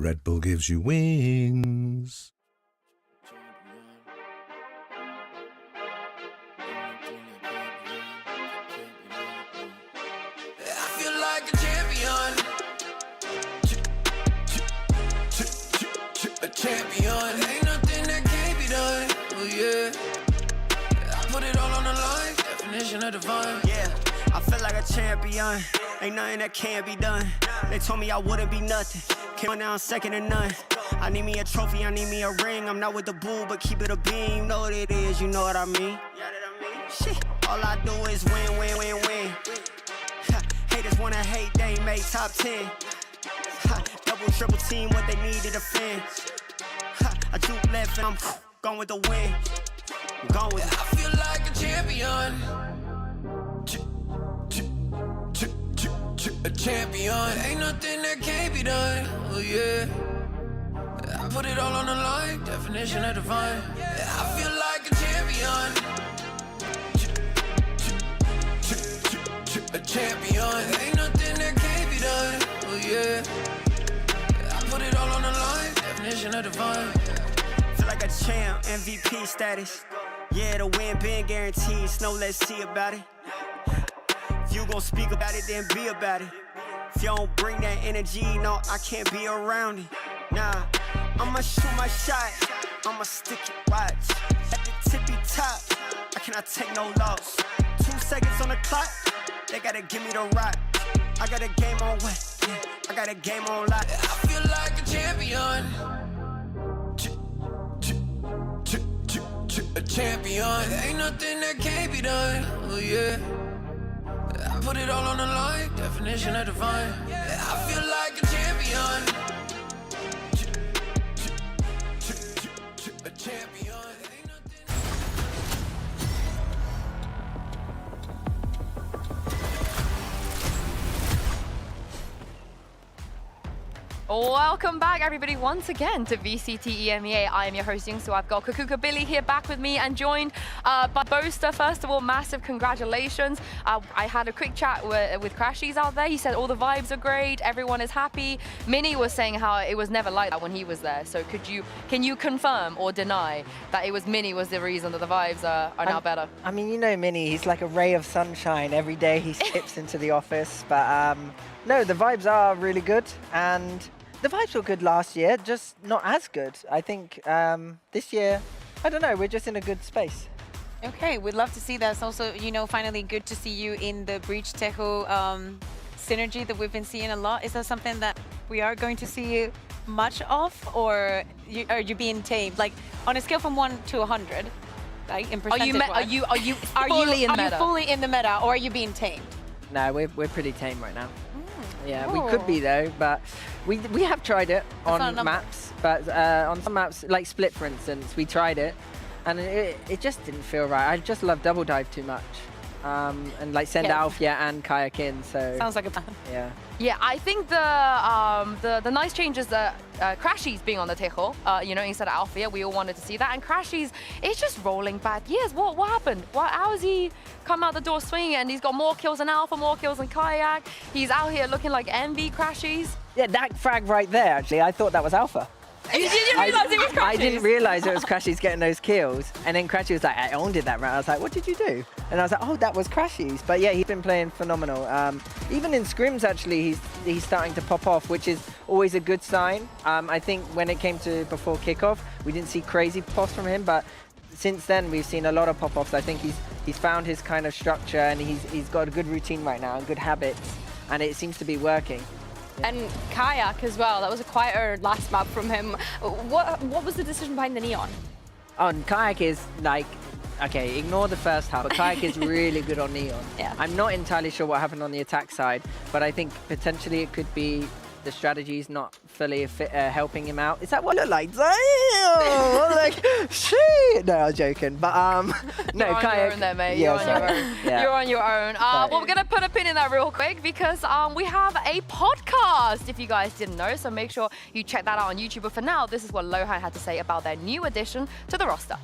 Red Bull gives you wings. I feel like a champion. A champion. Ain't nothing that can't be done. Oh yeah. I put it all on the line. Definition of divine. Yeah, I feel like a champion. Ain't nothing that can't be done. They told me I wouldn't be nothing. Came on down second to none. I need me a trophy, I need me a ring. I'm not with the bull, but keep it a beam. You know what it is, you know what I mean? Shit, all I do is win, win, win, win. Haters wanna hate, they ain't make top 10. Double, triple team, what they need to defend. I juke left and I'm gone with the win. I'm gone with it. I feel like a champion. A champion. Ain't nothing that can't be done. Oh yeah. I put it all on the line. Definition of divine. I feel like a champion. A champion. Ain't nothing that can't be done. Oh yeah. I put it all on the line. Definition of divine. Feel like a champ, MVP status. Yeah, the win been guaranteed. So let's see about it. If you gon' speak about it, then be about it. If you don't bring that energy, no, I can't be around it. Nah, I'ma shoot my shot. I'ma stick it, watch. At the tippy top, I cannot take no loss. 2 seconds on the clock, they gotta give me the rock. I got a game on what? Yeah, I got a game on lock. I feel like a champion. A champion. Ain't nothing that can't be done. Oh yeah. I put it all on the line. Definition of divine. I feel like a champion. A champion. Welcome back, everybody, once again to VCT EMEA. I am your host, Young, so I've got Kakuka Billy here back with me and joined by Boaster. First of all, massive congratulations. I had a quick chat with Crashies out there. He said all the vibes are great, everyone is happy. Minnie was saying how it was never like that when he was there. So can you confirm or deny that it was Minnie was the reason that the vibes are now better? I mean, you know Minnie, he's like a ray of sunshine. Every day he skips into the office. But no, the vibes are really good. And the vibes were good last year, just not as good. I think this year, I don't know, we're just in a good space. Okay, we'd love to see that. It's also, you know, finally good to see you in the Breach Tejo synergy that we've been seeing a lot. Is that something that we are going to see much of, or are you being tamed? Like on a scale from 1 to 100, like in percentage? Are you fully in the meta? Are you fully in the meta, or are you being tamed? No, we're pretty tame right now. Yeah, we could be though, but we have tried it on maps, but on some maps, like Split for instance, we tried it, and it just didn't feel right. I just love Double Dive too much, and like send Alfia and Kayak in. So sounds like a plan. Yeah. Yeah, I think the nice change is that Crashies being on the Tejo, you know, instead of Alfia, we all wanted to see that. And Crashies, it's just rolling bad years. What happened? How has he come out the door swinging and he's got more kills than Alpha, more kills than Kayak? He's out here looking like MV Crashies. Yeah, that frag right there, actually, I thought that was Alpha. You didn't realize it was Crashies? I didn't realize it was Crashies getting those kills. And then Crashies was like, I owned it that round. I was like, what did you do? And I was like, oh, that was Crashies. But yeah, he's been playing phenomenal. Even in scrims, actually, he's starting to pop off, which is always a good sign. I think when it came to before kickoff, we didn't see crazy pops from him, but since then we've seen a lot of pop-offs. I think he's found his kind of structure, and he's got a good routine right now and good habits, and it seems to be working. Yeah. And Kayak as well, that was a quieter last map from him. What was the decision behind the Neon? Kayak is like, okay, ignore the first half, but Kayak is really good on Neon. Yeah. I'm not entirely sure what happened on the attack side, but I think potentially it could be the strategy's not fully helping him out. Is that what it looked like? Damn! I was like, shit! No, I was joking. But no, You're on Kayak, your own there, mate. Yeah, You're on your own. Yeah. You're on your own. Well, we're going to put a pin in that real quick because we have a podcast, if you guys didn't know. So make sure you check that out on YouTube. But for now, this is what Lohan had to say about their new addition to the roster.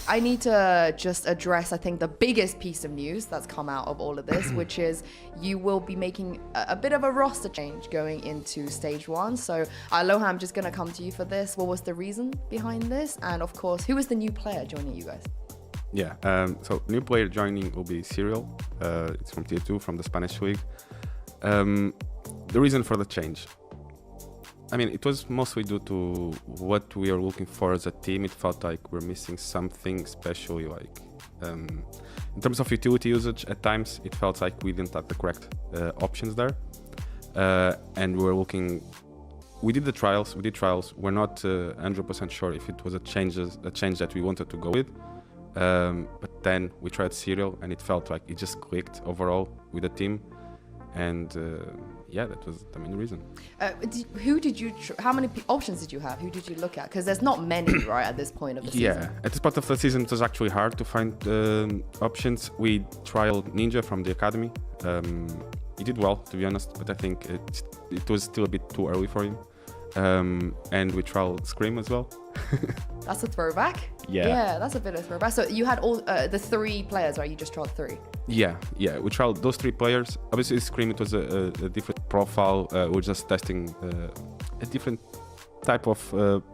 I need to just address, I think, the biggest piece of news that's come out of all of this, which is you will be making a bit of a roster change going into stage 1. So, Aloha, I'm just going to come to you for this. What was the reason behind this? And of course, who is the new player joining you guys? Yeah, so new player joining will be Serial. It's from Tier 2, from the Spanish League. The reason for the change, I mean, it was mostly due to what we are looking for as a team. It felt like we're missing something, especially like in terms of utility usage. At times, it felt like we didn't have the correct options there, and we were looking. We did trials. We're not 100% sure if it was a change that we wanted to go with. But then we tried Serial, and it felt like it just clicked overall with the team, and yeah, that was the main reason. How many options did you have? Who did you look at? Because there's not many, right, at this point of the season. Yeah, at this part of the season, it was actually hard to find options. We trialed Ninja from the academy. He did well, to be honest, but I think it was still a bit too early for him. And we trialed Scream as well. That's a throwback. Yeah. Yeah, that's a bit of a throwback. So you had all the 3 players, right? You just tried 3. Yeah. We tried those 3 players. Obviously, Scream, it was a different profile. We're just testing a different type of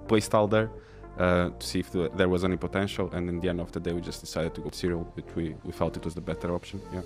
playstyle there to see if there was any potential. And in the end of the day, we just decided to go Serial, but we felt it was the better option. Yeah.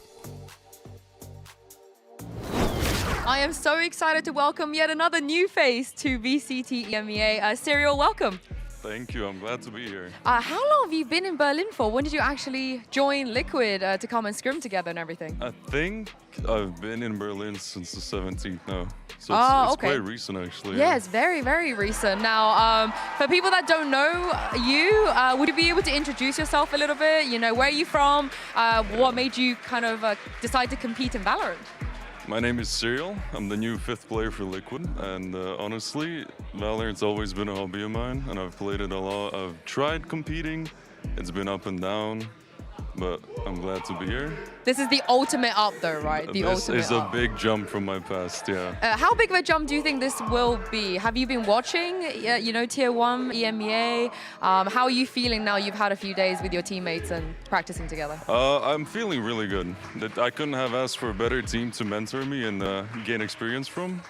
I am so excited to welcome yet another new face to VCT EMEA. Serial, welcome. Thank you, I'm glad to be here. How long have you been in Berlin for? When did you actually join Liquid to come and scrim together and everything? I think I've been in Berlin since the 17th now. So it's quite recent, actually. Yeah, it's very, very recent. Now, for people that don't know you, would you be able to introduce yourself a little bit? You know, where are you from? What made you kind of decide to compete in Valorant? My name is Serial. I'm the new 5th player for Liquid, and honestly, Valorant's always been a hobby of mine, and I've played it a lot. I've tried competing. It's been up and down, but I'm glad to be here. This is the ultimate up, though, right? This is a big jump from my past, yeah. How big of a jump do you think this will be? Have you been watching, you know, Tier 1, EMEA? How are you feeling now you've had a few days with your teammates and practicing together? I'm feeling really good. I couldn't have asked for a better team to mentor me and gain experience from.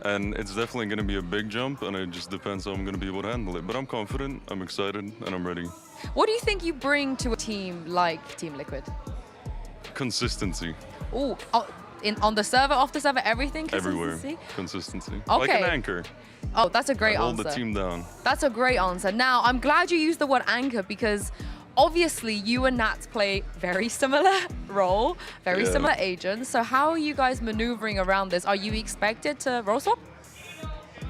And it's definitely going to be a big jump, and it just depends how I'm going to be able to handle it. But I'm confident, I'm excited, and I'm ready. What do you think you bring to a team like Team Liquid? Consistency. Ooh, on the server, off the server, everything? Everywhere. Consistency. Okay. Like an anchor. Oh, that's a great answer. Hold the team down. That's a great answer. Now, I'm glad you used the word anchor because obviously you and Nats play very similar role, very similar agents. So how are you guys maneuvering around this? Are you expected to role swap?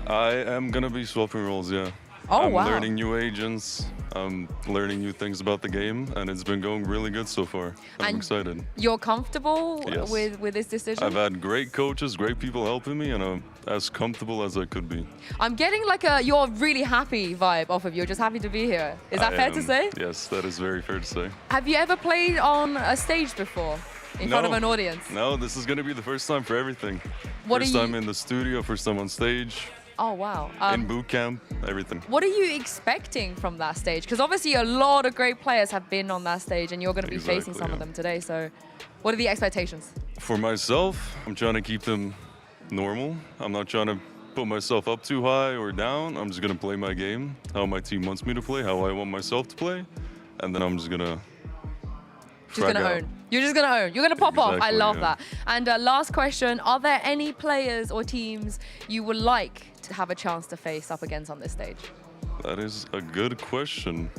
I am going to be swapping roles, yeah. Oh, I'm wow. learning new agents. I'm learning new things about the game, and it's been going really good so far. I'm excited. You're comfortable Yes. with this decision? I've had great coaches, great people helping me, and I'm as comfortable as I could be. I'm getting like you're really happy vibe off of you. Just happy to be here. Is that fair to say? Yes, that is very fair to say. Have you ever played on a stage before? In front of an audience? No, this is going to be the first time for everything. First time in the studio, first time on stage. Oh, wow. In boot camp, everything. What are you expecting from that stage? Because obviously a lot of great players have been on that stage and you're going to be facing some of them today. So what are the expectations? For myself, I'm trying to keep them normal. I'm not trying to put myself up too high or down. I'm just going to play my game, how my team wants me to play, how I want myself to play. And then I'm just going to own. You're just going to own. You're going to pop off. I love yeah. that. And last question, are there any players or teams you would like to have a chance to face up against on this stage? That is a good question.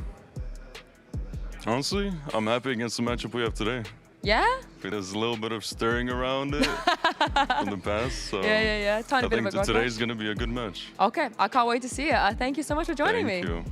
Honestly, I'm happy against the matchup we have today. Yeah? There's a little bit of stirring around it from the past. So Yeah. Tiny bit of a I think today's going to be a good match. Okay, I can't wait to see it. Thank you so much for joining me. Thank you.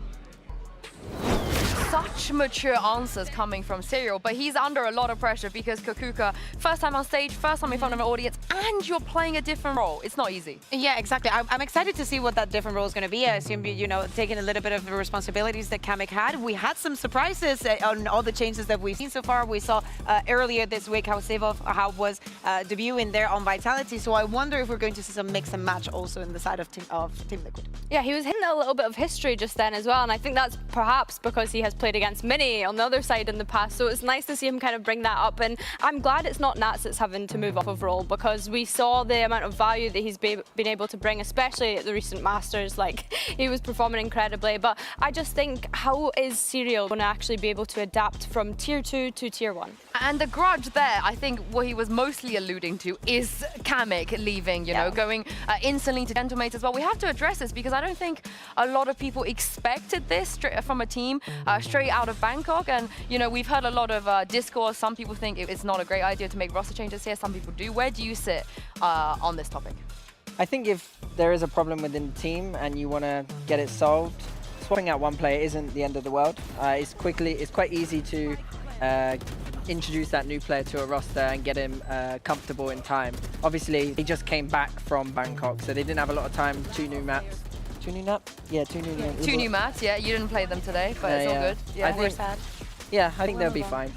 Such mature answers coming from Serial, but he's under a lot of pressure because Kakuka, first time on stage, first time in front of an audience, and you're playing a different role. It's not easy. Yeah, exactly. I'm excited to see what that different role is going to be. I assume, you know, taking a little bit of the responsibilities that Kamek had. We had some surprises on all the changes that we've seen so far. We saw earlier this week how Sevov was debuting there on Vitality. So I wonder if we're going to see some mix and match also in the side of Team Liquid. Yeah, he was hitting a little bit of history just then as well, and I think that's perhaps because he has played against Mini on the other side in the past, so it's nice to see him kind of bring that up. And I'm glad it's not Nats that's having to move off of role, because we saw the amount of value that he's been able to bring, especially at the recent Masters. Like, he was performing incredibly. But I just think, how is Serial going to actually be able to adapt from Tier 2 to Tier 1? And the grudge there, I think what he was mostly alluding to is Kamek leaving, you know, going instantly to Gentlemates as well. We have to address this because I don't think a lot of people expected this straight from a team straight out of Bangkok. And, you know, we've heard a lot of discourse. Some people think it's not a great idea to make roster changes here. Some people do. Where do you sit on this topic? I think if there is a problem within the team and you want to get it solved, swapping out one player isn't the end of the world. It's quite easy to introduce that new player to a roster and get him comfortable in time. Obviously, he just came back from Bangkok, so they didn't have a lot of time. 2 new maps. 2 new maps? Yeah, 2 new maps. 2 new maps, yeah. You didn't play them today, but it's all good. Yeah, we're sad. Yeah, I think they'll be fine.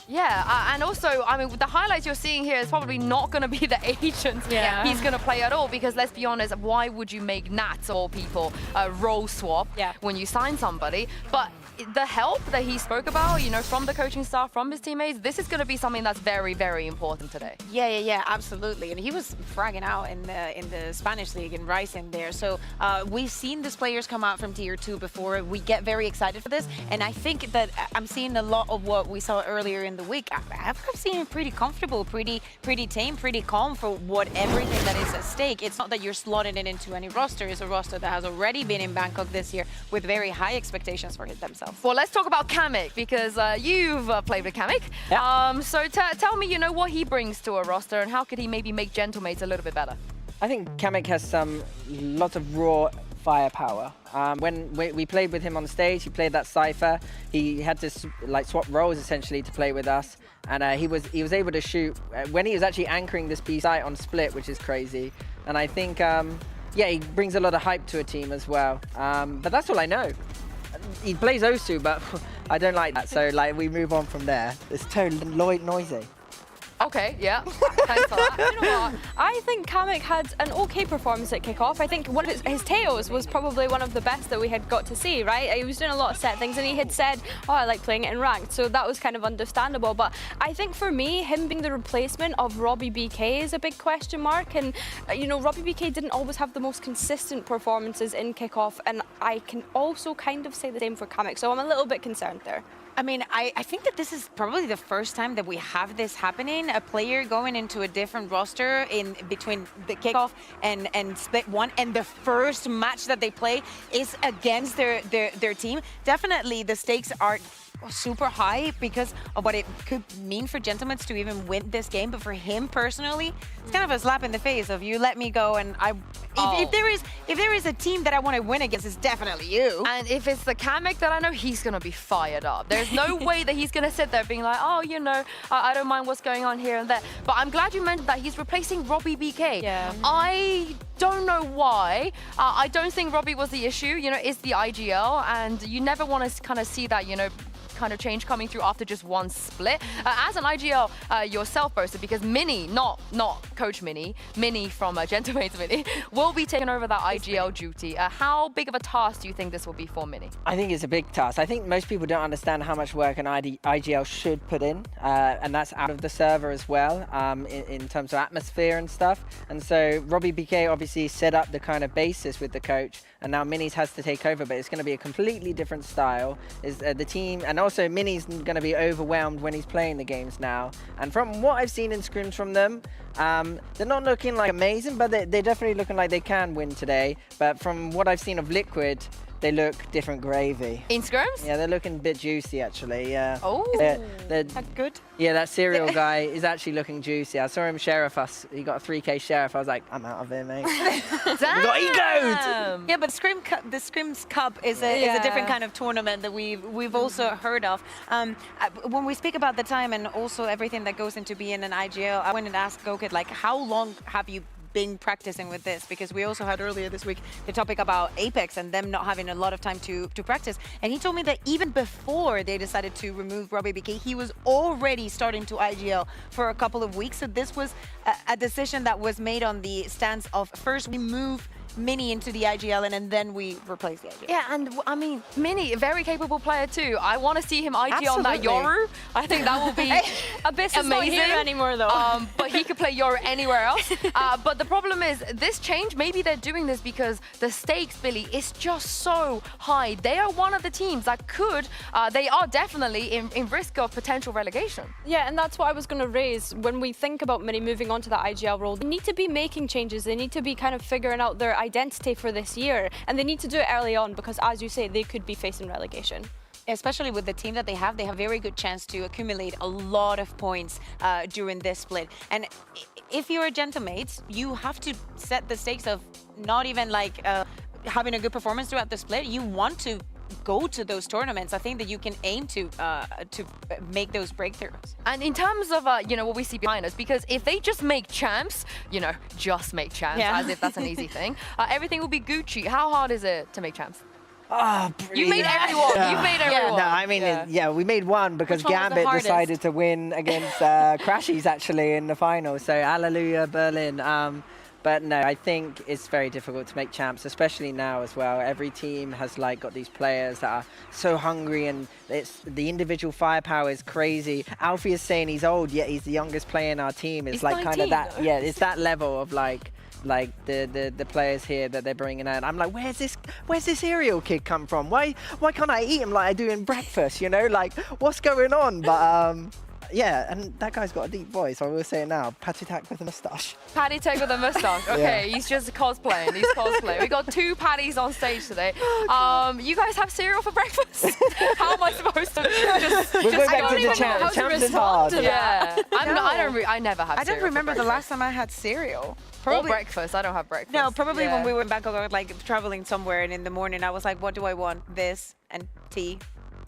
Yeah, and also, I mean, the highlights you're seeing here is probably not going to be the agents he's going to play at all, because let's be honest, why would you make Nats or people role swap when you sign somebody? But the help that he spoke about, you know, from the coaching staff, from his teammates, this is going to be something that's very, very important today. Yeah, absolutely. And he was fragging out in the Spanish league and Rising there. So we've seen these players come out from Tier 2 before. We get very excited for this, and I think that I'm seeing a lot of what we saw earlier in the week. I've seen him pretty comfortable, pretty tame, pretty calm for everything that is at stake. It's not that you're slotting it into any roster. It's a roster that has already been in Bangkok this year with very high expectations for themselves. Well, let's talk about Kamek, because you've played with Kamek. Yeah. So tell me, you know, what he brings to a roster and how could he maybe make Gentlemates a little bit better? I think Kamek has lots of raw firepower. When we played with him on stage, he played that Cypher. He had to swap roles essentially to play with us, and he was able to shoot when he was actually anchoring this B site on split, which is crazy. And I think he brings a lot of hype to a team as well. But that's all I know. He plays Osu, but I don't like that. So we move on from there. It's totally noisy. Okay, yeah. Thanks for that. You know what? I think Kamek had an okay performance at kickoff. I think one of his tails was probably one of the best that we had got to see, right? He was doing a lot of set things, and he had said, oh, I like playing it in ranked, so that was kind of understandable. But I think for me, him being the replacement of Robbie BK is a big question mark. And, you know, Robbie BK didn't always have the most consistent performances in kickoff, and I can also kind of say the same for Kamek, so I'm a little bit concerned there. I mean, I think that this is probably the first time that we have this happening. A player going into a different roster in between the kickoff and split 1, and the first match that they play is against their team. Definitely the stakes are super high because of what it could mean for Gentlemen to even win this game. But for him personally, it's kind of a slap in the face of you let me go, and if there is a team that I want to win against, it's definitely you. And if it's the Kamek that I know, he's gonna be fired up. There's no way that he's gonna sit there being like, oh, you know, I don't mind what's going on here and there. But I'm glad you mentioned that he's replacing Robbie BK. Yeah. I don't know why. I don't think Robbie was the issue. You know, it's the IGL, and you never want to kind of see that, you know, kind of change coming through after just one split. As an IGL yourself, Bosa, because Mini, not Coach Mini from Gentlemates Mini, will be taking over that IGL duty. How big of a task do you think this will be for Mini? I think it's a big task. I think most people don't understand how much work an IGL should put in, and that's out of the server as well, in terms of atmosphere and stuff. And so Robbie BK obviously set up the kind of basis with the coach, and now Minis has to take over, but it's going to be a completely different style. Is the team, and also Mini's going to be overwhelmed when he's playing the games now. And from what I've seen in scrims from them, they're not looking like amazing, but they're definitely looking like they can win today. But from what I've seen of Liquid, they look different gravy. In scrims? Yeah, they're looking a bit juicy, actually. Yeah. Oh, that's good. Yeah, that Serial guy is actually looking juicy. I saw him sheriff us. He got a 3K sheriff. I was like, I'm out of here, mate. Damn. Got egoed. Yeah, but the Scrims Cup is a different kind of tournament that we've also heard of. When we speak about the time and also everything that goes into being an IGL, I wanted to ask Gokid, like, how long have you been practicing with this? Because we also had earlier this week the topic about Apex and them not having a lot of time to practice. And he told me that even before they decided to remove Robbie BK, he was already starting to IGL for a couple of weeks. So this was a decision that was made on the stance of first we move Mini into the IGL and then we replace the IGL. Yeah, and I mean, Mini, a very capable player too. I want to see him IG on that Yoru. I think that will be Abyss is not amazing. here anymore though. But he could play Yoru anywhere else. But the problem is, this change, maybe they're doing this because the stakes, Billy, is just so high. They are one of the teams that could, they are definitely in risk of potential relegation. Yeah, and that's what I was going to raise. When we think about Mini moving on to that IGL role, they need to be making changes. They need to be kind of figuring out their identity for this year. And they need to do it early on because, as you say, they could be facing relegation. Especially with the team that they have a very good chance to accumulate a lot of points during this split. And if you're a Gentlemates, you have to set the stakes of not even like having a good performance throughout the split. You want to go to those tournaments. I think that you can aim to make those breakthroughs. And in terms of, you know, what we see behind us, because if they just make champs, you know, just make champs, as if that's an easy thing, everything will be Gucci. How hard is it to make champs? Oh, you made everyone. Yeah. You made everyone. No, I mean, we made one because Which one was the Gambit hardest? decided to win against Crashies actually in the final. So hallelujah, Berlin. But no, I think it's very difficult to make champs, especially now as well. Every team has like got these players that are so hungry, and it's the individual firepower is crazy. Alfie is saying he's old, yet he's the youngest player in our team. It's He's like 19, kind of that, though. yeah, it's that level of like the players here that they're bringing out. I'm like, where's this aerial kid come from? Why can't I eat him like I do in breakfast? You know, like what's going on? But yeah, and that guy's got a deep voice. I will say it now. Patty Tack with a moustache. Patty Tech with a mustache. Okay, he's just cosplaying. He's cosplaying. We got 2 Patties on stage today. You guys have cereal for breakfast? How am I supposed to just? We're going back to the how champs. to Champs is respond hard. to that. I never have. I don't cereal for remember the breakfast. last time I had cereal. Or breakfast. I don't have breakfast. No, probably Yeah. when we were in Bangkok, like traveling somewhere, and in the morning I was like, what do I want? This and tea,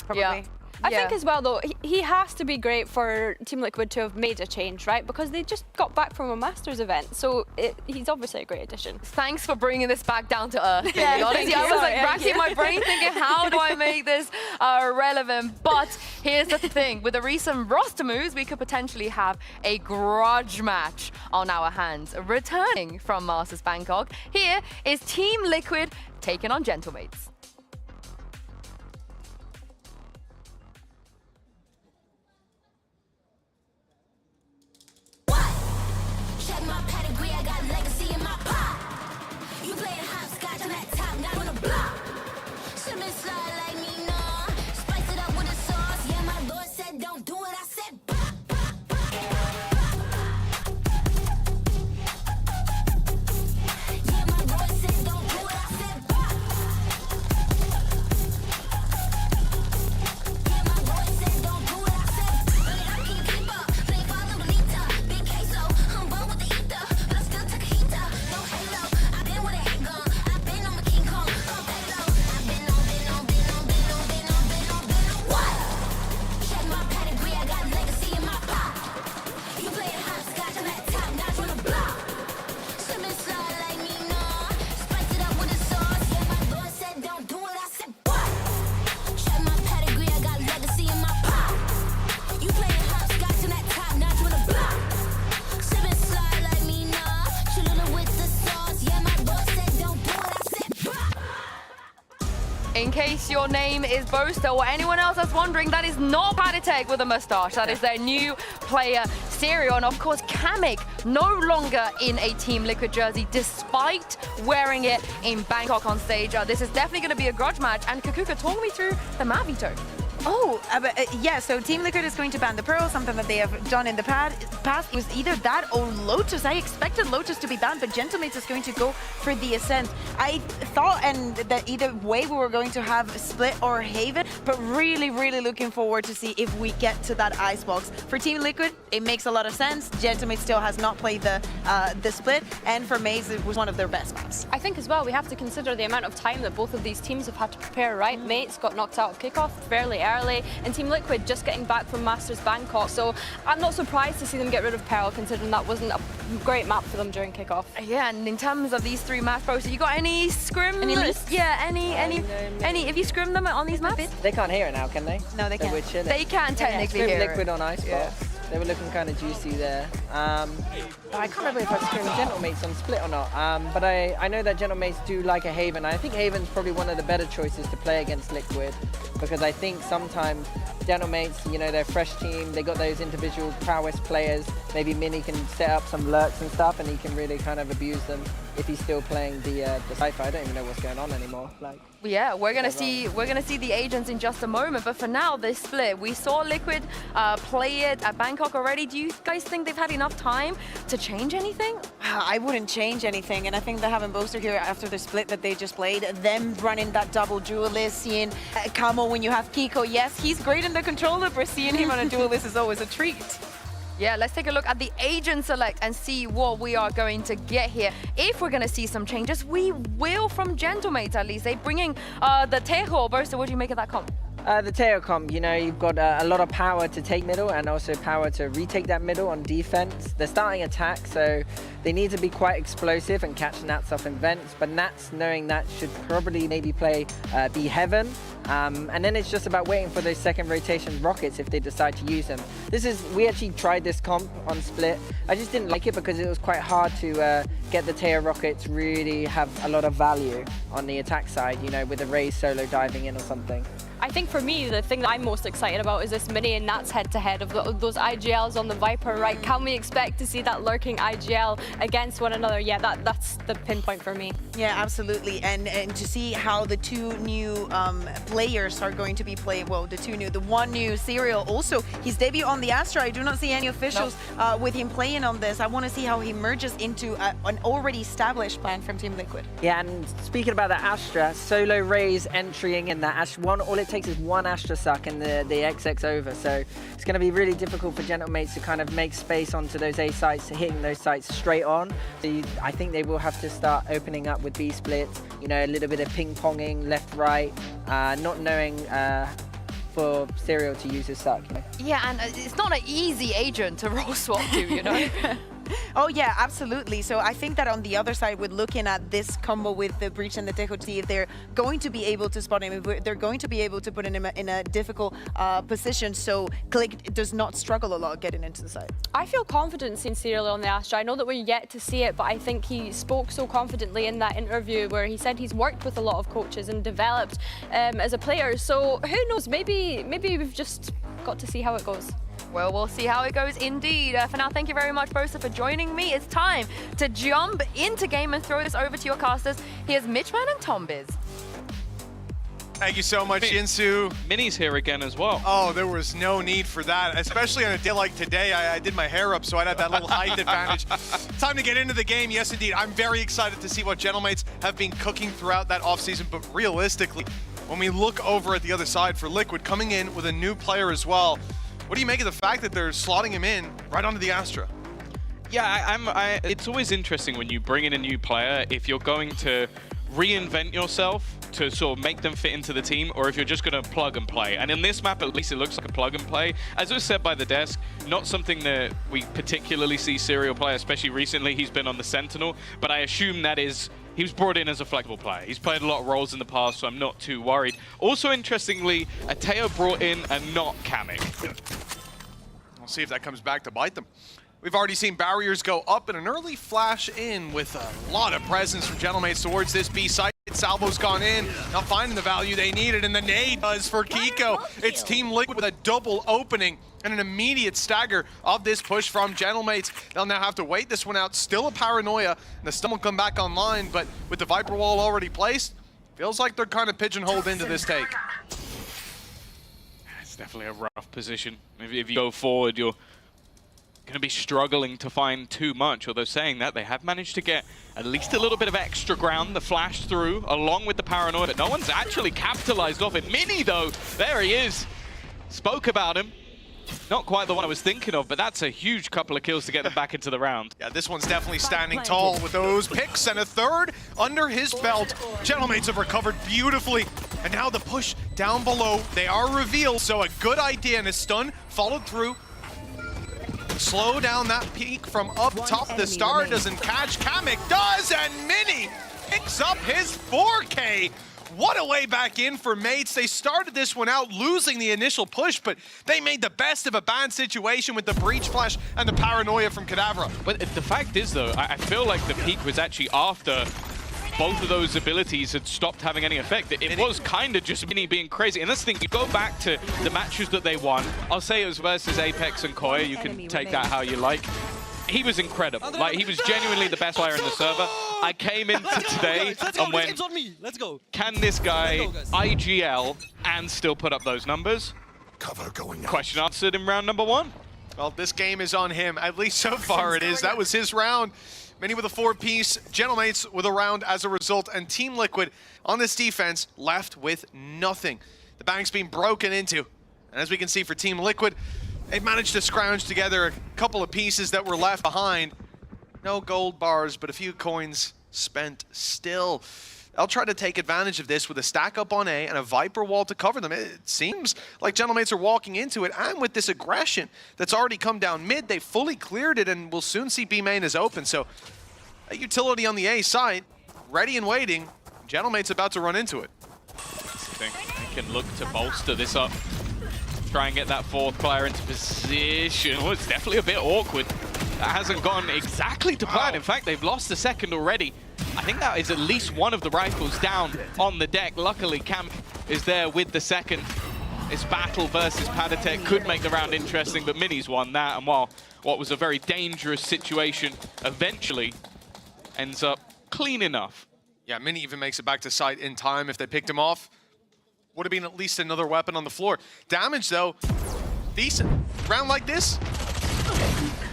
probably. Yeah. I think as well, though, he has to be great for Team Liquid to have made a change, right? Because they just got back from a Masters event, so he's obviously a great addition. Thanks for bringing this back down to earth, Billy. Yeah, Honestly, thank I you. was like Sorry, racking my brain thinking, how do I make this relevant? But here's the thing. With the recent roster moves, we could potentially have a grudge match on our hands. Returning from Masters Bangkok, here is Team Liquid taking on Gentlemates. Check my pedigree, I got legacy in my pot. You playing hopscotch, I'm at top, not on the block. Should've slide like me, nah. Spice it up with the sauce. Yeah, my Lord said don't do it, I said pop, pop, pop. Yeah, my Lord said don't do it, I said pop. Yeah, my Lord said don't do it, I said pop. Can you keep up? Play follow the leader. Big queso, I'm born with the ether. But I still took a heater. No halo, I've been with a handgun. I've been on my King Kong. Halo, I've been on. What? Check my pedigree, I got legacy in my pot. You playing hopscotch, I'm at top notch on the block. Slippin' slide like me, nah. Spice it up with the sauce. Yeah, my Lord said don't do it, I said what? Check my pedigree, I got legacy in my pot. You playing hopscotch, I'm at top notch on the block. Slippin' slide like me, nah. Chillin' with the sauce. Yeah, my Lord said don't do it, I said what? In case your name is Boaster or anyone else that's wondering, that is not Paditek with a mustache. That is their new player, Serial. And of course, Kamek no longer in a Team Liquid jersey, despite wearing it in Bangkok on stage. This is definitely going to be a grudge match. And Kukuka, talk me through the map veto. Oh, yeah, so Team Liquid is going to ban the Pearl, something that they have done in the past. It was either that or Lotus. I expected Lotus to be banned, but Gentlemates is going to go for the Ascent. I thought that either way we were going to have Split or Haven, but really, really looking forward to see if we get to that Icebox. For Team Liquid, it makes a lot of sense. Gentlemates still has not played the Split, and for Maze, it was one of their best maps. I think as well, we have to consider the amount of time that both of these teams have had to prepare, right? Mates got knocked out of kickoff fairly early, and Team Liquid just getting back from Masters Bangkok. So I'm not surprised to see them get rid of Pearl, considering that wasn't a great map for them during kickoff. Yeah, and in terms of these 3 maps, bro, so you got any scrim? Any lists? Yeah, any. Have you scrimmed them on these maps? They can't hear it now, can they? No, they can't. They can technically hear Liquid it. on Icebox. Yeah. They were looking kind of juicy there. I can't remember if I screamed Gentlemates on Split or not, but I know that Gentlemates do like a Haven. I think Haven's probably one of the better choices to play against Liquid, because I think sometimes Gentlemates, you know, they're a fresh team, they got those individual prowess players. Maybe Mini can set up some lurks and stuff, and he can really kind of abuse them if he's still playing the Cypher. I don't even know what's going on anymore. Like, yeah, we're gonna see the agents in just a moment, but for now, this Split, we saw Liquid play it at Bangkok already. Do you guys think they've had enough time to change anything? I wouldn't change anything, and I think that having Boaster here after the Split that they just played, them running that double duelist, seeing Camo when you have Kiko, yes, he's great in the controller, but seeing him on a duelist is always a treat. Yeah, let's take a look at the agent select and see what we are going to get here. If we're going to see some changes, we will from Gentlemates at least. They're bringing the Tejo. Boaster, what do you make of that comp? The Teo comp, you know, you've got a lot of power to take middle and also power to retake that middle on defense. They're starting attack, so they need to be quite explosive and catch Nats off in vents, but Nats, knowing that, should probably maybe play be Heaven. And then it's just about waiting for those second rotation rockets if they decide to use them. We actually tried this comp on Split. I just didn't like it because it was quite hard to get the Teo rockets really have a lot of value on the attack side, you know, with a Raze solo diving in or something. I think for me, the thing that I'm most excited about is this Mini and Nats head-to-head of those IGLs on the Viper, right? Can we expect to see that lurking IGL against one another? Yeah, that's the pinpoint for me. Yeah, absolutely. And to see how the two new players are going to be playing, well, the one new Serial also, his debut on the Astra. I do not see any officials with him playing on this. I want to see how he merges into an already established plan from Team Liquid. Yeah, and speaking about the Astra, solo Raze entering in that Astra one, all it takes is one Astra suck and the XX over, so it's going to be really difficult for Gentlemates to kind of make space onto those A sites, hitting those sites straight on. So I think they will have to start opening up with B splits, you know, a little bit of ping-ponging left, right, not knowing for Serial to use his suck. You know? Yeah, and it's not an easy agent to roll swap to, you know? Oh yeah, absolutely. So I think that on the other side, we're looking at this combo with the Breach and the Tejo to see if they're going to be able to spot him, if they're going to be able to put him in a difficult position so Click does not struggle a lot getting into the side. I feel confident seeing Serial on the Astra. I know that we're yet to see it, but I think he spoke so confidently in that interview where he said he's worked with a lot of coaches and developed as a player. So who knows, maybe we've just got to see how it goes. Well, we'll see how it goes indeed. For now, thank you very much, Boaster, for joining me. It's time to jump into game and throw this over to your casters. Here's Mitchman and Tombiz. Thank you so much, Yinsu. Mini's here again as well. Oh, there was no need for that, especially on a day like today. I did my hair up, so I'd have that little height advantage. Time to get into the game. Yes, indeed. I'm very excited to see what Gentlemates have been cooking throughout that offseason, but realistically, when we look over at the other side for Liquid, coming in with a new player as well, what do you make of the fact that they're slotting him in right onto the Astra? Yeah, it's always interesting when you bring in a new player, if you're going to reinvent yourself to sort of make them fit into the team, or if you're just going to plug and play. And in this map, at least it looks like a plug and play. As was said by the desk, not something that we particularly see Serial play, especially recently. He's been on the Sentinel, but I assume that is he was brought in as a flexible player. He's played a lot of roles in the past, so I'm not too worried. Also, interestingly, Ateo brought in a not Kamek. We'll see if that comes back to bite them. We've already seen barriers go up and an early flash in with a lot of presence from Gentlemates towards this B site. Salvo's gone in, not finding the value they needed, and the nade does for Kiko. It's Team Liquid with a double opening and an immediate stagger of this push from Gentlemates. They'll now have to wait this one out. Still a paranoia, and the stun will come back online, but with the Viper wall already placed, feels like they're kind of pigeonholed into this take. It's definitely a rough position. If you go forward, you're going to be struggling to find too much, although saying that, they have managed to get at least a little bit of extra ground, the flash through, along with the paranoia, but no one's actually capitalized off it. Mini, though, there he is. Spoke about him. Not quite the one I was thinking of, but that's a huge couple of kills to get them back into the round. Yeah, this one's definitely standing tall with those picks and a third under his belt. Gentlemates have recovered beautifully, and now the push down below. They are revealed, so a good idea, and a stun followed through. Slow down that peak from up top. The star doesn't catch. Kamek does, and Mini picks up his 4K. What a way back in for Mates. They started this one out losing the initial push, but they made the best of a bad situation with the Breach Flash and the Paranoia from Kadavra. But the fact is, though, I feel like the peak was actually after both of those abilities had stopped having any effect. It was kind of just Mini being crazy. And that's the thing, you go back to the matches that they won. I'll say it was versus Apex and Koya. You can take that how you like. He was incredible. Like, he was genuinely the best player in the server. I came into today and went, let's go. Can this guy IGL and still put up those numbers? Cover going Question answered in round number 1. Well, this game is on him. At least so far it is. That was his round. Mini with a 4-piece, Gentlemates with a round as a result, and Team Liquid on this defense left with nothing. The bank's being broken into. And as we can see for Team Liquid, they've managed to scrounge together a couple of pieces that were left behind. No gold bars, but a few coins spent still. They'll try to take advantage of this with a stack up on A and a Viper wall to cover them. It seems like Gentlemates are walking into it, and with this aggression that's already come down mid, they fully cleared it, and we'll soon see B main is open. So a utility on the A side, ready and waiting. Gentlemates about to run into it. They can look to bolster this up. Try and get that fourth player into position. Oh, it's definitely a bit awkward. That hasn't gone exactly to plan. In fact, they've lost the second already. I think that is at least one of the rifles down on the deck. Luckily, Camp is there with the second. This battle versus Padatek could make the round interesting, but Mini's won that. And while what was a very dangerous situation eventually ends up clean enough. Yeah, Mini even makes it back to site in time if they picked him off. Would have been at least another weapon on the floor. Damage, though, decent. Round like this,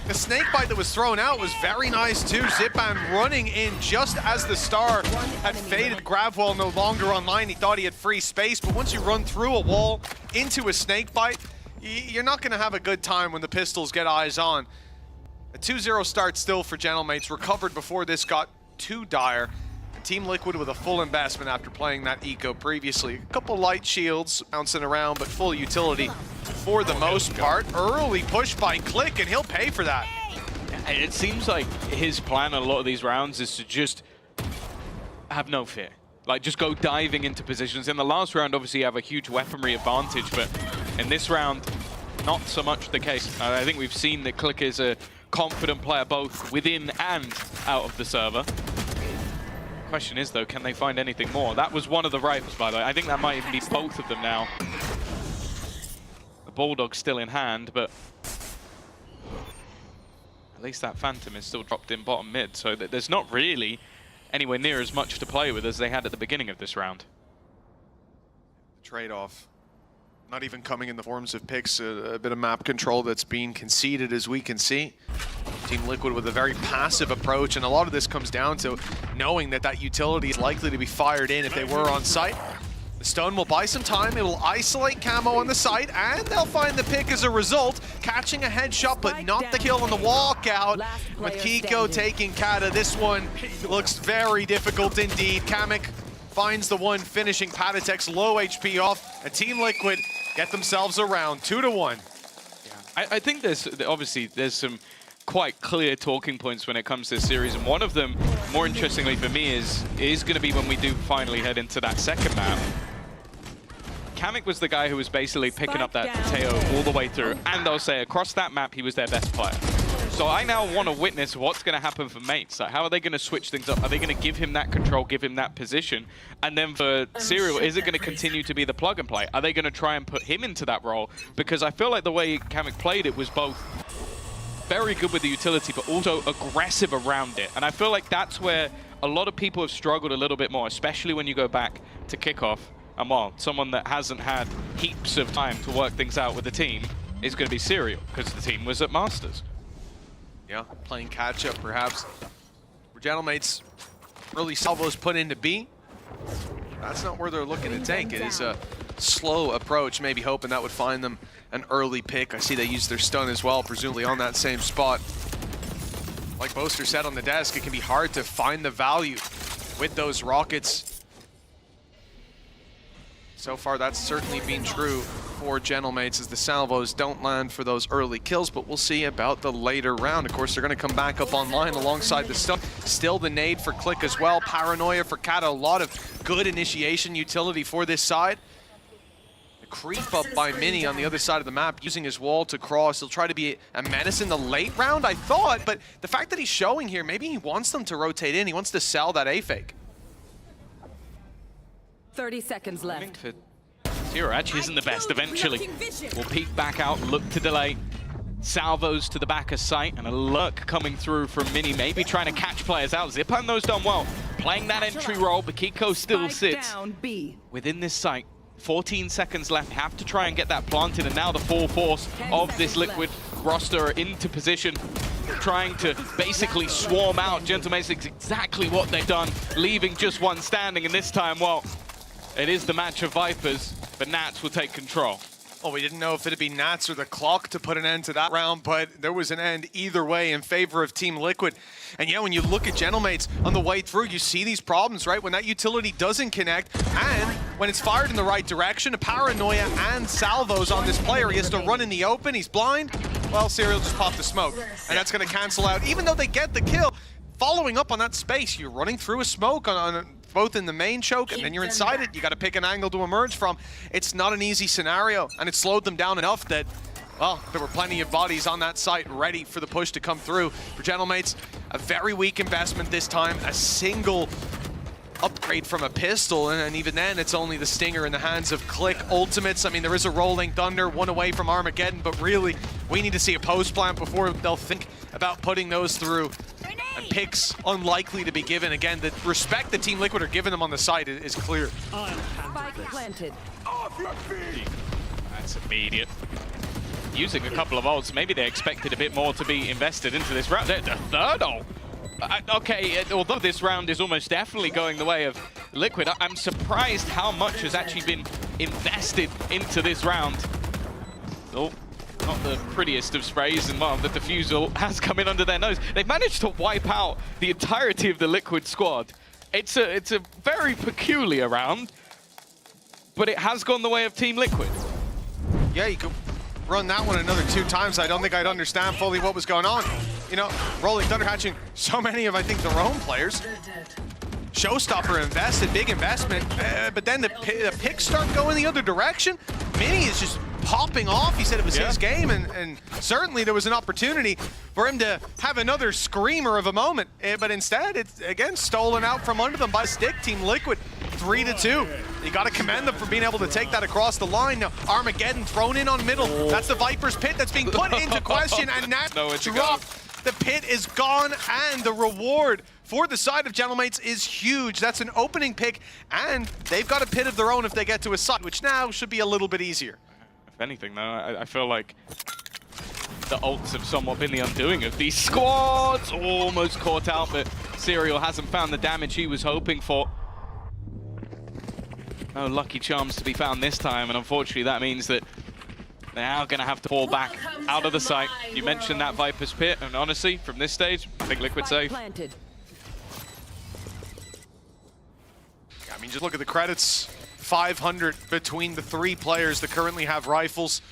the snake bite that was thrown out was very nice, too. Zipan running in just as the star had faded. Gravwell no longer online. He thought he had free space, but once you run through a wall into a snake bite, you're not going to have a good time when the pistols get eyes on. A 2-0 start still for Gentlemates, recovered before this got too dire. Team Liquid with a full investment after playing that eco previously. A couple light shields bouncing around, but full utility for the most part. Early push by Click, and he'll pay for that. It seems like his plan on a lot of these rounds is to just have no fear. Like, just go diving into positions. In the last round, obviously, you have a huge weaponry advantage, but in this round, not so much the case. I think we've seen that Click is a confident player both within and out of the server. Question is, though, can they find anything more? That was one of the rifles, by the way. I think that might even be both of them now. The Bulldog's still in hand, but at least that Phantom is still dropped in bottom mid, so there's not really anywhere near as much to play with as they had at the beginning of this round. Trade-off. Not even coming in the forms of picks, a bit of map control that's being conceded, as we can see. Team Liquid with a very passive approach, and a lot of this comes down to knowing that that utility is likely to be fired in if they were on site. The stone will buy some time, it will isolate Camo on the site, and they'll find the pick as a result, catching a headshot, but not the kill on the walkout. With Kiko taking Kata, this one looks very difficult indeed. Kamek finds the one, finishing Padatek's low HP off, and Team Liquid get themselves around 2-1. Yeah, I think there's some quite clear talking points when it comes to this series, and one of them, more interestingly for me, is going to be when we do finally head into that second map. Kamek was the guy who was basically picking up that Teo all the way through, and I'll say across that map he was their best player. So I now want to witness what's going to happen for Mates. Like, how are they going to switch things up? Are they going to give him that control, give him that position? And then for Serial, is it going to continue to be the plug and play? Are they going to try and put him into that role? Because I feel like the way Kamek played it was both very good with the utility, but also aggressive around it. And I feel like that's where a lot of people have struggled a little bit more, especially when you go back to kickoff. And while someone that hasn't had heaps of time to work things out with the team is going to be Serial, because the team was at Masters. Yeah, playing catch-up perhaps. For Gentlemates, early salvos put into B. That's not where they're looking to take. It is a slow approach, maybe hoping that would find them an early pick. I see they used their stun as well, presumably on that same spot. Like Boaster said on the desk, it can be hard to find the value with those rockets. So far, that's certainly been true for Gentlemates as the salvos don't land for those early kills, but we'll see about the later round. Of course, they're going to come back up online alongside the stun. Still the nade for Click as well. Paranoia for Kata. A lot of good initiation utility for this side. The creep up by Mini on the other side of the map, using his wall to cross. He'll try to be a menace in the late round, I thought, but the fact that he's showing here, maybe he wants them to rotate in. He wants to sell that A-fake. 30 seconds left. Zero actually isn't the best eventually. We'll peek back out, look to delay. Salvos to the back of sight, and a lurk coming through from Mini, maybe trying to catch players out. Zipan those done well. Playing that entry role, but Kiko still sits within this site. 14 seconds left, have to try and get that planted, and now the full force of this Liquid roster into position, trying to basically swarm out. Gentlemates exactly what they've done, leaving just one standing, and this time, well, it is the match of Vipers, but Nats will take control. Well, we didn't know if it'd be Nats or the clock to put an end to that round, but there was an end either way in favor of Team Liquid. And yeah, when you look at Gentlemates on the way through, you see these problems, right? When that utility doesn't connect, and when it's fired in the right direction, a Paranoia and salvos on this player, he has to run in the open, he's blind. Well, Serial just popped the smoke, and that's going to cancel out. Even though they get the kill, following up on that space, you're running through a smoke on both in the main choke, and then you're inside it. You got to pick an angle to emerge from. It's not an easy scenario, and it slowed them down enough that, well, there were plenty of bodies on that site ready for the push to come through. For Gentlemates, a very weak investment this time, a single upgrade from a pistol, and even then it's only the stinger in the hands of Click. Ultimates, I mean, there is a Rolling Thunder, one away from Armageddon, but really, we need to see a post plant before they'll think about putting those through. And picks unlikely to be given. Again, the respect the Team Liquid are giving them on the site is clear. Spike planted. That's immediate. Using a couple of ults, maybe they expected a bit more to be invested into this round. The third ult. Okay, although this round is almost definitely going the way of Liquid, I'm surprised how much has actually been invested into this round. Oh. Not the prettiest of sprays, and well, the defusal has come in under their nose. They've managed to wipe out the entirety of the Liquid squad. It's a very peculiar round, but it has gone the way of Team Liquid. Yeah, you could run that one another 2 times. I don't think I'd understand fully what was going on. You know, Rolling Thunder hatching so many of, I think, their own players. Showstopper invested, big investment, but then the picks start going the other direction. Mini is just popping off. He said it was his game, and certainly there was an opportunity for him to have another screamer of a moment, but instead it's again stolen out from under them by Stick. Team Liquid 3-2. You got to commend them for being able to take that across the line. Now Armageddon thrown in on middle. That's the Viper's pit that's being put into question, and Nat dropped. The pit is gone, and the reward for the side of Gentlemates is huge. That's an opening pick, and they've got a pit of their own if they get to a site, which now should be a little bit easier. If anything, though, I feel like the ults have somewhat been the undoing of these squads. Almost caught out, but Serial hasn't found the damage he was hoping for. No Lucky Charms to be found this time, and unfortunately that means that they're now going to have to fall back out of the site. You mentioned that Viper's pit, and honestly, from this stage, I think Liquid safe. Planted. I mean, just look at the credits. 500 between the 3 players that currently have rifles.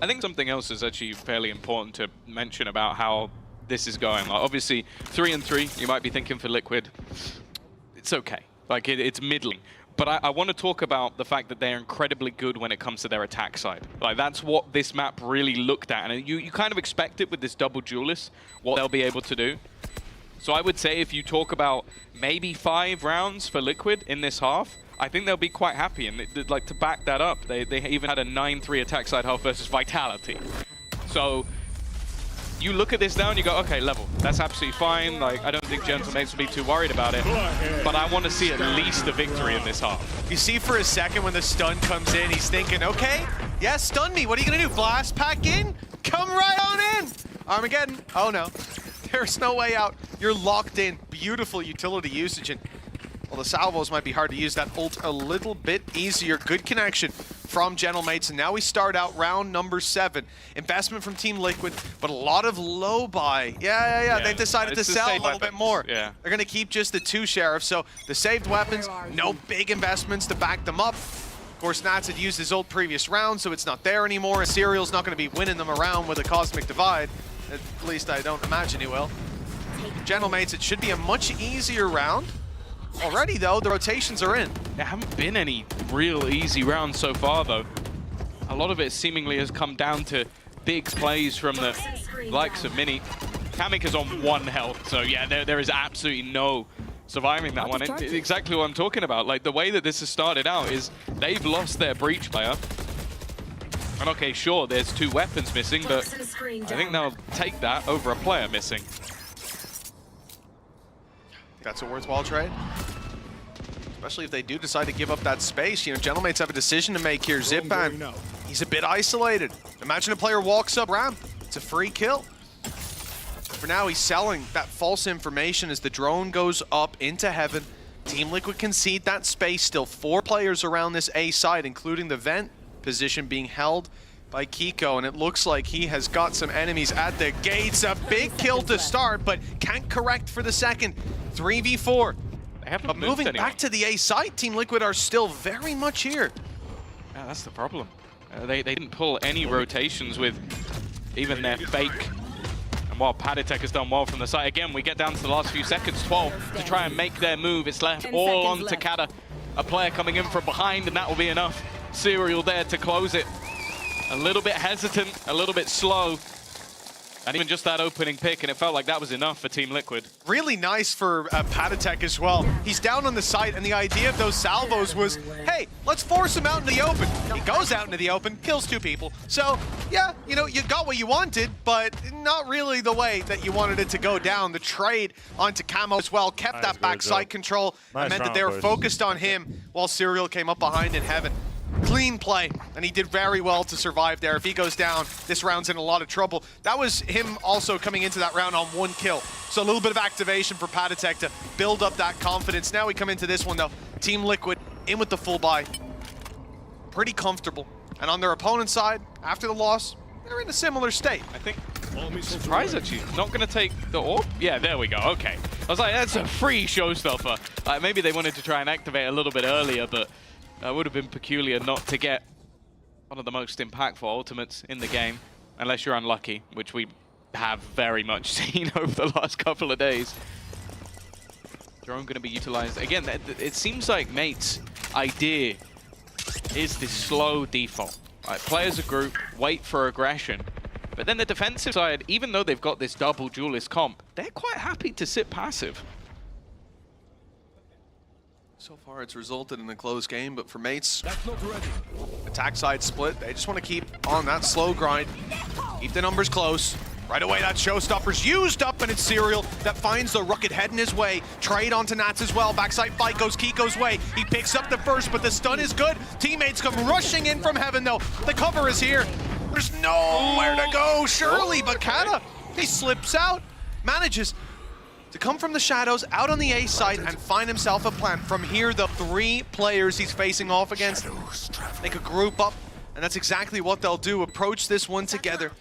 I think something else is actually fairly important to mention about how this is going. Like, obviously, 3-3, you might be thinking for Liquid, it's okay. Like, it's middling. But I want to talk about the fact that they're incredibly good when it comes to their attack side. Like, that's what this map really looked at. And you kind of expect it with this double duelist, what they'll be able to do. So I would say if you talk about maybe 5 rounds for Liquid in this half, I think they'll be quite happy. And like to back that up, they even had a 9-3 attack side half versus Vitality. So you look at this now and you go, okay, level. That's absolutely fine. Like, I don't think Gentlemates will be too worried about it. But I want to see at least a victory in this half. You see for a second when the stun comes in, he's thinking, okay, yeah, stun me. What are you going to do? Blast pack in? Come right on in. Armageddon. Oh, no. There's no way out. You're locked in. Beautiful utility usage. And well, the salvos might be hard to use that ult a little bit easier. Good connection from Gentlemates, and now we start out round number 7. Investment from Team Liquid, but a lot of low buy. Yeah. They decided to sell a little bit more. Yeah. They're going to keep just the 2 sheriffs, so the saved weapons, no big investments to back them up. Of course, Nats had used his old previous round, so it's not there anymore. Serial's not going to be winning them around with a Cosmic Divide. At least I don't imagine he will. Gentlemates, it should be a much easier round. Already, though, the rotations are in. There haven't been any real easy rounds so far, though. A lot of it seemingly has come down to big plays from the likes of Mini. Kamik is on 1 health, so yeah, there is absolutely no surviving that one. And exactly what I'm talking about. Like, the way that this has started out is they've lost their Breach player. And okay, sure, there's 2 weapons missing, but I think they'll take that over a player missing. That's a worthwhile trade. Especially if they do decide to give up that space. You know, Gentlemates have a decision to make here. Zipan, he's a bit isolated. Imagine a player walks up ramp. It's a free kill. For now, he's selling that false information as the drone goes up into heaven. Team Liquid concede that space. Still 4 players around this A side, including the vent position being held by Kiko, and it looks like he has got some enemies at the gates. A big kill to start, but can't correct for the second. 3v4. But moving back to the A side, Team Liquid are still very much here. Yeah, that's the problem. They didn't pull any rotations with even their fake. And while Paditek has done well from the side, again, we get down to the last few seconds, 12, to try and make their move. It's left all on to Kata. A player coming in from behind, and that will be enough. Serial there to close it. A little bit hesitant, a little bit slow. And even just that opening pick, and it felt like that was enough for Team Liquid. Really nice for Paditek as well. He's down on the site, and the idea of those salvos was, hey, let's force him out into the open. He goes out into the open, kills 2 people. So, yeah, you know, you got what you wanted, but not really the way that you wanted it to go down. The trade onto Camo as well kept that backside control and meant that they were focused on him while Serial came up behind in heaven. Clean play, and he did very well to survive there. If he goes down, this round's in a lot of trouble. That was him also coming into that round on 1 kill. So a little bit of activation for Paditek to build up that confidence. Now we come into this one, though. Team Liquid in with the full buy. Pretty comfortable. And on their opponent's side, after the loss, they're in a similar state. I think, surprised actually, not going to take the orb? Yeah, there we go, okay. I was like, that's a free showstopper. Maybe they wanted to try and activate a little bit earlier, but it would have been peculiar not to get one of the most impactful ultimates in the game, unless you're unlucky, which we have very much seen over the last couple of days. Drone going to be utilized. Again, it seems like Mate's idea is this slow default. Right, play as a group, wait for aggression. But then the defensive side, even though they've got this double duelist comp, they're quite happy to sit passive. So far, it's resulted in a close game, but for Mates, attack side split. They just want to keep on that slow grind, keep the numbers close. Right away, that showstopper's used up, and it's Serial that finds the Rocket head in his way. Trade onto Nats as well. Backside fight goes Kiko's way. He picks up the first, but the stun is good. Teammates come rushing in from heaven, though. The cover is here. There's nowhere to go, surely, but Kata, he slips out, manages to come from the shadows out on the A side and find himself a plan. From here, the 3 players he's facing off against, they could group up, and that's exactly what they'll do. Approach this one together.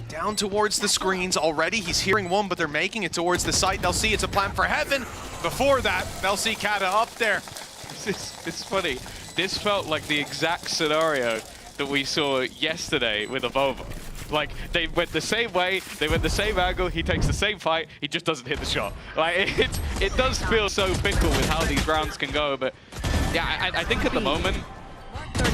Down towards the screens already. He's hearing one, but they're making it towards the site. They'll see it's a plan for heaven. Before that, they'll see Kata up there. It's funny. This felt like the exact scenario that we saw yesterday with Avova. Like, they went the same way, they went the same angle, he takes the same fight, he just doesn't hit the shot. Like, it does feel so fickle with how these rounds can go, but yeah, I think at the moment,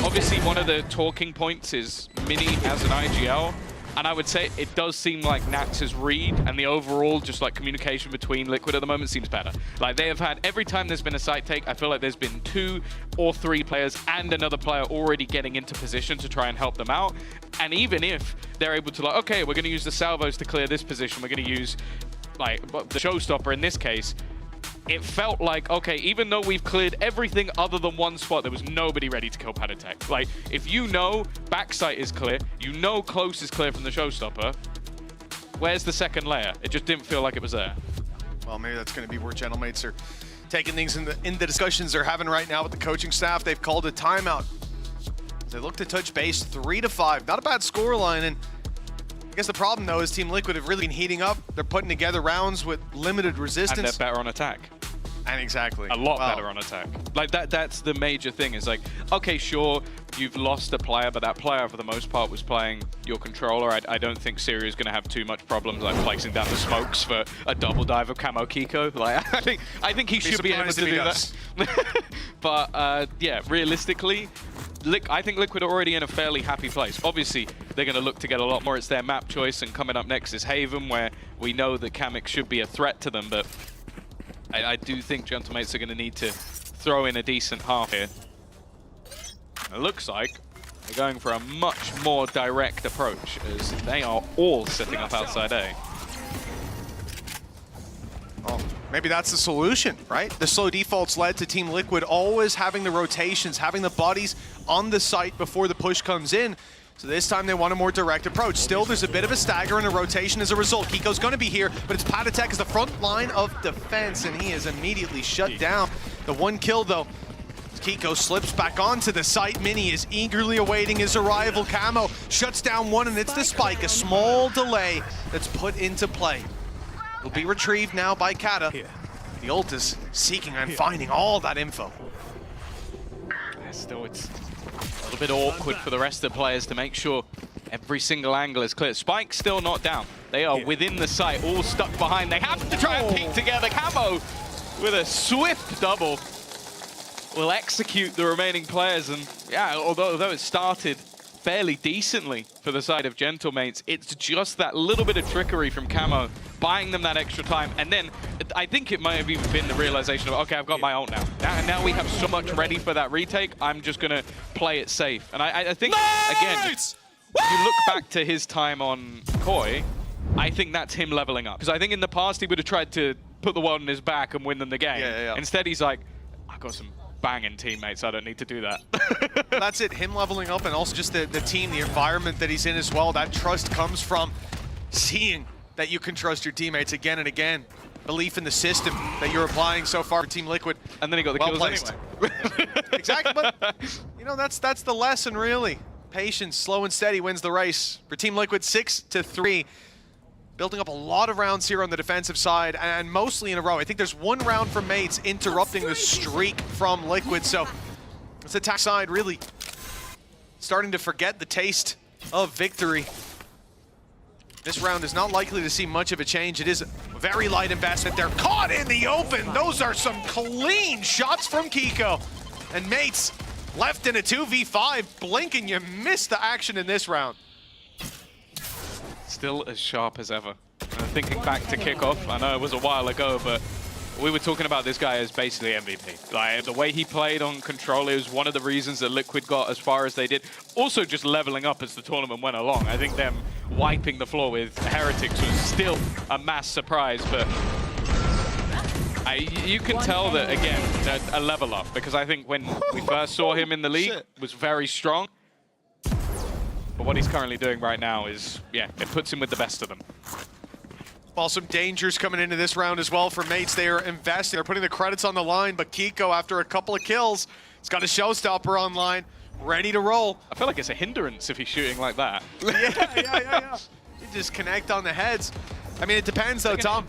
obviously one of the talking points is Mini as an IGL, and I would say it does seem like Nax's read and the overall just like communication between Liquid at the moment seems better. Like, they have had, every time there's been a site take, I feel like there's been 2 or 3 players and another player already getting into position to try and help them out. And even if they're able to, like, okay, we're going to use the salvos to clear this position, we're going to use like the showstopper in this case, it felt like, okay, even though we've cleared everything other than one spot, there was nobody ready to kill Paditek. Like, if you know backside is clear, you know close is clear from the showstopper, where's the second layer? It just didn't feel like it was there. Well, maybe that's going to be where Gentlemates are taking things in the discussions they're having right now with the coaching staff. They've called a timeout. They look to touch base 3-5. Not a bad scoreline, and I guess the problem though is Team Liquid have really been heating up. They're putting together rounds with limited resistance. And they're better on attack. And exactly. A lot better on attack. Like that's the major thing is like, okay, sure, you've lost a player, but that player for the most part was playing your controller. I don't think Syria is going to have too much problems like placing down the smokes for a double dive of Camo Kiko. Like I think he should be able to do that. But yeah, realistically, I think Liquid are already in a fairly happy place. Obviously, they're going to look to get a lot more. It's their map choice, and coming up next is Haven, where we know that Kamik should be a threat to them, but I do think Gentlemates are going to need to throw in a decent half here. It looks like they're going for a much more direct approach, as they are all setting up outside A. Well, maybe that's the solution, right? The slow defaults led to Team Liquid always having the rotations, having the bodies on the site before the push comes in. So this time they want a more direct approach. Still, there's a bit of a stagger and a rotation as a result. Kiko's going to be here, but it's Patatek as the front line of defense, and he is immediately shut down. The one kill, though, Kiko slips back onto the site. Mini is eagerly awaiting his arrival. Camo shuts down one, and it's the spike. A small delay that's put into play. Will be retrieved now by Kata. The ult is seeking and finding all that info. Still, it's a little bit awkward for the rest of the players to make sure every single angle is clear. Spike's still not down. They are within the site, all stuck behind. They have to try and peek together. Camo with a swift double will execute the remaining players. And yeah, although it started fairly decently for the side of Gentlemates, it's just that little bit of trickery from Camo, buying them that extra time. And then I think it might have even been the realization of, okay, I've got my ult now. Now we have so much ready for that retake, I'm just going to play it safe. And I think, again, if you look back to his time on Koi, I think that's him leveling up. Because I think in the past he would have tried to put the world on his back and win them the game. Instead he's like, I've got some banging teammates, I don't need to do that. That's it, him leveling up, and also just the team, the environment that he's in as well. That trust comes from seeing that you can trust your teammates again and again. Belief in the system that you're applying so far for Team Liquid. And then he got the kills anyway. Exactly, but you know, that's the lesson really. Patience, slow and steady wins the race. For Team Liquid, 6-3. Building up a lot of rounds here on the defensive side, and mostly in a row. I think there's one round from Mates interrupting the streak from Liquid, so this attack side really starting to forget the taste of victory. This round is not likely to see much of a change. It is a very light investment. They're caught in the open. Those are some clean shots from Kiko. And Mates left in a 2v5. Blink and you miss the action in this round. Still as sharp as ever. Thinking back to kickoff, I know it was a while ago, but we were talking about this guy as basically MVP. Like, the way he played on controller is one of the reasons that Liquid got as far as they did. Also just leveling up as the tournament went along. I think them wiping the floor with Heretics was still a mass surprise, but you can tell that, again, a level up, because I think when we first saw him in the league, was very strong. But what he's currently doing right now is, yeah, it puts him with the best of them. Well, some dangers coming into this round as well for Mates. They are investing, they're putting the credits on the line, but Kiko, after a couple of kills, has got a showstopper online, ready to roll. I feel like it's a hindrance if he's shooting like that. Yeah. You just connect on the heads. I mean, it depends though, Tom.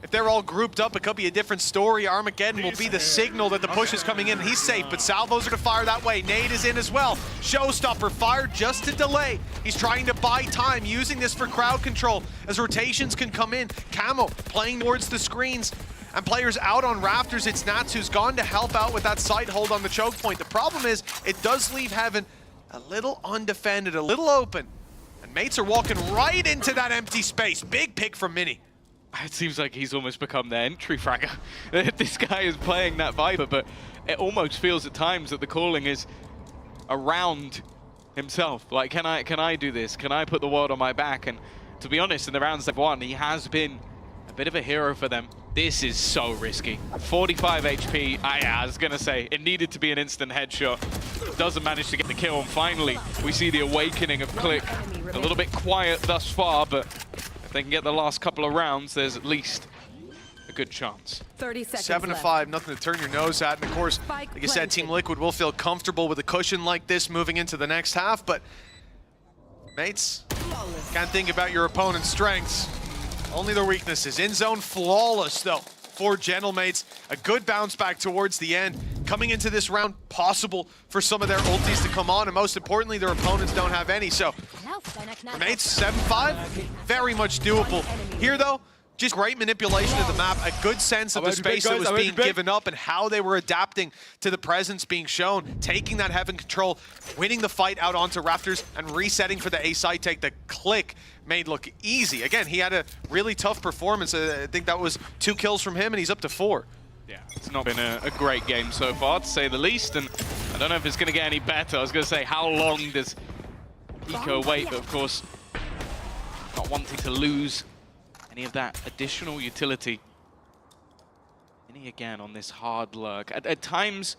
If they're all grouped up, it could be a different story. Armageddon will be the signal that the push is coming in. He's safe, but salvos are to fire that way. Nade is in as well. Showstopper fired just to delay. He's trying to buy time, using this for crowd control as rotations can come in. Camo playing towards the screens. And players out on rafters, it's Nats who's gone to help out with that side hold on the choke point. The problem is, it does leave Heaven a little undefended, a little open. And Mates are walking right into that empty space. Big pick from Mini. It seems like he's almost become their entry fragger. This guy is playing that Viper, but it almost feels at times that the calling is around himself. Like, can I do this? Can I put the world on my back? And to be honest, in the rounds they've won, he has been a bit of a hero for them. This is so risky. 45 HP, I was gonna say, it needed to be an instant headshot. Doesn't manage to get the kill, and finally, we see the awakening of Click. A little bit quiet thus far, but if they can get the last couple of rounds, there's at least a good chance. 30 seconds 7 to left. 5, nothing to turn your nose at. And of course, like I said, Team Liquid will feel comfortable with a cushion like this moving into the next half, but mates, can't think about your opponent's strengths, only their weaknesses. In zone, flawless though for Gentlemates. A good bounce back towards the end. Coming into this round, possible for some of their ultis to come on, and most importantly, their opponents don't have any. So, mates, 7-5, very much doable. Here though, just great manipulation of the map, a good sense of the space that was being given up and how they were adapting to the presence being shown, taking that heaven control, winning the fight out onto Raptors, and resetting for the A side take. The click made look easy. Again, he had a really tough performance. I think that was 2 kills from him, and he's up to 4. Yeah, it's not been a great game so far, to say the least, and I don't know if it's going to get any better. I was going to say, how long does Eco wait? But of course, not wanting to lose any of that additional utility. Mini again on this hard lurk. At times,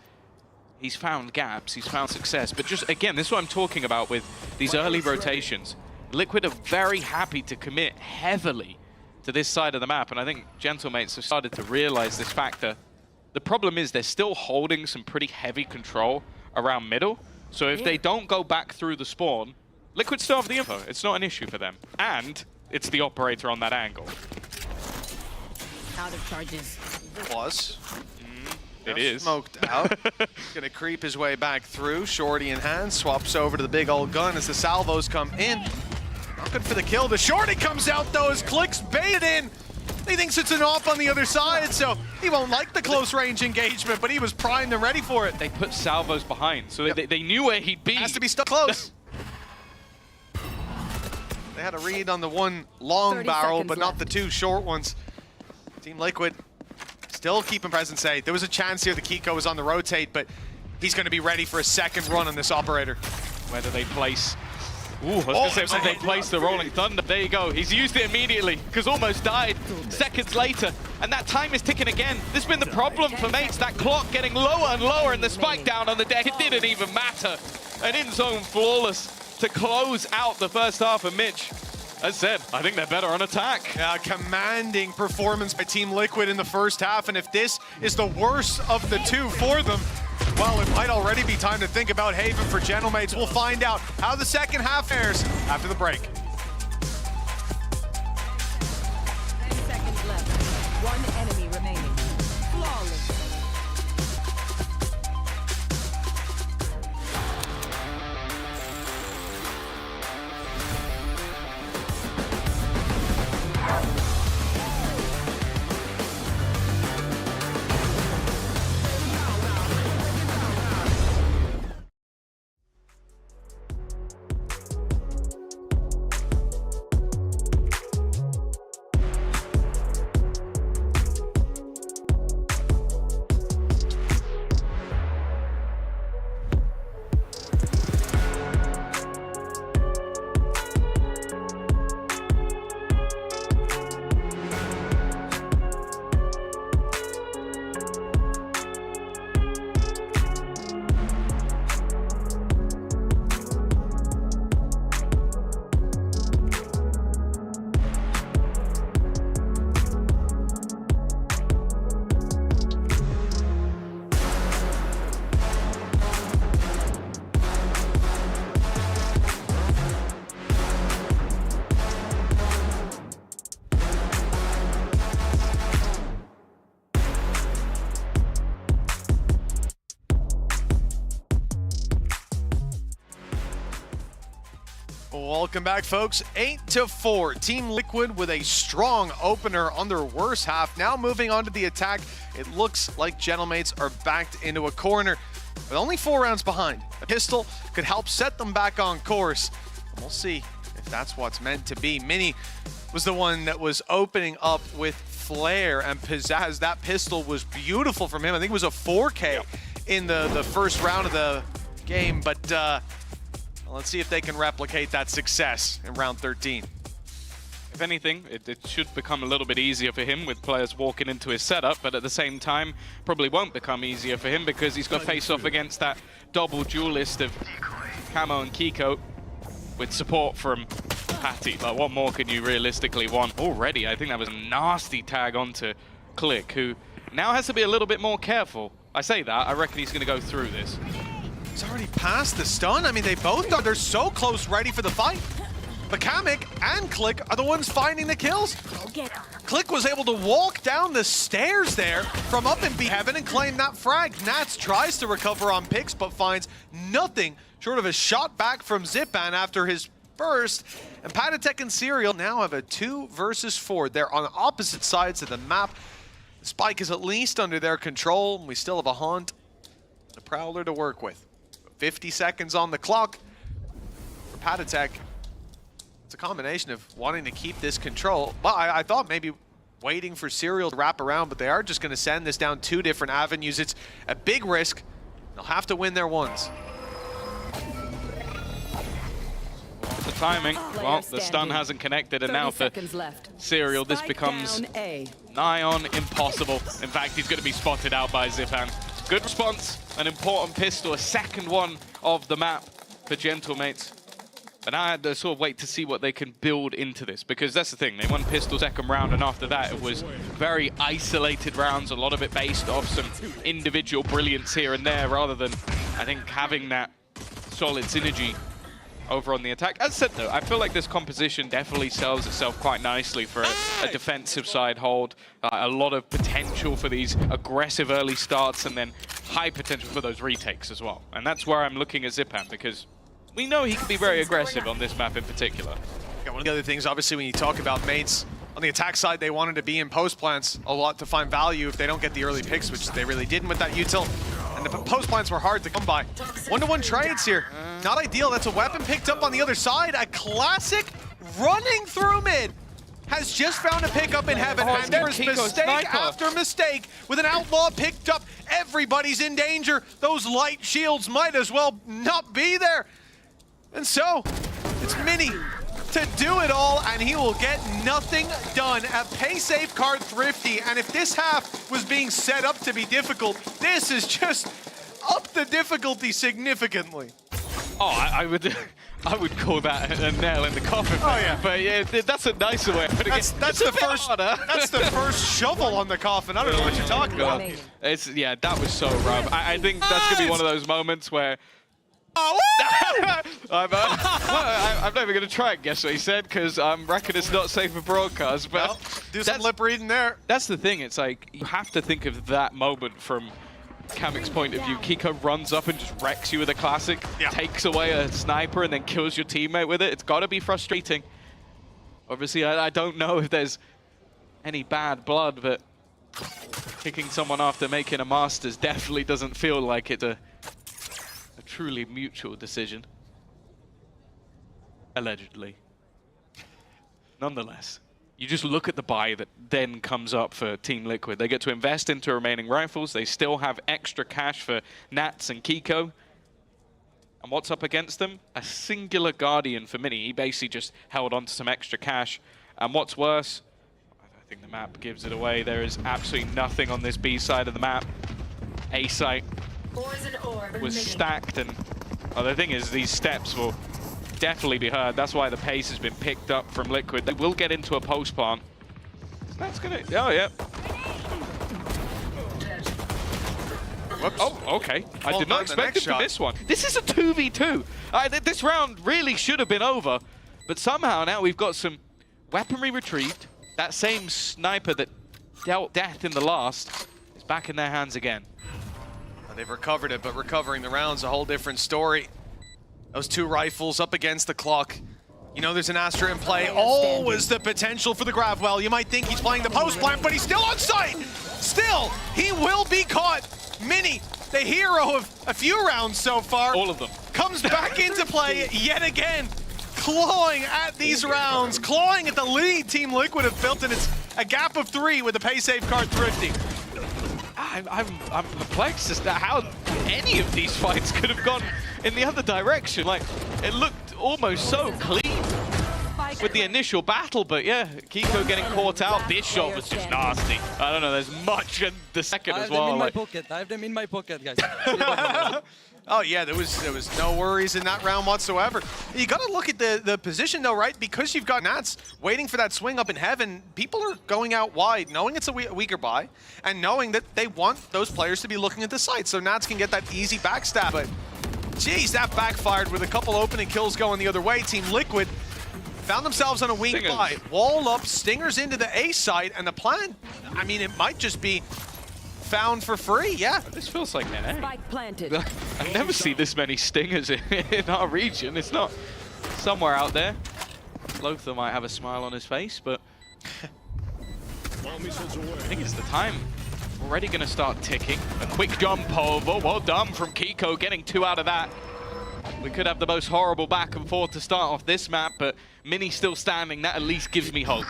he's found gaps, he's found success, but just again, this is what I'm talking about with these early rotations. Liquid are very happy to commit heavily to this side of the map, and I think Gentlemates have started to realize this factor. The problem is they're still holding some pretty heavy control around middle, so if they don't go back through the spawn, Liquid still have the info. It's not an issue for them. And it's the operator on that angle. Out of charges. Plus, it is. Smoked out. Gonna creep his way back through. Shorty in hand, swaps over to the big old gun as the salvos come in. Not good for the kill. The Shorty comes out though as Clicks baited in. He thinks it's an off on the other side, so he won't like the close range engagement, but he was primed and ready for it. They put salvos behind, so they knew where he'd be. Has to be stuck close. They had a read on the one long barrel, but not the 2 short ones. Team Liquid still keeping presence safe. There was a chance here the Kiko was on the rotate, but he's going to be ready for a second run on this operator. Whether they place... Ooh, I was going to say, whether they place the Rolling Thunder. There you go. He's used it immediately, because almost died seconds later. And that time is ticking again. This has been the problem for mates. That clock getting lower and lower, and the spike down on the deck. It didn't even matter. An in-zone flawless to close out the first half of Mitch. As said, I think they're better on attack. Yeah, commanding performance by Team Liquid in the first half, and if this is the worst of the 2 for them, well, it might already be time to think about Haven for Gentlemates. We'll find out how the second half fares after the break. 10 seconds left. 1 enemy remaining. Flawless. Welcome back, folks. 8-4. Team Liquid with a strong opener on their worst half. Now moving on to the attack, it looks like Gentlemates are backed into a corner with only 4 rounds behind. A pistol could help set them back on course. And we'll see if that's what's meant to be. Mini was the one that was opening up with Flare and Pizzazz. That pistol was beautiful from him. I think it was a 4K in the first round of the game, but let's see if they can replicate that success in round 13. If anything, it should become a little bit easier for him with players walking into his setup, but at the same time, probably won't become easier for him because he's got to face off against that double duelist of Camo and Kiko with support from Patty. Like, what more can you realistically want already? I think that was a nasty tag onto Click, who now has to be a little bit more careful. I say that, I reckon he's going to go through this. He's already past the stun. I mean, they both are. They're so close, ready for the fight. But Kamek and Click are the ones finding the kills. Click was able to walk down the stairs there from up in B heaven and claim that frag. Nats tries to recover on picks, but finds nothing short of a shot back from Zipan after his burst. And Patatek and Serial now have a 2 versus 4. They're on opposite sides of the map. The spike is at least under their control. We still have a Haunt and a Prowler to work with. 50 seconds on the clock for Patatek. It's a combination of wanting to keep this control. Well, I thought maybe waiting for Serial to wrap around, but they are just going to send this down 2 different avenues. It's a big risk. They'll have to win their ones. The timing, well, the stun hasn't connected, and now for Serial, this becomes nigh on impossible. In fact, he's going to be spotted out by Zipan. Good response, an important pistol, a second one of the map for Gentlemates. But I had to sort of wait to see what they can build into this, because that's the thing, they won pistol second round, and after that it was very isolated rounds, a lot of it based off some individual brilliance here and there, rather than, I think, having that solid synergy over on the attack. As I said though, I feel like this composition definitely sells itself quite nicely for a defensive side hold. A lot of potential for these aggressive early starts, and then high potential for those retakes as well. And that's where I'm looking at Zipan, because we know he can be very aggressive on this map in particular. Yeah, one of the other things, obviously, when you talk about mates, on the attack side, they wanted to be in post plants a lot to find value if they don't get the early picks, which they really didn't with that util. And the post plants were hard to come by. 1-to-1 trades here. Not ideal. That's a weapon picked up on the other side. A classic running through mid. Has just found a pickup in heaven, and there's mistake after mistake with an outlaw picked up. Everybody's in danger. Those light shields might as well not be there. And so, it's Mini to do it all, and he will get nothing done. A pay safe card Thrifty, and if this half was being set up to be difficult, this is just up the difficulty significantly. Oh, I would call that a nail in the coffin. Oh yeah, but yeah, that's a nicer way of putting it. That's the first. That's the first shovel on the coffin. I don't know what you're talking about. Yeah, that was so rough. I think that's gonna be one of those moments where. I'm not even going to try and guess what he said, because I reckon it's not safe for broadcast. But well, do some lip reading there. That's the thing. It's like you have to think of that moment from Kamek's point of view. Kiko runs up and just wrecks you with a classic, takes away a sniper, and then kills your teammate with it. It's got to be frustrating. Obviously, I don't know if there's any bad blood, but kicking someone after making a Masters definitely doesn't feel like it's a truly mutual decision. Allegedly. Nonetheless, you just look at the buy that then comes up for Team Liquid. They get to invest into remaining rifles. They still have extra cash for Nats and Kiko. And what's up against them? A singular Guardian for Mini. He basically just held on to some extra cash. And what's worse, I think the map gives it away. There is absolutely nothing on this B side of the map. A site was stacked, and the thing is, these steps will definitely be heard. That's why the pace has been picked up from Liquid. They will get into a post plant. That's gonna. Oh yeah. Whoops. Oh, okay. I did not expect him to miss one. This is a 2v2. This round really should have been over, but somehow now we've got some weaponry retrieved. That same sniper that dealt death in the last is back in their hands again. They've recovered it, but recovering the round's a whole different story. Those 2 rifles up against the clock. You know there's an Astra in play. Always the potential for the grab. Well, you might think he's playing the post plant, but he's still on site. Still, he will be caught. Mini, the hero of a few rounds so far. All of them. Comes back into play yet again. Clawing at these rounds. Clawing at the lead Team Liquid have built, and it's a gap of 3 with the pay safe card Thrifty. I'm perplexed as to how any of these fights could have gone in the other direction. Like, it looked almost so clean. with the initial battle, but yeah, Kiko getting caught out. This shot was just nasty. I don't know, there's much in the second as well. I have them in my pocket, guys. Oh yeah, there was no worries in that round whatsoever. You got to look at the position though, right? Because you've got Nats waiting for that swing up in heaven, people are going out wide, knowing it's a weaker buy, and knowing that they want those players to be looking at the site, so Nats can get that easy backstab. But geez, that backfired with a couple opening kills going the other way. Team Liquid found themselves on a weak buy. Wall up, Stingers into the A site, and the plan, I mean, it might just be found for free, yeah. This feels like NA. Spike planted. I've never seen this many Stingers in our region. It's not somewhere out there. Lothar might have a smile on his face, but I think it's the time. Already going to start ticking. A quick jump over. Well done from Kiko, getting 2 out of that. We could have the most horrible back and forth to start off this map, but Mini still standing. That at least gives me hope.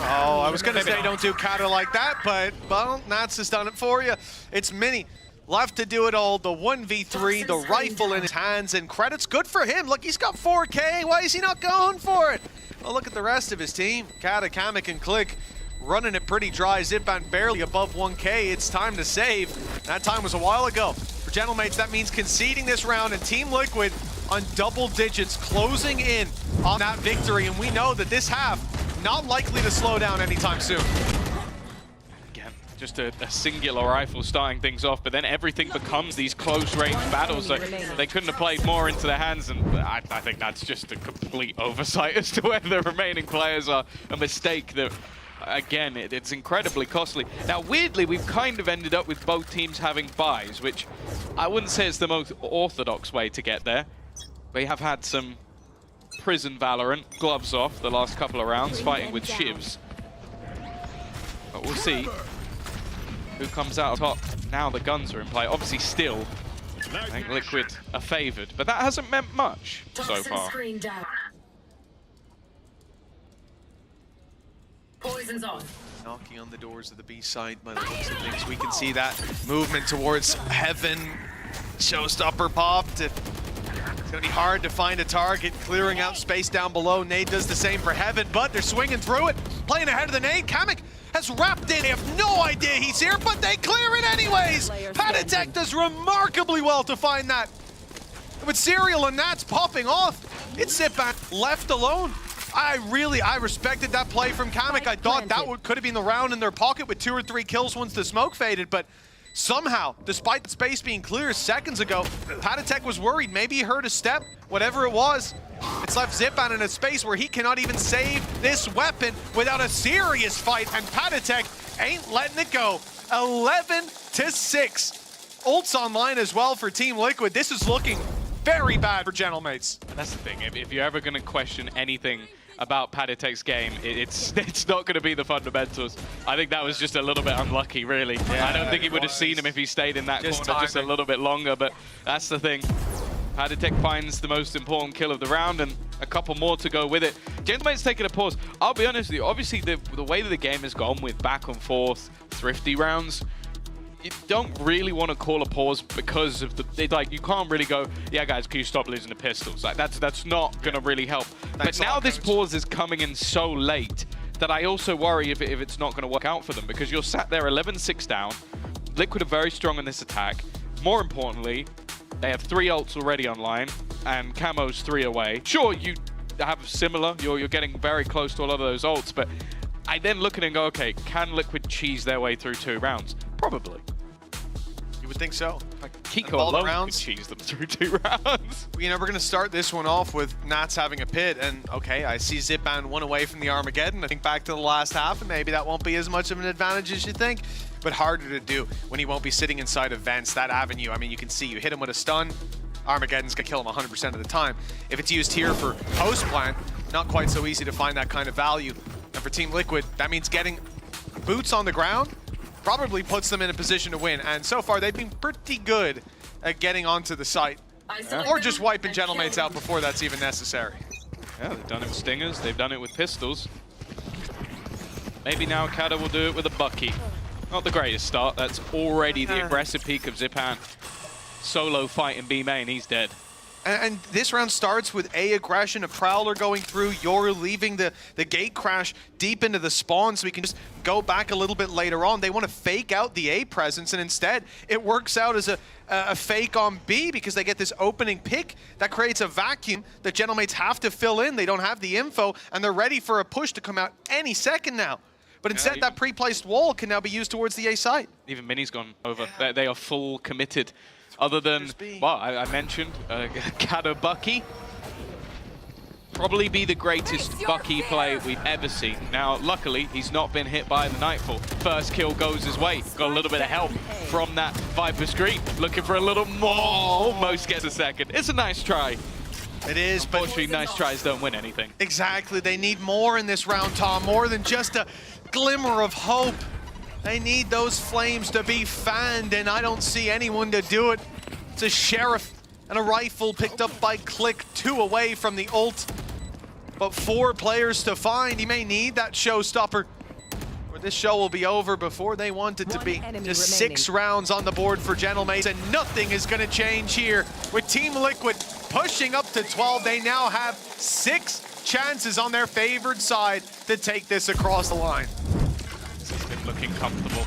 Oh, I was going to say don't do Kata like that, but, well, Nats has done it for you. It's Mini left to do it all. The 1v3, the rifle in his hands, and credits good for him. Look, he's got 4K. Why is he not going for it? Well, look at the rest of his team. Kata, Kamek, and Click running it pretty dry. Zipan barely above 1K. It's time to save. That time was a while ago. For Gentlemates, that means conceding this round, and Team Liquid on double digits, closing in on that victory. And we know that this half not likely to slow down anytime soon. Again, just a singular rifle starting things off, but then everything becomes these close-range battles. So they couldn't have played more into their hands, and I think that's just a complete oversight as to where the remaining players are. A mistake that, again, it's incredibly costly. Now, weirdly, we've kind of ended up with both teams having buys, which I wouldn't say is the most orthodox way to get there. We have had some prison Valorant, gloves off, the last couple of rounds, fighting with shivs. But we'll see who comes out top. Now the guns are in play. Obviously still, I think Liquid are favored, but that hasn't meant much so far. Poison's on. Knocking on the doors of the B site by the looks of things. We can see that movement towards heaven. Showstopper popped. It's going to be hard to find a target, clearing out space down below. Nade does the same for Heaven, but they're swinging through it. Playing ahead of the nade. Kamek has wrapped in. They have no idea he's here, but they clear it anyways. Patatek does remarkably well to find that. With Serial and Nats popping off, it's Zipan left alone. I respected that play from Kamek. I thought that could have been the round in their pocket with 2 or 3 kills once the smoke faded, but somehow, despite the space being clear seconds ago, Patatek was worried. Maybe he heard a step, whatever it was. It's left Zipan in a space where he cannot even save this weapon without a serious fight, and Patatek ain't letting it go. 11-6. Ult's online as well for Team Liquid. This is looking very bad for Gentlemates. That's the thing. If you're ever going to question anything about Patatek's game, it's not going to be the fundamentals. I think that was just a little bit unlucky, really. Yeah, I don't think he would have seen him if he stayed in that corner just a little bit longer, but that's the thing. Patatek finds the most important kill of the round, and a couple more to go with it. Gentlemate's taking a pause. I'll be honest with you, obviously the way that the game has gone with back and forth, thrifty rounds, you don't really want to call a pause because of you can't really go, yeah guys, can you stop losing the pistols? Like that's not going to really help. But now this pause is coming in so late that I also worry if it's not going to work out for them, because you're sat there 11-6 down. Liquid are very strong in this attack. More importantly, they have 3 ults already online and Camo's 3 away. Sure, you have similar, you're getting very close to a lot of those ults, but I then look at it and go, okay, can Liquid cheese their way through 2 rounds? Probably. You would think so. Like Kiko alone could cheese them through 2 rounds. You know, we're going to start this one off with Nats having a pit, and okay, I see Zipan 1 away from the Armageddon. I think back to the last half, and maybe that won't be as much of an advantage as you think, but harder to do when he won't be sitting inside of vents. That avenue, I mean, you can see, you hit him with a stun, Armageddon's going to kill him 100% of the time. If it's used here for post plant, not quite so easy to find that kind of value. And for Team Liquid, that means getting boots on the ground probably puts them in a position to win. And so far, they've been pretty good at getting onto the site. Or just wiping Gentlemates out before that's even necessary. Yeah, they've done it with Stingers. They've done it with pistols. Maybe now Kata will do it with a Bucky. Not the greatest start. That's already the aggressive peak of Zipan. Solo fight in B main, he's dead. And this round starts with A aggression, a Prowler going through, you're leaving the gate crash deep into the spawn so we can just go back a little bit later on. They want to fake out the A presence, and instead it works out as a fake on B because they get this opening pick that creates a vacuum that Gentlemates have to fill in. They don't have the info, and they're ready for a push to come out any second now. But instead, that pre-placed wall can now be used towards the A site. Even Mini's gone over. They are full committed. Other than, well, I mentioned Kada Bucky. Probably be the greatest Bucky play we've ever seen. Now, luckily, he's not been hit by the Nightfall. First kill goes his way. Got a little bit of help from that Viper screen. Looking for a little more. Almost gets a second. It's a nice try. It is, but unfortunately, nice tries don't win anything. Exactly. They need more in this round, Tom. More than just a glimmer of hope. They need those flames to be fanned, and I don't see anyone to do it. It's a Sheriff and a rifle picked up by Click, 2 away from the ult. But 4 players to find. He may need that showstopper, or this show will be over before they want it to be. Just 6 rounds on the board for Gentlemates, and nothing is going to change here. With Team Liquid pushing up to 12, they now have 6 chances on their favored side to take this across the line. Looking comfortable.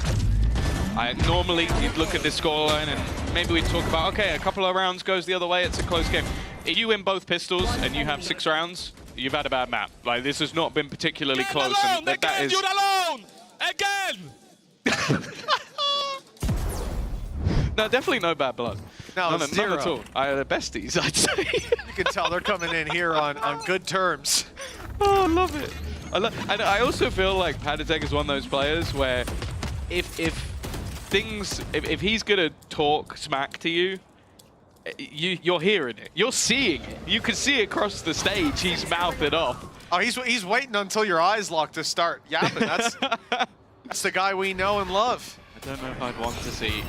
Normally you'd look at this scoreline and maybe we'd talk about, okay, a couple of rounds goes the other way, it's a close game. If you win both pistols and you have 6 rounds, you've had a bad map. Like, this has not been particularly close. And that is... You're alone! Again! No, definitely no bad blood. No, none at all. They're besties, I'd say. You can tell they're coming in here on good terms. Oh, I love it. And I also feel like Patatek is one of those players where if he's gonna talk smack to you, you're hearing it, you're seeing it. You can see it across the stage. He's mouthed it off. Oh, he's waiting until your eyes lock to start yapping. That's the guy we know and love. I don't know if I'd want to see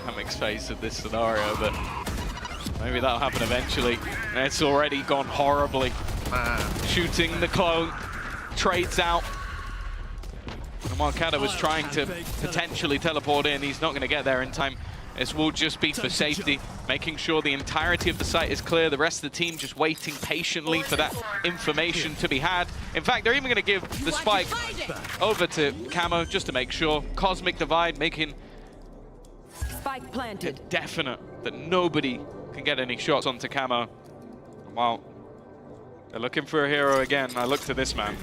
Kamik's face of this scenario, but maybe that'll happen eventually. And it's already gone horribly. Shooting the clone. Trades out. And while Kada was trying to potentially teleport in, he's not going to get there in time. This will just be for safety, making sure the entirety of the site is clear. The rest of the team just waiting patiently for that information to be had. In fact, they're even going to give the spike over to Camo just to make sure. Cosmic Divide making Spike planted. it definite that nobody can get any shots onto Camo. Well, they're looking for a hero again. I look to this man.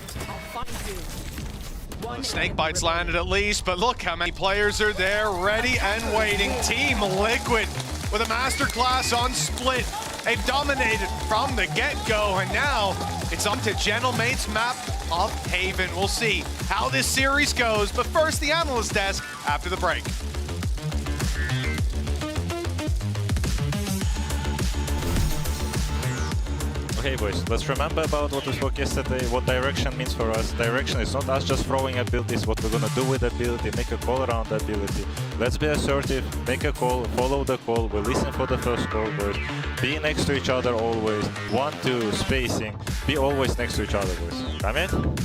Snake bites landed at least, but look how many players are there, ready and waiting. Team Liquid with a masterclass on Split. They've dominated from the get-go, and now it's up to Gentlemates' map of Haven. We'll see how this series goes, but first the analyst desk after the break. Okay, boys, let's remember about what we spoke yesterday, what direction means for us. Direction is not us just throwing abilities, what we're gonna do with the ability, make a call around the ability. Let's be assertive, make a call, follow the call, we listen for the first call, boys. Be next to each other always, 1-2, spacing, be always next to each other, boys. Come in?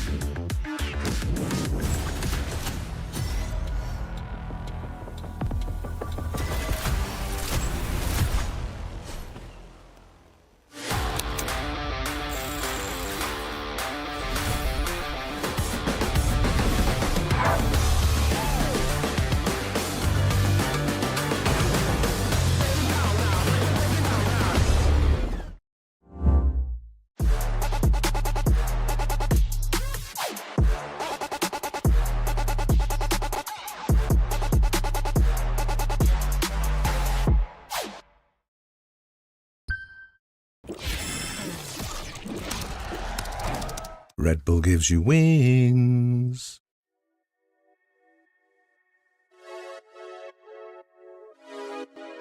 Red Bull gives you wings.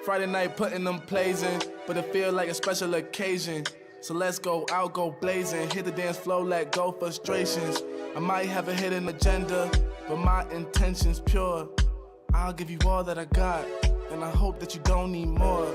Friday night putting them plays in, but it feel like a special occasion. So let's go out, go blazing, hit the dance floor, let go frustrations. I might have a hidden agenda, but my intention's pure. I'll give you all that I got, and I hope that you don't need more.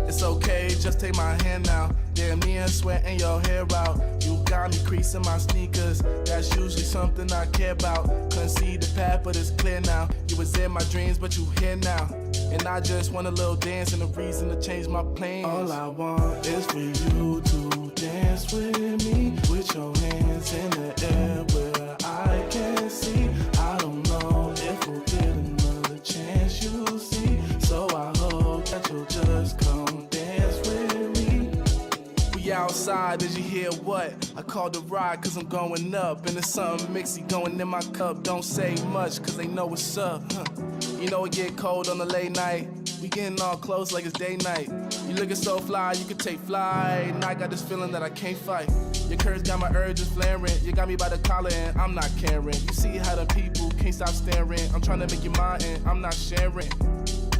It's okay, just take my hand now. Damn near sweating your hair out. You got me creasing my sneakers. That's usually something I care about. Couldn't see the path, but it's clear now. You was in my dreams, but you here now. And I just want a little dance and a reason to change my plans. All I want is for you to dance with me, with your hands in the air where I can see. I don't know if we'll get another chance, you'll see. So I hope that you'll just come dance with me. We outside, did you hear what? I called the ride cause I'm going up. And there's something mixy going in my cup. Don't say much cause they know what's up. You know it get cold on the late night. We getting all close like it's day night. You looking so fly, you could take flight. And I got this feeling that I can't fight. Your curves got my urges flaring. You got me by the collar and I'm not caring. You see how the people can't stop staring. I'm trying to make you mine and I'm not sharing.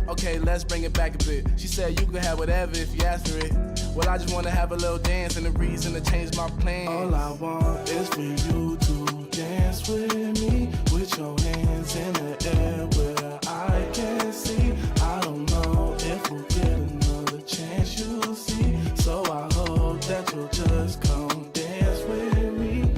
Okay, let's bring it back a bit. She said you could have whatever if you ask for it. Well, I just want to have a little dance and a reason to change my plans. All I want is for you to dance with me, with your hands in the air where I can see. I don't know if we'll get another chance, you'll see. So I hope that you'll just come dance with me.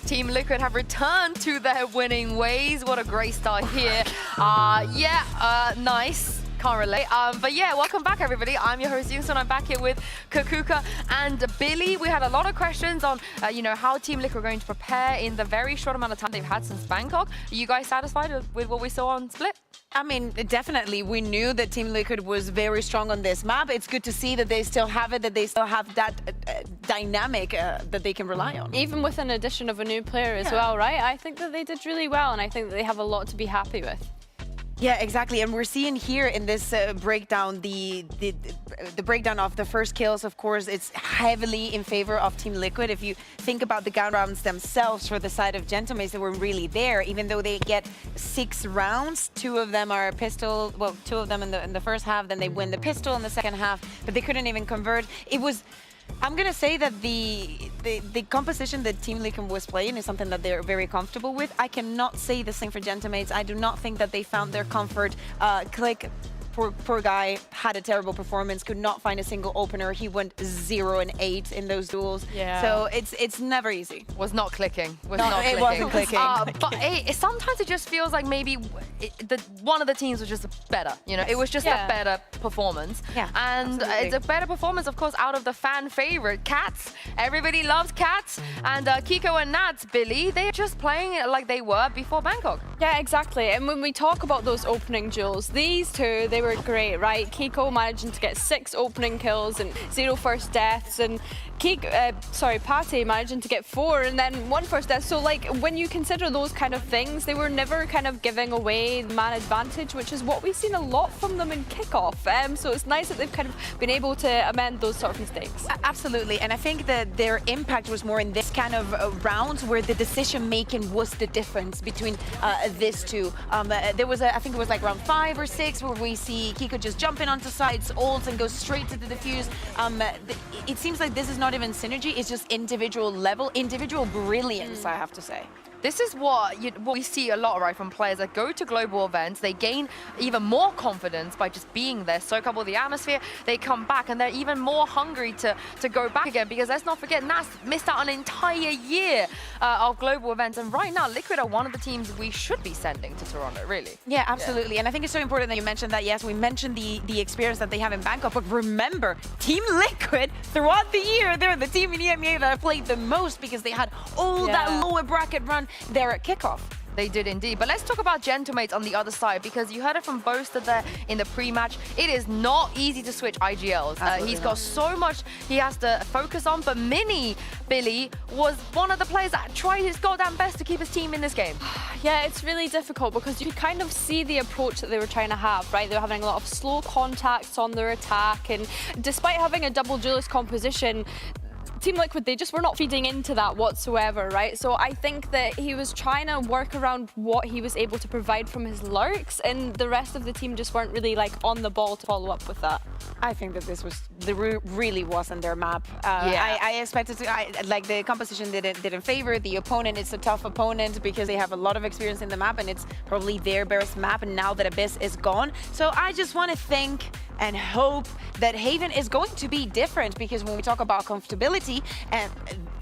Team Liquid have returned to their winning ways. What a great start here. Nice. Can't relate. But yeah, welcome back, everybody. I'm your host, Yungsun. I'm back here with Kakuka and Billy. We had a lot of questions on, how Team Liquid are going to prepare in the very short amount of time they've had since Bangkok. Are you guys satisfied with what we saw on Split? I mean, definitely. We knew that Team Liquid was very strong on this map. It's good to see that they still have it, that they still have that dynamic that they can rely on. Even with an addition of a new player as well, right? I think that they did really well, and I think that they have a lot to be happy with. Yeah, exactly. And we're seeing here in this breakdown, the breakdown of the first kills, of course, it's heavily in favor of Team Liquid. If you think about the gun rounds themselves for the side of Gentlemates, they were really there. Even though they get 6 rounds, 2 of them are pistol, well, 2 of them in the first half, then they win the pistol in the second half, but they couldn't even convert. It was... I'm going to say that the composition that Team Liquid was playing is something that they're very comfortable with. I cannot say the same for Gentlemates. I do not think that they found their comfort. Click, poor guy, had a terrible performance, could not find a single opener. He went 0 and 8 in those duels. Yeah. So it's never easy. Was not clicking. It wasn't clicking. But sometimes it just feels like maybe one of the teams was just better. It was just a better performance. Yeah, and it's a better performance, of course, out of the fan favorite, Cats. Everybody loves Cats. And Kiko and Nats, Billy, they're just playing it like they were before Bangkok. Yeah, exactly. And when we talk about those opening duels, these two, they were great, right? Kiko managing to get 6 opening kills and 0 first deaths, and Pate managing to get 4 and then 1 first death. So like when you consider those kind of things, they were never kind of giving away the man advantage, which is what we've seen a lot from them in kickoff. So it's nice that they've kind of been able to amend those sort of mistakes. Absolutely, and I think that their impact was more in this kind of rounds where the decision making was the difference between these two. There was I think it was like round 5 or 6 where we see Kiko just jumping onto sides, ults, and go straight to the defuse. It seems like this is not even synergy, it's just individual brilliance, I have to say. This is what we see a lot, right, from players that go to global events. They gain even more confidence by just being there, soak up all the atmosphere. They come back and they're even more hungry to go back again, because let's not forget, Nas missed out an entire year of global events. And right now, Liquid are one of the teams we should be sending to Toronto, really. Yeah, absolutely. And I think it's so important that you mentioned that. Yes, we mentioned the experience that they have in Bangkok, but remember, Team Liquid, throughout the year, they're the team in EMEA that played the most because they had all that lower bracket run there at kickoff. They did indeed. But let's talk about Gentlemates on the other side, because you heard it from Boaster there in the pre-match. It is not easy to switch IGLs. He's got so much he has to focus on, but Mini, Billy, was one of the players that tried his goddamn best to keep his team in this game. Yeah, it's really difficult because you kind of see the approach that they were trying to have, right? They were having a lot of slow contacts on their attack, and despite having a double duelist composition, Team Liquid, they just were not feeding into that whatsoever, right? So I think that he was trying to work around what he was able to provide from his lurks, and the rest of the team just weren't really like on the ball to follow up with that. I think that this was really wasn't their map. I expected to like the composition didn't favor the opponent. It's a tough opponent because they have a lot of experience in the map, and it's probably their best map. And now that Abyss is gone, so I just want to think and hope that Haven is going to be different, because when we talk about comfortability,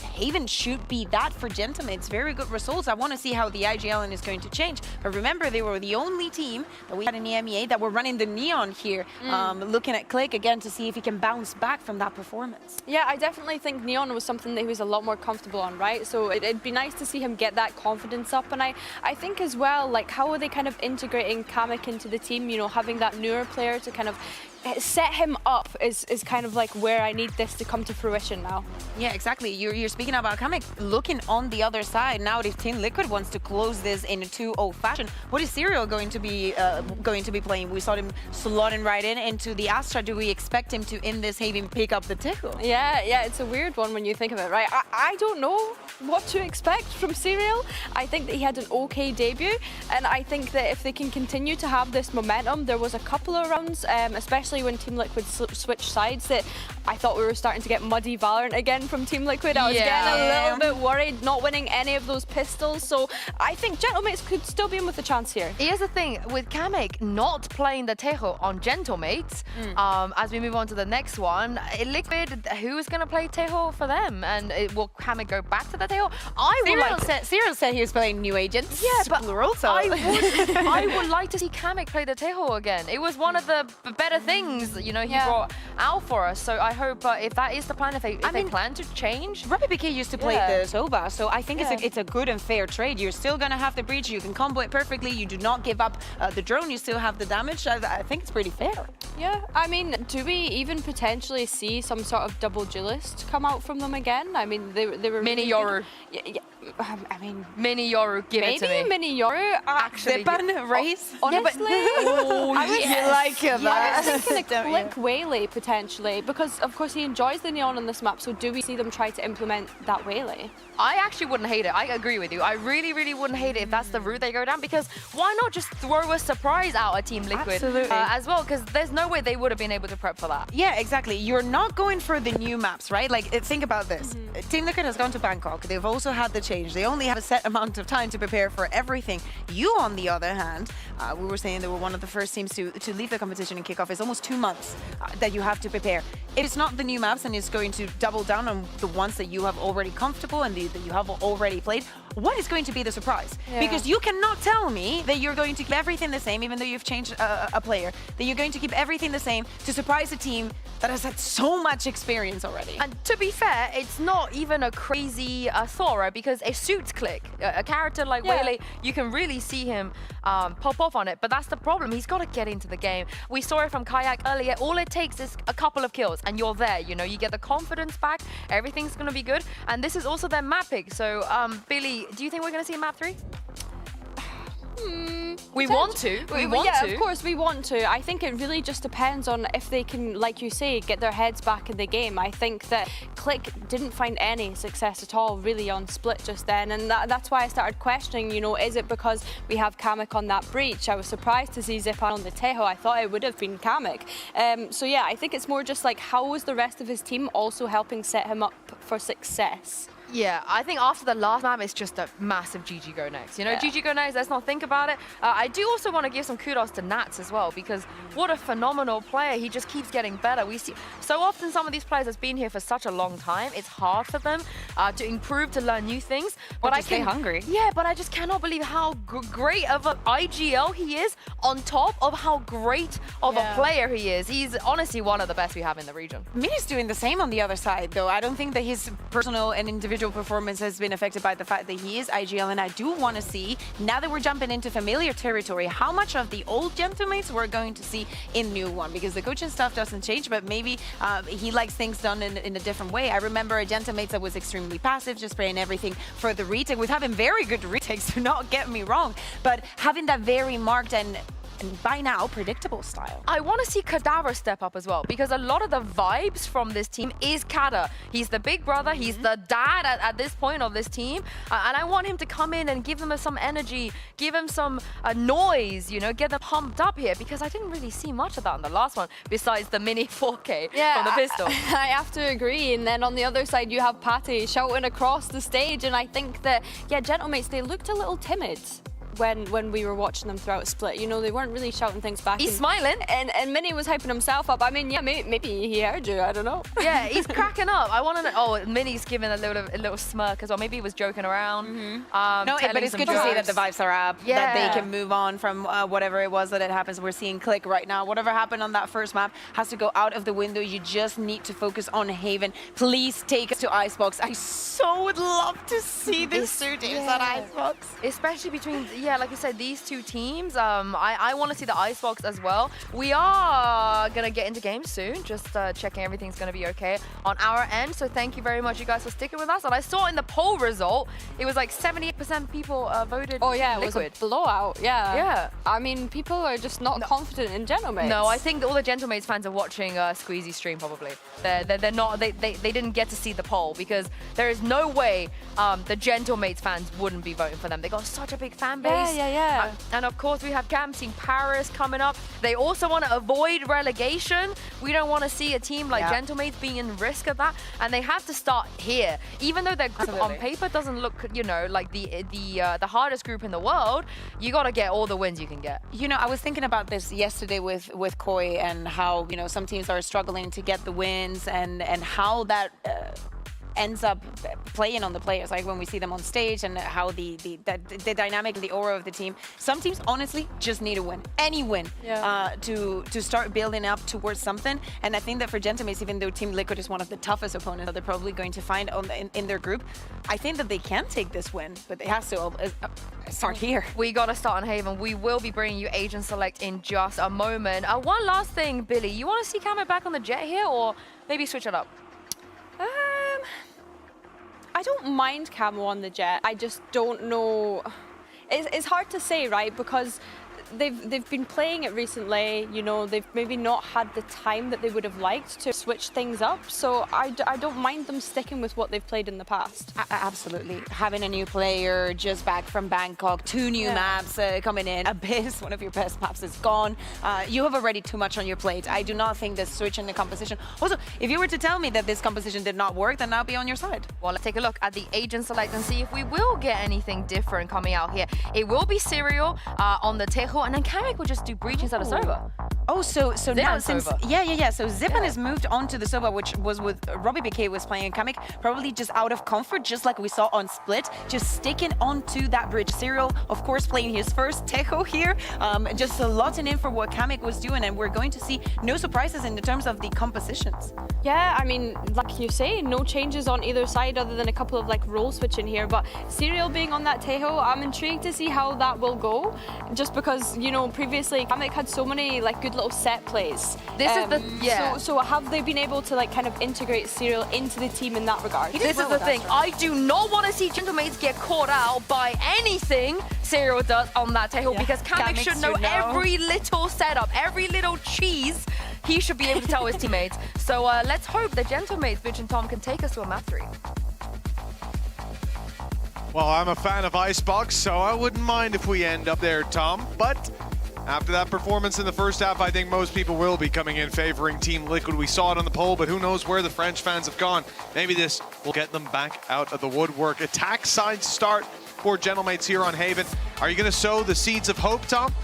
Haven should be that for Gentlemen. It's very good results. I want to see how the IGL is going to change. But remember, they were the only team that we had in EMEA that were running the Neon here, looking at Click again to see if he can bounce back from that performance. Yeah, I definitely think Neon was something that he was a lot more comfortable on, right? So it'd be nice to see him get that confidence up. And I think as well, like, how are they kind of integrating Kamek into the team? You know, having that newer player to kind of set him up is kind of like where I need this to come to fruition now. Yeah, exactly. You're speaking about Kamek looking on the other side. Now if Team Liquid wants to close this in a 2-0 fashion, what is Serial going to be playing? We saw him slotting right into the Astra. Do we expect him to, in this Haven, pick up the Tickle? Yeah, it's a weird one when you think of it, right? I don't know what to expect from Serial. I think that he had an okay debut, and I think that if they can continue to have this momentum, there was a couple of rounds, especially when Team Liquid switched sides, that I thought we were starting to get muddy Valorant again from Team Liquid. I was getting a little bit worried, not winning any of those pistols. So I think Gentlemates could still be in with a chance here. Here's the thing, with Kamek not playing the Tejo on Gentlemates, as we move on to the next one, Liquid, who's going to play Tejo for them? And will Kamek go back to the Tejo? Serial said he was playing New Agents. Yeah, but plural, so. I would like to see Kamek play the Tejo again. It was one of the better things, you know, he brought out for us. So I hope if that is the plan, if they plan to change. RapidPK used to play the Soba, so I think it's a good and fair trade. You're still going to have the breach, you can combo it perfectly, you do not give up the drone, you still have the damage. I think it's pretty fair. Yeah, I mean, do we even potentially see some sort of double duelist come out from them again? I mean, they were Mini Yoru. I mean, Mini Yoru, give it to me. Maybe Mini Yoru. Actually, race. Honestly, I was thinking a Click Waylay potentially, because of course he enjoys the Neon on this map. So do we see them try to implement that Waylay? I actually wouldn't hate it. I agree with you. I really wouldn't hate it if that's the route they go down, because why not just throw a surprise out at Team Liquid as well? Because there's no way they would have been able to prep for that. Yeah, exactly. You're not going for the new maps, right? Like, think about this. Team Liquid has gone to Bangkok. They've also had the change. They only have a set amount of time to prepare for everything. You, on the other hand, we were saying they were one of the first teams to leave the competition and kick off. It's almost 2 months that you have to prepare. If it's not the new maps and it's going to double down on the ones that you have already comfortable and that you have already played, what is going to be the surprise? Because you cannot tell me that you're going to keep everything the same, even though you've changed a player, that you're going to keep everything the same to surprise a team that has had so much experience already. And to be fair, it's not even a crazy thought, right? Because it suits Click. A character like Waylay, you can really see him pop off on it, but that's the problem. He's got to get into the game. We saw it from Kayak earlier. All it takes is a couple of kills and you're there, you know, you get the confidence back, everything's going to be good. And this is also their map pick. So, Billy, do you think we're going to see map 3? We want to. Yeah, of course we want to. I think it really just depends on if they can, like you say, get their heads back in the game. I think that Click didn't find any success at all really on Split just then, and that's why I started questioning, you know, is it because we have Kamek on that breach? I was surprised to see Zipan on the Tejo. I thought it would have been Kamek. So yeah, I think it's more just like, how was the rest of his team also helping set him up for success? Yeah, I think after the last map, it's just a massive GG go next. You know, GG go next, let's not think about it. I do also want to give some kudos to Nats as well, because what a phenomenal player. He just keeps getting better. We see so often some of these players have been here for such a long time. It's hard for them to improve, to learn new things. But I stay hungry. Yeah, but I just cannot believe how great of an IGL he is, on top of how great of a player he is. He's honestly one of the best we have in the region. Mini's doing the same on the other side, though. I don't think that his personal and individual performance has been affected by the fact that he is IGL, and I do want to see, now that we're jumping into familiar territory, how much of the old Gentlemates we're going to see in new one, because the coaching stuff doesn't change, but maybe he likes things done in a different way. I remember a Gentlemates that was extremely passive, just playing everything for the retake, with having very good retakes, do not get me wrong, but having that very marked and and by now, predictable style. I want to see Cadaver step up as well, because a lot of the vibes from this team is Kada. He's the big brother, he's the dad at this point of this team, and I want him to come in and give them some energy, give him some noise, you know, get them pumped up here, because I didn't really see much of that in the last one, besides the mini 4K from the pistol. I have to agree, and then on the other side you have Patty shouting across the stage, and I think that, yeah, Gentlemates, they looked a little timid when we were watching them throughout Split. You know, they weren't really shouting things back. He's smiling. And Mini was hyping himself up. I mean, yeah, maybe he heard you, I don't know. Yeah, he's cracking up. I want to know, oh, Mini's giving a little smirk as well. Maybe he was joking around. No, but it's good to see that the vibes are up, that they can move on from whatever it was that it happens. We're seeing Click right now. Whatever happened on that first map has to go out of the window. You just need to focus on Haven. Please take us to Icebox. I so would love to see this two teams at Icebox. Especially between, like you said, these two teams. I want to see the Icebox as well. We are going to get into games soon, just checking everything's going to be okay on our end. So thank you very much, you guys, for sticking with us. And I saw in the poll result, it was like 78% people voted Oh yeah, it Liquid. was a blowout, yeah. Yeah. I mean, people are just not confident in Gentlemates. No, I think all the Gentlemates fans are watching Squeezy stream probably. They're not, they didn't get to see the poll, because there is no way the Gentlemates fans wouldn't be voting for them. They got such a big fan base. Yeah. And of course we have Cam Team Paris coming up. They also want to avoid relegation. We don't want to see a team like Gentlemates being in risk of that, and they have to start here. Even though their group on paper doesn't look, you know, like the hardest group in the world, you got to get all the wins you can get. You know, I was thinking about this yesterday with Koi, and how, you know, some teams are struggling to get the wins, and how that ends up playing on the players, like when we see them on stage, and how the dynamic, the aura of the team. Some teams honestly just need a win, any win, to start building up towards something. And I think that for Gentlemates, even though Team Liquid is one of the toughest opponents that they're probably going to find in their group, I think that they can take this win, but it has to start here. We got to start on Haven. We will be bringing you Agent Select in just a moment. One last thing, Billy, you want to see Camo back on the Jet here, or maybe switch it up? I don't mind Camo on the Jet. I just don't know. It's hard to say, right? Because they've been playing it recently. You know, they've maybe not had the time that they would have liked to switch things up. So I don't mind them sticking with what they've played in the past. Absolutely. Having a new player just back from Bangkok, 2 new maps coming in. Abyss, one of your best maps, is gone. You have already too much on your plate. I do not think that switching the composition. Also, if you were to tell me that this composition did not work, then I'll be on your side. Well, let's take a look at the Agent Select and see if we will get anything different coming out here. It will be Serial on the Tejo, and then Kamek will just do Breach instead of Sova. Oh, so now since Sova. yeah. So Zipan has moved on to the Sova, which was with Robbie BK was playing Kamek, probably just out of comfort, just like we saw on Split, just sticking onto that bridge. Serial, of course, playing his first Tejo here, just lotting in for what Kamek was doing, and we're going to see no surprises in terms of the compositions. Yeah, I mean, like you say, no changes on either side other than a couple of like role switching here. But Serial being on that Tejo, I'm intrigued to see how that will go. Just because, you know, previously Kamek had so many like good little set plays. This is the So have they been able to like kind of integrate Serial into the team in that regard? This is the thing. I do not want to see Gentlemates get caught out by anything Serial does on that Tejo, because Kamek should know every little setup, every little cheese. He should be able to tell his teammates. So let's hope the Gentlemates, Bitch and Tom, can take us to a map 3. Well, I'm a fan of Icebox, so I wouldn't mind if we end up there, Tom. But after that performance in the first half, I think most people will be coming in favoring Team Liquid. We saw it on the poll, but who knows where the French fans have gone. Maybe this will get them back out of the woodwork. Attack side start for Gentlemates here on Haven. Are you going to sow the seeds of hope, Tom?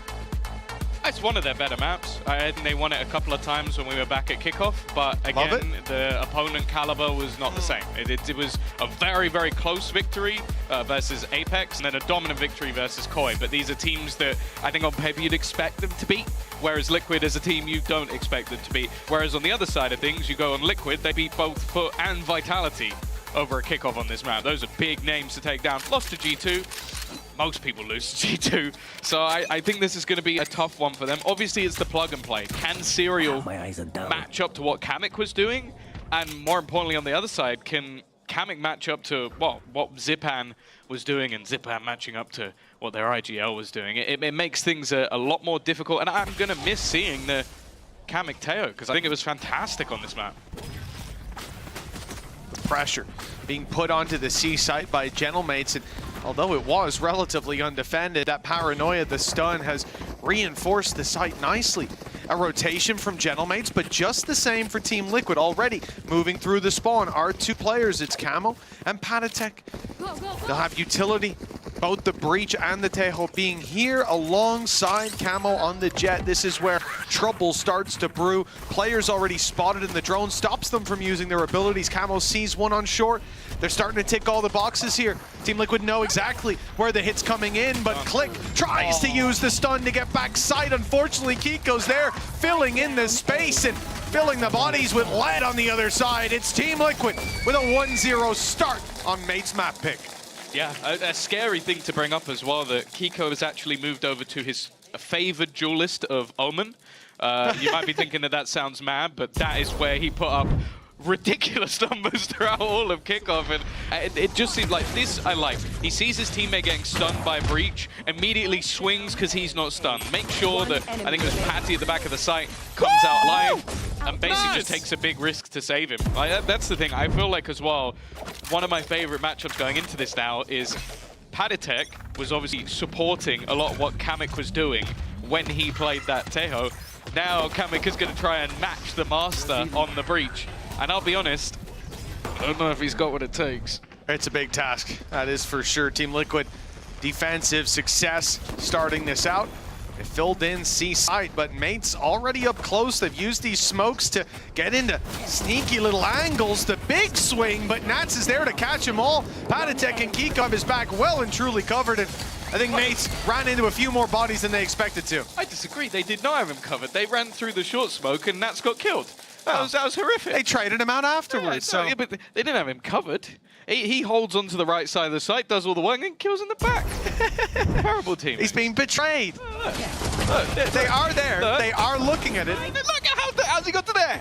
It's one of their better maps. I think they won it a couple of times when we were back at kickoff, but again, the opponent caliber was not the same. It was a very, very close victory versus Apex, and then a dominant victory versus Koi. But these are teams that I think on paper you'd expect them to beat, whereas Liquid as a team you don't expect them to beat. Whereas on the other side of things, you go on Liquid, they beat both Foot and Vitality over a kickoff on this map. Those are big names to take down. Lost to G2. Most people lose to G2. So I think this is going to be a tough one for them. Obviously, it's the plug and play. Can Serial match up to what Kamek was doing? And more importantly, on the other side, can Kamek match up to what Zipan was doing, and Zipan matching up to what their IGL was doing. It makes things a lot more difficult, and I'm going to miss seeing the Kamek Teo, because I think it was fantastic on this map. The pressure being put onto the C site by Gentlemates, and although it was relatively undefended, that paranoia, the stun, has reinforced the site nicely. A rotation from Gentlemates, but just the same for Team Liquid. Already moving through the spawn are two players. It's Camo and Patatek. They'll have utility. Both the Breach and the Tejo being here alongside Camo on the Jet. This is where trouble starts to brew. Players already spotted in the drone, stops them from using their abilities. Camo sees one on short. They're starting to tick all the boxes here. Team Liquid know exactly where the hit's coming in, but Click tries to use the stun to get back sight. Unfortunately, Kiko's there, filling in the space and filling the bodies with lead on the other side. It's Team Liquid with a 1-0 start on Mate's map pick. Yeah, a scary thing to bring up as well, that Kiko has actually moved over to his favored duelist of Omen. You might be thinking that sounds mad, but that is where he put up ridiculous numbers throughout all of kickoff, and it just seemed like this. I like. He sees his teammate getting stunned by Breach, immediately swings because he's not stunned. Make sure that, I think it was Patty at the back of the site, comes out live and basically just takes a big risk to save him. That's the thing. I feel like as well, one of my favorite matchups going into this now is Patatek was obviously supporting a lot of what Kamek was doing when he played that Tejo. Now Kamek is going to try and match the Master on the Breach. And I'll be honest, I don't know if he's got what it takes. It's a big task, that is for sure. Team Liquid, defensive success starting this out. They filled in C site, but Mates already up close. They've used these smokes to get into sneaky little angles. The big swing, but Nats is there to catch them all. Patatek and Kikov is back well and truly covered, and I think Mates ran into a few more bodies than they expected to. I disagree. They did not have him covered. They ran through the short smoke, and Nats got killed. That was horrific. They traded him out afterwards. Yeah, but they didn't have him covered. He holds onto the right side of the site, does all the work, and kills in the back. Terrible team. He's being betrayed. They are there. They are looking at it. Look at how's he got to there?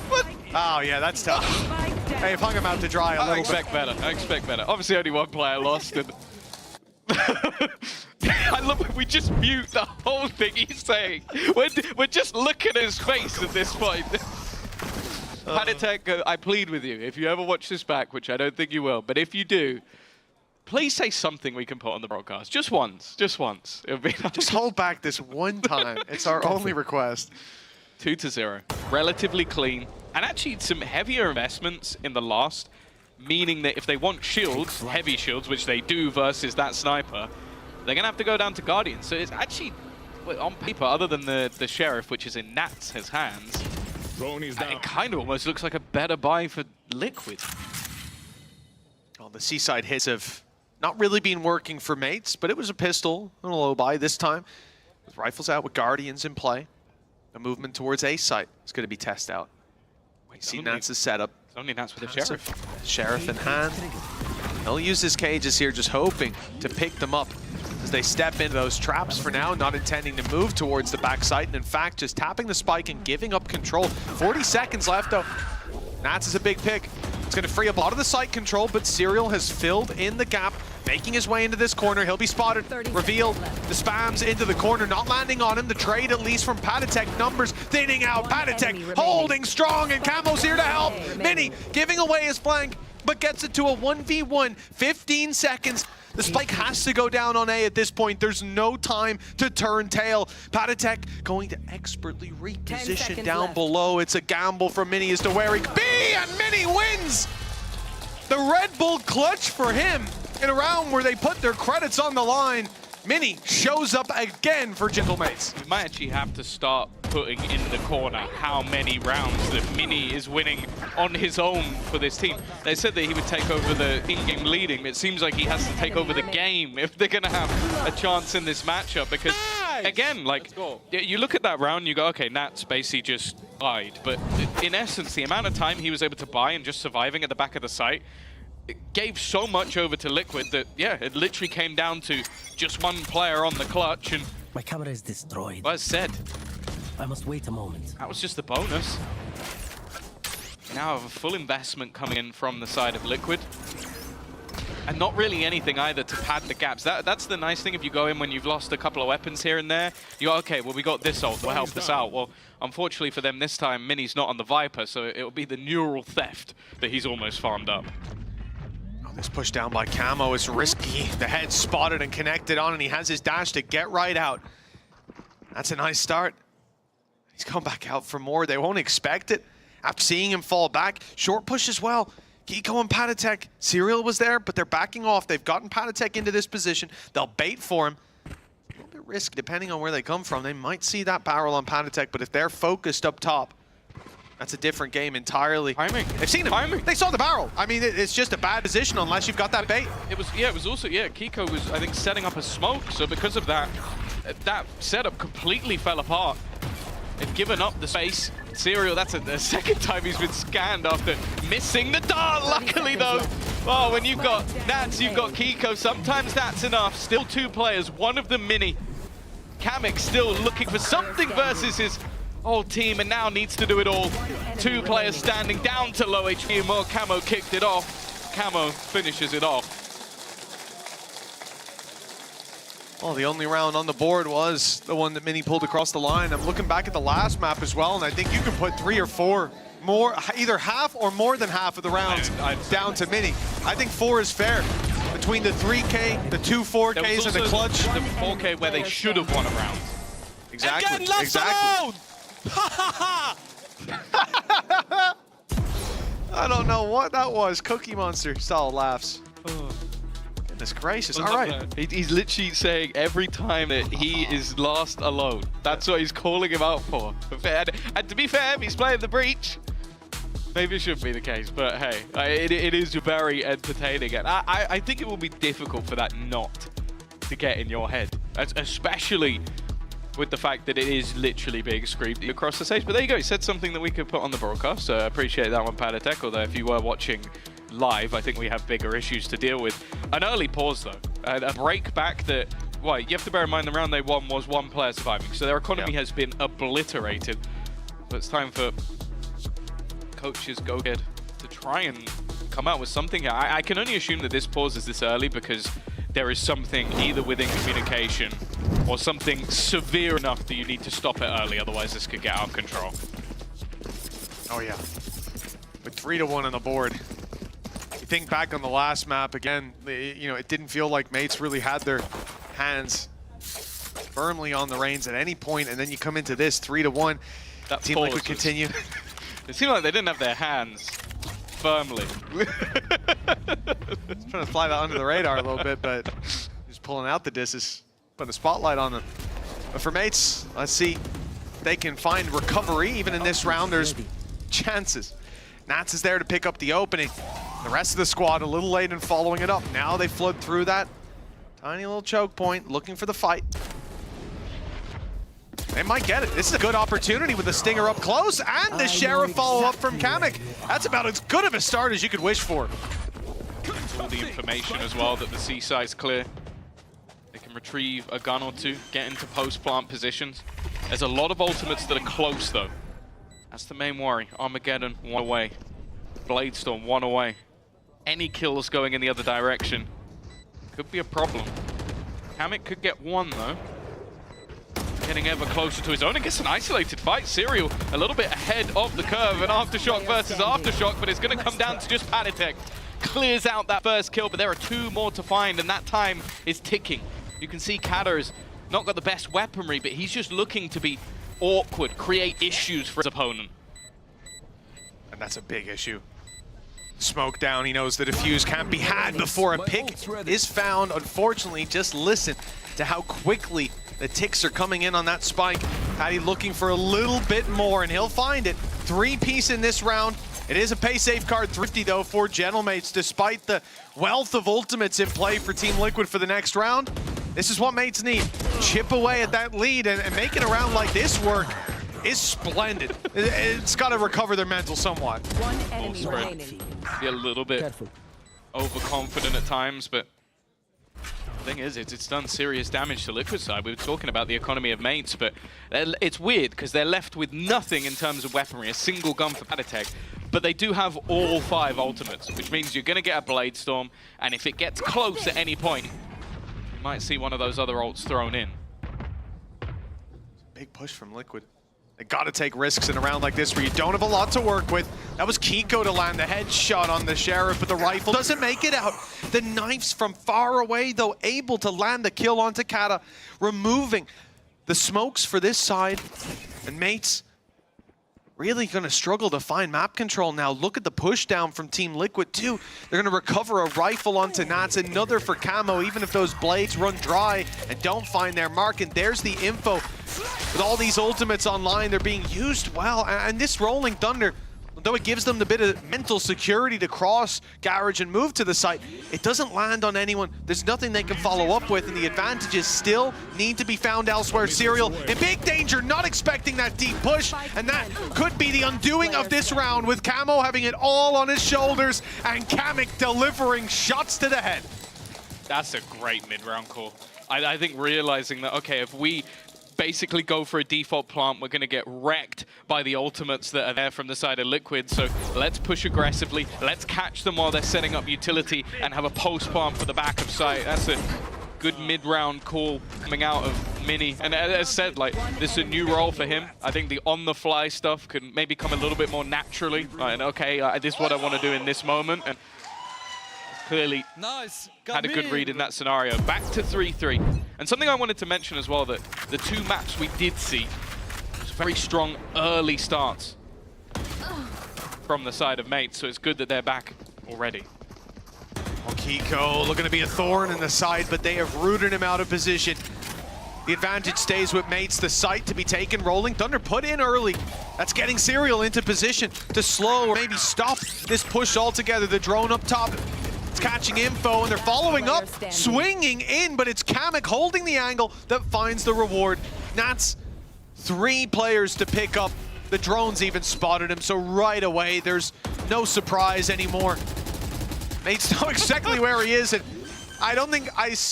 What? Oh, yeah, that's tough. Hey, I've hung him out to dry a little bit. I expect better. Obviously, only one player lost. And I love it. We just mute the whole thing he's saying. We're just looking at his face at this point. Patatek, I plead with you, if you ever watch this back, which I don't think you will, but if you do, please say something we can put on the broadcast. Just once. Just once. It would be nice. Just hold back this one time. It's our only request. 2-0. Relatively clean. And actually some heavier investments in the last, meaning that if they want shields, heavy shields, which they do versus that sniper, they're going to have to go down to Guardian. So it's actually, on paper, other than the Sheriff, which is in Nats' hands, it kind of almost looks like a better buy for Liquid. Well, the seaside hits have not really been working for Mates, but it was a pistol and a low buy this time. With rifles out, with Guardians in play. A movement towards A site is going to be tested out. Wait, see Nats' setup. It's only Nats with a Sheriff. Sheriff in hand. He'll use his cages here, just hoping to pick them up as they step into those traps for now, not intending to move towards the backside, and in fact, just tapping the spike and giving up control. 40 seconds left, though. Nats is a big pick. It's going to free up a lot of the site control, but Serial has filled in the gap, making his way into this corner. He'll be spotted, revealed, the spams into the corner, not landing on him. The trade, at least from Patatek, numbers thinning out. Patatek holding strong, and Camo's here to help. Mini giving away his flank, but gets it to a 1v1, 15 seconds. The spike has to go down on A at this point. There's no time to turn tail. Patatek going to expertly reposition down below. It's a gamble from Mini as to where he could be, and Mini wins! The Red Bull clutch for him in a round where they put their credits on the line. Mini shows up again for Gentlemates. We might actually have to start putting in the corner how many rounds that Mini is winning on his own for this team. They said that he would take over the in-game leading, but it seems like he has to take over the game if they're going to have a chance in this matchup, because, again, like, you look at that round, you go, okay, Nats basically just died, but in essence, the amount of time he was able to buy and just surviving at the back of the site, it gave so much over to Liquid that, yeah, it literally came down to just one player on the clutch, and my camera is destroyed. Well, as said, I must wait a moment. That was just the bonus. Now have a full investment coming in from the side of Liquid. and not really anything either to pad the gaps. That's the nice thing if you go in when you've lost a couple of weapons here and there. You go, okay, well, we got this ult, we'll help this out. Well, unfortunately for them this time, Mini's not on the Viper, so it'll be the neural theft that he's almost farmed up. Oh, this push down by Camo is risky. The head spotted and connected on, and he has his dash to get right out. That's a nice start. He's come back out for more. They won't expect it. After seeing him fall back, short push as well. Kiko and Patatek, Serial was there, but they're backing off. They've gotten Patatek into this position. They'll bait for him. A little bit risky, depending on where they come from. They might see that barrel on Patatek, but if they're focused up top, that's a different game entirely. Timing. They've seen him. Timing. They saw the barrel. I mean, it's just a bad position unless you've got that bait. It was also, Kiko was, I think, setting up a smoke, so because of that, that setup completely fell apart. They've given up the space. Serial, that's the second time he's been scanned after missing the dart. Luckily, though, oh, when you've got Nats, you've got Kiko. Sometimes that's enough. Still 2 players, one of them Mini. Kamek still looking for something versus his whole team, and now needs to do it all. 2 players standing down to low HP, and more Camo kicked it off. Camo finishes it off. Well, the only round on the board was the one that Mini pulled across the line. I'm looking back at the last map as well, and I think you can put 3 or 4 more, either half or more than half of the rounds down to Mini. I think 4 is fair. Between the 3K, the 2 4Ks, and the clutch. The 4K where they should have won a round. Exactly. Again, Exactly. I don't know what that was. Cookie Monster style laughs. Goodness gracious. All right. He's literally saying every time that he is lost alone. That's what he's calling him out for. And to be fair, if he's playing the breach, maybe it shouldn't be the case. But hey, it is very entertaining. And I think it will be difficult for that not to get in your head, especially with the fact that it is literally being screamed across the stage. But there you go. He said something that we could put on the broadcast. So I appreciate that one, Patatek. Although if you were watching live, I think we have bigger issues to deal with. An early pause, though. A break back that, well, you have to bear in mind the round they won was 1 player surviving. So their economy has been obliterated. So it's time for coaches go ahead to try and come out with something here. I can only assume that this pause is this early because there is something either within communication or something severe enough that you need to stop it early, otherwise this could get out of control. Oh yeah, with 3 to 1 on the board. You think back on the last map again, you know, it didn't feel like mates really had their hands firmly on the reins at any point, and then you come into this 3 to 1. That Team Liquid continue. It seemed like they didn't have their hands firmly. Trying to fly that under the radar a little bit, but just pulling out the disses, putting a spotlight on them. But for mates, let's see if they can find recovery. Even in this round, there's chances. Nats is there to pick up the opening. The rest of the squad a little late in following it up. Now they flood through that tiny little choke point, looking for the fight. They might get it. This is a good opportunity with the Stinger up close and the Sheriff follow-up from Kamek. That's about as good of a start as you could wish for. All the information as well that the C side's clear. They can retrieve a gun or 2, get into post-plant positions. There's a lot of ultimates that are close, though. That's the main worry. Armageddon, 1 away. Bladestorm, 1 away. Any kills going in the other direction could be a problem. Kamek could get 1, though. Getting ever closer to his own and gets an isolated fight. Serial a little bit ahead of the curve. An Aftershock versus Aftershock, but it's going to come down to just Patatek. Clears out that first kill, but there are 2 more to find, and that time is ticking. You can see Kader's not got the best weaponry, but he's just looking to be awkward, create issues for his opponent. And that's a big issue. Smoke down, he knows the defuse can't be had before a pick is found. Unfortunately, just listen to how quickly the ticks are coming in on that spike. Patty looking for a little bit more, and he'll find it. 3-piece in this round. It is a pay safe card, thrifty though for Gentlemates, despite the wealth of ultimates in play for Team Liquid for the next round. This is what mates need. Chip away at that lead, and making a round like this work is splendid. It's got to recover their mental somewhat. One enemy remaining. Be a little bit overconfident at times, but the thing is, it's done serious damage to Liquid side. We were talking about the economy of mates, but it's weird because they're left with nothing in terms of weaponry. A single gun for Patatek, but they do have all 5 ultimates, which means you're going to get a Blade Storm, and if it gets close at any point, you might see one of those other ults thrown in. Big push from Liquid. They got to take risks in a round like this where you don't have a lot to work with. That was Kiko to land the headshot on the Sheriff, but the rifle doesn't make it out. The knives from far away, though, able to land the kill onto Kata, removing the smokes for this side. And mates really going to struggle to find map control now. Look at the push down from Team Liquid, too. They're going to recover a rifle onto Nats, another for Camo, even if those blades run dry and don't find their mark. And there's the info. With all these ultimates online, they're being used well. And this Rolling Thunder, though it gives them the bit of mental security to cross Garage and move to the site, it doesn't land on anyone. There's nothing they can follow up with, and the advantages still need to be found elsewhere. Serial in big danger, not expecting that deep push, and that could be the undoing of this round, with Camo having it all on his shoulders and Kamek delivering shots to the head. That's a great mid-round call. I think realizing that, okay, if we basically go for a default plant, we're going to get wrecked by the ultimates that are there from the side of Liquid, so let's push aggressively, let's catch them while they're setting up utility and have a post plant for the back of site. That's a good mid-round call coming out of Mini, and as said, like, this is a new role for him. I think the on-the-fly stuff can maybe come a little bit more naturally, and okay, this is what I want to do in this moment, and clearly had a good read in that scenario. Back to 3-3. And something I wanted to mention as well, that the 2 maps we did see was very strong early starts from the side of mates, so it's good that they're back already. Well, Kiko looking to be a thorn in the side, but they have rooted him out of position. The advantage stays with mates, the site to be taken. Rolling Thunder put in early. That's getting Serial into position to slow or maybe stop this push altogether. The drone up top, it's catching info, and they're following up, swinging in, but it's Kamek holding the angle that finds the reward. Nats, 3 players to pick up. The drones even spotted him, so right away, there's no surprise anymore. Mates know exactly where he is, and I don't think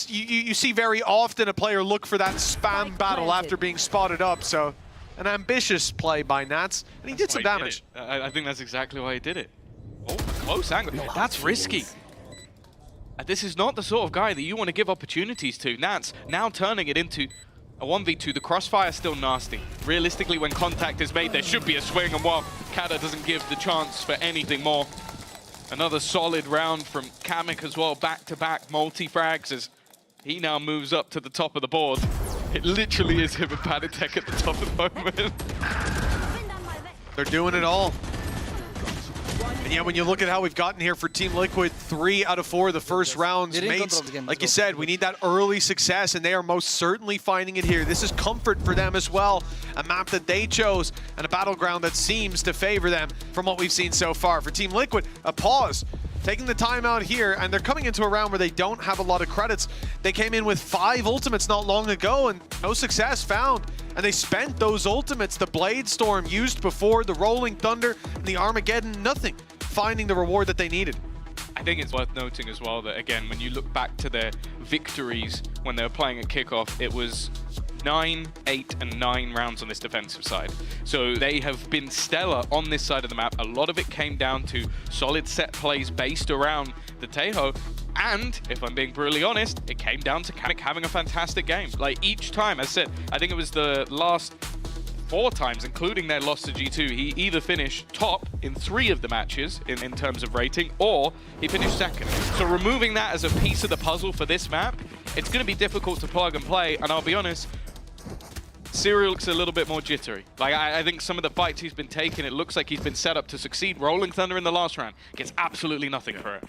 you see very often a player look for that spam battle after being spotted up, so an ambitious play by Nats, and he did some damage. I think that's exactly why he did it. Oh, close angle. That's risky. This is not the sort of guy that you want to give opportunities to. Nats now turning it into a 1v2. The crossfire is still nasty. Realistically, when contact is made, there should be a swing, and while Kata doesn't give the chance for anything more. Another solid round from Kamek as well, back-to-back multi-frags as he now moves up to the top of the board. It literally is him and Panitek at the top of the moment. They're doing it all. And yeah, when you look at how we've gotten here for Team Liquid, 3 out of 4 of the first rounds, mates, like you said, we need that early success, and they are most certainly finding it here. This is comfort for them as well. A map that they chose, and a battleground that seems to favor them from what we've seen so far. For Team Liquid, a pause. Taking the time out here, and they're coming into a round where they don't have a lot of credits. They came in with 5 ultimates not long ago, and no success found. And they spent those ultimates, the Blade Storm used before, the Rolling Thunder, and the Armageddon, nothing, finding the reward that they needed. I think it's worth noting as well that, again, when you look back to their victories when they were playing at kickoff, it was 9, 8, and 9 rounds on this defensive side. So they have been stellar on this side of the map. A lot of it came down to solid set plays based around the Tejo. And, if I'm being brutally honest, it came down to Kamek having a fantastic game. Like, each time, as I said, I think it was the last 4 times, including their loss to G2, he either finished top in 3 of the matches in terms of rating, or he finished second. So removing that as a piece of the puzzle for this map, it's going to be difficult to plug and play, and I'll be honest, Serial looks a little bit more jittery. Like, I think some of the fights he's been taking, it looks like he's been set up to succeed. Rolling Thunder in the last round gets absolutely nothing for it.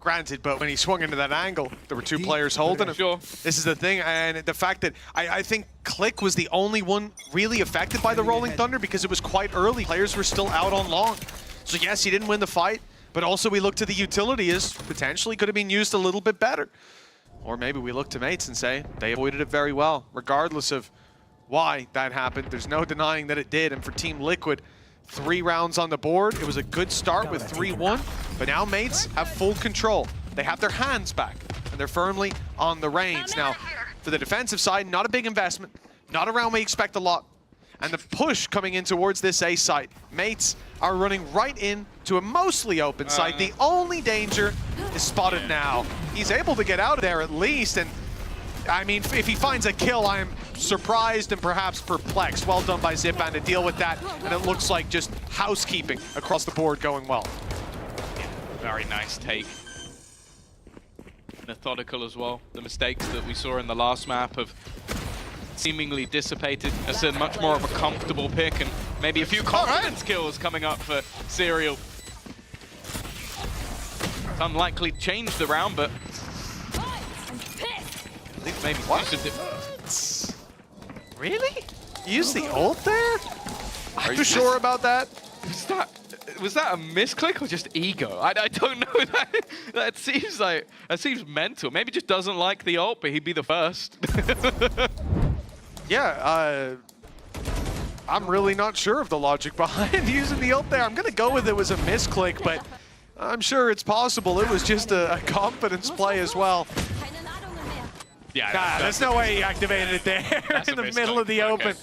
Granted, but when he swung into that angle, there were 2 players holding him. Sure. This is the thing, and the fact that I think Click was the only one really affected by the Rolling Thunder because it was quite early. Players were still out on long. So yes, he didn't win the fight, but also we look to the utility as potentially could have been used a little bit better. Or maybe we look to mates and say they avoided it very well, regardless of why that happened. There's no denying that it did, and for Team Liquid, 3 rounds on the board. It was a good start with 3-1, but now mates have full control. They have their hands back, and they're firmly on the reins. Now, for the defensive side, not a big investment, not a round we expect a lot. And the push coming in towards this A site. Mates are running right in to a mostly open site. The only danger is spotted now. He's able to get out of there at least, and I mean, if he finds a kill, I am surprised and perhaps perplexed. Well done by Zipan to deal with that, and it looks like just housekeeping across the board going well. Yeah, very nice take. Methodical as well. The mistakes that we saw in the last map have seemingly dissipated. As a much more of a comfortable pick, and maybe a few confidence kills coming up for Serial. It's unlikely to change the round, but I think maybe Really? Use the ult there? Are you sure about that? Was that a misclick or just ego? I don't know. That seems mental. Maybe just doesn't like the ult, but he'd be the first. Yeah, I'm really not sure of the logic behind using the ult there. I'm gonna go with it was a misclick, but I'm sure it's possible it was just a confidence play as well. Yeah, there's no way he activated it there in the middle of the open.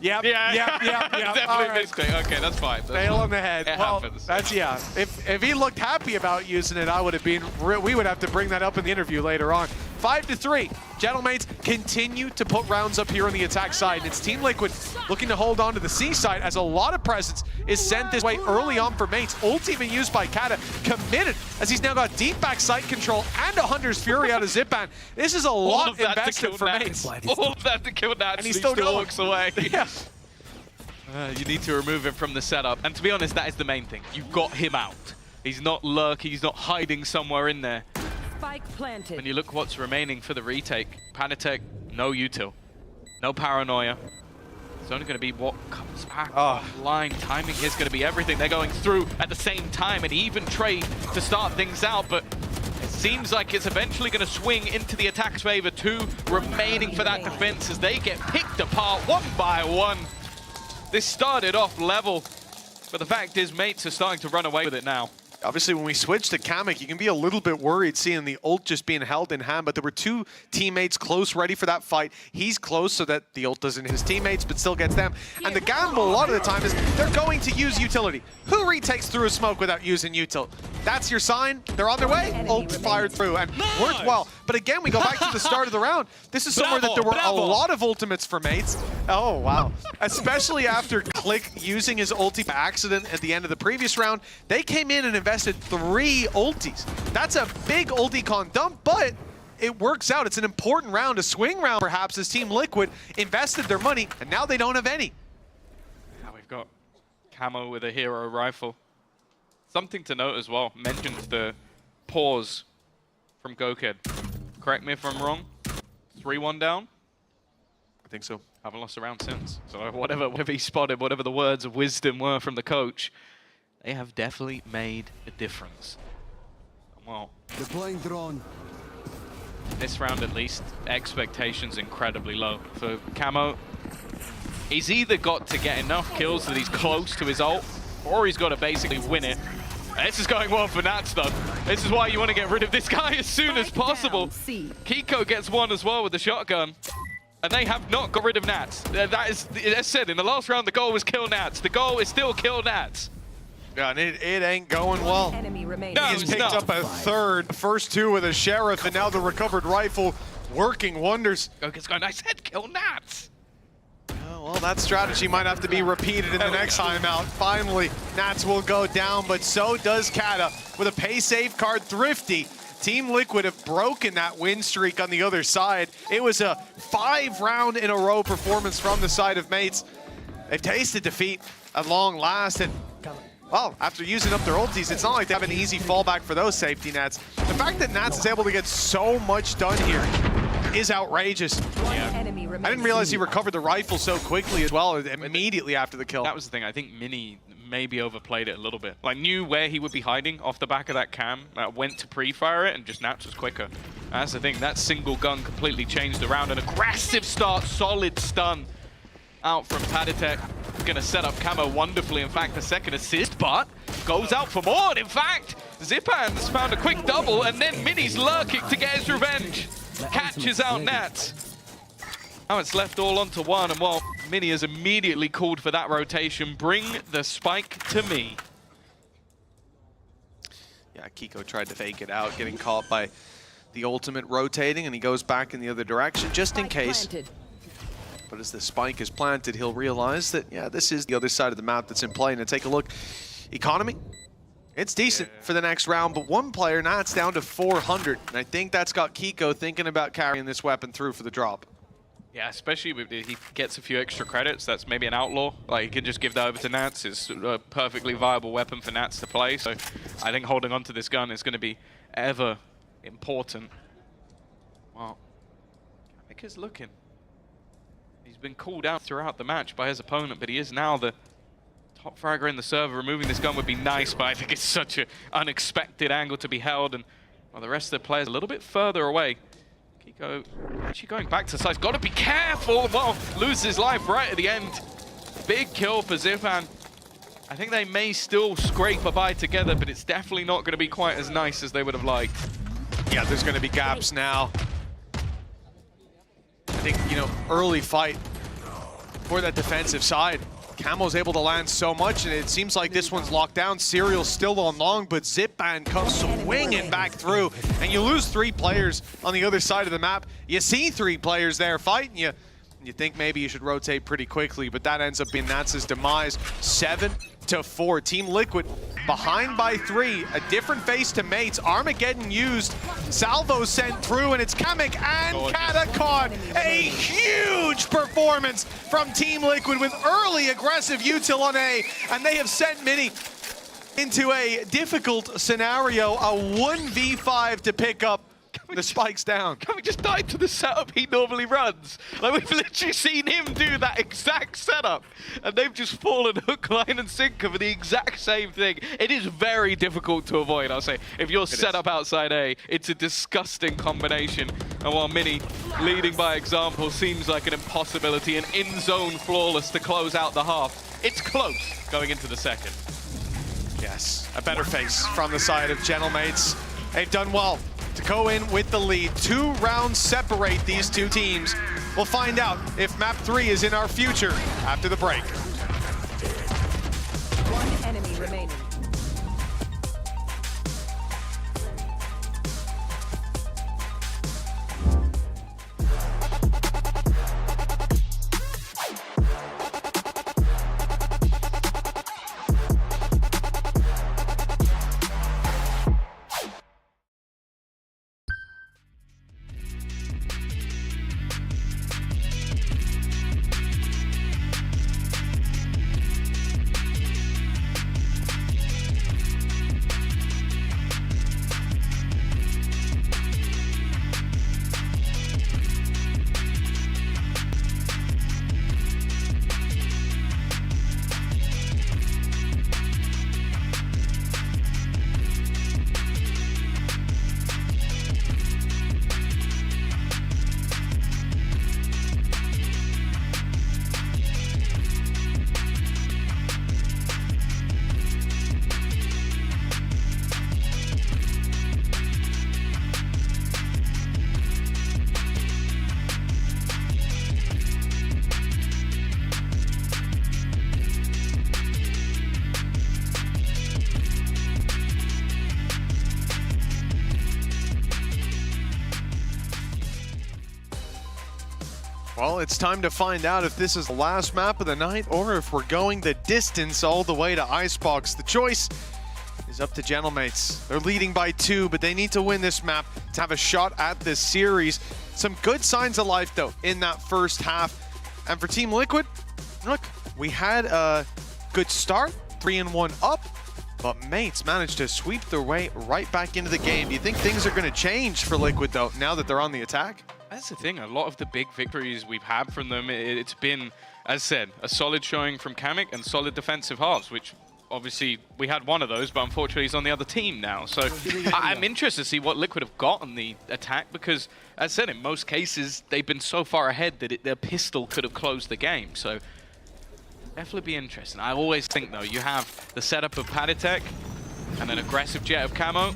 Yep, yep. Definitely misclick. Okay, that's fine. Nail on the head. It Well, happens. that's, yeah. If he looked happy about using it, we would have to bring that up in the interview later on. 5-3. Gentlemates continue to put rounds up here on the attack side. And it's Team Liquid looking to hold on to the C side as a lot of presence is sent this way early on for Mates. Ult even used by Kata, committed as he's now got deep back site control and a Hunter's Fury out of Zipan. This is a lot invested for Mates. All of that to kill Nats, and he still still walks away. Yeah. You need to remove him from the setup. And to be honest, that is the main thing. You've got him out. He's not lurking, he's not hiding somewhere in there. Spike planted. When you look what's remaining for the retake, Panatek, no util, no paranoia. It's only going to be what comes back line. Timing is going to be everything. They're going through at the same time, an even trade to start things out, but it seems like it's eventually going to swing into the attack's favor. 2 remaining for that defense as they get picked apart one by one. This started off level, but the fact is Mates are starting to run away with it now. Obviously, when we switch to Kamek, you can be a little bit worried seeing the ult just being held in hand, but there were 2 teammates close, ready for that fight. He's close so that the ult doesn't hit his teammates, but still gets them. And the gamble a lot of the time is they're going to use utility. Who retakes through a smoke without using util? That's your sign. They're on their way. Ult fired through and worked well. But again, we go back to the start of the round. This is somewhere that there were a lot of ultimates for Mates. Oh, wow. Especially after Click using his ulti by accident at the end of the previous round. They came in and invested 3 ultis. That's a big ulti con dump, but it works out. It's an important round, a swing round perhaps, as Team Liquid invested their money, and now they don't have any. Now we've got Camo with a hero rifle. Something to note as well, mentioned the pause from Goked. Correct me if I'm wrong, 3-1 down? I think so. Haven't lost a round since. So whatever he spotted, whatever the words of wisdom were from the coach, they have definitely made a difference. Well, deploying drone. This round at least, expectations incredibly low. For Camo, he's either got to get enough kills that he's close to his ult, or he's got to basically win it. This is going well for Nats though. This is why you want to get rid of this guy as soon as possible. Kiko gets one as well with the shotgun. And they have not got rid of Nats. That is, as said, in the last round the goal was kill Nats. The goal is still kill Nats. Yeah, and it ain't going well. No, He's picked up a third. First 2 with a Sheriff, and now the recovered rifle working wonders. Goka's going, I said kill Nats. Well, that strategy might have to be repeated in the next timeout. Finally, Nats will go down, but so does Kata with a pay save card. Thrifty. Team Liquid have broken that win streak on the other side. It was a 5-round-in-a-row performance from the side of Mates. They've tasted defeat at long last, and well, after using up their ultis, it's not like they have an easy fallback for those safety nets. The fact that Nats is able to get so much done here is outrageous. Yeah. I didn't realize he recovered the rifle so quickly as well, immediately after the kill. That was the thing. I think Mini maybe overplayed it a little bit. Like, knew where he would be hiding off the back of that cam, went to pre-fire it, and just Nats was quicker. That's the thing. That single gun completely changed the round. An aggressive start, solid stun out from Padatek. Going to set up Camo wonderfully. In fact, the second assist, but goes out for more. And in fact, Zipan's found a quick double, and then Mini's lurking to get his revenge. Catches out Nats. Now it's left all onto one, and well, Mini has immediately called for that rotation. Bring the spike to me. Yeah, Kiko tried to fake it out, getting caught by the ultimate rotating, and he goes back in the other direction just in case. But as the spike is planted, he'll realize that, yeah, this is the other side of the map that's in play. And take a look. Economy, it's decent for the next round, but one player, now it's down to 400. And I think that's got Kiko thinking about carrying this weapon through for the drop. Yeah, especially if he gets a few extra credits. That's maybe an outlaw. Like, he can just give that over to Nats. It's a perfectly viable weapon for Nats to play. So I think holding on to this gun is going to be ever important. Well, Kamika's looking. He's been called out throughout the match by his opponent, but he is now the top fragger in the server. Removing this gun would be nice, but I think it's such an unexpected angle to be held. And well, the rest of the players a little bit further away. Kiko actually going back to the side. Got to be careful. Well, loses his life right at the end. Big kill for Zipan. I think they may still scrape a bye together, but it's definitely not going to be quite as nice as they would have liked. Yeah, there's going to be gaps now. I think, you know, early fight for that defensive side. Camo's able to land so much, and it seems like this one's locked down. Serial's still on long, but Zipan comes swinging back through, and you lose 3 players on the other side of the map. You see 3 players there fighting you. You think maybe you should rotate pretty quickly, but that ends up being Nats' demise. 7-4. Team Liquid behind by 3. A different face to mates. Armageddon used. Salvo sent through, and it's Kamik and Katakon. A huge performance from Team Liquid with early aggressive util on A, and they have sent Mini into a difficult scenario. A 1v5 to pick up. The spike's down. Kamik just died to the setup he normally runs. Like, we've literally seen him do that exact setup, and they've just fallen hook, line, and sinker for the exact same thing. It is very difficult to avoid, I'll say. If you're set up outside A, it's a disgusting combination. And while Mini, leading by example, seems like an impossibility, an in-zone flawless to close out the half, it's close going into the second. Yes, a better face from the side of Gentlemates. They've done well to go in with the lead. 2 rounds separate these 2 teams. We'll find out if map 3 is in our future after the break. 1 enemy remaining. Well, it's time to find out if this is the last map of the night or if we're going the distance all the way to Icebox. The choice is up to Gentlemates. They're leading by 2, but they need to win this map to have a shot at this series. Some good signs of life, though, in that first half. And for Team Liquid, look, we had a good start, 3-1 up, but Mates managed to sweep their way right back into the game. Do you think things are going to change for Liquid, though, now that they're on the attack? That's the thing. A lot of the big victories we've had from them, it's been, as said, a solid showing from Kamik and solid defensive halves, which obviously we had one of those, but unfortunately he's on the other team now. So I'm interested to see what Liquid have got on the attack because, as said, in most cases, they've been so far ahead that their pistol could have closed the game. So definitely be interesting. I always think, though, you have the setup of Paditek and an aggressive jet of Camo,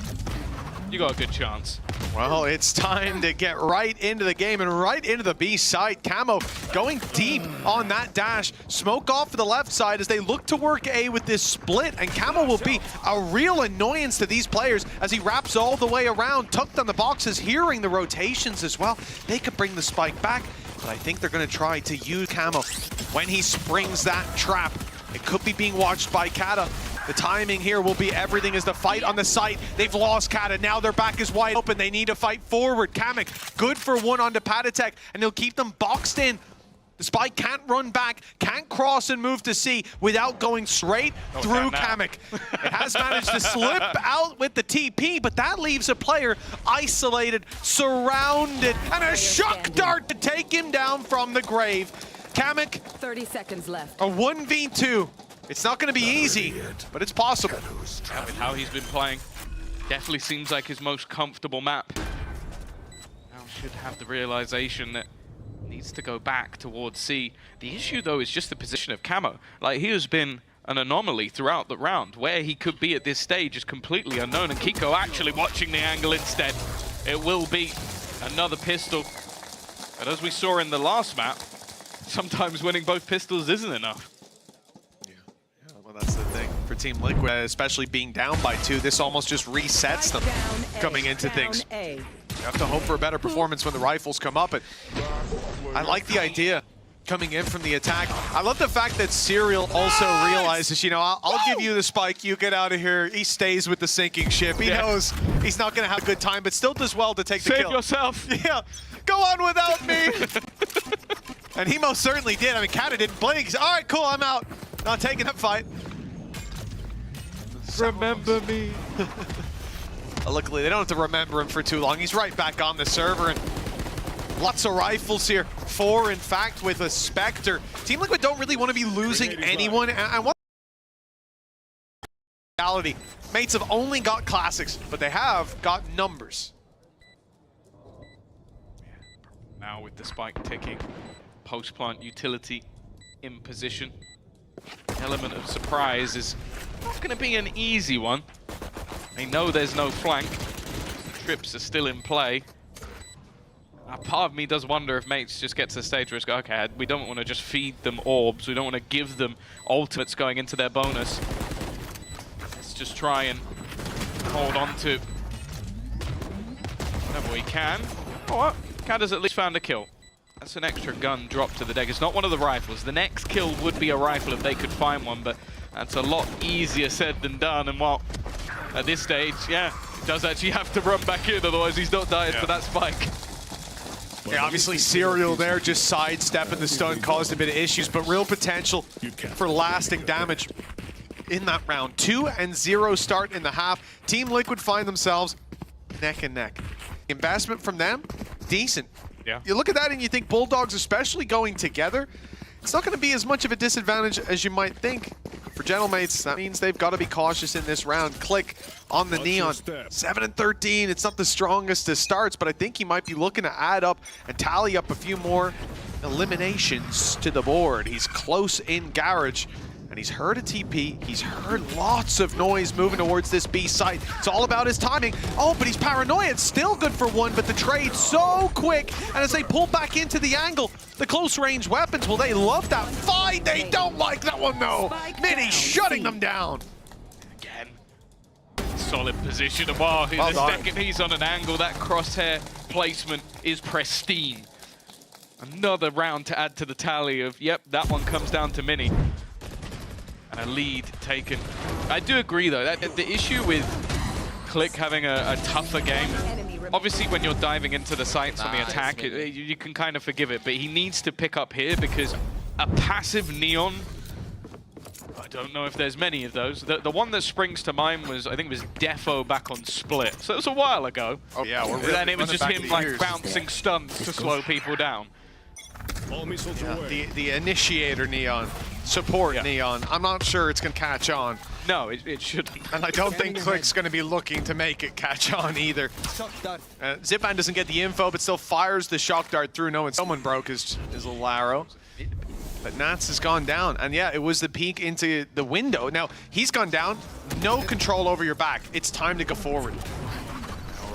you got a good chance. Well, it's time to get right into the game and right into the B side. Camo going deep on that dash. Smoke off to the left side as they look to work A with this split, and Camo will be a real annoyance to these players as he wraps all the way around, tucked on the boxes, hearing the rotations as well. They could bring the spike back, but I think they're going to try to use Camo when he springs that trap. It could be being watched by Kata. The timing here will be everything as the fight on the site. They've lost Kata. Now their back is wide open. They need to fight forward. Kamek, good for one onto Patatek, and he'll keep them boxed in. The spike can't run back, can't cross and move to C without going straight through Kamek. It has managed to slip out with the TP, but that leaves a player isolated, surrounded, and a shock dart to take him down from the grave. Kamek, 30 seconds left. A 1v2. It's not going to be easy, but it's possible. Yeah, with how he's been playing, definitely seems like his most comfortable map. Now should have the realization that needs to go back towards C. The issue, though, is just the position of Camo. Like, he has been an anomaly throughout the round. Where he could be at this stage is completely unknown, and Kiko actually watching the angle instead. It will be another pistol. But as we saw in the last map, sometimes winning both pistols isn't enough. Well, that's the thing for Team Liquid, especially being down by 2. This almost just resets them coming into things. You have to hope for a better performance when the rifles come up. And I like the idea coming in from the attack. I love the fact that Serial also realizes, you know, I'll give you the spike, you get out of here. He stays with the sinking ship. He knows he's not going to have a good time, but still does well to take the kill. Save yourself. Yeah, go on without me. And he most certainly did. I mean, Kata didn't blink. He's, all right, cool, I'm out. Not taking that fight. Remember me. Luckily, they don't have to remember him for too long. He's right back on the server, and lots of rifles here. 4, in fact, with a Spectre. Team Liquid don't really want to be losing anyone. And what reality, mates have only got classics, but they have got numbers. Now with the spike ticking, post-plant utility in position. Element of surprise is not going to be an easy one. They know there's no flank. Trips are still in play. Part of me does wonder if mates just get to the stage where it's go, okay, we don't want to just feed them orbs. We don't want to give them ultimates going into their bonus. Let's just try and hold on to whatever we can. Oh, well, Kata's at least found a kill. That's an extra gun dropped to the deck. It's not one of the rifles. The next kill would be a rifle if they could find one, but that's a lot easier said than done. And well, at this stage, yeah, he does actually have to run back in, otherwise he's not dying for that spike. Yeah, obviously Serial there just sidestepping the stun caused a bit of issues, but real potential for lasting damage in that round. 2-0 start in the half. Team Liquid find themselves neck and neck. Investment from them, decent. Yeah. You look at that and you think Bulldogs, especially going together, it's not going to be as much of a disadvantage as you might think. For Gentlemates, that means they've got to be cautious in this round. Click on the Neon. 7-13, it's not the strongest of starts, but I think he might be looking to add up and tally up a few more eliminations to the board. He's close in Garage, and he's heard a TP. He's heard lots of noise moving towards this B site. It's all about his timing. Oh, but he's paranoid. It's still good for one, but the trade so quick. And as they pull back into the angle, the close range weapons, well, they love that fight. They don't like that one, though. Mini shutting them down. Again, solid position. Well, the second he's on an angle, that crosshair placement is pristine. Another round to add to the tally of, yep, that one comes down to Mini. And a lead taken. I do agree, though, that the issue with Click having a tougher game, obviously when you're diving into the sights on the attack, you can kind of forgive it, but he needs to pick up here because a passive Neon, I don't know if there's many of those. The one that springs to mind was, I think it was Defo back on Split. So it was a while ago. Oh yeah, we're really then it was just him like bouncing stunts to slow people down. Yeah, the initiator Neon, support Neon. I'm not sure it's going to catch on. No, it shouldn't. And I don't think Click's going to be looking to make it catch on either. Zipman doesn't get the info, but still fires the shock dart through, knowing someone broke his little arrow. But Nats has gone down, and yeah, it was the peek into the window. Now, he's gone down, no control over your back. It's time to go forward.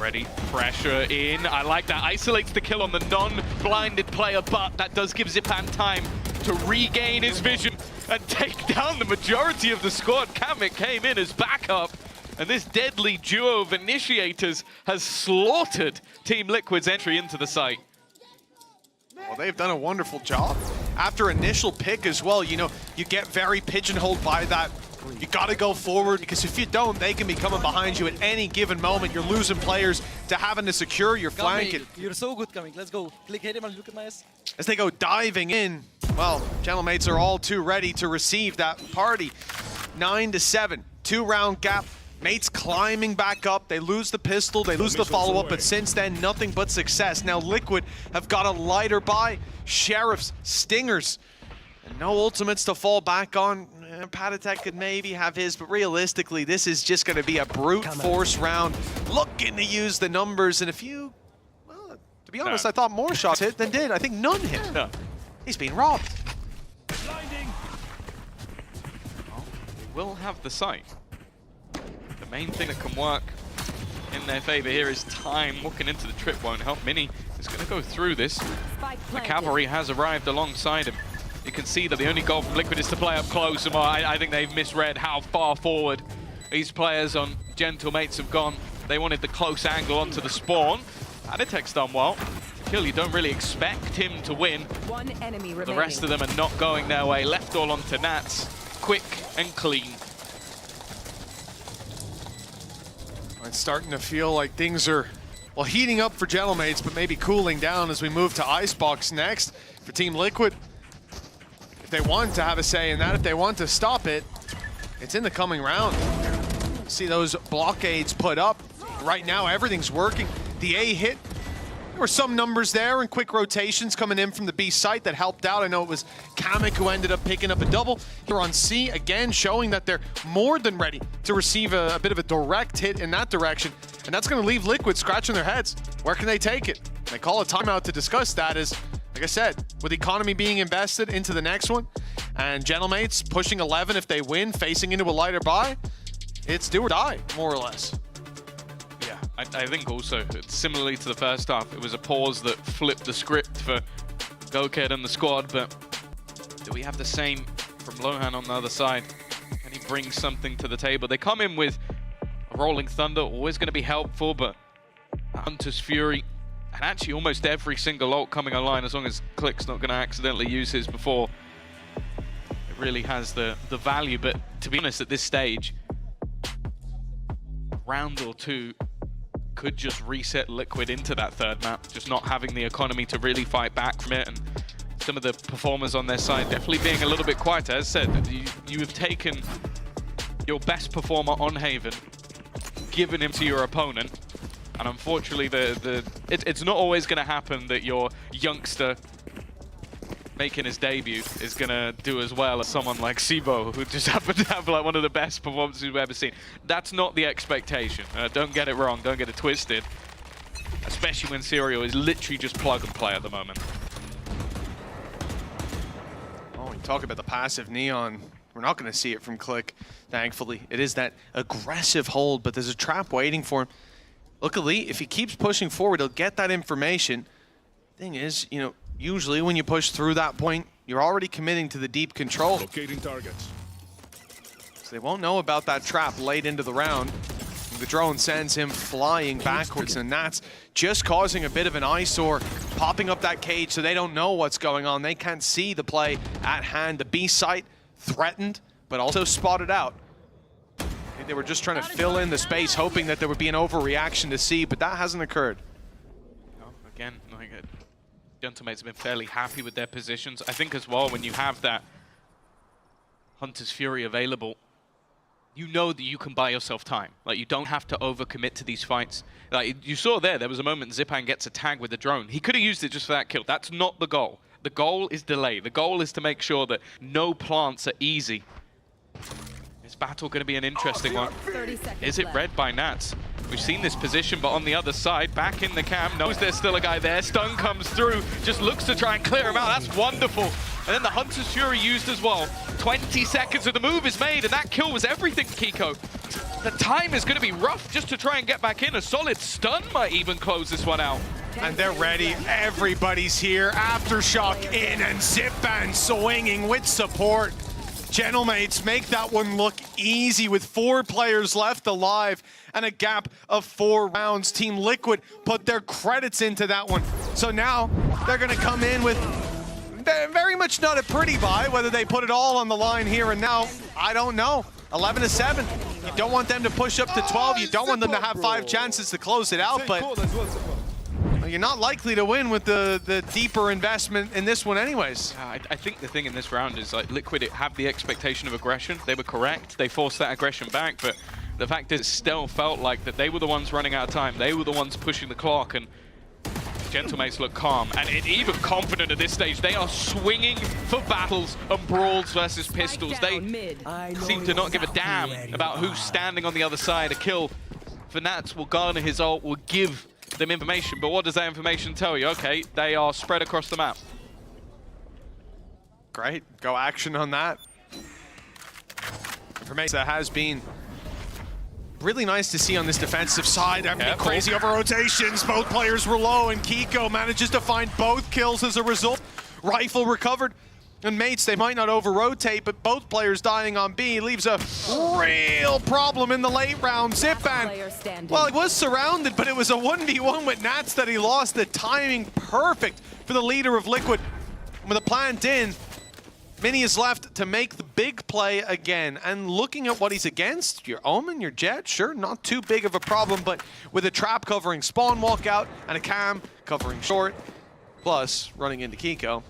Already pressure in. I like that. Isolates the kill on the non-blinded player, but that does give Zipan time to regain his vision and take down the majority of the squad. Kamik came in as backup, and this deadly duo of initiators has slaughtered Team Liquid's entry into the site. Well, they've done a wonderful job. After initial pick as well, you know, you get very pigeonholed by that. You got to go forward, because if you don't, they can be coming behind you at any given moment. You're losing players to having to secure your flank. You're so good, Kamik. Let's go. Click hit him and look at my ass. As they go diving in, well, Gentlemates are all too ready to receive that party. 9-7, 2-round gap. Mates climbing back up. They lose the pistol, they lose the follow-up, but since then, nothing but success. Now Liquid have got a lighter buy, Sheriffs, Stingers, and no ultimates to fall back on. Patatek could maybe have his, but realistically, this is just going to be a brute force round. Looking to use the numbers, and a few, well, to be honest, I thought more shots hit than did. I think none hit. No. He's being robbed. Blinding. Well, they will have the site. The main thing that can work in their favor here is time. Walking into the trip won't help. Mini is going to go through this. The cavalry has arrived alongside him. You can see that the only goal from Liquid is to play up close, and I think they've misread how far forward these players on Gentlemates have gone. They wanted the close angle onto the spawn. Patatek's done well. Kill, you don't really expect him to win. One enemy remaining. The rest of them are not going their way. Left all onto Nats. Quick and clean. It's starting to feel like things are, well, heating up for Gentlemates, but maybe cooling down as we move to Icebox next for Team Liquid. If they want to have a say in that, if they want to stop it, it's in the coming round. See those blockades put up. Right now, everything's working. The A hit. There were some numbers there and quick rotations coming in from the B site that helped out. I know it was Kamik who ended up picking up a double. Here on C, again, showing that they're more than ready to receive a bit of a direct hit in that direction. And that's going to leave Liquid scratching their heads. Where can they take it? They call a timeout to discuss that as, like I said, with the economy being invested into the next one, and Gentlemates pushing 11 if they win, facing into a lighter buy, it's do or die, more or less. Yeah, I think also, similarly to the first half, it was a pause that flipped the script for Goked and the squad, but do we have the same from Lohan on the other side? Can he bring something to the table? They come in with a Rolling Thunder, always going to be helpful, but Hunter's Fury, and actually almost every single ult coming online, as long as Click's not going to accidentally use his before, it really has the value. But to be honest, at this stage, round or two could just reset Liquid into that third map, just not having the economy to really fight back from it, and some of the performers on their side definitely being a little bit quieter. As I said, you have taken your best performer on Haven, given him to your opponent, and unfortunately it's not always going to happen that your youngster making his debut is going to do as well as someone like Sibo, who just happened to have like one of the best performances we've ever seen. That's not the expectation. Don't get it wrong, don't get it twisted. Especially when Serial is literally just plug and play at the moment. Oh, we talk about the passive Neon. We're not going to see it from Click, thankfully. It is that aggressive hold, but there's a trap waiting for him. Look, Elite, if he keeps pushing forward, he'll get that information. Thing is, you know, usually when you push through that point, you're already committing to the deep control. Locating targets. So they won't know about that trap late into the round. The drone sends him flying backwards, and that's just causing a bit of an eyesore, popping up that cage so they don't know what's going on. They can't see the play at hand. The B site threatened, but also spotted out. I think they were just trying to fill in the space, hoping that there would be an overreaction to C, but that hasn't occurred. Again, like Gentlemates have been fairly happy with their positions. I think as well, when you have that Hunter's Fury available, you know that you can buy yourself time. Like, you don't have to overcommit to these fights. Like, you saw there was a moment Zipan gets a tag with the drone. He could have used it just for that kill. That's not the goal. The goal is delay. The goal is to make sure that no plants are easy. This battle going to be an interesting one. Is it read by Nats? We've seen this position, but on the other side, back in the cam, knows there's still a guy there. Stun comes through, just looks to try and clear him out. That's wonderful. And then the Hunter's Fury used as well 20 seconds of the move is made, and that kill was everything, Kiko. The time is going to be rough just to try and get back in. A solid stun might even close this one out. And they're ready. Everybody's here. Aftershock in, and Zipan swinging with support. Gentlemates make that one look easy with 4 players left alive and a gap of 4 rounds. Team Liquid put their credits into that one. So now they're going to come in with very much not a pretty buy. Whether they put it all on the line here and now, I don't know. 11-7. You don't want them to push up to 12. You don't want them to have 5 chances to close it out, but you're not likely to win with the deeper investment in this one anyways. I think the thing in this round is like Liquid have the expectation of aggression. They were correct. They forced that aggression back, but the fact is it still felt like that they were the ones running out of time. They were the ones pushing the clock, and Gentlemates look calm and even confident at this stage. They are swinging for battles and brawls versus pistols. They seem to not give a damn about who's standing on the other side. A kill for Nats will garner his ult, will give them information, but what does that information tell you? Okay, they are spread across the map. Great, go action on that. Information that has been really nice to see on this defensive side. Crazy over rotations. Both players were low, and Kiko manages to find both kills as a result. Rifle recovered. And mates, they might not over-rotate, but both players dying on B leaves a real problem in the late round. Zipan, well, he was surrounded, but it was a 1v1 with Nats that he lost. The timing perfect for the leader of Liquid. With a plant in, Mini is left to make the big play again. And looking at what he's against, your Omen, your Jet, sure, not too big of a problem, but with a trap covering spawn walkout and a cam covering short, plus running into Kiko,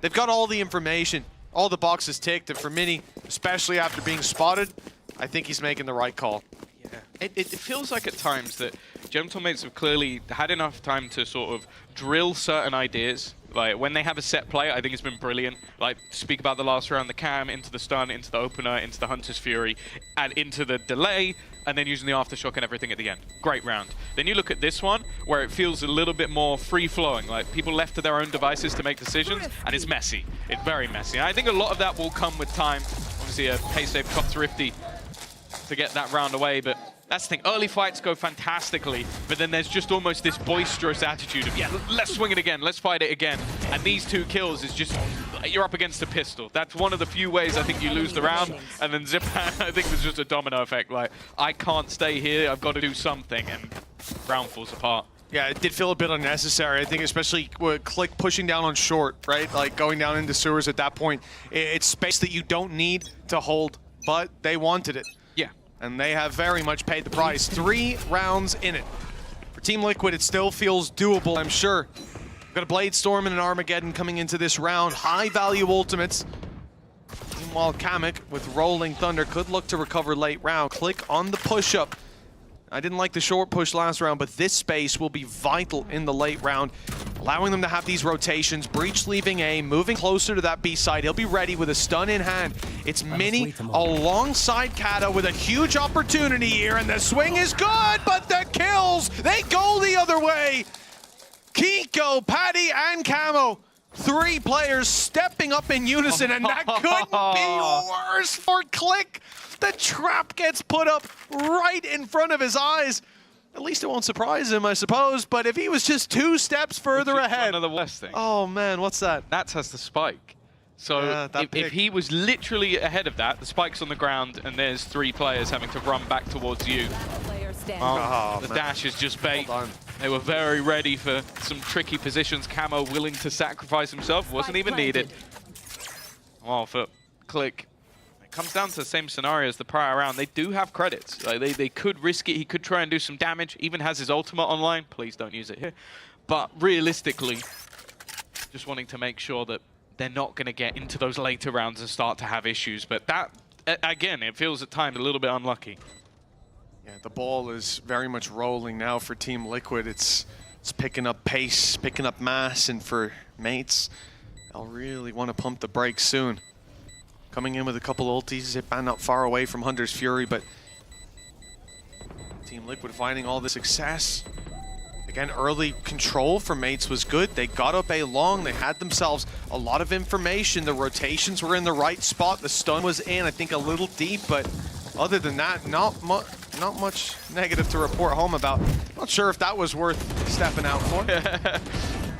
they've got all the information, all the boxes ticked, and for Mini, especially after being spotted, I think he's making the right call. Yeah, it feels like at times that Gentlemates have clearly had enough time to sort of drill certain ideas. Like, when they have a set play, I think it's been brilliant. Like, speak about the last round, the cam, into the stun, into the opener, into the Hunter's Fury, and into the delay, and then using the Aftershock and everything at the end. Great round. Then you look at this one, where it feels a little bit more free-flowing, like people left to their own devices to make decisions, and it's messy. It's very messy. And I think a lot of that will come with time. Obviously, a pay-save top Thrifty to get that round away, but that's the thing. Early fights go fantastically, but then there's just almost this boisterous attitude of, yeah, let's swing it again, let's fight it again. And these 2 kills is just, you're up against a pistol. That's one of the few ways I think you lose the round. And then Zipan, I think there's just a domino effect. Like, I can't stay here, I've got to do something, and round falls apart. Yeah, it did feel a bit unnecessary. I think especially with Click pushing down on short, right? Like going down into sewers at that point. It's space that you don't need to hold, but they wanted it. Yeah. And they have very much paid the price. 3 rounds in it. For Team Liquid, it still feels doable, I'm sure. We've got a Blade Storm and an Armageddon coming into this round. High-value ultimates. Meanwhile, Kamek with Rolling Thunder could look to recover late round. Click on the push-up. I didn't like the short push last round, but this space will be vital in the late round, allowing them to have these rotations. Breach leaving A, moving closer to that B side. He'll be ready with a stun in hand. It's Mini alongside Kata with a huge opportunity here, and the swing is good, but the kills, they go the other way. Kiko, Paddy, and Camo. 3 players stepping up in unison, and that couldn't be worse for Click. The trap gets put up right in front of his eyes. At least it won't surprise him, I suppose, but if he was just 2 steps further ahead. One of the worst things. Oh man, what's that? Nats has the spike. So if he was literally ahead of that, the spike's on the ground, and there's 3 players having to run back towards you. The dash is just bait. They were very ready for some tricky positions. Camo willing to sacrifice himself, wasn't even needed. Well, for Click, it comes down to the same scenario as the prior round. They do have credits. Like, they could risk it. He could try and do some damage. Even has his ultimate online. Please don't use it here. But realistically, just wanting to make sure that they're not going to get into those later rounds and start to have issues. But that, again, it feels at times a little bit unlucky. Yeah, the ball is very much rolling now for Team Liquid. It's picking up pace, picking up mass, and for mates, they'll really want to pump the brakes soon. Coming in with a couple ultis, Zipan not far away from Hunter's Fury, but Team Liquid finding all the success. Again, early control for Mates was good. They got up A long. They had themselves a lot of information. The rotations were in the right spot. The stun was in, I think, a little deep. But other than that, not much negative to report home about. Not sure if that was worth stepping out for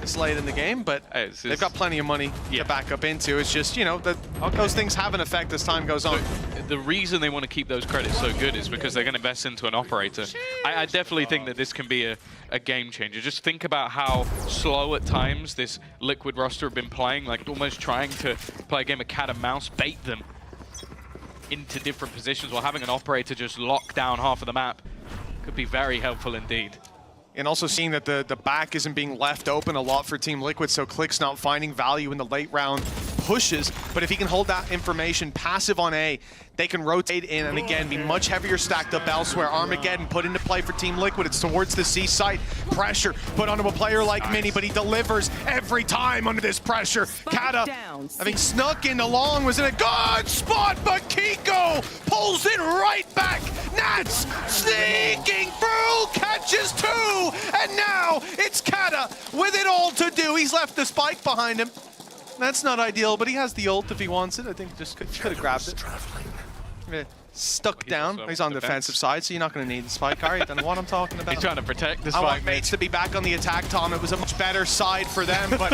this late in the game, but they've got plenty of money to back up into. It's just, you know, that those things have an effect as time goes on. The reason they want to keep those credits so good is because they're going to invest into an operator. I definitely think that this can be a game changer. Just think about how slow at times this Liquid roster have been playing, like almost trying to play a game of cat and mouse, bait them into different positions, while having an operator just lock down half of the map could be very helpful indeed. And also seeing that the back isn't being left open a lot for Team Liquid, so Click's not finding value in the late round pushes. But if he can hold that information passive on A, they can rotate in and again be much heavier stacked up elsewhere. Armageddon put into play for Team Liquid. It's towards the C site. Pressure put onto a player like Mini, but he delivers every time under this pressure. Kata, having snuck in along, was in a good spot, but Kiko pulls it right back. Nats sneaking through, catches two, and now it's Kata with it all to do. He's left the spike behind him. That's not ideal, but he has the ult if he wants it. I think just could have grabbed it. Stuck down. He's on the defensive side, so you're not going to need the spike, are you? Then what I'm talking about. He's trying to protect the spike. I want Mates to be back on the attack, Tom. It was a much better side for them, but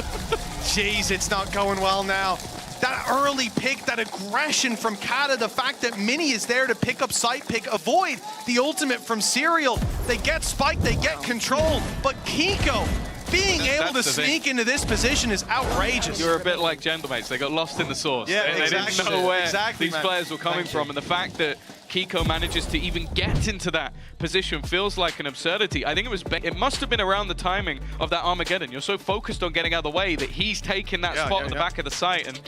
jeez, it's not going well now. That early pick, that aggression from Kata, the fact that Mini is there to pick up site pick, avoid the ultimate from Serial. They get spike, they get control, but Kiko being able to sneak into this position is outrageous. You're a bit like Gentlemates. They got lost in the sauce. Yeah, they exactly. didn't know where Exactly, these man. players were coming from, and the fact that Kiko manages to even get into that position feels like an absurdity. I think it must have been around the timing of that Armageddon. You're so focused on getting out of the way that he's taking that spot at the back of the site, and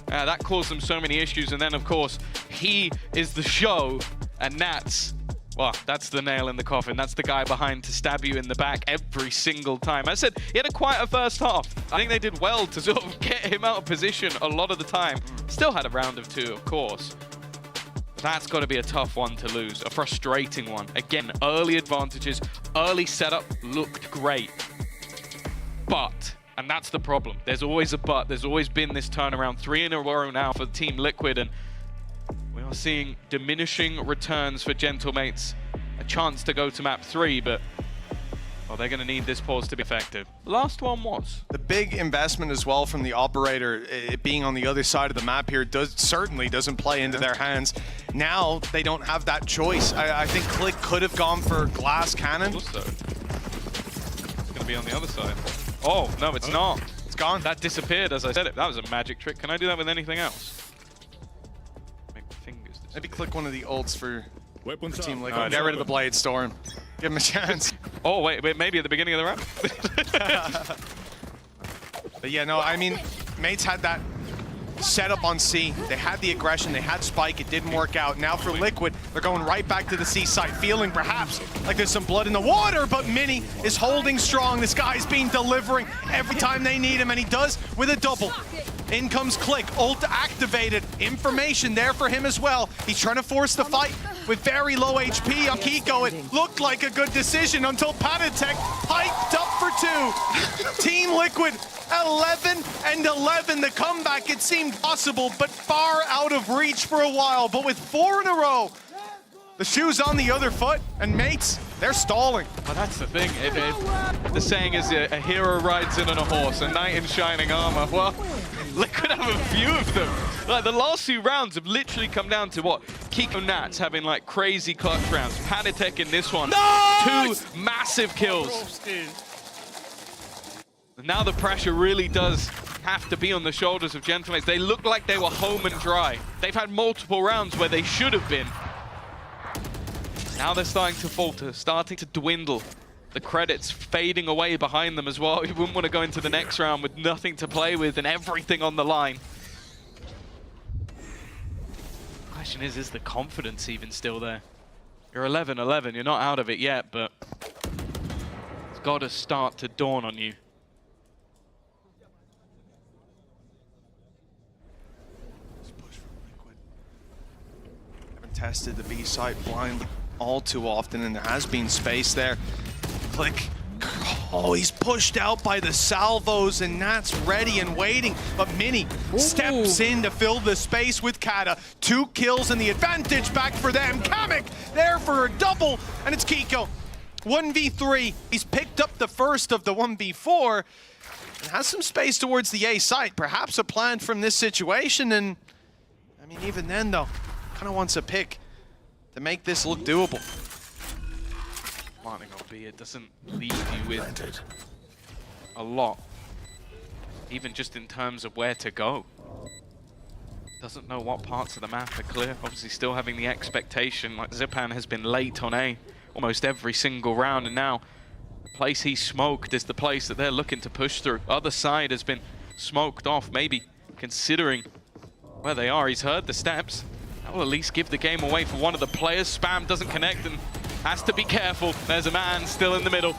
that caused them so many issues. And then, of course, he is the show, and Nats, well, that's the nail in the coffin. That's the guy behind to stab you in the back every single time. I said he had quite a first half. I think they did well to sort of get him out of position a lot of the time. Still had a round of two, of course. That's got to be a tough one to lose, a frustrating one. Again, early advantages, early setup looked great. But, and that's the problem, there's always a but. There's always been this turnaround, 3 in a row now for Team Liquid, and we are seeing diminishing returns for Gentlemates. A chance to go to map 3, but well, they're going to need this pause to be effective. Last one was. The big investment as well from the operator, it being on the other side of the map here, certainly doesn't play into their hands. Now they don't have that choice. I think Click could have gone for glass cannon. Also, it's going to be on the other side. Oh, no, it's not. It's gone. That disappeared as I said it. That was a magic trick. Can I do that with anything else? Maybe click one of the ults for Team Liquid. Get rid of the Blade Storm. Give him a chance. Oh, wait, maybe at the beginning of the round? But yeah, no, I mean, Mates had that setup on C. They had the aggression, they had spike, it didn't work out. Now for Liquid, they're going right back to the C site, feeling perhaps like there's some blood in the water, but Mini is holding strong. This guy's been delivering every time they need him, and he does with a double. In comes Click, ult activated, information there for him as well. He's trying to force the fight with very low HP on Kiko. It looked like a good decision until Patatek piped up for 2. Team Liquid 11-11. The comeback, it seemed possible, but far out of reach for a while. But with 4 in a row, the shoe's on the other foot, and Mates, they're stalling. Well, that's the thing. The saying is a hero rides in on a horse, a knight in shining armor. Well, Liquid have a few of them. Like, the last 2 rounds have literally come down to what? Kiko Nats having like crazy clutch rounds. Panatek in this one. Nice! 2 massive kills. Now the pressure really does have to be on the shoulders of Gentlemates. They look like they were home and dry. They've had multiple rounds where they should have been. Now they're starting to falter, starting to dwindle. The credits fading away behind them as well. You wouldn't want to go into the next round with nothing to play with and everything on the line. The question is the confidence even still there? You're 11-11, you're not out of it yet, but it's got to start to dawn on you. Haven't tested the B site blindly all too often, and there has been space there. Click Oh, he's pushed out by the salvos, and that's ready and waiting. But Mini steps in to fill the space with Kata. 2 kills and the advantage back for them. Kamek there for a double, and it's Kiko. 1v3. He's picked up the first of the 1v4 and has some space towards the A site. Perhaps a plan from this situation, and I mean, even then though, kind of wants a pick to make this look doable. Planting on B, it doesn't leave you with a lot, even just in terms of where to go. Doesn't know what parts of the map are clear. Obviously still having the expectation, like Zipan has been late on A almost every single round, and now the place he smoked is the place that they're looking to push through. Other side has been smoked off, maybe considering where they are. He's heard the steps. That will at least give the game away for one of the players. Spam doesn't connect and has to be careful. There's a man still in the middle.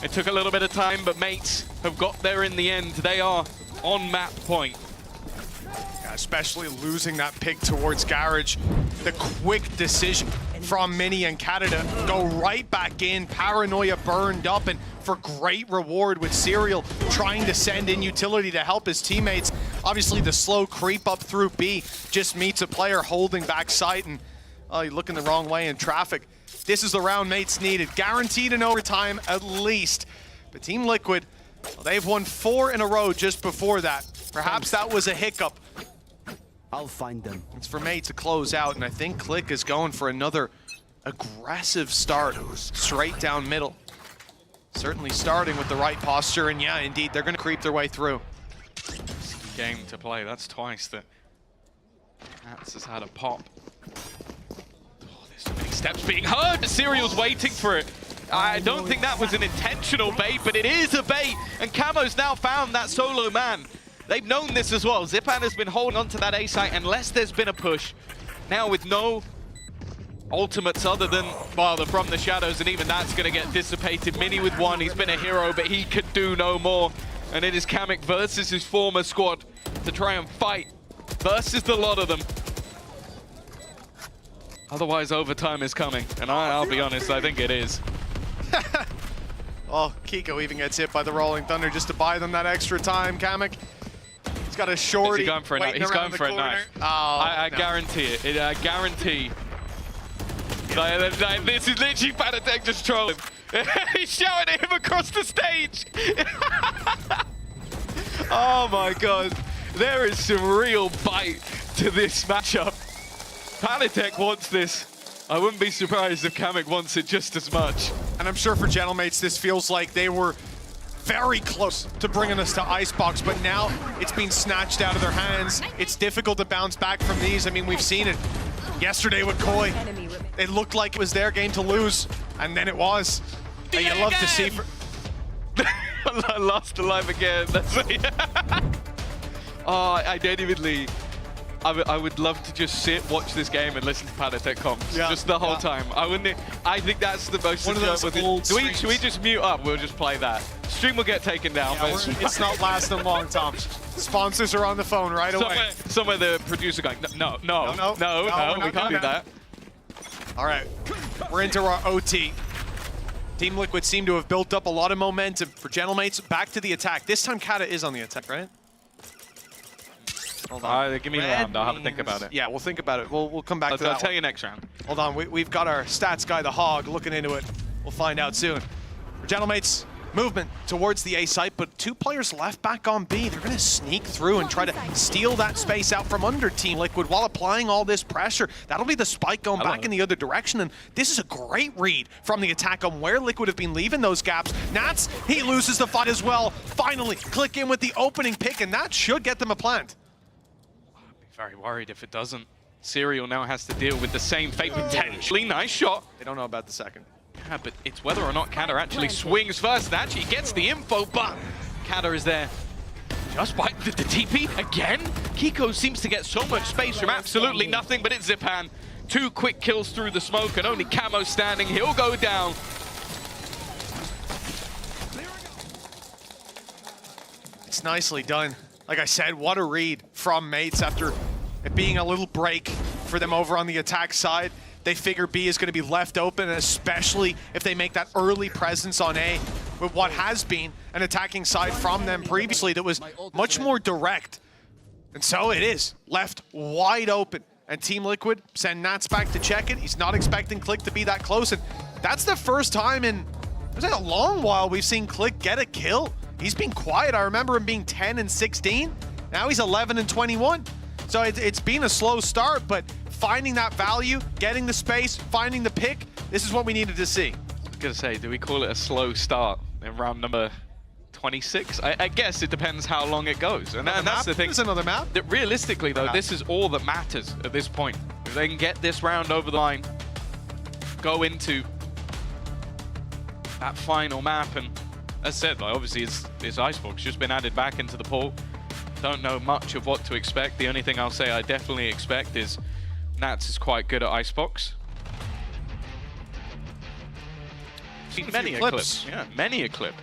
It took a little bit of time, but mates have got there in the end. They are on map point. Yeah, especially losing that pick towards Garage. The quick decision from Mini and Kata to go right back in. Paranoia burned up, and for great reward with Serial trying to send in utility to help his teammates. Obviously the slow creep up through B just meets a player holding back sight, and you're looking the wrong way in traffic. This is the round mates needed. Guaranteed in overtime at least. But Team Liquid, well, they've won 4 in a row just before that. Perhaps that was a hiccup. I'll find them. It's for Mate to close out, and I think Click is going for another aggressive start straight down middle. Certainly starting with the right posture, and yeah, indeed, they're going to creep their way through. Game to play. That's twice that Nats has had a pop. Oh, there's so many steps being heard. Serial's waiting for it. I don't think that was an intentional bait, but it is a bait, and Camo's now found that solo man. They've known this as well. Zipan has been holding on to that A site unless there's been a push. Now with no ultimates other than, well, the From the Shadows, and even that's going to get dissipated. Mini with 1, he's been a hero, but he could do no more. And it is Kamek versus his former squad to try and fight versus the lot of them. Otherwise, overtime is coming, and I'll be honest, I think it is. Oh, Kiko even gets hit by the Rolling Thunder just to buy them that extra time, Kamek. He's got a shorty. He's going for a knife. He's going for a knife. Oh, I no. guarantee it. I guarantee. Like, this is literally Panatek just trolling. He's shouting at him across the stage. Oh my god. There is some real bite to this matchup. Panatek wants this. I wouldn't be surprised if Kamek wants it just as much. And I'm sure for Gentlemates, this feels like they were very close to bringing us to Icebox, but now it's been snatched out of their hands. It's difficult to bounce back from these. I mean, we've seen it yesterday with Koi. It looked like it was their game to lose, and then it was. And you love to see. I lost alive again. That's oh, I genuinely. I would love to just sit, watch this game, and listen to Panatek comms just the whole time. I think that's the most enjoyable thing. Should we just mute up? We'll just play that. Stream will get taken down. Yeah, it's not lasting long, Tom. Sponsors are on the phone right away. Somewhere the producer going, no, we can't do that. All right, we're into our OT. Team Liquid seem to have built up a lot of momentum. For Gentlemates, back to the attack. This time Kata is on the attack, right? Hold on. Give me a round. I'll have to think about it. Yeah, we'll think about it. We'll come back to that. I'll tell you next round. Hold on. We've got our stats guy, the Hog, looking into it. We'll find out soon. For Gentlemates, movement towards the A site, but 2 players left back on B. They're going to sneak through and try to steal that space out from under Team Liquid while applying all this pressure. That'll be the spike going back in the other direction, and this is a great read from the attack on where Liquid have been leaving those gaps. Nats, he loses the fight as well. Finally, click in with the opening pick, and that should get them a plant. Very worried if it doesn't. Serial now has to deal with the same fate potentially. Nice shot. They don't know about the second. Yeah, but it's whether or not Kata actually swings first and actually gets the info, but Kata is there. Just by the TP again? Kiko seems to get so much space from absolutely nothing, but it's Zipan. 2 quick kills through the smoke and only Camo standing. He'll go down. It's nicely done. Like I said, what a read from Mates after it being a little break for them over on the attack side. they figure B is going to be left open, especially if they make that early presence on A with what has been an attacking side from them previously that was much more direct. And so it is left wide open. And Team Liquid send Nats back to check it. He's not expecting Click to be that close. And that's the first time in a long while we've seen Click get a kill. He's been quiet. I remember him being 10 and 16. Now he's 11 and 21. So it's been a slow start, but finding that value, getting the space, finding the pick, this is what we needed to see. I was going to say, do we call it a slow start in round number 26? I guess it depends how long it goes. And that's the thing. There's another map. That realistically, though, this is all that matters at this point. If they can get this round over the line, go into that final map, and as said, like, obviously it's Icebox just been added back into the pool. Don't know much of what to expect. The only thing I'll say I definitely expect is Nats is quite good at Icebox. Seen many a clip. Yeah, many a clip.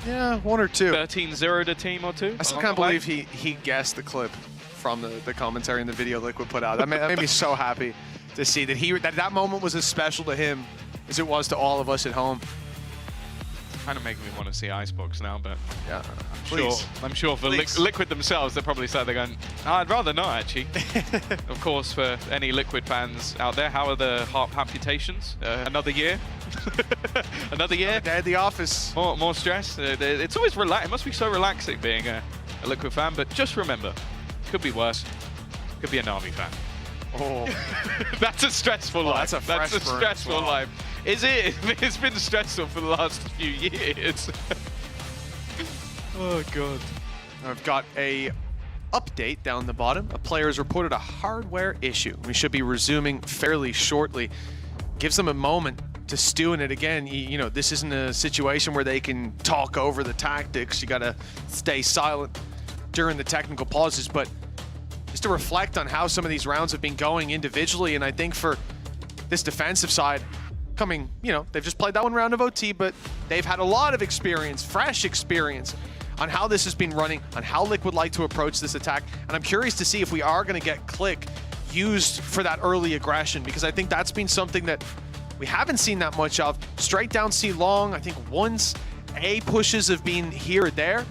Yeah, one or two. 13-0 to team or two. I still can't believe he guessed the clip from the commentary and the video Liquid put out. That made me so happy to see that that moment was as special to him as it was to all of us at home. Kind of making me want to see Icebox now, but yeah, I'm sure for Liquid themselves, they're probably sat there going, oh, I'd rather not, actually. Of course, for any Liquid fans out there, how are the heart palpitations? Another year? Another year? Day at the office. More stress? It's always it must be so relaxing being a Liquid fan, but just remember, could be worse. Could be a Na'Vi fan. Oh. That's a stressful life. That's a stressful life. Is it? It's been stressful for the last few years. Oh, God. I've got a update down the bottom. A player has reported a hardware issue. We should be resuming fairly shortly. Gives them a moment to stew in it again. You know, this isn't a situation where they can talk over the tactics. You got to stay silent during the technical pauses, but just to reflect on how some of these rounds have been going individually. And I think for this defensive side, coming, you know, they've just played that one round of OT, but they've had a lot of experience, fresh experience on how this has been running, on how Liquid like to approach this attack. And I'm curious to see if we are going to get Click used for that early aggression, because I think that's been something that we haven't seen that much of. Straight down C long, I think once A pushes have been here or there.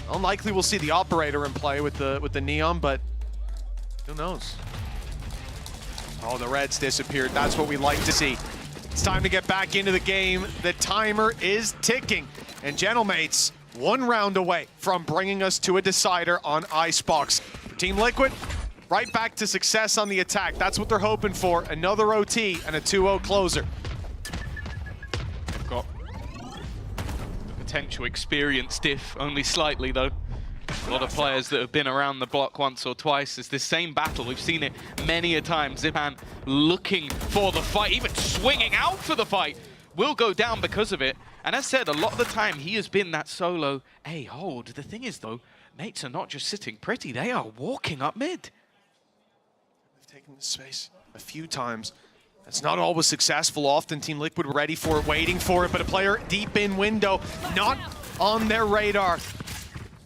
Unlikely we'll see the operator in play with the Neon, but who knows? Oh, the Reds disappeared. That's what we like to see. It's time to get back into the game. The timer is ticking. And Gentlemates, one round away from bringing us to a decider on Icebox. For Team Liquid, right back to success on the attack. That's what they're hoping for. Another OT and a 2-0 closer. They've got the potential experience diff, only slightly though. A lot of players that have been around the block once or twice. It's the same battle. We've seen it many a time. Zipan looking for the fight, even swinging out for the fight. Will go down because of it. And as said, a lot of the time he has been that solo A hold. The thing is though, mates are not just sitting pretty, they are walking up mid. They've taken the space a few times. That's not always successful. Often Team Liquid ready for it, waiting for it, but a player deep in window, not on their radar.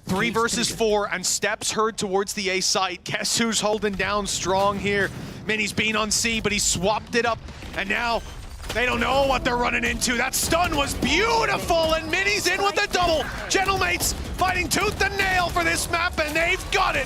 3 versus 4, and steps heard towards the A site. Guess who's holding down strong here? Mini's been on C, but he swapped it up, and now they don't know what they're running into. That stun was beautiful, and Mini's in with the double. Gentlemates fighting tooth and nail for this map, and they've got it.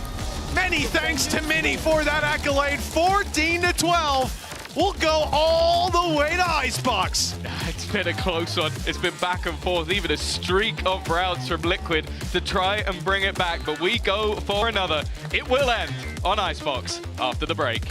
Many thanks to Mini for that accolade. 14-12. We'll go all the way to Icebox. It's been a close one. It's been back and forth, even a streak of rounds from Liquid to try and bring it back, but we go for another. It will end on Icebox after the break.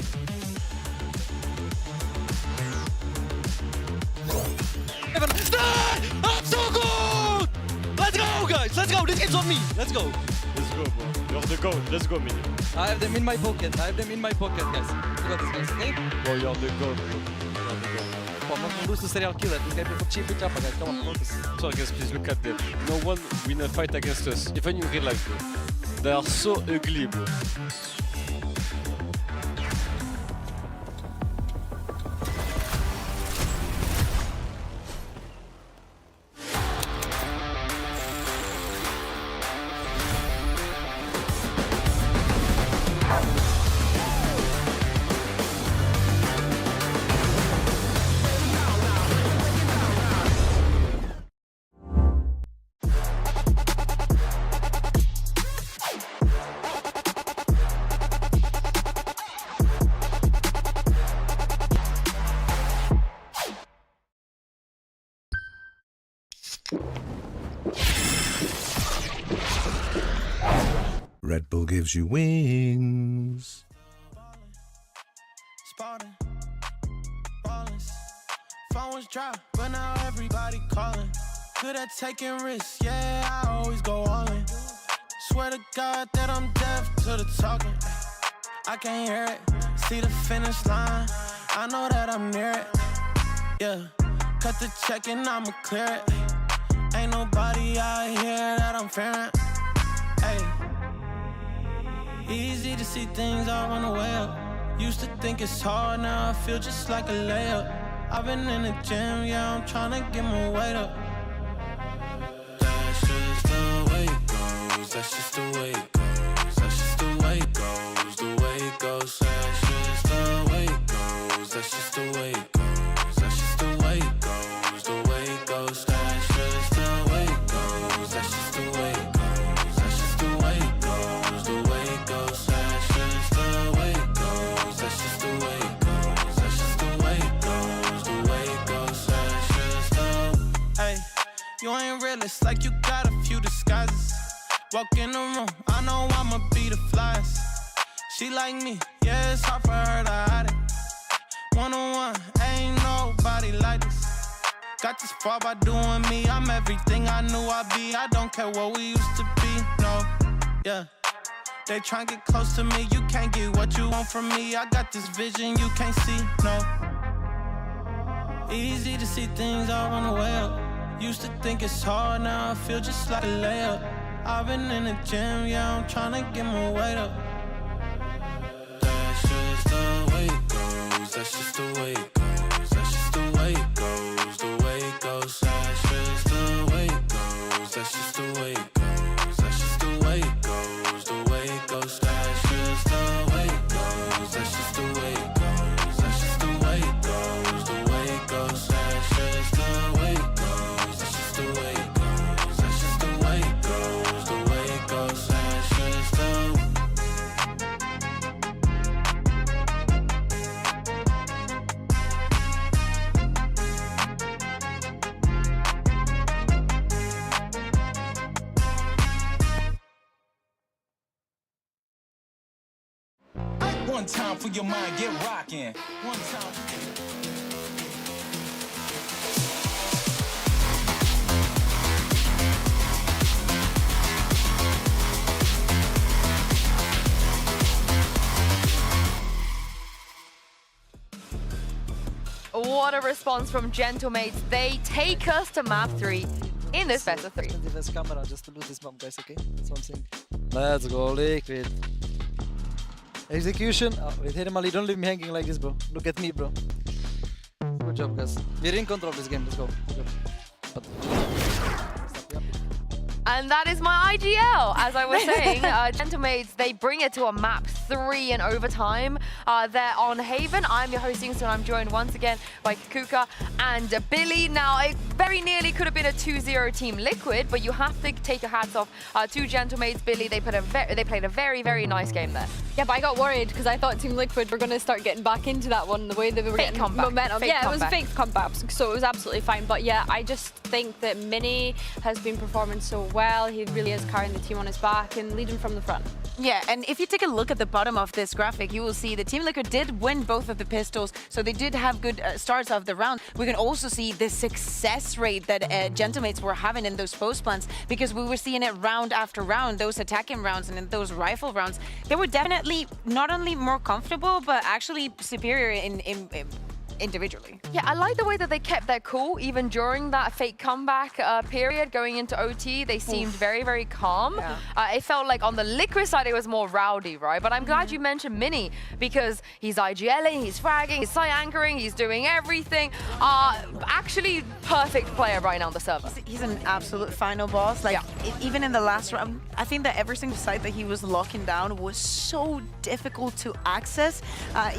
I'm so good! Let's go, guys! Let's go! This game's on me! Let's go! Let's go, bro. You're the goat. Let's go, Mini. I have them in my pocket. I have them in my pocket, guys. You got this, guys, okay? Bro, you're the goat, bro. You're the goat. Come on, lose to serial killer. This guy played for cheap jump, guys. Come on, focus. So, guys, please look at them. No one win a fight against us. Even in real life, bro. They are so ugly, bro. Red Bull gives you wings. Spotting, ballin', phone was dry, but now everybody calling. Good at taking risks, yeah, I always go all in. Swear to God that I'm deaf to the talking. I can't hear it, see the finish line, I know that I'm near it. Yeah, cut the check and I'ma clear it. Ain't nobody out here that I'm fearing. Hey, easy to see things all run away up. Used to think it's hard, now I feel just like a layup. I've been in the gym, yeah, I'm tryna get my weight up. That's just the way it goes, that's just the way it goes. That's just the way it goes, the way it goes. That's just the way it goes, that's just the way it goes. That's just the way it goes, the way it goes. That's just the way it goes, that's just the way it goes. That's just the way it goes, the way it goes. That's just the way it goes, that's just the way it goes. That's just the way it goes, the way it goes. That's just the. Hey, you ain't realist, like you got a few disguises. Walk in the room, I know I'ma be the flyest. She like me, yeah, it's hard for her to hide it. One-on-one, ain't nobody like this. Got this far by doing me, I'm everything I knew I'd be. I don't care what we used to be, no, yeah. They try get close to me, you can't get what you want from me. I got this vision you can't see, no. Easy to see things all run away up. Used to think it's hard, now I feel just like a layup. I've been in the gym, yeah, I'm tryna get my weight up. That's just the way it goes, that's just the way it goes. That's just the way it goes, the way it goes. That's just the way it goes, that's just the way it goes. That's just the way it goes, the way it goes. That's just the way it goes, that's just the way it goes. That's just the way it goes, the way it goes. That's just the way it goes, that's just the way it goes. That's just the way it goes, the way it goes. That's just the. One time for your mind, get rockin'. One time. What a response from Gentlemates. They take us to map 3 in this best of 3. This camera just to lose this map, guys, okay? That's what I'm saying. Let's go, Liquid. Execution. Oh, wait, Hirimali, don't leave me hanging like this, bro. Look at me, bro. Good job, guys. We're in control of this game. Let's go. But... And that is my IGL. As I was saying, Gentlemates, they bring it to a map 3 in overtime. They're on Haven. I'm your host, Yingsun, and I'm joined once again by Kuka and Billy. Now, it very nearly could have been a 2-0 Team Liquid, but you have to take your hats off to Gentlemates. Billy, they played a very, very nice game there. Yeah, but I got worried because I thought Team Liquid were going to start getting back into that one the way they were getting momentum. Yeah, it was a fake comeback, so it was absolutely fine. But yeah, I just think that Mini has been performing so well. He really is carrying the team on his back and leading from the front. Yeah, and if you take a look at the bottom of this graphic, you will see the Team Liquid did win both of the pistols, so they did have good starts of the round. We can also see the success rate that Gentlemates were having in those post plants, because we were seeing it round after round, those attacking rounds and in those rifle rounds. They were definitely not only more comfortable, but actually superior in individually. Yeah, I like the way that they kept their cool even during that fake comeback period going into OT. They seemed very, very calm. Yeah. It felt like on the Liquid side it was more rowdy, right? But I'm glad you mentioned Mini, because he's IGLing, he's fragging, he's side-anchoring, he's doing everything. Actually perfect player right now on the server. He's an absolute final boss. Like, even in the last round, I think that every single site that he was locking down was so difficult to access.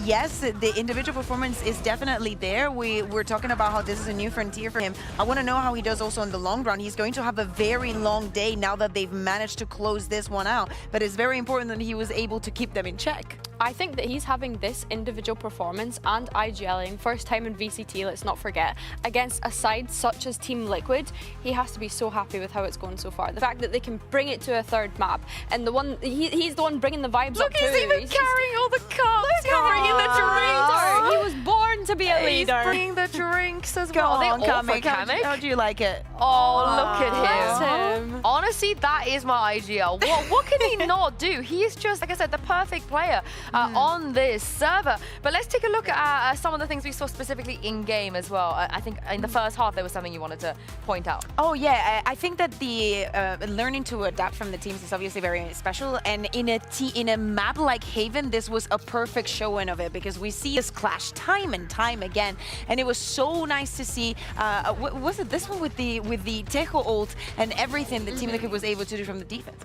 Yes, the individual performance is definitely definitely there. We're talking about how this is a new frontier for him. I want to know how he does also in the long run. He's going to have a very long day now that they've managed to close this one out. But it's very important that he was able to keep them in check. I think that he's having this individual performance and IGLing, first time in VCT, let's not forget, against a side such as Team Liquid. He has to be so happy with how it's going so far. The fact that they can bring it to a third map, and the one he's the one bringing the vibes up too. Look, he's even carrying all the cups. He's bringing the drinks. He was born to be a leader. He's bringing the drinks as Go well. on, They all for Kamek. How do you like it? Oh, look at Bless him. him. Honestly, that is my IGL. What can he not do? He is just, like I said, the perfect player on this server. But let's take a look at some of the things we saw specifically in-game as well. I think in the first half, there was something you wanted to point out. Oh, yeah. I think that the learning to adapt from the teams is obviously very special. And in a map like Haven, this was a perfect showing of it because we see this clash time and time again. And it was so nice to see. Was it this one with the Tejo ult and everything that Team Liquid was able to do from the defense?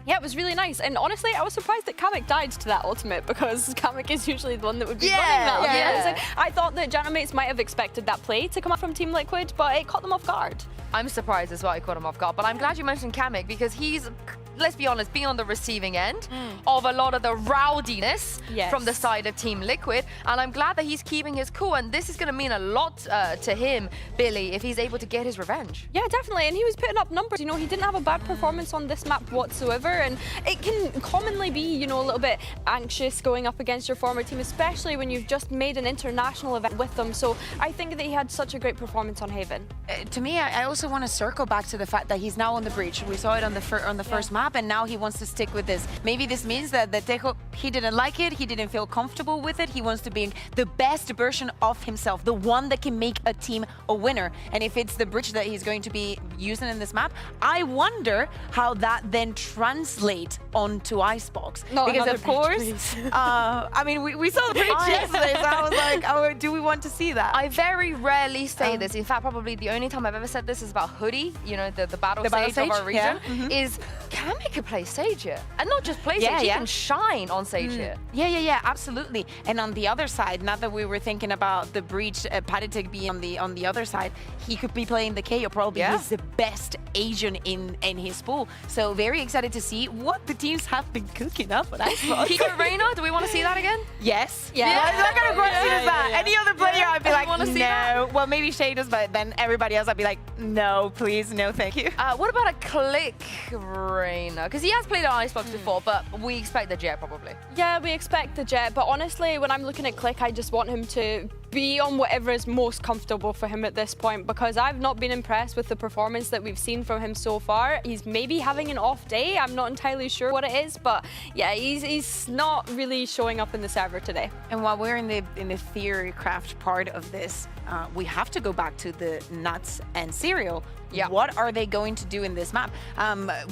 Yeah, it was really nice. And honestly, I was surprised that Kamek died to that ultimate because Kamek is usually the one that would be running that. I thought that Gentlemates might have expected that play to come up from Team Liquid, but it caught them off guard. I'm surprised as well it caught him off guard, but I'm glad you mentioned Kamek because he's, let's be honest, being on the receiving end of a lot of the rowdiness from the side of Team Liquid, and I'm glad that he's keeping his cool, and this is going to mean a lot to him, Billy, if he's able to get his revenge. Yeah, definitely, and he was putting up numbers. You know, he didn't have a bad performance on this map whatsoever, and it can commonly be, you know, a little bit anxious going up against your former team, especially when you've just made an international event with them, so I think that he had such a great performance on Haven. To me, I also want to circle back to the fact that he's now on the breach. We saw it on the first map, and now he wants to stick with this. Maybe this means that the Tejo, he didn't like it, he didn't feel comfortable with it, he wants to be the best version of himself, the one that can make a team a winner. And if it's the bridge that he's going to be using in this map, I wonder how that then translates onto Icebox. No, because of course, I mean, we saw the bridge yesterday, so I was like, oh, do we want to see that? I very rarely say this. In fact, probably the only time I've ever said this is about Hoodie, you know, the battle stage of our region, is Kamek can play Sage here. And not just play Sage, he can shine on Sage here. Yeah, absolutely. And on the other side, not that we were thinking about the breach, Paditek being on the other side, he could be playing the KO, probably he's the best Asian in his pool. So very excited to see what the teams have been cooking up at Icebox. Kiko Reina, do we want to see that again? Yes. I'm not going to question that. Any other player, I'd be like, no. Well, maybe Shay does, but then everybody else, I'd be like, no, please, no, thank you. What about a Click Reina? Because he has played on Icebox before, but we expect the Jet probably. Yeah, we expect the Jet, but honestly, when I'm looking at Click, I just want him to be on whatever is most comfortable for him at this point, because I've not been impressed with the performance that we've seen from him so far. He's maybe having an off day. I'm not entirely sure what it is, but yeah, he's not really showing up in the server today. And while we're in the theory craft part of this, we have to go back to the nuts and cereal. What are they going to do in this map?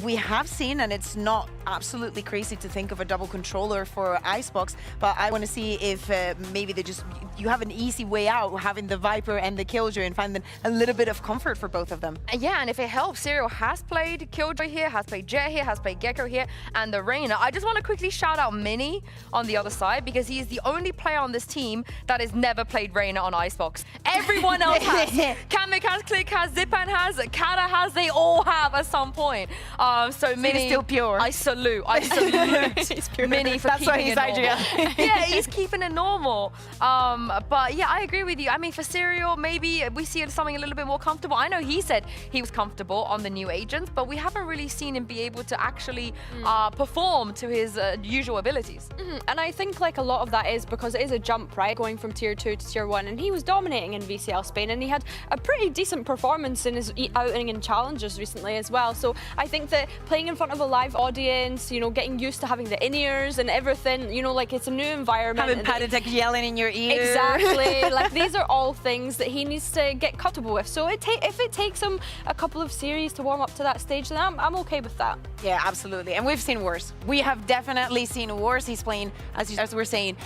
We have seen, and it's not absolutely crazy to think of a double controller for Icebox, but I want to see if maybe you have an easy way out having the Viper and the Killjoy and find a little bit of comfort for both of them. Yeah, and if it helps, Serial has played Killjoy here, has played Jet here, has played Gecko here, and the Reina. I just want to quickly shout out Mini on the other side because he's the only player on this team that has never played Reina on Icebox. Everyone else has. Kamek has, Click has, Zipan has, Kata has, they all have at some point. So Mini, still pure. I salute Mini for keeping it normal. Yeah, he's keeping it normal. But yeah, I agree with you. I mean, for Serial, maybe we see something a little bit more comfortable. I know he said he was comfortable on the new agents, but we haven't really seen him be able to actually perform to his usual abilities. And I think like a lot of that is because it is a jump, right? Going from tier 2 to tier 1, and he was dominating in VCL Spain, and he had a pretty decent performance in his outing in challenges recently as well. So I think that playing in front of a live audience, you know, getting used to having the in-ears and everything, you know, like it's a new environment. Having Paditek yelling in your ear. Exactly. Like these are all things that he needs to get comfortable with. So if it takes him a couple of series to warm up to that stage, then I'm okay with that. Yeah, absolutely. And we've seen worse. We have definitely seen worse. He's playing, as we're saying,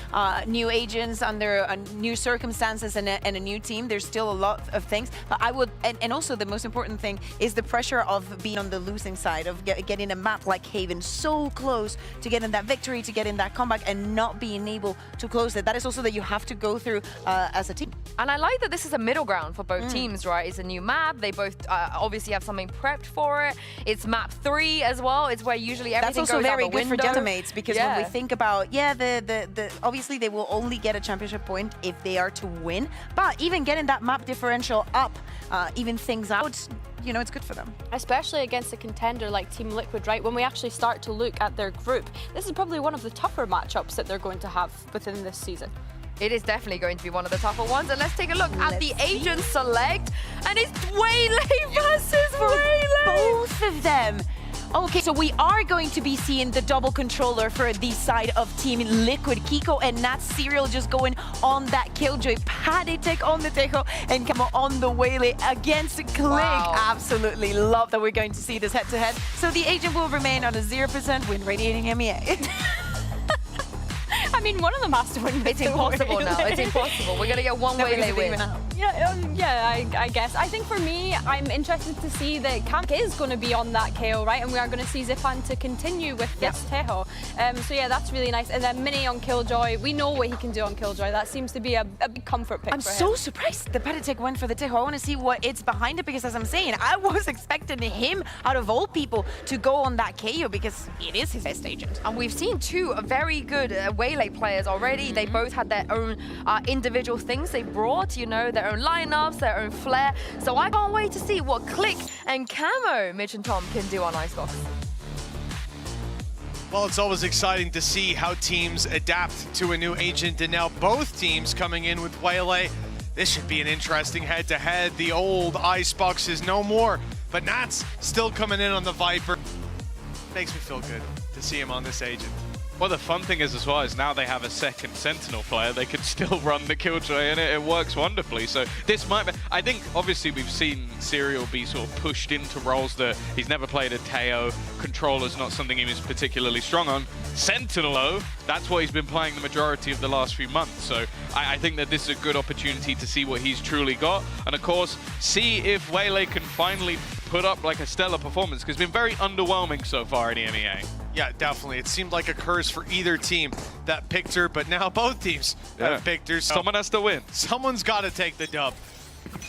new agents under new circumstances and a new team. There's still a lot of things. But I would, and also the most important thing is the pressure of being on the losing side, of getting a map like Haven so close to getting that victory, to getting that comeback, and not being able to close it. That is also that you have to go through as a team. And I like that this is a middle ground for both teams, right? It's a new map. They both obviously have something prepped for it. It's map 3 as well. It's where usually everything goes out the window. That's also very good for Genomates, because when we think about, the obviously they will only get a championship point if they are to win. But even getting that map differential up, even things out, you know, it's good for them. Especially against a contender like Team Liquid, right? When we actually start to look at their group, this is probably one of the tougher matchups that they're going to have within this season. It is definitely going to be one of the tougher ones. And let's take a look at the agent select. And it's Waylay versus Waylay. Both of them. Okay, so we are going to be seeing the double controller for the side of Team Liquid. Kiko and Nat Serial just going on that Killjoy. Paddytech on the Tejo and Camo on the Waylay against Click. Wow. Absolutely love that we're going to see this head-to-head. So the agent will remain on a 0% win radiating EMEA. I mean, one of them has to win. It's impossible now. It's impossible. We're going to get one Waylay win. I guess. I think for me, I'm interested to see that Camp is going to be on that KO, right? And we are going to see Zipan to continue with this Tejo. So yeah, that's really nice. And then Mini on Killjoy. We know what he can do on Killjoy. That seems to be a big comfort pick I'm for him. so surprised the Paddytech went for the Tejo. I want to see what it's behind it, because as I'm saying, I was expecting him, out of all people, to go on that KO because it is his best agent. And we've seen two very good Waylay players already. They both had their own individual things they brought, you know, their own lineups, their own flair. So I can't wait to see what Click and Camo, Mitch and Tom, can do on Icebox. Well, it's always exciting to see how teams adapt to a new agent, and now both teams coming in with Waylay. This should be an interesting head-to-head. The old Icebox is no more, but Nat's still coming in on the Viper. Makes me feel good to see him on this agent. Well, the fun thing is as well is now they have a second Sentinel player. They could still run the Killjoy, and it works wonderfully. So this might be, I think, obviously we've seen Serial be sort of pushed into roles that he's never played a Teo. Controller's not something he was particularly strong on. Sentinel, though, that's what he's been playing the majority of the last few months. So I think that this is a good opportunity to see what he's truly got. And of course, see if Waylay can finally put up like a stellar performance, because it's been very underwhelming so far in EMEA. Yeah, definitely. It seemed like a curse for either team that picked her, but now both teams have picked her. So someone has to win. Someone's got to take the dub.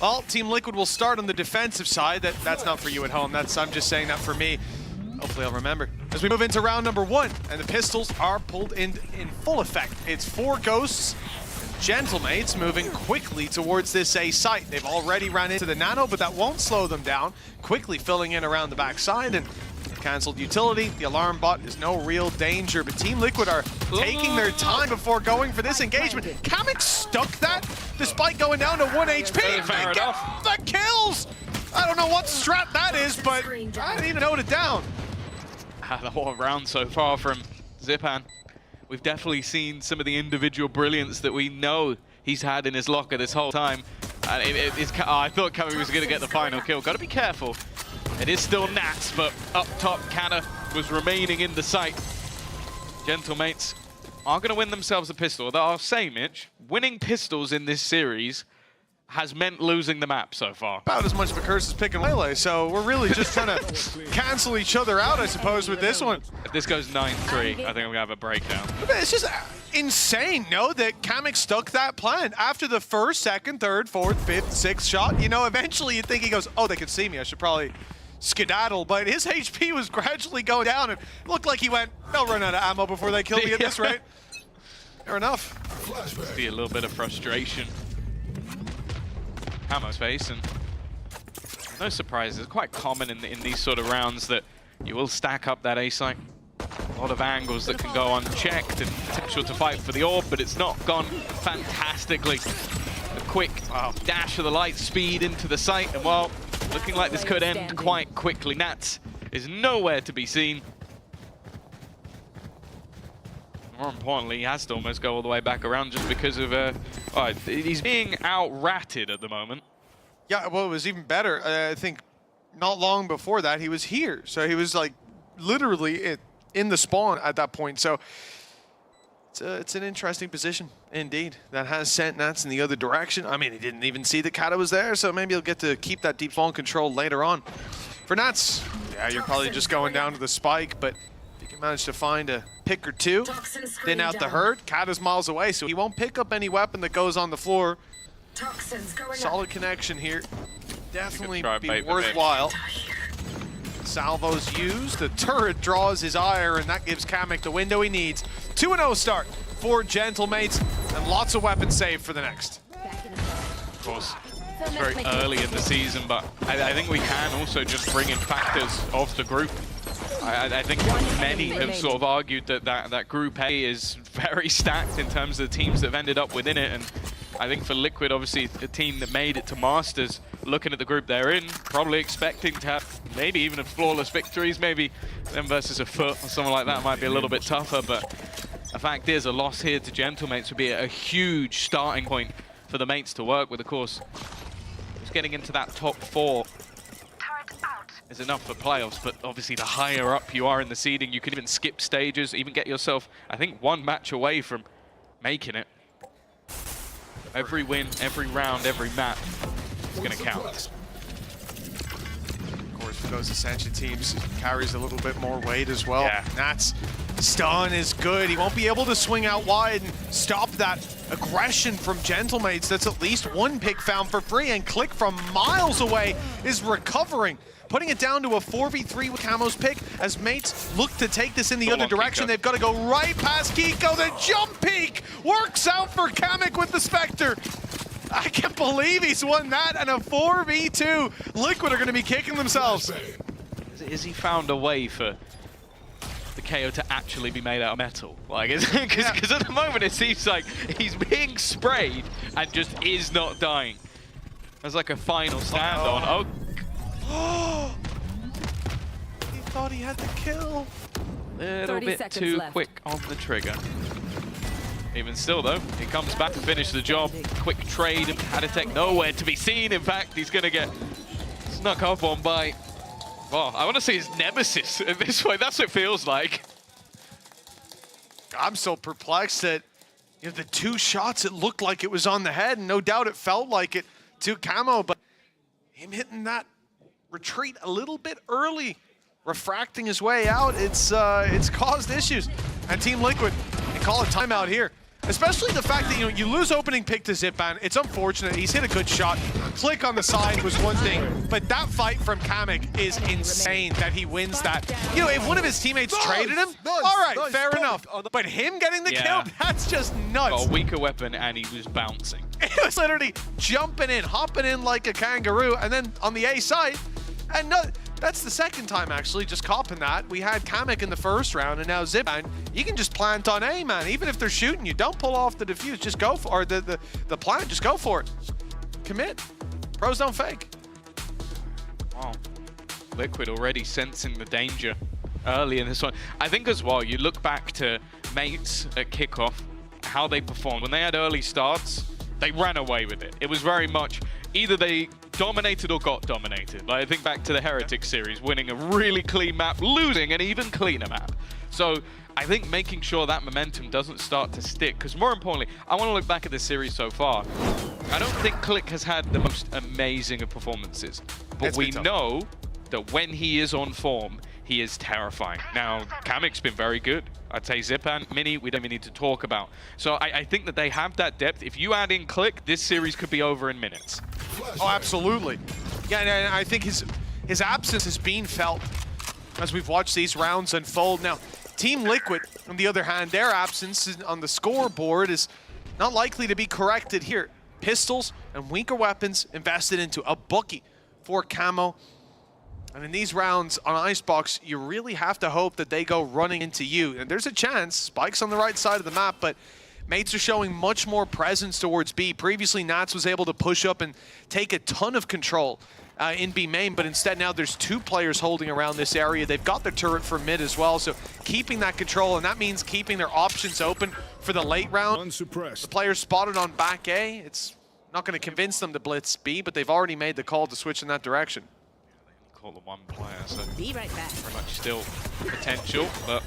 Well, Team Liquid will start on the defensive side. That's not for you at home. I'm just saying that for me. Hopefully I'll remember. As we move into round number 1, and the pistols are pulled in full effect. It's 4 Ghosts. Gentlemates moving quickly towards this A site. They've already ran into the Nano, but that won't slow them down. Quickly filling in around the backside, and cancelled utility. The alarm bot is no real danger, but Team Liquid are taking their time before going for this engagement. Kamek stuck that despite going down to 1 HP. Fair enough. That kills! I don't know what strat that is, but I need to note it down. The whole round so far from Zipan. We've definitely seen some of the individual brilliance that we know he's had in his locker this whole time. And I thought Kami was going to get the final kill. Got to be careful. It is still Nats, but up top, Canna was remaining in the sight. Gentlemates are going to win themselves a pistol. Though I'll say, Mitch, winning pistols in this series has meant losing the map so far. About as much of a curse as picking Waylay, so we're really just trying to cancel each other out, I suppose, with this one. If this goes 9-3, I think I'm going to have a breakdown. It's just insane, no, that Kamek stuck that plan. After the first, second, third, fourth, fifth, sixth shot, you know, eventually you think he goes, oh, they can see me, I should probably skedaddle, but his HP was gradually going down, and it looked like he went, they'll run out of ammo before they kill me at this rate. Fair enough. See a little bit of frustration. Camo's face, and no surprises. It's quite common in these sort of rounds that you will stack up that A site. A lot of angles that can go unchecked and potential to fight for the orb, but it's not gone fantastically. A quick dash of the light speed into the site, and well, looking like this could end quite quickly. Nats is nowhere to be seen. More importantly, he has to almost go all the way back around just because of he's being out-ratted at the moment. Yeah, well, it was even better. I think not long before that, he was here. So he was like literally in the spawn at that point. So it's an interesting position indeed. That has sent Nats in the other direction. I mean, he didn't even see that Kata was there, so maybe he'll get to keep that deep spawn control later on. For Nats, yeah, you're probably just going down to the spike, but if you can manage to find a pick or two, thin out the herd. Kata's miles away, so he won't pick up any weapon that goes on the floor. Solid connection here. Definitely be worthwhile. Salvo's used, the turret draws his ire, and that gives Kamek the window he needs. 2-0 start for Gentlemates, and lots of weapons saved for the next. Of course, it's very early in the season, but I think we can also just bring in factors of the group. I think many have sort of argued that Group A is very stacked in terms of the teams that have ended up within it, and I think for Liquid, obviously, a team that made it to Masters, looking at the group they're in, probably expecting to have maybe even a flawless victories, maybe them versus a Foot or something like that might be a little bit tougher, but the fact is a loss here to Gentlemates would be a huge starting point for the mates to work with, of course. Just getting into that top 4 is enough for playoffs, but obviously the higher up you are in the seeding, you can even skip stages, even get yourself, I think, 1 match away from making it. Every win, every round, every map is going to count. Of course, for those Ascension teams, it carries a little bit more weight as well. Yeah. Nats' stun is good. He won't be able to swing out wide and stop that aggression from Gentlemates. That's at least 1 pick found for free, and Click from miles away is recovering, putting it down to a 4v3 with Camo's pick as mates look to take this in the other direction. Kiko. They've got to go right past Kiko. The jump peek works out for Kamek with the Spectre. I can't believe he's won that, and a 4v2. Liquid are going to be kicking themselves. Has he found a way for the KO to actually be made out of metal? Like, because at the moment it seems like he's being sprayed and just is not dying. There's like a final stand on. Oh. He thought he had the kill. A little bit too quick on the trigger. Even still, though, he comes back to finish the job. Quick trade, Haditech nowhere to be seen. In fact, he's going to get snuck up on by, well, I want to say his nemesis at this point. That's what it feels like. I'm so perplexed that, you know, the 2 shots, it looked like it was on the head, and no doubt it felt like it to Camo, but him hitting that retreat a little bit early, refracting his way out, it's caused issues. And Team Liquid can call a timeout here. Especially the fact that, you know, you lose opening pick to Zipan. It's unfortunate. He's hit a good shot. Click on the side was one thing, but that fight from Kamek is insane that he wins that. You know, if one of his teammates traded him, all right, fair enough. But him getting the kill, that's just nuts. Got a weaker weapon and he was bouncing. He was literally jumping in, hopping in like a kangaroo, and then on the A side, and no, that's the second time actually, just copping that. We had Kamek in the first round, and now Zipan. You can just plant on A, man. Even if they're shooting you, don't pull off the defuse. Just go for, or the plant. Just go for it. Commit. Pros don't fake. Wow. Liquid already sensing the danger early in this one. I think as well, you look back to mates at kickoff, how they performed. When they had early starts, they ran away with it. It was very much either they dominated or got dominated. Like, I think back to the Heretic series, winning a really clean map, losing an even cleaner map. So I think making sure that momentum doesn't start to stick, because more importantly, I want to look back at this series so far. I don't think Click has had the most amazing of performances, but we know that when he is on form, he is terrifying. Now, Kamek's been very good. I'd say Zipan, Mini, we don't even need to talk about. So I think that they have that depth. If you add in Click, this series could be over in minutes. Oh, absolutely. Yeah, and I think his absence has been felt as we've watched these rounds unfold. Now, Team Liquid, on the other hand, their absence on the scoreboard is not likely to be corrected here. Pistols and weaker weapons invested into a bookie for Camo. And in these rounds on Icebox, you really have to hope that they go running into you. And there's a chance, Spike's on the right side of the map, but mates are showing much more presence towards B. Previously, Nats was able to push up and take a ton of control in B main, but instead now there's 2 players holding around this area. They've got their turret for mid as well, so keeping that control, and that means keeping their options open for the late round. Unsuppressed. The players spotted on back A. It's not going to convince them to blitz B, but they've already made the call to switch in that direction. Of caught the one player, so Be right back. very much still potential, but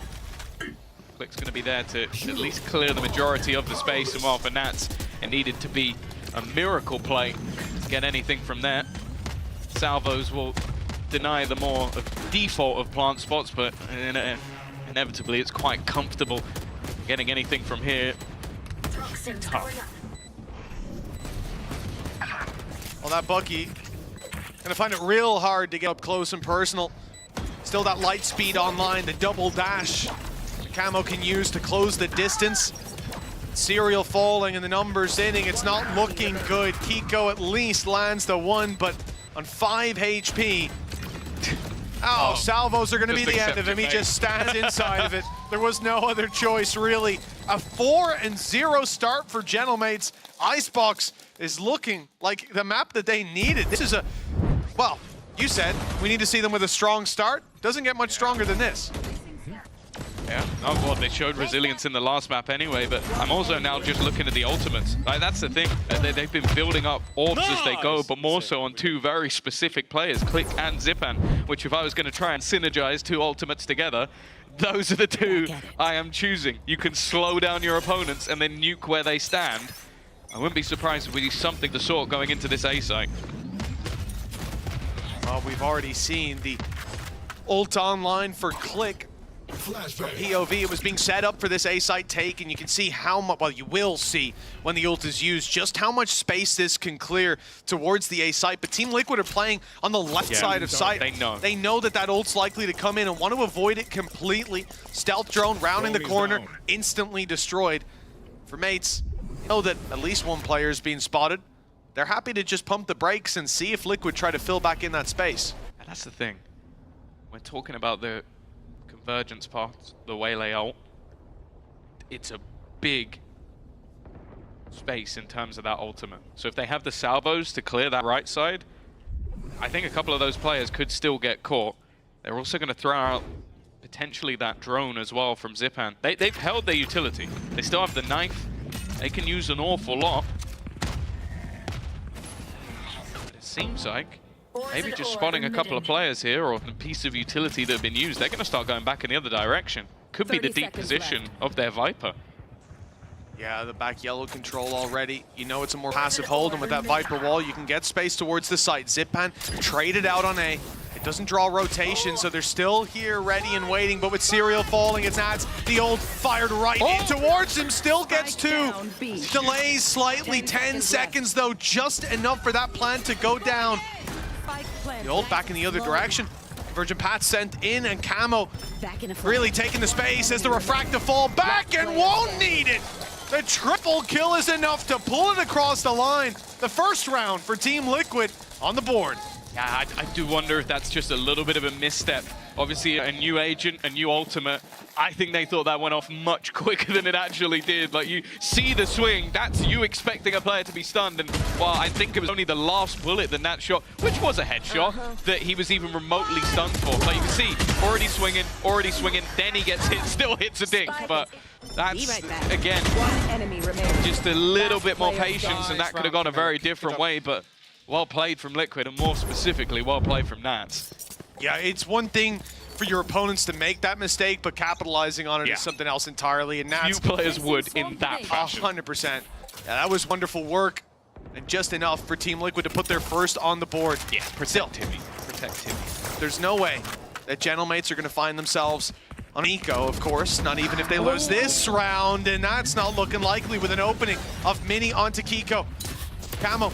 Click's going to be there to at least clear the majority of the space, and while for Nats, it needed to be a miracle play to get anything from there. Salvos will deny the more default of plant spots, but inevitably it's quite comfortable getting anything from here. Tough. Well, that Bucky gonna find it real hard to get up close and personal. Still that light speed online, the double dash the Camo can use to close the distance. Serial falling and the numbers inning, it's not looking good. Kiko at least lands the one, but on 5 HP. Oh, salvos are going to be the end of him. He just stands inside of it. There was no other choice, really. A 4-0 start for Gentlemates. Icebox is looking like the map that they needed. This is a, well, you said we need to see them with a strong start. Doesn't get much stronger than this. Yeah, oh god, they showed resilience in the last map anyway, but I'm also now just looking at the ultimates. Like, that's the thing, they've been building up orbs as they go, but more so on two very specific players, Click and Zipan, which if I was going to try and synergize two ultimates together, those are the two I am choosing. You can slow down your opponents and then nuke where they stand. I wouldn't be surprised if we see something of the sort going into this A site. We've already seen the ult online for Click. From POV, it was being set up for this A site take, and you can see how much, well, you will see when the ult is used, just how much space this can clear towards the A site. But Team Liquid are playing on the left side of site. They know that that ult's likely to come in and want to avoid it completely. Stealth drone rounding the corner, instantly destroyed. For Mates, you know that at least one player is being spotted. They're happy to just pump the brakes and see if Liquid try to fill back in that space. And that's the thing. We're talking about the convergence part, the Waylay ult. It's a big space in terms of that ultimate. So if they have the salvos to clear that right side, I think a couple of those players could still get caught. They're also going to throw out potentially that drone as well from Zipan. They've held their utility. They still have the knife. They can use an awful lot. But it seems like maybe just spotting a couple of players here or a piece of utility that have been used, they're going to start going back in the other direction. Could be the deep position of their Viper. Yeah, the back yellow control already. You know it's a more passive hold, and with that Viper wall, you can get space towards the site. Zipan traded out on A. It doesn't draw rotation, so they're still here ready and waiting, but with Serial falling, it's Nats. The old fired right in towards him, still gets two. Delays slightly, 10 seconds though, just enough for that plan to go down. The old back in the other direction. Virgin Pat sent in, and Camo really taking the space as the refractive fall back and won't need it. The triple kill is enough to pull it across the line. The first round for Team Liquid on the board. Yeah, I do wonder if that's just a little bit of a misstep. Obviously, a new agent, a new ultimate. I think they thought that went off much quicker than it actually did. Like, you see the swing, that's you expecting a player to be stunned. And, well, I think it was only the last bullet, the Nat shot, which was a headshot, that he was even remotely stunned for. But you can see, already swinging, then he gets hit, still hits a dink. But that's, again, just a little bit more patience, and that could have gone a very different way. But well played from Liquid, and more specifically, well played from Nats. Yeah, it's one thing for your opponents to make that mistake, but capitalizing on it is something else entirely. And Nats, few players would in that fashion. 100%. Yeah, that was wonderful work, and just enough for Team Liquid to put their first on the board. Yeah, protect Timmy. There's no way that Gentlemates are going to find themselves on Eco, of course, not even if they lose this round, and that's not looking likely with an opening of Mini onto Kiko. Camo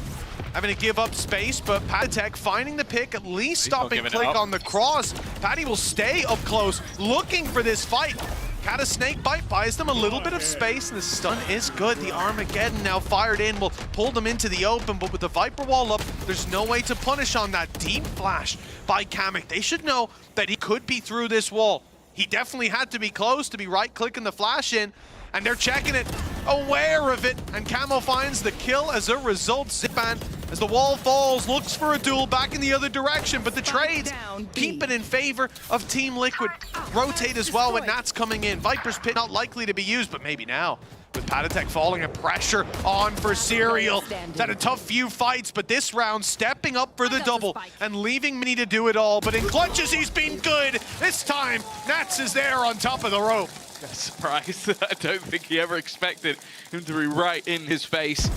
having to give up space, but Patek finding the pick, at least stopping Click on the cross. Patty will stay up close, looking for this fight. Kata snake bite buys them a little bit of space, and the stun is good. The Armageddon now fired in will pull them into the open, but with the Viper wall up, there's no way to punish on that deep flash by Kamek. They should know that he could be through this wall. He definitely had to be close to be right-clicking the flash in, and they're checking it, aware of it, and Camo finds the kill as a result. Zipan, as the wall falls, looks for a duel back in the other direction, but the trades keep it in favor of Team Liquid. Rotate as well with Nats coming in. Viper's Pit not likely to be used, but maybe now. with Patatek falling and pressure on for Serial. He's had a tough few fights, but this round stepping up for the double and leaving Mini to do it all. But in clutches, he's been good. This time, Nats is there on top of the rope. Surprise. I don't think he ever expected him to be right in his face.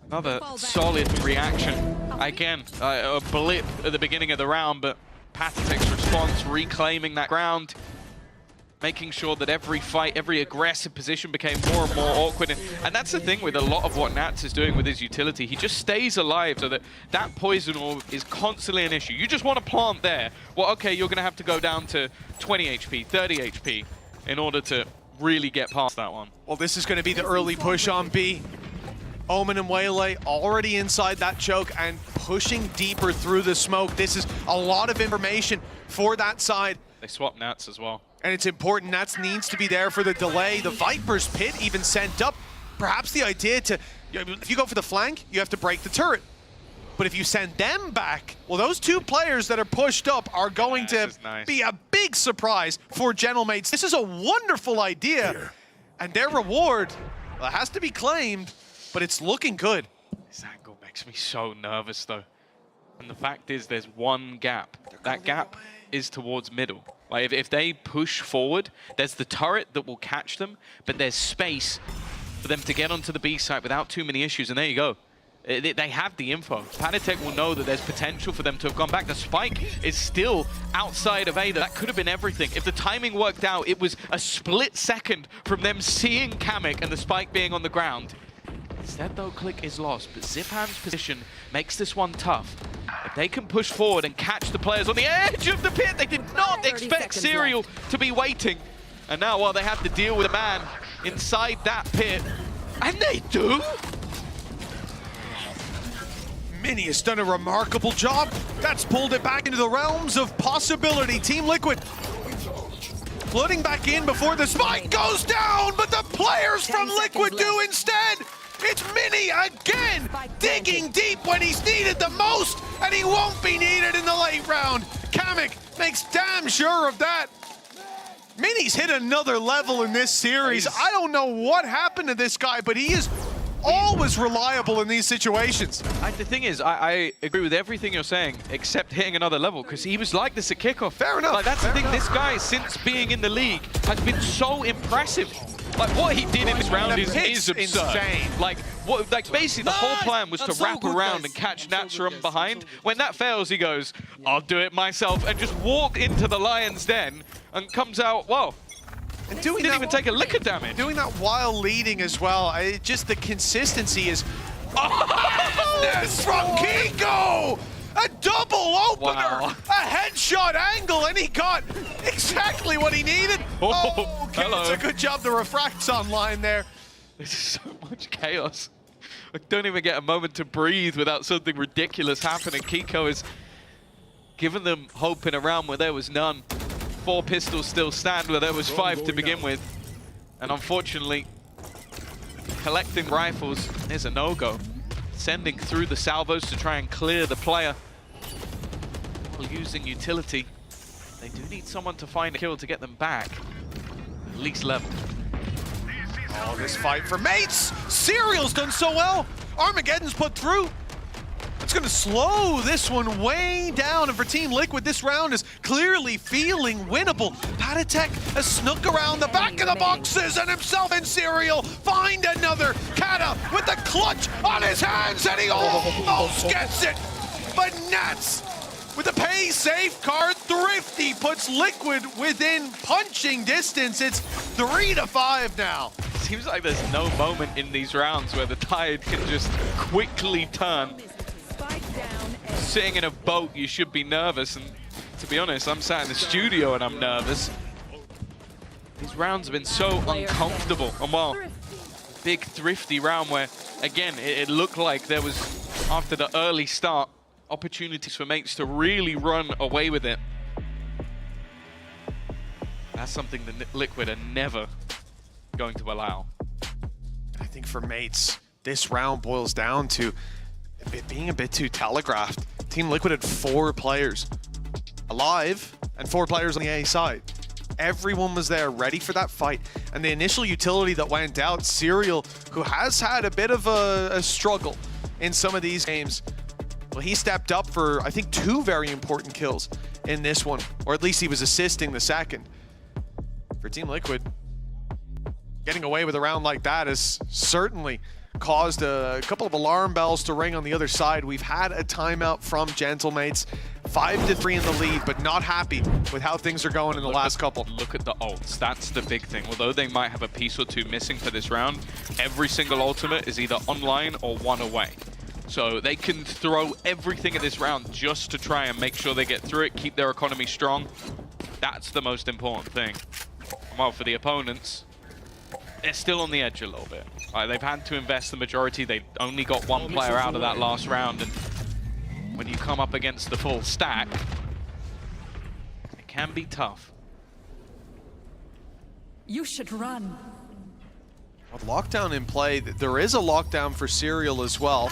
Another solid reaction. Again, a blip at the beginning of the round, but Patatek's response, reclaiming that ground, making sure that every fight, every aggressive position became more and more awkward. And that's the thing with a lot of what Nats is doing with his utility. He just stays alive so that that poison orb is constantly an issue. You just want to plant there. Well, okay, you're going to have to go down to 20 HP, 30 HP in order to really get past that one. Well, this is going to be the early push on B. Omen and Waylay already inside that choke and pushing deeper through the smoke. This is a lot of information for that side. They swap Nats as well. And it's important, Nats needs to be there for the delay. The Viper's Pit even sent up. Perhaps the idea to, if you go for the flank, you have to break the turret. But if you send them back, well, those two players that are pushed up are going to be a big surprise for Gentlemates. This is a wonderful idea. And their reward, well, it has to be claimed, but it's looking good. This angle makes me so nervous, though. And the fact is, there's one gap. That gap is towards middle. Like, if they push forward, there's the turret that will catch them, but there's space for them to get onto the B site without too many issues, and there you go. They have the info. Patatek will know that there's potential for them to have gone back. The spike is still outside of A. That could have been everything. If the timing worked out, it was a split second from them seeing Kamek and the spike being on the ground. Instead, though, Click is lost, but Zipan's position makes this one tough. If they can push forward and catch the players on the edge of the pit, they did not expect Serial to be waiting. And now, well, they have to deal with a man inside that pit. And they do! Mini has done a remarkable job. That's pulled it back into the realms of possibility. Team Liquid floating back in before the spike goes down, but the players from Liquid do instead. It's Mini again, digging deep when he's needed the most, and he won't be needed in the late round. Kamek makes damn sure of that. Mini's hit another level in this series. I don't know what happened to this guy, but he is always reliable in these situations. The thing is, I agree with everything you're saying, except hitting another level, because he was like this at kickoff. Fair enough. Like, that's the thing, this guy, since being in the league, has been so impressive. Like, what he did in this round is absurd. Insane. Like, basically the whole plan was to wrap around and catch Nats from behind. When that fails, he goes, I'll do it myself, and just walk into the Lion's Den and comes out, whoa. And didn't even take a lick of damage. Doing that while leading as well. Just the consistency is... Yes, from Kiko! A double opener! Wow. A headshot angle, and he got exactly what he needed. Oh, okay, hello. it's a good job the refract's online there. There's so much chaos. I don't even get a moment to breathe without something ridiculous happening. Kiko is giving them hope in a round where there was none. 4 pistols still stand where there was 5 to begin with. And unfortunately, collecting rifles is a no-go. Sending through the salvos to try and clear the player. While using utility, they do need someone to find a kill to get them back. At least level. Oh, this fight for mates! Serial's done so well! Armageddon's put through! It's going to slow this one way down, and for Team Liquid, this round is clearly feeling winnable. Patatek has snuck around the back of the boxes, and himself and Serial find another. Kata with the clutch on his hands, and he almost gets it. But Nats, with the pay safe card, Thrifty puts Liquid within punching distance. It's 3-5 now. Seems like there's no moment in these rounds where the tide can just quickly turn. Sitting in a boat, you should be nervous, and to be honest, I'm sat in the studio and I'm nervous. These rounds have been so uncomfortable, and well, big Thrifty round where, again, it looked like there was, after the early start, opportunities for mates to really run away with it. That's something that Liquid are never going to allow. I think for mates, this round boils down to it being a bit too telegraphed. Team Liquid had 4 players alive and 4 players on the A side. Everyone was there ready for that fight. And the initial utility that went out, Serial, who has had a bit of a struggle in some of these games, well, he stepped up for, I think, 2 very important kills in this one, or at least he was assisting the second. For Team Liquid, getting away with a round like that has certainly caused a couple of alarm bells to ring on the other side. We've had a timeout from Gentlemates, 5-3 in the lead, but not happy with how things are going in the last couple. Look at the ults, that's the big thing. Although they might have a piece or 2 missing for this round, every single ultimate is either online or 1 away. So they can throw everything in this round just to try and make sure they get through it, keep their economy strong. That's the most important thing. Well, for the opponents, they're still on the edge a little bit. They've had to invest the majority. They only got 1 player out of that last round, and when you come up against the full stack, it can be tough. You should run. With lockdown in play, there is a lockdown for Serial as well.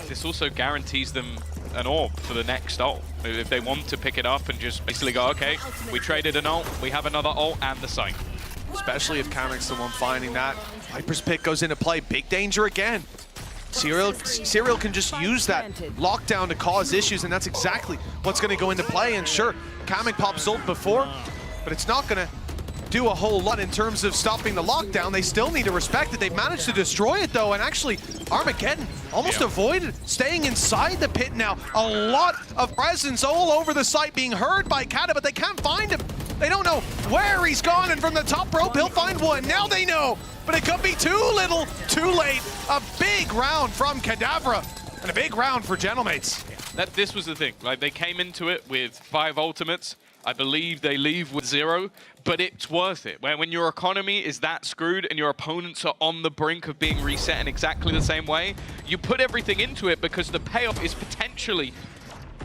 This also guarantees them an orb for the next ult. If they want to pick it up and just basically go, okay, we traded an ult, we have another ult and the site. Especially if Kamek's the one finding that. Viper's pick goes into play, big danger again. Serial can just use that lockdown to cause issues, and that's exactly what's going to go into play. And sure, Kamek pops ult before, but it's not going to do a whole lot in terms of stopping the lockdown. They still need to respect it. They've managed to destroy it though, and actually Armageddon almost avoided staying inside the pit now. A lot of presence all over the site being heard by Kata, but they can't find him. They don't know where he's gone, and from the top rope he'll find one. Now they know, but it could be too little, too late. A big round from Kadavra, and a big round for Gentlemates. This was the thing, like they came into it with 5 ultimates. I believe they leave with 0, but it's worth it. When your economy is that screwed and your opponents are on the brink of being reset in exactly the same way, you put everything into it because the payoff is potentially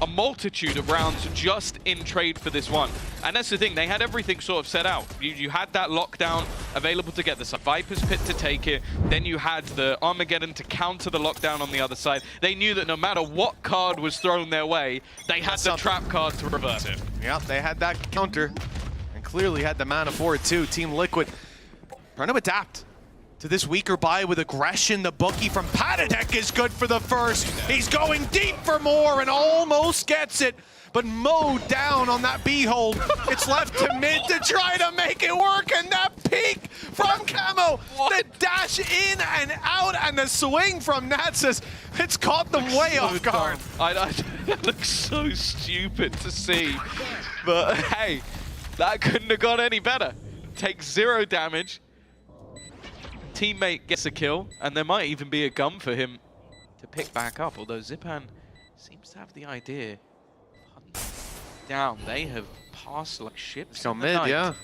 a multitude of rounds just in trade for this one. And that's the thing, they had everything sort of set out. You had that lockdown available to get the Viper's Pit to take it, then you had the Armageddon to counter the lockdown on the other side. They knew that no matter what card was thrown their way, they had the trap card to reverse it. Yeah, they had that counter, and clearly had the mana for it too. Team Liquid trying to adapt to this weaker buy with aggression. The bookie from Patadek is good for the first. He's going deep for more and almost gets it, but mowed down on that B-hold. It's left to mid to try to make it work, and that peek from Camo, the dash in and out, and the swing from Natsus, it's caught them way off guard. It looks so stupid to see, but hey, that couldn't have gone any better. Takes 0 damage. Teammate gets a kill, and there might even be a gun for him to pick back up, although Zipan seems to have the idea of hunting down. They have passed like ships in the night. Yeah.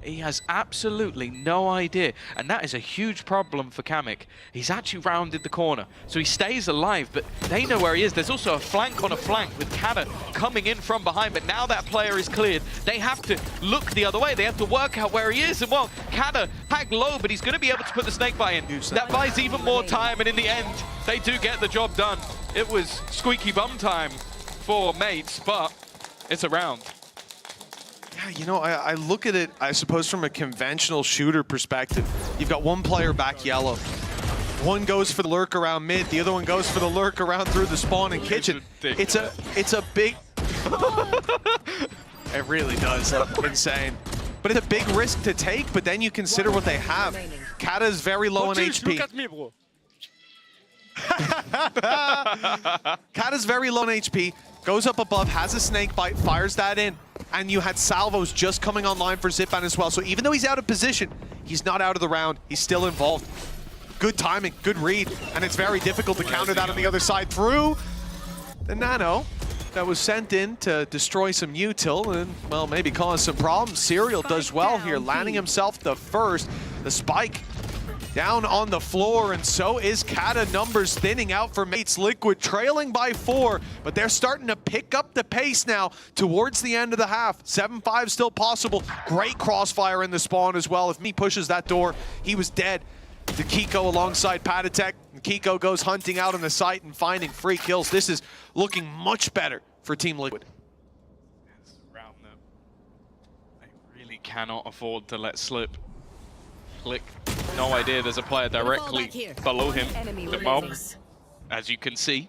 He has absolutely no idea, and that is a huge problem for Kamek. He's actually rounded the corner, so he stays alive, but they know where he is. There's also a flank on a flank with Kata coming in from behind, but now that player is cleared, they have to look the other way. They have to work out where he is, and well, Kata tagged low, but he's going to be able to put the snake bite in. That buys even more time, and in the end, they do get the job done. It was squeaky bum time for mates, but it's a round. Yeah, you know, I look at it, I suppose, from a conventional shooter perspective. You've got one player back yellow. One goes for the lurk around mid, the other one goes for the lurk around through the spawn and kitchen. It's a big... It really does. Insane. But it's a big risk to take, but then you consider what they have. Kata's very low on HP. Look at me, bro. Kata's very low on HP, goes up above, has a snake bite, fires that in. And you had salvos just coming online for Zipan as well. So even though he's out of position, he's not out of the round. He's still involved. Good timing, good read. And it's very difficult to counter that on the other side through the nano that was sent in to destroy some util and, well, maybe cause some problems. Serial does well here, landing himself the first. The spike down on the floor, and so is Kata. Numbers thinning out for mates. Liquid trailing by 4, but they're starting to pick up the pace now towards the end of the half. 7-5 still possible. Great crossfire in the spawn as well. If me pushes that door, he was dead. To Kiko alongside Patatek. Kiko goes hunting out on the site and finding free kills. This is looking much better for Team Liquid. Round them. They cannot afford to let slip. Click. No idea there's a player directly below him. The mob, as you can see.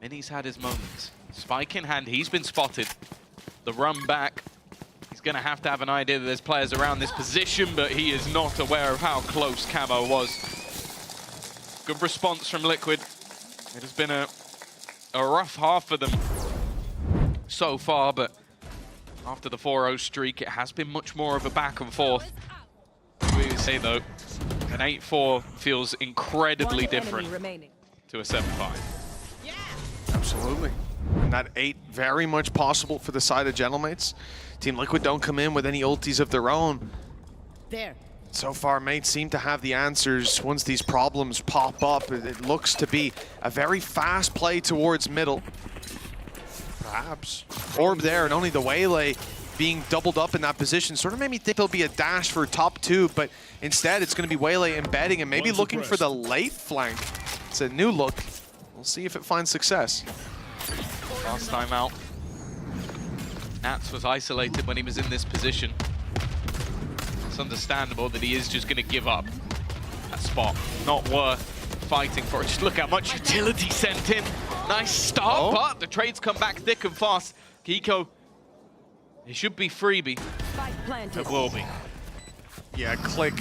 Minnie's had his moments. Spike in hand, he's been spotted. The run back. He's going to have an idea that there's players around this position, but he is not aware of how close Camo was. Good response from Liquid. It has been a rough half for them so far, but after the 4-0 streak, it has been much more of a back and forth. We would say, though, an 8-4 feels incredibly different to a 7-5. Absolutely. And that 8 very much possible for the side of Gentlemates. Team Liquid don't come in with any ultis of their own. There. So far, mates seem to have the answers once these problems pop up. It looks to be a very fast play towards middle. Perhaps. Orb there, and only the Waylay being doubled up in that position sort of made me think there'll be a dash for top 2, but instead it's going to be Waylay embedding and maybe looking for the late flank. It's a new look. We'll see if it finds success. Last time out, Nats was isolated when he was in this position. It's understandable that he is just going to give up that spot. Not worth fighting for. Just look how much utility sent in. Nice start, but the trades come back thick and fast. Kiko, it should be freebie. It will be. Yeah, Click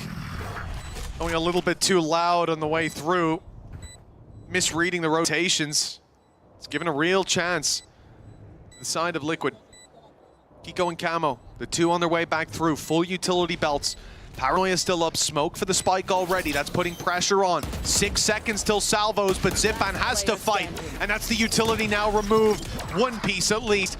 going a little bit too loud on the way through. Misreading the rotations. It's given a real chance. The side of Liquid. Kiko and Camo, the 2 on their way back through. Full utility belts. Paranoia still up. Smoke for the spike already. That's putting pressure on. 6 seconds till salvos, but Zipan has to fight. And that's the utility now removed. One piece at least.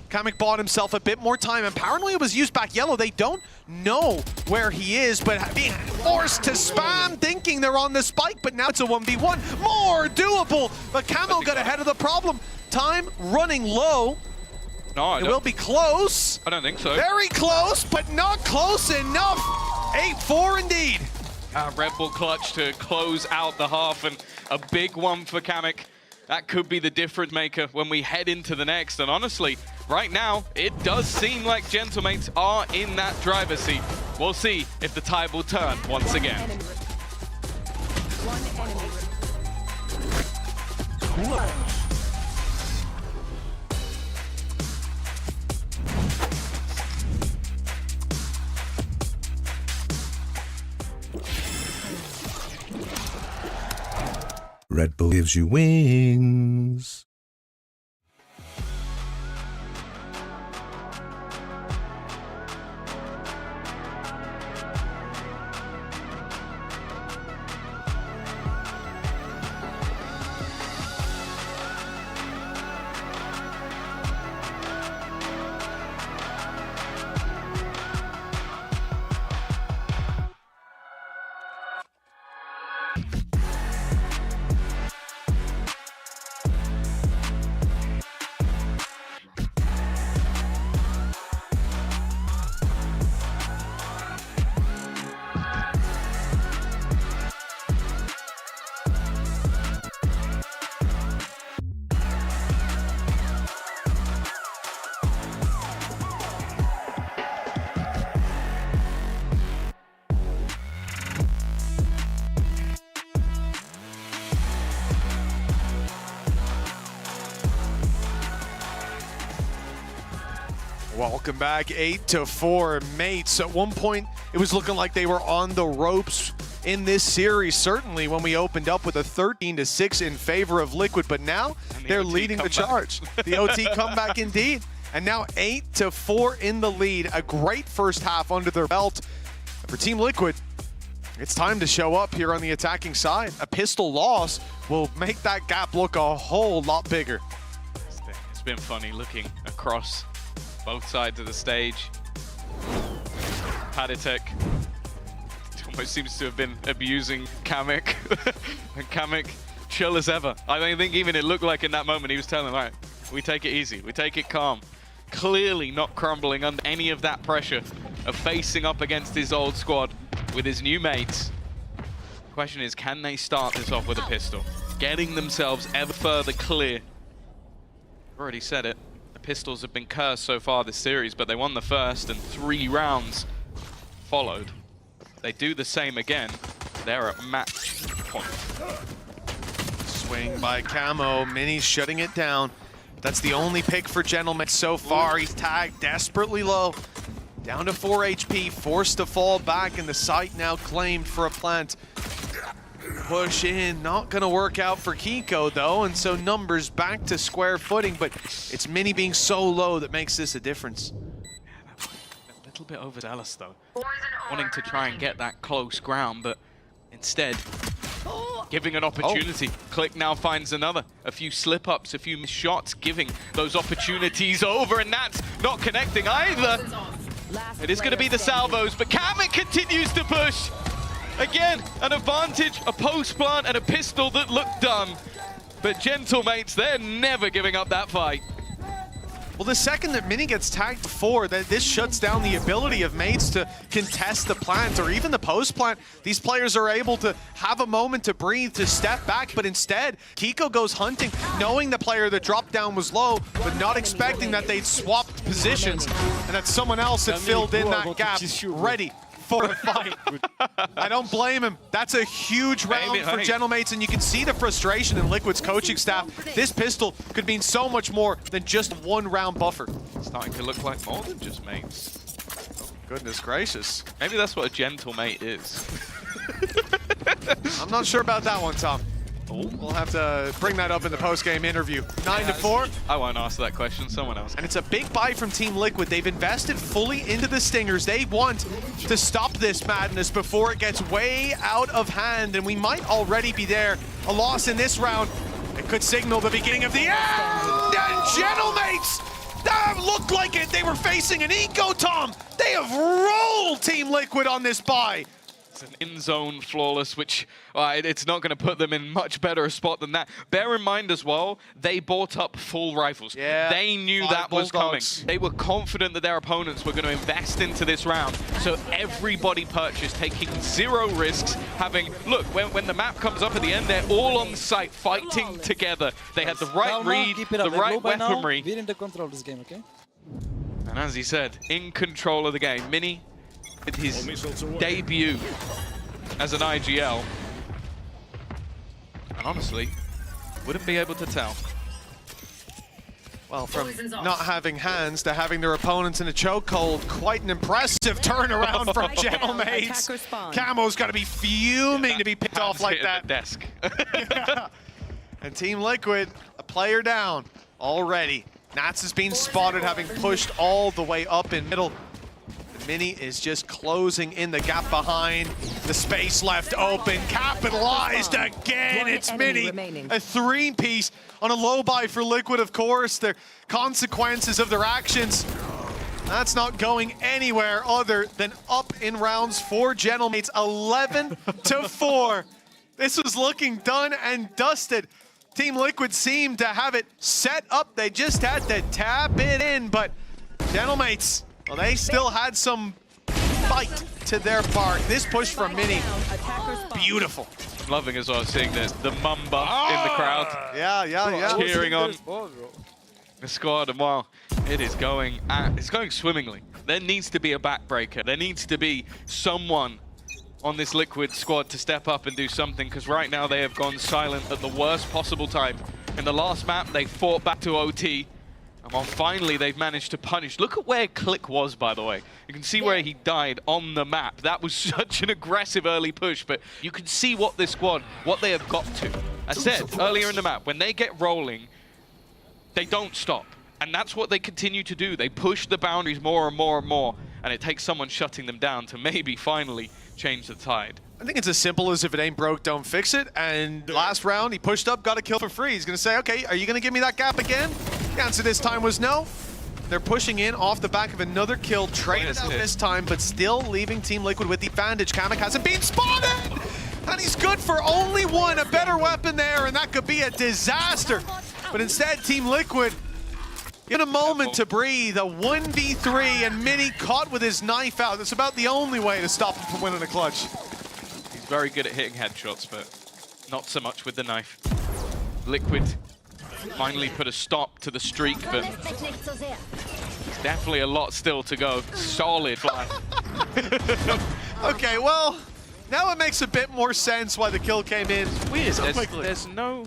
Kamek bought himself a bit more time, and Paranoia was used back yellow. They don't know where he is, but being forced to spam, thinking they're on the spike, but now it's a 1v1. More doable, but Camo got ahead of the problem. Time running low. No, it will be close. I don't think so. Very close, but not close enough. 8-4 indeed. Red Bull clutch to close out the half, and a big one for Kamek. That could be the difference maker when we head into the next. And honestly, right now, it does seem like Gentlemates are in that driver's seat. We'll see if the tide will turn once again. Red Bull gives you wings. Welcome back, 8-4, mates. At one point, it was looking like they were on the ropes in this series, certainly when we opened up with a 13-6 in favor of Liquid, but now they're leading the charge. The OT comeback indeed. And now 8-4 in the lead. A great first half under their belt. For Team Liquid, it's time to show up here on the attacking side. A pistol loss will make that gap look a whole lot bigger. It's been funny looking across both sides of the stage. Paditek almost seems to have been abusing Kamek. And Kamek, chill as ever. I don't think even it looked like in that moment he was telling him, all right, we take it easy, we take it calm. Clearly not crumbling under any of that pressure of facing up against his old squad with his new mates. Question is, can they start this off with a pistol? Getting themselves ever further clear. I've already said it. pistols have been cursed so far this series, but they won the first and 3 rounds followed. They do the same again. They're at match point. Swing by Camo. Mini's shutting it down. That's the only pick for Gentleman so far. He's tagged desperately low. Down to 4 HP, forced to fall back, and the site now claimed for a plant. Push in, not gonna work out for Kiko though, and so numbers back to square footing, but it's Mini being so low that makes this a difference. A little bit overzealous though, wanting to try and get that close ground, but instead giving an opportunity. Click now finds another. A few slip-ups, a few missed shots, giving those opportunities over, and that's not connecting either. It is going to be the salvos, but Kamek continues to push. Again, an advantage, a post plant, and a pistol that looked done. But Gentlemates, they're never giving up that fight. Well, the second that Mini gets tagged to 4, this shuts down the ability of mates to contest the plant or even the post plant. These players are able to have a moment to breathe, to step back, but instead, Kiko goes hunting, knowing the player that dropped down was low, but not expecting that they'd swapped positions and that someone else had filled in that gap, ready for a fight. I don't blame him. That's a huge round for Gentlemates, and you can see the frustration in Liquid's coaching staff. This pistol could mean so much more than just 1 round buffer. Starting to look like more than just mates. Oh, goodness gracious. Maybe that's what a Gentlemate is. I'm not sure about that one, Tom. We'll have to bring that up in the post-game interview. 9-4. I won't ask that question, someone else. And it's a big buy from Team Liquid. They've invested fully into the Stingers. They want to stop this madness before it gets way out of hand, and we might already be there. A loss in this round, it could signal the beginning of the end! And Gentlemates! That looked like it! They were facing an eco, Tom! They have rolled Team Liquid on this buy! It's an in-zone flawless, which it's not going to put them in much better a spot than that. Bear in mind as well, they bought up full rifles. Yeah, they knew that was coming. They were confident that their opponents were going to invest into this round. So everybody purchased, taking 0 risks, having, look, when the map comes up at the end, they're all on the site fighting together. They had the right read, the right weaponry. We're in the control of this game, okay? And as he said, in control of the game. Mini, his debut as an IGL, and honestly, wouldn't be able to tell. Well, from not having hands to having their opponents in a chokehold, quite an impressive turnaround from Gentlemates. Camo's got to be fuming to be picked off like that. Desk. Yeah. And Team Liquid, a player down already. Nats has been spotted having pushed all the way up in middle. Mini is just closing in the gap behind. The space left open, capitalized again. It's Mini, a 3-piece on a low buy for Liquid, of course. The consequences of their actions, that's not going anywhere other than up in rounds for Gentlemates, 11-4. This was looking done and dusted. Team Liquid seemed to have it set up. They just had to tap it in, but Gentlemates, well, they still had some bite to their bark. This push from Mini, beautiful. Loving as well, seeing the Mamba in the crowd. Yeah. Cheering on the squad, and while it's going swimmingly. There needs to be a backbreaker. There needs to be someone on this Liquid squad to step up and do something, because right now they have gone silent at the worst possible time. In the last map, they fought back to OT. And well, finally, they've managed to punish. Look at where Click was, by the way. You can see where he died on the map. That was such an aggressive early push, but you can see what this squad, what they have got to. I said earlier in the map, when they get rolling, they don't stop. And that's what they continue to do. They push the boundaries more and more and more, and it takes someone shutting them down to maybe finally change the tide. I think it's as simple as if it ain't broke, don't fix it. And last round, he pushed up, got a kill for free. He's gonna say, okay, are you gonna give me that gap again? The answer this time was no. They're pushing in off the back of another kill, traded out this time, but still leaving Team Liquid with the advantage. Kamek hasn't been spotted! And he's good for only one, a better weapon there, and that could be a disaster. But instead, Team Liquid, in a moment to breathe, a 1v3, and Mini caught with his knife out. That's about the only way to stop him from winning a clutch. He's very good at hitting headshots, but not so much with the knife. Liquid finally put a stop to the streak, but it's definitely a lot still to go. Solid fly. Okay, well, now it makes a bit more sense why the kill came in. Weird, so quickly. there's no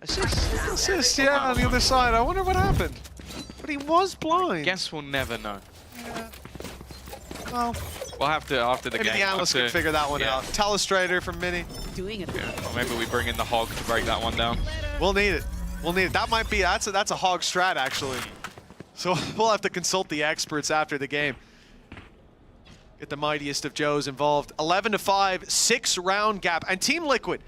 assist. Assist, yeah, on the other side. I wonder what happened. But he was blind. Guess we'll never know. Well, we'll have to, after the maybe game. the analysts can figure that one out. Telestrator from Mini. Doing it. Yeah. Or maybe we bring in the Hog to break that one down. We'll need it. We'll need it. That might be, that's a Hog strat, actually. So we'll have to consult the experts after the game. Get the mightiest of Joes involved. 11-5, 6-round gap. And Team Liquid,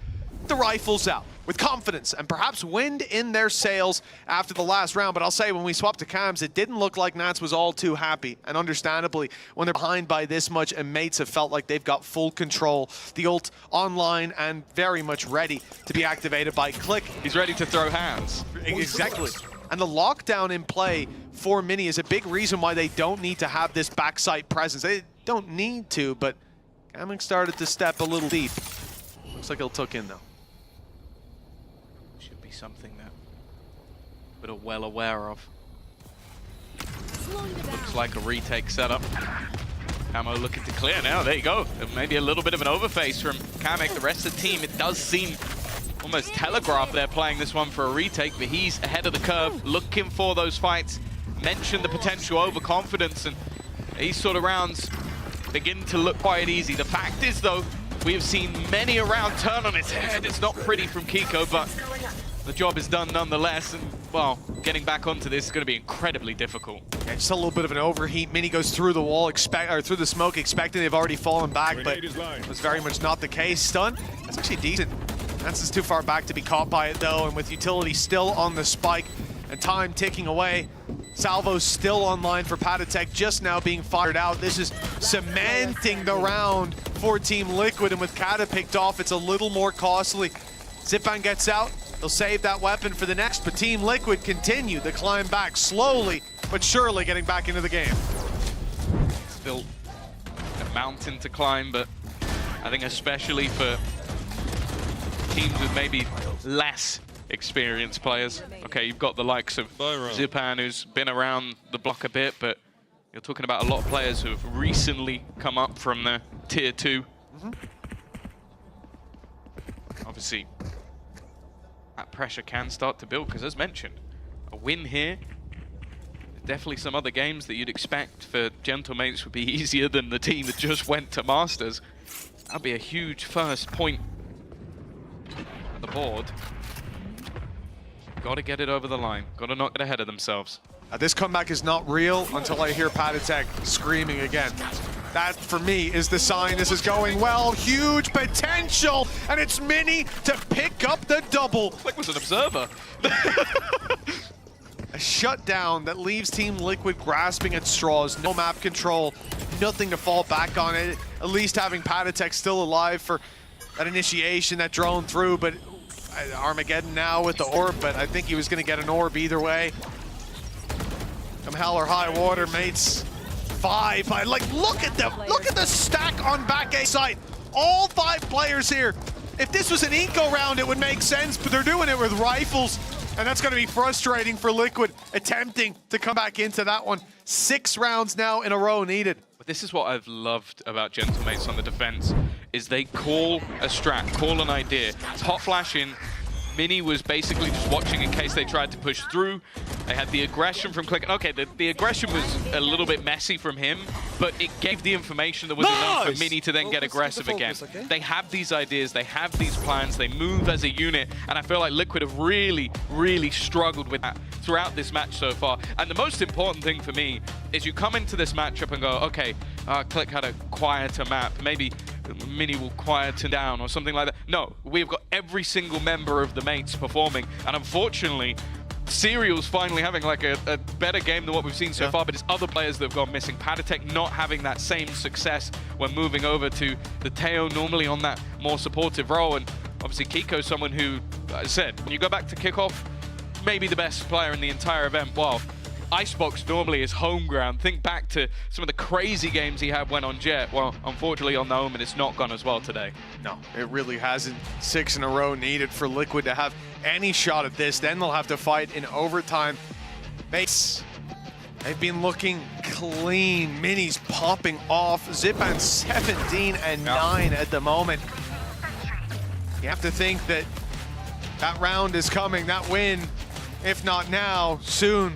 the rifles out with confidence and perhaps wind in their sails after the last round. But I'll say, when we swapped to cams, it didn't look like Nats was all too happy. And understandably, when they're behind by this much and mates have felt like they've got full control. The ult online and very much ready to be activated by Click. He's ready to throw hands. Exactly. And the lockdown in play for Mini is a big reason why they don't need to have this backside presence. They don't need to, but Gaming started to step a little deep. Looks like he'll tuck in, though. Should be something that we're well aware of. Looks like a retake setup. Camo looking to clear now. There you go. Maybe a little bit of an overface from Kamek. The rest of the team, it does seem almost telegraphed they're playing this one for a retake, but he's ahead of the curve, looking for those fights. Mentioned the potential overconfidence, and these sort of rounds begin to look quite easy. The fact is, though, we have seen many a round turn on its head. It's not pretty from Kiko, but the job is done nonetheless. And, well, getting back onto this is going to be incredibly difficult. Yeah, just a little bit of an overheat. Mini goes through the wall, through the smoke, expecting they've already fallen back, but it was very much not the case. Stun, that's actually decent. That's just too far back to be caught by it, though, and with utility still on the spike and time ticking away, Salvo's still online for Patatek, just now being fired out. This is cementing the round for Team Liquid, and with Kata picked off, it's a little more costly. Zipan gets out, they'll save that weapon for the next, but Team Liquid continue the climb back, slowly but surely getting back into the game. Still a mountain to climb, but I think especially for teams with maybe less experienced players. Okay, you've got the likes of Zipan, who's been around the block a bit, but you're talking about a lot of players who have recently come up from the tier 2. Obviously, that pressure can start to build, because as mentioned, a win here, definitely some other games that you'd expect for Gentlemates would be easier than the team that just went to Masters. That'd be a huge first point at the board. Got to get it over the line. Got to not get ahead of themselves. This comeback is not real until I hear Patatek screaming again. That, for me, is the sign this is going well. Huge potential, and it's Mini to pick up the double. Like was an observer. A shutdown that leaves Team Liquid grasping at straws. No map control, nothing to fall back on it. At least having Patatek still alive for that initiation, that drone through, but Armageddon now with the orb, but I think he was going to get an orb either way. Come hell or high water, mates. 5. Like, look at them. Look at the stack on back A site. All 5 players here. If this was an eco round, it would make sense, but they're doing it with rifles, and that's going to be frustrating for Liquid, attempting to come back into that one. 6 rounds now in a row needed. But this is what I've loved about Gentlemates on the defense, is they call a strat, call an idea. Hot flash in. Mini was basically just watching in case they tried to push through. They had the aggression from Click. Okay, the aggression was a little bit messy from him, but it gave the information that was enough for Mini to then get aggressive again. Okay? They have these ideas, they have these plans, they move as a unit, and I feel like Liquid have really, really struggled with that throughout this match so far. And the most important thing for me is you come into this matchup and go, okay, Click had a quieter map, maybe Mini will quieten down or something like that. No, we've got every single member of the mates performing, and unfortunately, Serial's finally having like a better game than what we've seen so far, but it's other players that have gone missing. Patatek not having that same success when moving over to the Teo, normally on that more supportive role, and obviously Kiko's someone who, as I said, when you go back to kickoff, maybe the best player in the entire event. Well, Icebox normally is home ground. Think back to some of the crazy games he had when on Jet. Well, unfortunately on the Omen, it's not gone as well today. No, it really hasn't. 6 in a row needed for Liquid to have any shot at this. Then they'll have to fight in overtime. Mates, they've been looking clean. Minis popping off. Zipan 17 and 9 at the moment. You have to think that that round is coming, that win, if not now, soon.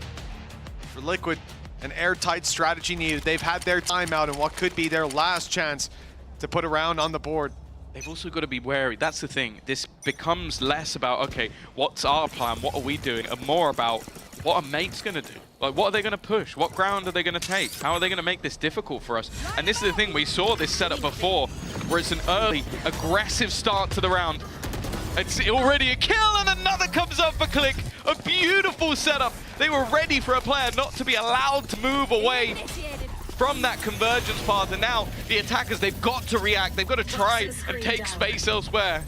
For Liquid, an airtight strategy needed. They've had their timeout and what could be their last chance to put a round on the board. They've also got to be wary. That's the thing. This becomes less about, okay, what's our plan? What are we doing? And more about what are mates going to do? Like, what are they going to push? What ground are they going to take? How are they going to make this difficult for us? And this is the thing. We saw this setup before, where it's an early, aggressive start to the round. It's already a kill, and another comes up for Click. A beautiful setup. They were ready for a player not to be allowed to move away from that convergence path, and now the attackers, they've got to react. They've got to try and take space elsewhere.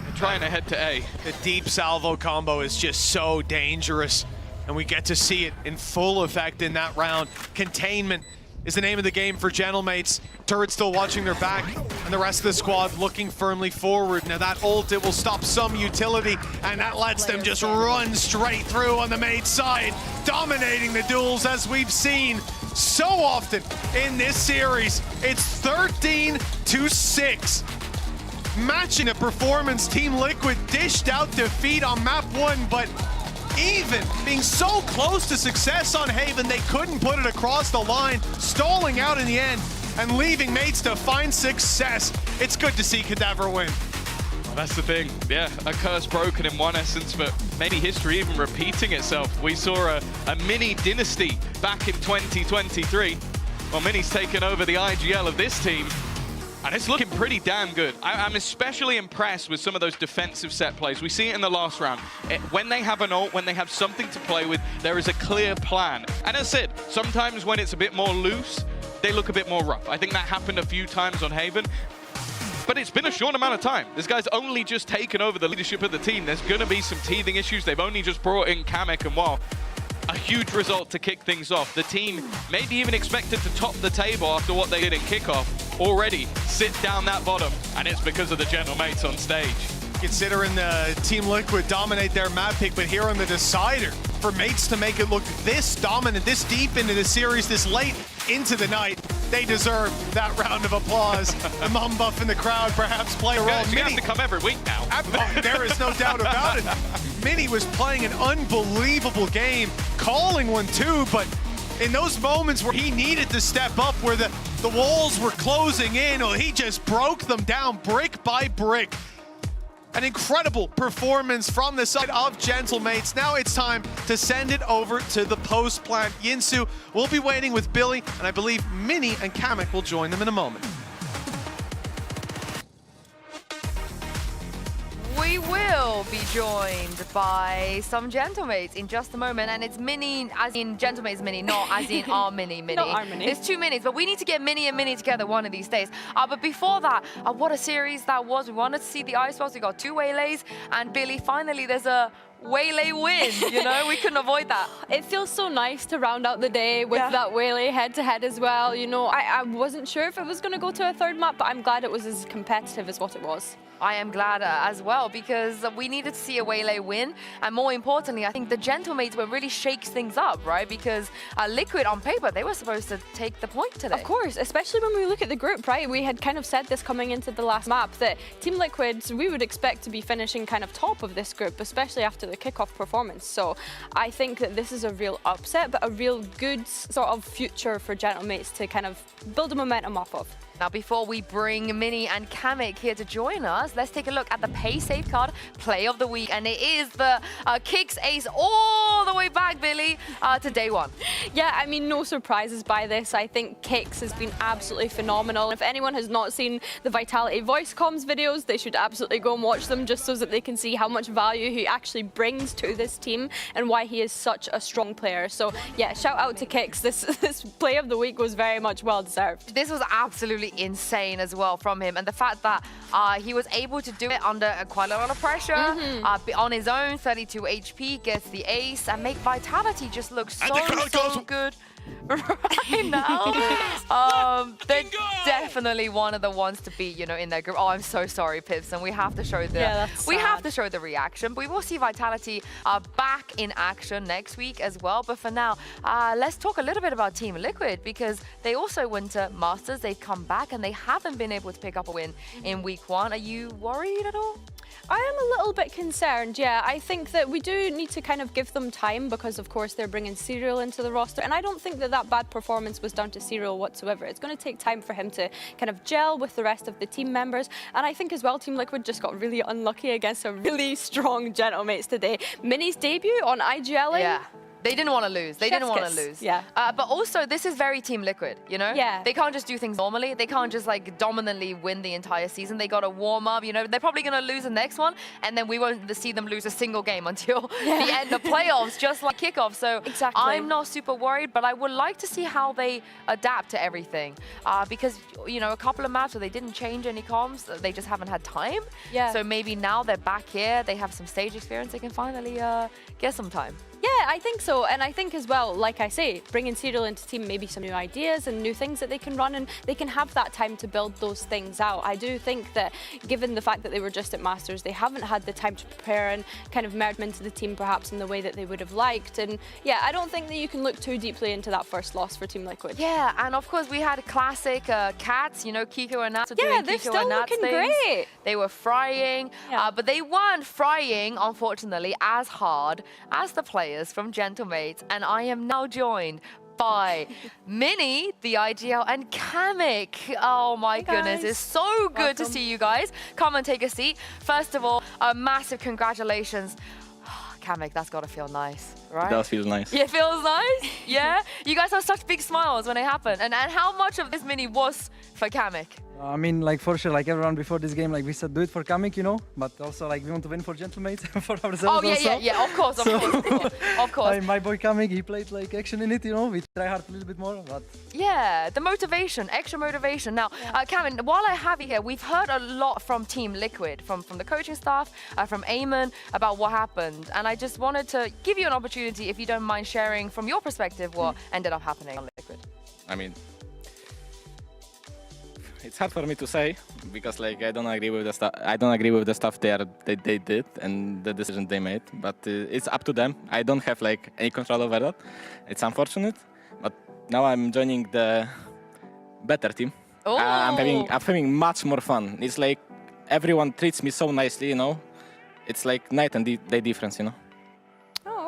They're trying to head to A. The deep salvo combo is just so dangerous, and we get to see it in full effect in that round. Containment is the name of the game for Gentlemates. Turret still watching their back, and the rest of the squad looking firmly forward. Now that ult, it will stop some utility, and that lets them just run straight through on the mate side, dominating the duels as we've seen so often in this series. It's 13-6. Matching a performance Team Liquid dished out defeat on map 1, but even being so close to success on Haven, they couldn't put it across the line, stalling out in the end and leaving mates to find success. It's good to see Cadaver win. Well, that's the thing. Yeah, a curse broken in one essence, but maybe history even repeating itself. We saw a mini dynasty back in 2023. Well, Mini's taken over the IGL of this team, and it's looking pretty damn good. I'm especially impressed with some of those defensive set plays. We see it in the last round. When they have an ult, when they have something to play with, there is a clear plan. And as I said, sometimes when it's a bit more loose, they look a bit more rough. I think that happened a few times on Haven, but it's been a short amount of time. This guy's only just taken over the leadership of the team. There's going to be some teething issues. They've only just brought in Kamek, and well, a huge result to kick things off. The team maybe even expected to top the table after what they did in kickoff. Already sit down that bottom, and it's because of the Gentlemates on stage. Considering the Team Liquid dominate their map pick, but here on the decider, for mates to make it look this dominant, this deep into the series, this late into the night, they deserve that round of applause. The mum buff in the crowd perhaps play a role. You have to come every week now. There is no doubt about it. Mini was playing an unbelievable game, calling one too, but in those moments where he needed to step up, where the walls were closing in, he just broke them down brick by brick. An incredible performance from the side of Gentlemates. Now it's time to send it over to the post plant. Yinsu will be waiting with Billy, and I believe Mini and Kamek will join them in a moment. We will be joined by some Gentlemates in just a moment, and it's Mini as in Gentlemates Mini, not as in our Mini. Not our Mini. There's 2 Minis, but we need to get Mini and Mini together one of these days. But before that, what a series that was. We wanted to see the Icebox. We got 2 Waylays, and Billy, finally there's a Waylay win, you know, we couldn't avoid that. It feels so nice to round out the day with that Waylay head-to-head as well. You know, I wasn't sure if it was going to go to a third map, but I'm glad it was as competitive as what it was. I am glad as well, because we needed to see a Waylay win, and more importantly, I think the Gentlemates were really shakes things up, right? Because Liquid, on paper, they were supposed to take the point today. Of course, especially when we look at the group, right? We had kind of said this coming into the last map, that Team Liquid, we would expect to be finishing kind of top of this group, especially after the kickoff performance. So I think that this is a real upset, but a real good sort of future for Gentlemates to kind of build a momentum off of. Now, before we bring Mini and Kamek here to join us, let's take a look at the Pay Safe card play of the week. And it is the Kicks ace all the way back, Billy, to day one. Yeah, I mean, no surprises by this. I think Kicks has been absolutely phenomenal. If anyone has not seen the Vitality voice comms videos, they should absolutely go and watch them, just so that they can see how much value he actually brings to this team and why he is such a strong player. So yeah, shout out to Kicks. This play of the week was very much well deserved. This was absolutely absolutely insane as well from him. And the fact that he was able to do it under quite a lot of pressure, on his own, 32 HP, gets the ace, and make Vitality just look so good. Right now, they're definitely one of the ones to beat, you know, in their group. Oh, I'm so sorry, Pips, and we have to show the have to show the reaction. But we will see Vitality back in action next week as well. But for now, let's talk a little bit about Team Liquid, because they also went to Masters. They've come back and they haven't been able to pick up a win in week 1. Are you worried at all? I am a little bit concerned, yeah. I think that we do need to kind of give them time because, of course, they're bringing Serial into the roster. And I don't think that that bad performance was down to Serial whatsoever. It's going to take time for him to kind of gel with the rest of the team members. And I think as well, Team Liquid just got really unlucky against some really strong Gentlemates today. Mini's debut on IGLing. Yeah. They didn't want to lose. They didn't want to lose. Yeah. But also, this is very Team Liquid, you know? Yeah. They can't just do things normally. They can't just, like, dominantly win the entire season. They got to warm up, you know? They're probably going to lose the next one, and then we won't see them lose a single game until the end of playoffs, just like kickoff. So I'm not super worried, but I would like to see how they adapt to everything. Because, you know, a couple of maps where they didn't change any comms, they just haven't had time. Yeah. So maybe now they're back here, they have some stage experience, they can finally get some time. Yeah, I think so. And I think as well, like I say, bringing Serial into team, maybe some new ideas and new things that they can run, and they can have that time to build those things out. I do think that given the fact that they were just at Masters, they haven't had the time to prepare and kind of merge them into the team perhaps in the way that they would have liked. And yeah, I don't think that you can look too deeply into that first loss for Team Liquid. Yeah, and of course we had classic Cats, you know, Kiko and Nats. Yeah, they're still looking great. They were frying, but they weren't frying, unfortunately, as hard as the players from Gentlemates. And I am now joined by Mini, the IGL, and Kamik. Oh my goodness, it's so good to see you guys. Come and take a seat. First of all, a massive congratulations. Kamik, that's got to feel nice, right? It does feel nice. Yeah, it feels nice? Yeah? You guys have such big smiles when it happened. And how much of this Mini was for Kamik? I mean, like, for sure, like, everyone before this game, like, we said do it for Kamik, you know, but also, like, we want to win for Gentlemates for ourselves. Oh, yeah, of course, of course. My boy Kamik, he played, like, action in it, you know, we try hard a little bit more, but... Yeah, the motivation, extra motivation. Now, Kevin, while I have you here, we've heard a lot from Team Liquid, from the coaching staff, from Eamon, about what happened, and I just wanted to give you an opportunity, if you don't mind sharing from your perspective, what ended up happening on Liquid. I mean, it's hard for me to say because, like, I don't agree with the stuff. I don't agree with the stuff they did and the decision they made. But it's up to them. I don't have like any control over that. It's unfortunate, but now I'm joining the better team. I'm having much more fun. It's like everyone treats me so nicely, you know. It's like night and day difference, you know.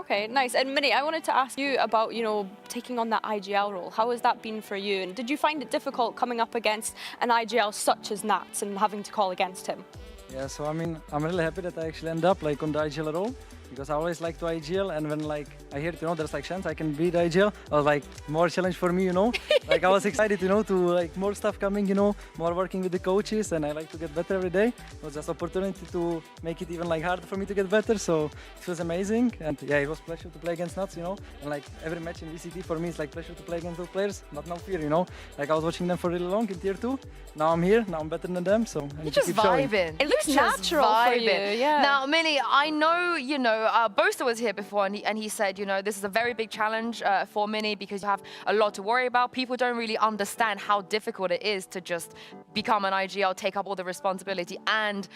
Okay, nice. And Mini, I wanted to ask you about, you know, taking on that IGL role. How has that been for you? And did you find it difficult coming up against an IGL such as Nats and having to call against him? Yeah, so I mean, I'm really happy that I actually end up like on the IGL role, because I always like to IGL, and when like I hear, you know, there's like chance I can beat IGL, I was like, more challenge for me, you know. Like I was excited, you know, to like more stuff coming, you know, more working with the coaches, and I like to get better every day. It was just opportunity to make it even like harder for me to get better, so it was amazing. And yeah, it was a pleasure to play against Nuts, you know. And like every match in VCT for me is like pleasure to play against those players, but no fear, you know. Like I was watching them for really long in tier 2. Now I'm here, now I'm better than them, so I need to keep showing. It looks natural for you, yeah. Now, Mini, I know, you know, Boaster was here before, and he said, you know, this is a very big challenge for Mini because you have a lot to worry about. People don't really understand how difficult it is to just become an IGL, take up all the responsibility, and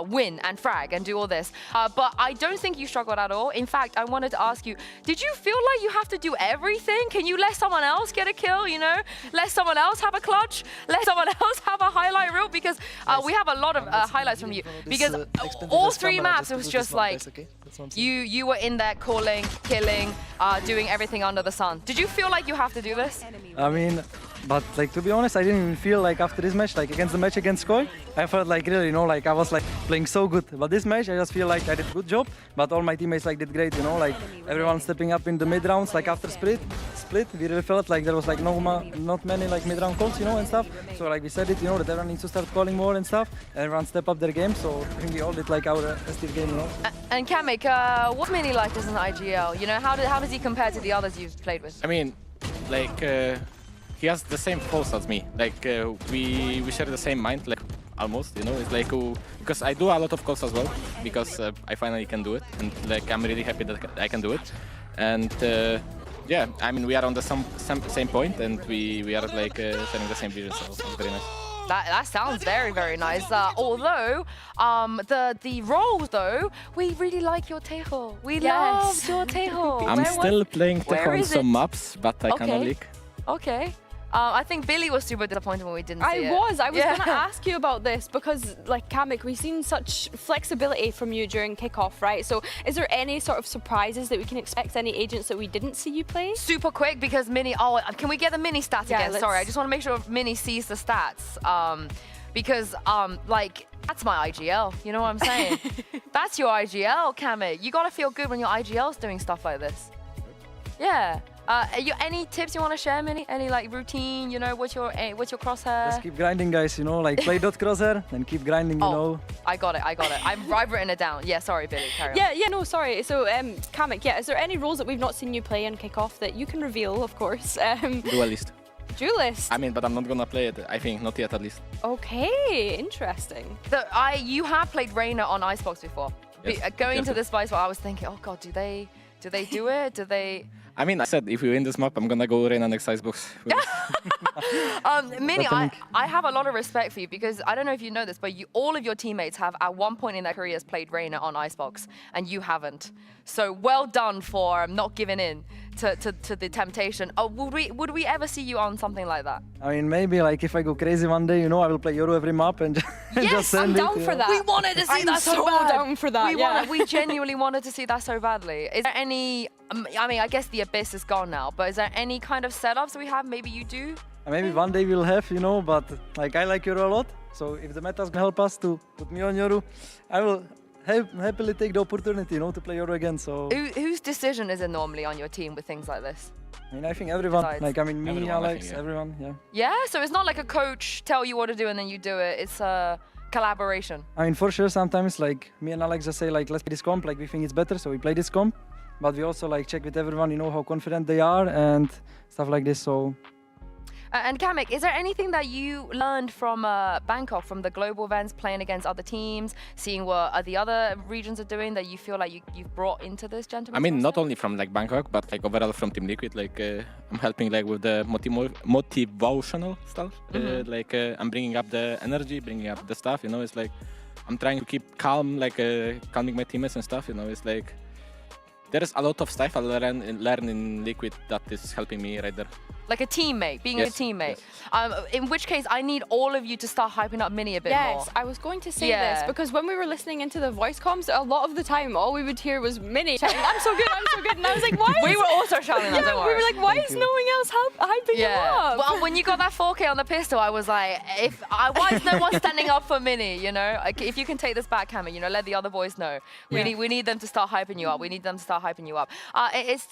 win and frag and do all this. But I don't think you struggled at all. In fact, I wanted to ask you, did you feel like you have to do everything? Can you let someone else get a kill, you know? Let someone else have a clutch? Let someone else have a highlight reel? Because we have a lot of highlights from you. Because all 3 maps, it was just like, you were in there calling, killing, doing everything under the sun. Did you feel like you have to do this? I mean, but like to be honest, I didn't even feel like after this match, like against the match against Koi, I felt like really, you know, like I was like playing so good. But this match, I just feel like I did a good job. But all my teammates like did great, you know, like everyone stepping up in the mid rounds, like after split, we really felt like there was like not many like mid round calls, you know, and stuff. So like we said it, you know, that everyone needs to start calling more and stuff. And everyone step up their game. So I think we all did like our best game, you know. And Kamik, what's Mini like as an IGL? You know, how does he compare to the others you've played with? I mean, like he has the same pulse as me. Like we share the same mind, like almost, you know. It's like because I do a lot of calls as well, because I finally can do it, and like I'm really happy that I can do it. And yeah, I mean we are on the same point, and we are like sharing the same vision, so it's very nice. That sounds very, very nice. Although, the roles though, we really like your Tejo. We love your Tejo. I'm still playing Tejo on some maps, but I cannot leak. Okay. I think Billy was super disappointed when we didn't see it. I was going to ask you about this because, like, Kamek, we've seen such flexibility from you during kickoff, right? So is there any sort of surprises that we can expect, any agents that we didn't see you play? Super quick because Mini, can we get the Mini stats again? Sorry, I just want to make sure Mini sees the stats. Because, like, that's my IGL, you know what I'm saying? That's your IGL, Kamek. You got to feel good when your IGL's doing stuff like this. Yeah. Any tips you want to share, Mini? Any like routine? You know, what's your crosshair? Just keep grinding, guys. You know, like play .crosshair and keep grinding. You know. I got it. I've written it down. Yeah, sorry, Billy. Carry on. Yeah, no, sorry. So, Kamek, is there any roles that we've not seen you play in kickoff that you can reveal? Of course. Duelist. Duelist. I mean, but I'm not gonna play it. I think not yet, at least. Okay, interesting. You have played Reyna on Icebox before. Yes. Going into this Spice, I was thinking, oh god, do they do it? Do they? I mean, I said if we win this map, I'm gonna go Reyna next Icebox. Mini, I have a lot of respect for you because I don't know if you know this, but all of your teammates have at one point in their careers played Reyna on Icebox, and you haven't. So well done for not giving in to the temptation. Oh, would we ever see you on something like that? I mean, maybe like if I go crazy one day, you know, I will play Euro every map and just send it. I'm down for that. We wanted to see that so bad. Down for that. We genuinely wanted to see that so badly. Is there any? I mean, I guess the Abyss is gone now, but is there any kind of setups we have? Maybe you do. Maybe one day we'll have, you know, but like I like Euro a lot. So if the meta's gonna help us to put me on Euro, I will happily take the opportunity, you know, to play Euro again. So whose decision is it normally on your team with things like this? I mean, I think everyone. Besides. Like, I mean, me, Everyone, Alex, I think, yeah. everyone, yeah. Yeah, so it's not like a coach tell you what to do and then you do it. It's a collaboration. I mean, for sure, sometimes like me and Alex just say like, let's play this comp, like we think it's better, so we play this comp. But we also like check with everyone, you know, how confident they are and stuff like this. So. And Kamek, is there anything that you learned from Bangkok, from the global events, playing against other teams, seeing what the other regions are doing that you feel like you've brought into this, gentlemen? I mean, not only from like Bangkok, but like overall from Team Liquid. Like I'm helping like with the motivational stuff. Like I'm bringing up the energy, bringing up the stuff. You know, it's like I'm trying to keep calm, like calming my teammates and stuff. You know, it's like there is a lot of stuff I learn in Liquid that is helping me right there. Like a teammate, being a teammate. Yes. In which case, I need all of you to start hyping up Mini a bit more. Yes, I was going to say this because when we were listening into the voice comms, a lot of the time, all we would hear was Mini shouting, I'm so good, I'm so good. And I was like, why? We were also shouting that, don't worry. We were like, why is no one else hyping him up? Well, when you got that 4K on the pistol, I was like, why is no one standing up for Mini, you know? Like, if you can take this back, Hammer, you know, let the other boys know. We need them to start hyping you up. We need them to start hyping you up.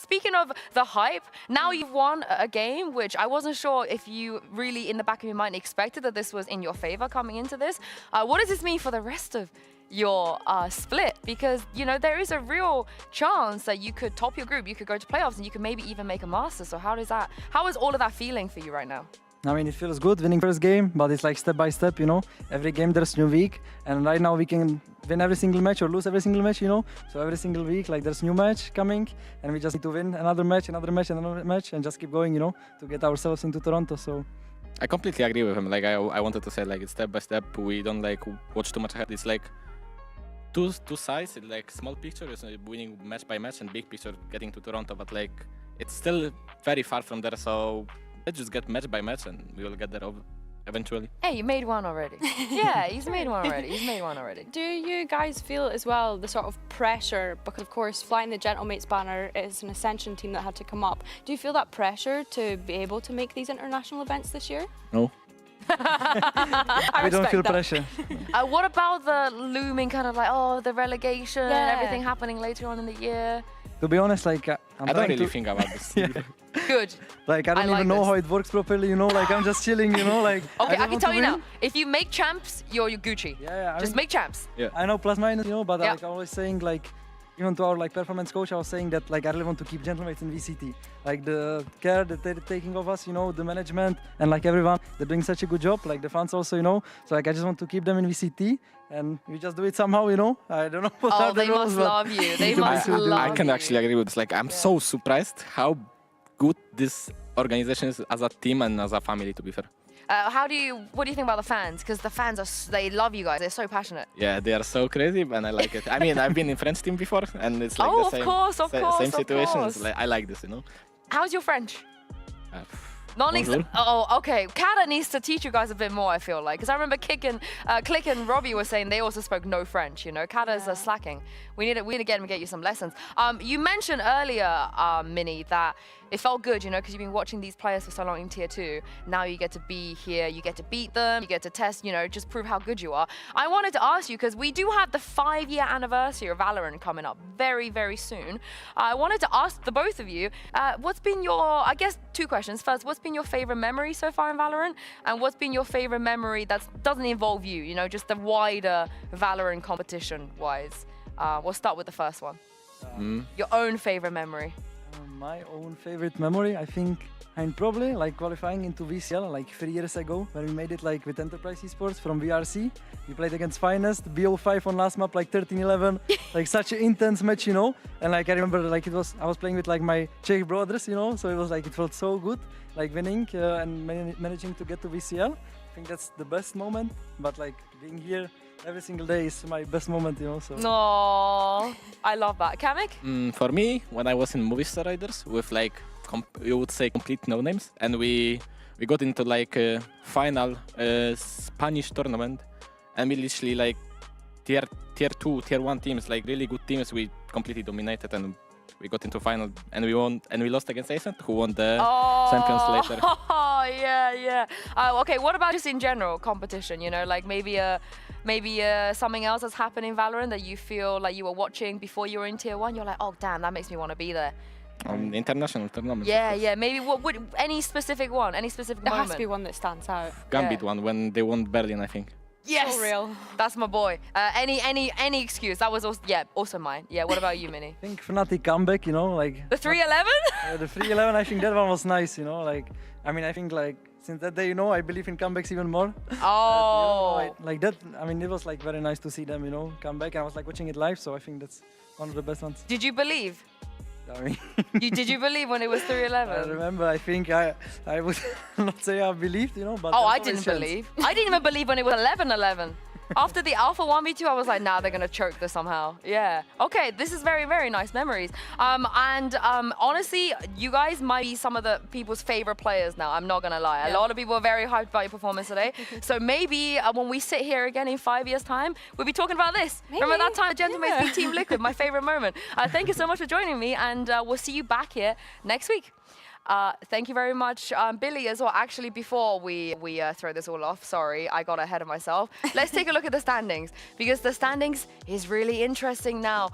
Speaking of the hype, now you've won a game, which I wasn't sure if you really, in the back of your mind, expected that this was in your favor coming into this. What does this mean for the rest of your split? Because, you know, there is a real chance that you could top your group, you could go to playoffs, and you could maybe even make a Masters. So how is all of that feeling for you right now? I mean, it feels good winning first game, but it's like step by step, you know. Every game there's new week, and right now we can win every single match or lose every single match, you know. So every single week, like there's new match coming, and we just need to win another match, another match, another match, and just keep going, you know, to get ourselves into Toronto. So I completely agree with him. Like I wanted to say, like it's step by step. We don't like watch too much ahead. It's like two sides. It's like small picture is winning match by match, and big picture getting to Toronto. But like it's still very far from there. So let's just get match by match, and we will get there eventually. Hey, you made one already. Yeah, he's made one already. Do you guys feel as well the sort of pressure, because of course flying the Gentlemates banner is an Ascension team that had to come up. Do you feel that pressure to be able to make these international events this year? No. We don't feel pressure. What about the looming kind of like, the relegation and everything happening later on in the year? To be honest, like I don't really think about this. Good. Like I don't even know how it works properly, you know. Like I'm just chilling, you know. Like okay, I can tell you now. If you make champs, you're Gucci. Yeah. Just make champs. Yeah. I know plus minus, you know, but like I'm always saying like even to our like performance coach, I was saying that like I really want to keep Gentlemates in VCT. Like the care that they're taking of us, you know, the management and like everyone, they're doing such a good job. Like the fans also, you know. So like I just want to keep them in VCT, and we just do it somehow, you know. I don't know. What Oh, are the they rules, must but love you. They must love I can you. actually agree with this. Like, I'm so surprised how good this organization is as a team and as a family, to be fair. What do you think about the fans? Because the fans they love you guys. They're so passionate. Yeah, they are so crazy, and I like it. I mean, I've been in French team before, and it's like the same, same situations. Like, I like this, you know. How's your French? Bonjour. Oh, okay. Kata needs to teach you guys a bit more, I feel like. Because I remember Click and Robbie were saying they also spoke no French, you know. Kata's slacking. We need to get you some lessons. You mentioned earlier, Minnie, that it felt good, you know, because you've been watching these players for so long in Tier 2. Now you get to be here, you get to beat them, you get to test, you know, just prove how good you are. I wanted to ask you, because we do have the 5-year anniversary of Valorant coming up very, very soon. I wanted to ask the both of you, what's been your, I guess, 2 questions. First, what's been your favorite memory so far in Valorant? And what's been your favorite memory that doesn't involve you, you know, just the wider Valorant competition-wise? We'll start with the first one. Your own favorite memory. My own favorite memory, I think, and probably like qualifying into VCL like 3 years ago, when we made it like with Enterprise Esports from VRC. We played against Finest, BO5 on last map, like 13-11, like such an intense match, you know. And like I remember, like I was playing with like my Czech brothers, you know. So it was like it felt so good, like winning and managing to get to VCL. I think that's the best moment. But like being here every single day is my best moment, you know. So. No, I love that. Kamek? For me, when I was in Movistar Riders with like, you would say complete no names, and we got into like a final Spanish tournament, and we literally like tier 2, tier 1 teams, like really good teams, we completely dominated, and we got into final, and we won, and we lost against Ascent, who won the Champions later. Oh, yeah. Okay, what about just in general competition, you know, like maybe something else that's happened in Valorant that you feel like you were watching before you were in Tier 1, you're like, oh damn, that makes me want to be there. International tournament. Yeah, maybe what would any specific one, any specific There moment? has to be one that stands out. Gambit one, when they won Berlin, I think. Yes, So real. That's my boy. Any excuse, that was also mine. Yeah, what about you, Minnie? I think Fnatic comeback, you know, like... The 3-11? The 3-11, I think that one was nice, you know, like... I mean, I think like, since that day, you know, I believe in comebacks even more. Oh! Like that, I mean, it was like very nice to see them, you know, come back. I was like watching it live, so I think that's one of the best ones. Did you believe? I mean... Did you believe when it was 3-11? I remember, I think I would not say I believed, you know, but... Oh, I didn't believe. I didn't even believe when it was 11-11. After the Alpha 1v2, I was like, nah, they're going to choke this somehow. Yeah. Okay, this is very, very nice memories. Honestly, you guys might be some of the people's favorite players now. I'm not going to lie. A lot of people are very hyped about your performance today. So maybe when we sit here again in 5 years' time, we'll be talking about this. Maybe. Remember that time, Gentlemen beat Team Liquid, my favorite moment. Thank you so much for joining me, and we'll see you back here next week. Thank you very much, Billy, as well. Actually, before we throw this all off, sorry, I got ahead of myself. Let's take a look at the standings, because the standings is really interesting now.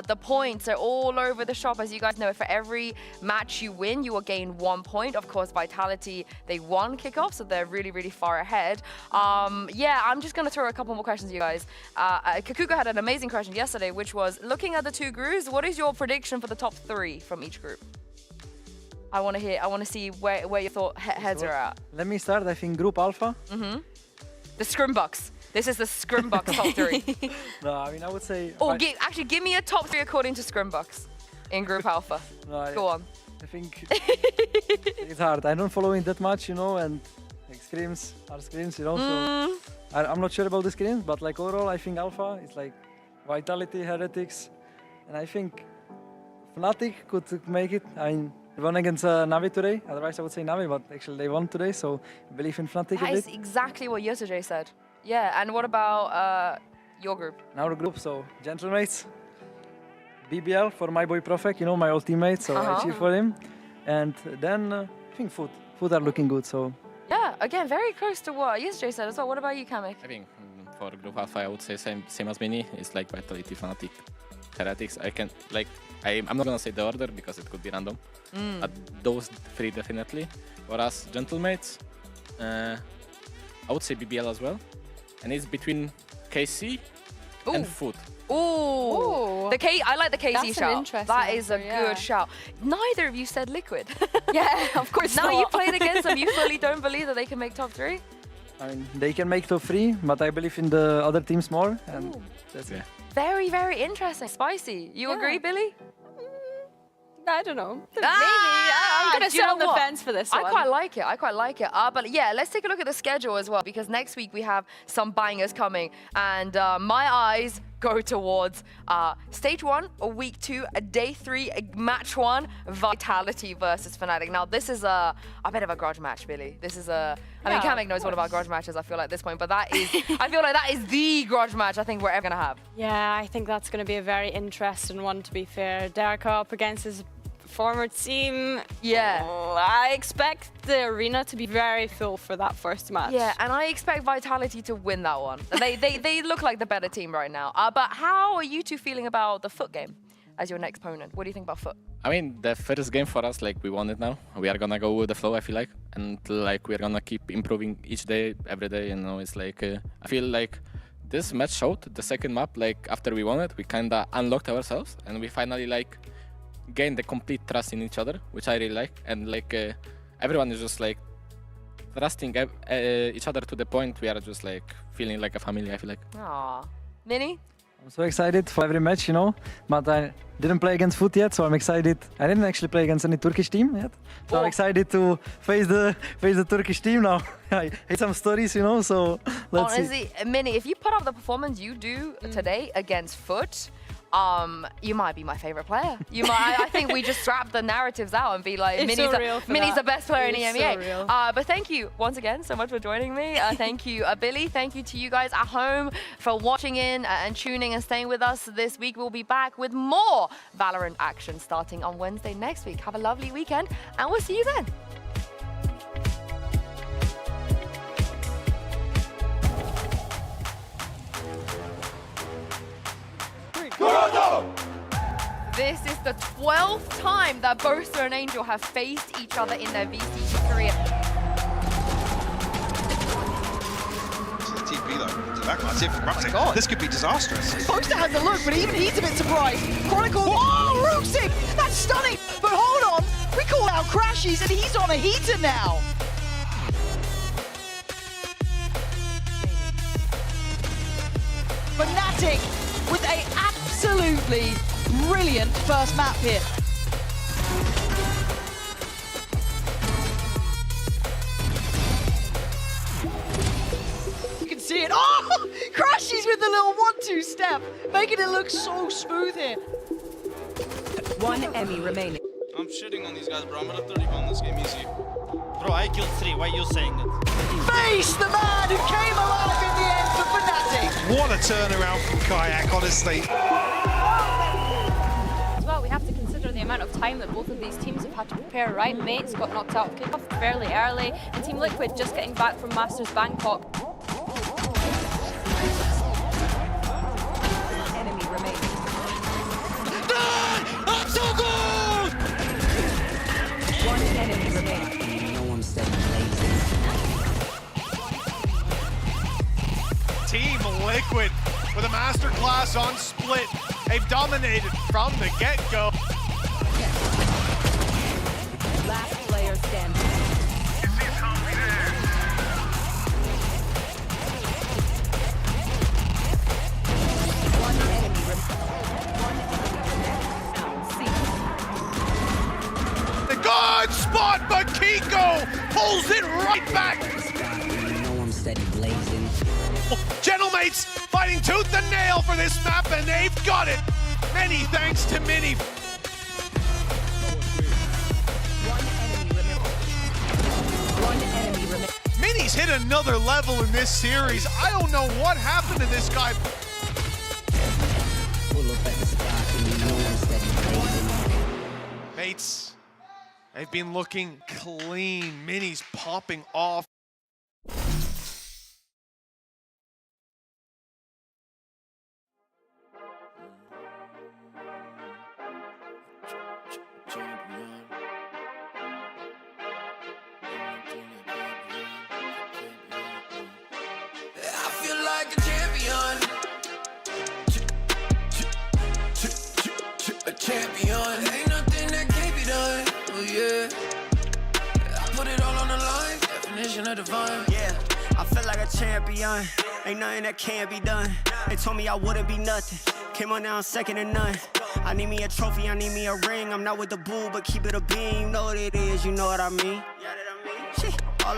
The points are all over the shop, as you guys know. For every match you win, you will gain 1 point. Of course, Vitality, they won kickoff, so they're really, really far ahead. Yeah, I'm just going to throw a couple more questions at you guys. Kakuka had an amazing question yesterday, which was, looking at the 2 groups, what is your prediction for the top 3 from each group? I want to see where your heads are at. Let me start, I think, Group Alpha. The Scrimbucks. This is the Scrimbucks top 3. No, I mean, I would say... Oh, actually, give me a top 3 according to Scrimbucks in Group Alpha. No, Go on. I think it's hard. I don't follow it that much, you know, and like scrims are scrims, you know, so I'm not sure about the scrims, but like overall, I think Alpha is like Vitality, Heretics, and I think Fnatic could make it. I mean, they won against Navi today, otherwise I would say Navi, but actually they won today, so I believe in Fnatic a That is bit. exactly what Yesterday said. Yeah, and what about your group? Our group, so Gentlemates, BBL for my boy Profek, you know, my old teammate, so I cheer for him. And then I think Food. Food are looking good, so... Yeah, again, very close to what Yesterday said as well. What about you, Kamek? I think for Group Alpha, I would say same as Mini. It's like Vitality, Fnatic, Heretics. I'm not gonna say the order because it could be random. But those 3 definitely. For us, Gentlemates, I would say BBL as well. And it's between KC and Food. Ooh. I like the KZ That's an shout. interesting That is a answer, yeah. good shout. Neither of you said Liquid. Yeah, of course now not. you played against them, you fully don't believe that they can make top 3? I mean, they can make top 3, but I believe in the other teams more, and that's it. Very, very interesting. Spicy. You agree, Billy? I don't know. Maybe. I'm going to do you sit on know the what? fence for this I one. quite like it. I quite like it. But yeah, let's take a look at the schedule as well, because next week we have some bangers coming. And my eyes go towards stage 1, week 2, day 3, match 1, Vitality versus Fnatic. Now, this is a bit of a grudge match, Billy. This is a... I mean, Kamek knows what about grudge matches, I feel like, at this point, but that is... I feel like that is the grudge match I think we're ever going to have. Yeah, I think that's going to be a very interesting one, to be fair. Derek up against his former team. Yeah. I expect the arena to be very full for that first match. Yeah, and I expect Vitality to win that one. They look like the better team right now. But how are you two feeling about the Foot game as your next opponent? What do you think about Foot? I mean, the first game for us, like, we won it now. We are gonna go with the flow, I feel like. And, like, we're gonna keep improving each day, every day, you know. It's like, I feel like this match showed the second map, like, after we won it, we kinda unlocked ourselves. And we finally, like, gained the complete trust in each other, which I really like. And, like, everyone is just, like, trusting each other to the point we are just, like, feeling like a family, I feel like. Aww. Minnie? I'm so excited for every match, you know, but I didn't play against Foot yet, so I'm excited. I didn't actually play against any Turkish team yet, so I'm excited to face the Turkish team now. I hate some stories, you know, so let's see. Honestly, Minnie, if you put up the performance you do today against Foot, you might be my favorite player. You might. I think we just swap the narratives out and be like, It's Minnie's the best player in the It's EMEA. so real. But thank you once again so much for joining me. Thank you, Billy. Thank you to you guys at home for watching in and tuning and staying with us this week. We'll be back with more Valorant action starting on Wednesday next week. Have a lovely weekend, and we'll see you then. This is the 12th time that Boaster and Angel have faced each other in their VCT career. TP though, to back line, see if Raptor, this could be disastrous. Boaster has a look, but even he's a bit surprised. Chronicle, oh, Roosik, that's stunning. But hold on, we call out Crashies and he's on a heater now. Fnatic with a absolutely brilliant first map here. You can see it. Oh! Crashies with the little 1-2 step, making it look so smooth here. One enemy remaining. I'm shitting on these guys, bro. I'm gonna 30-1 this game easy. Bro, I killed 3. Why are you saying it? Face the man who came alive in the end for Fnatic. What a turnaround from Kayak, honestly. As well, we have to consider the amount of time that both of these teams have had to prepare, right? Mates got knocked out of kickoff fairly early, and Team Liquid just getting back from Masters Bangkok. Enemy remaining. I'm so good! One enemy remaining. No one said blazing. Team Liquid with a masterclass on Split. They've dominated from the get-go. Last player standing. One enemy remaining. The good spot, but Kiko pulls it right back. No one said blazing. Gentlemates fighting tooth and nail for this map, and they've got it. Many thanks to Minnie. One enemy remaining. Minnie's hit another level in this series. I don't know what happened to this guy. Pull up at the spot and no one said blazing. Mates, they've been looking clean. Minnie's popping off. I feel like a champion. yeah. I put it all on the line, definition of divine. Yeah, I feel like a champion. Ain't nothing that can't be done. They told me I wouldn't be nothing. Came on now, second to none. I need me a trophy, I need me a ring. I'm not with the bull, but keep it a beam. You know what it is, you know what I mean.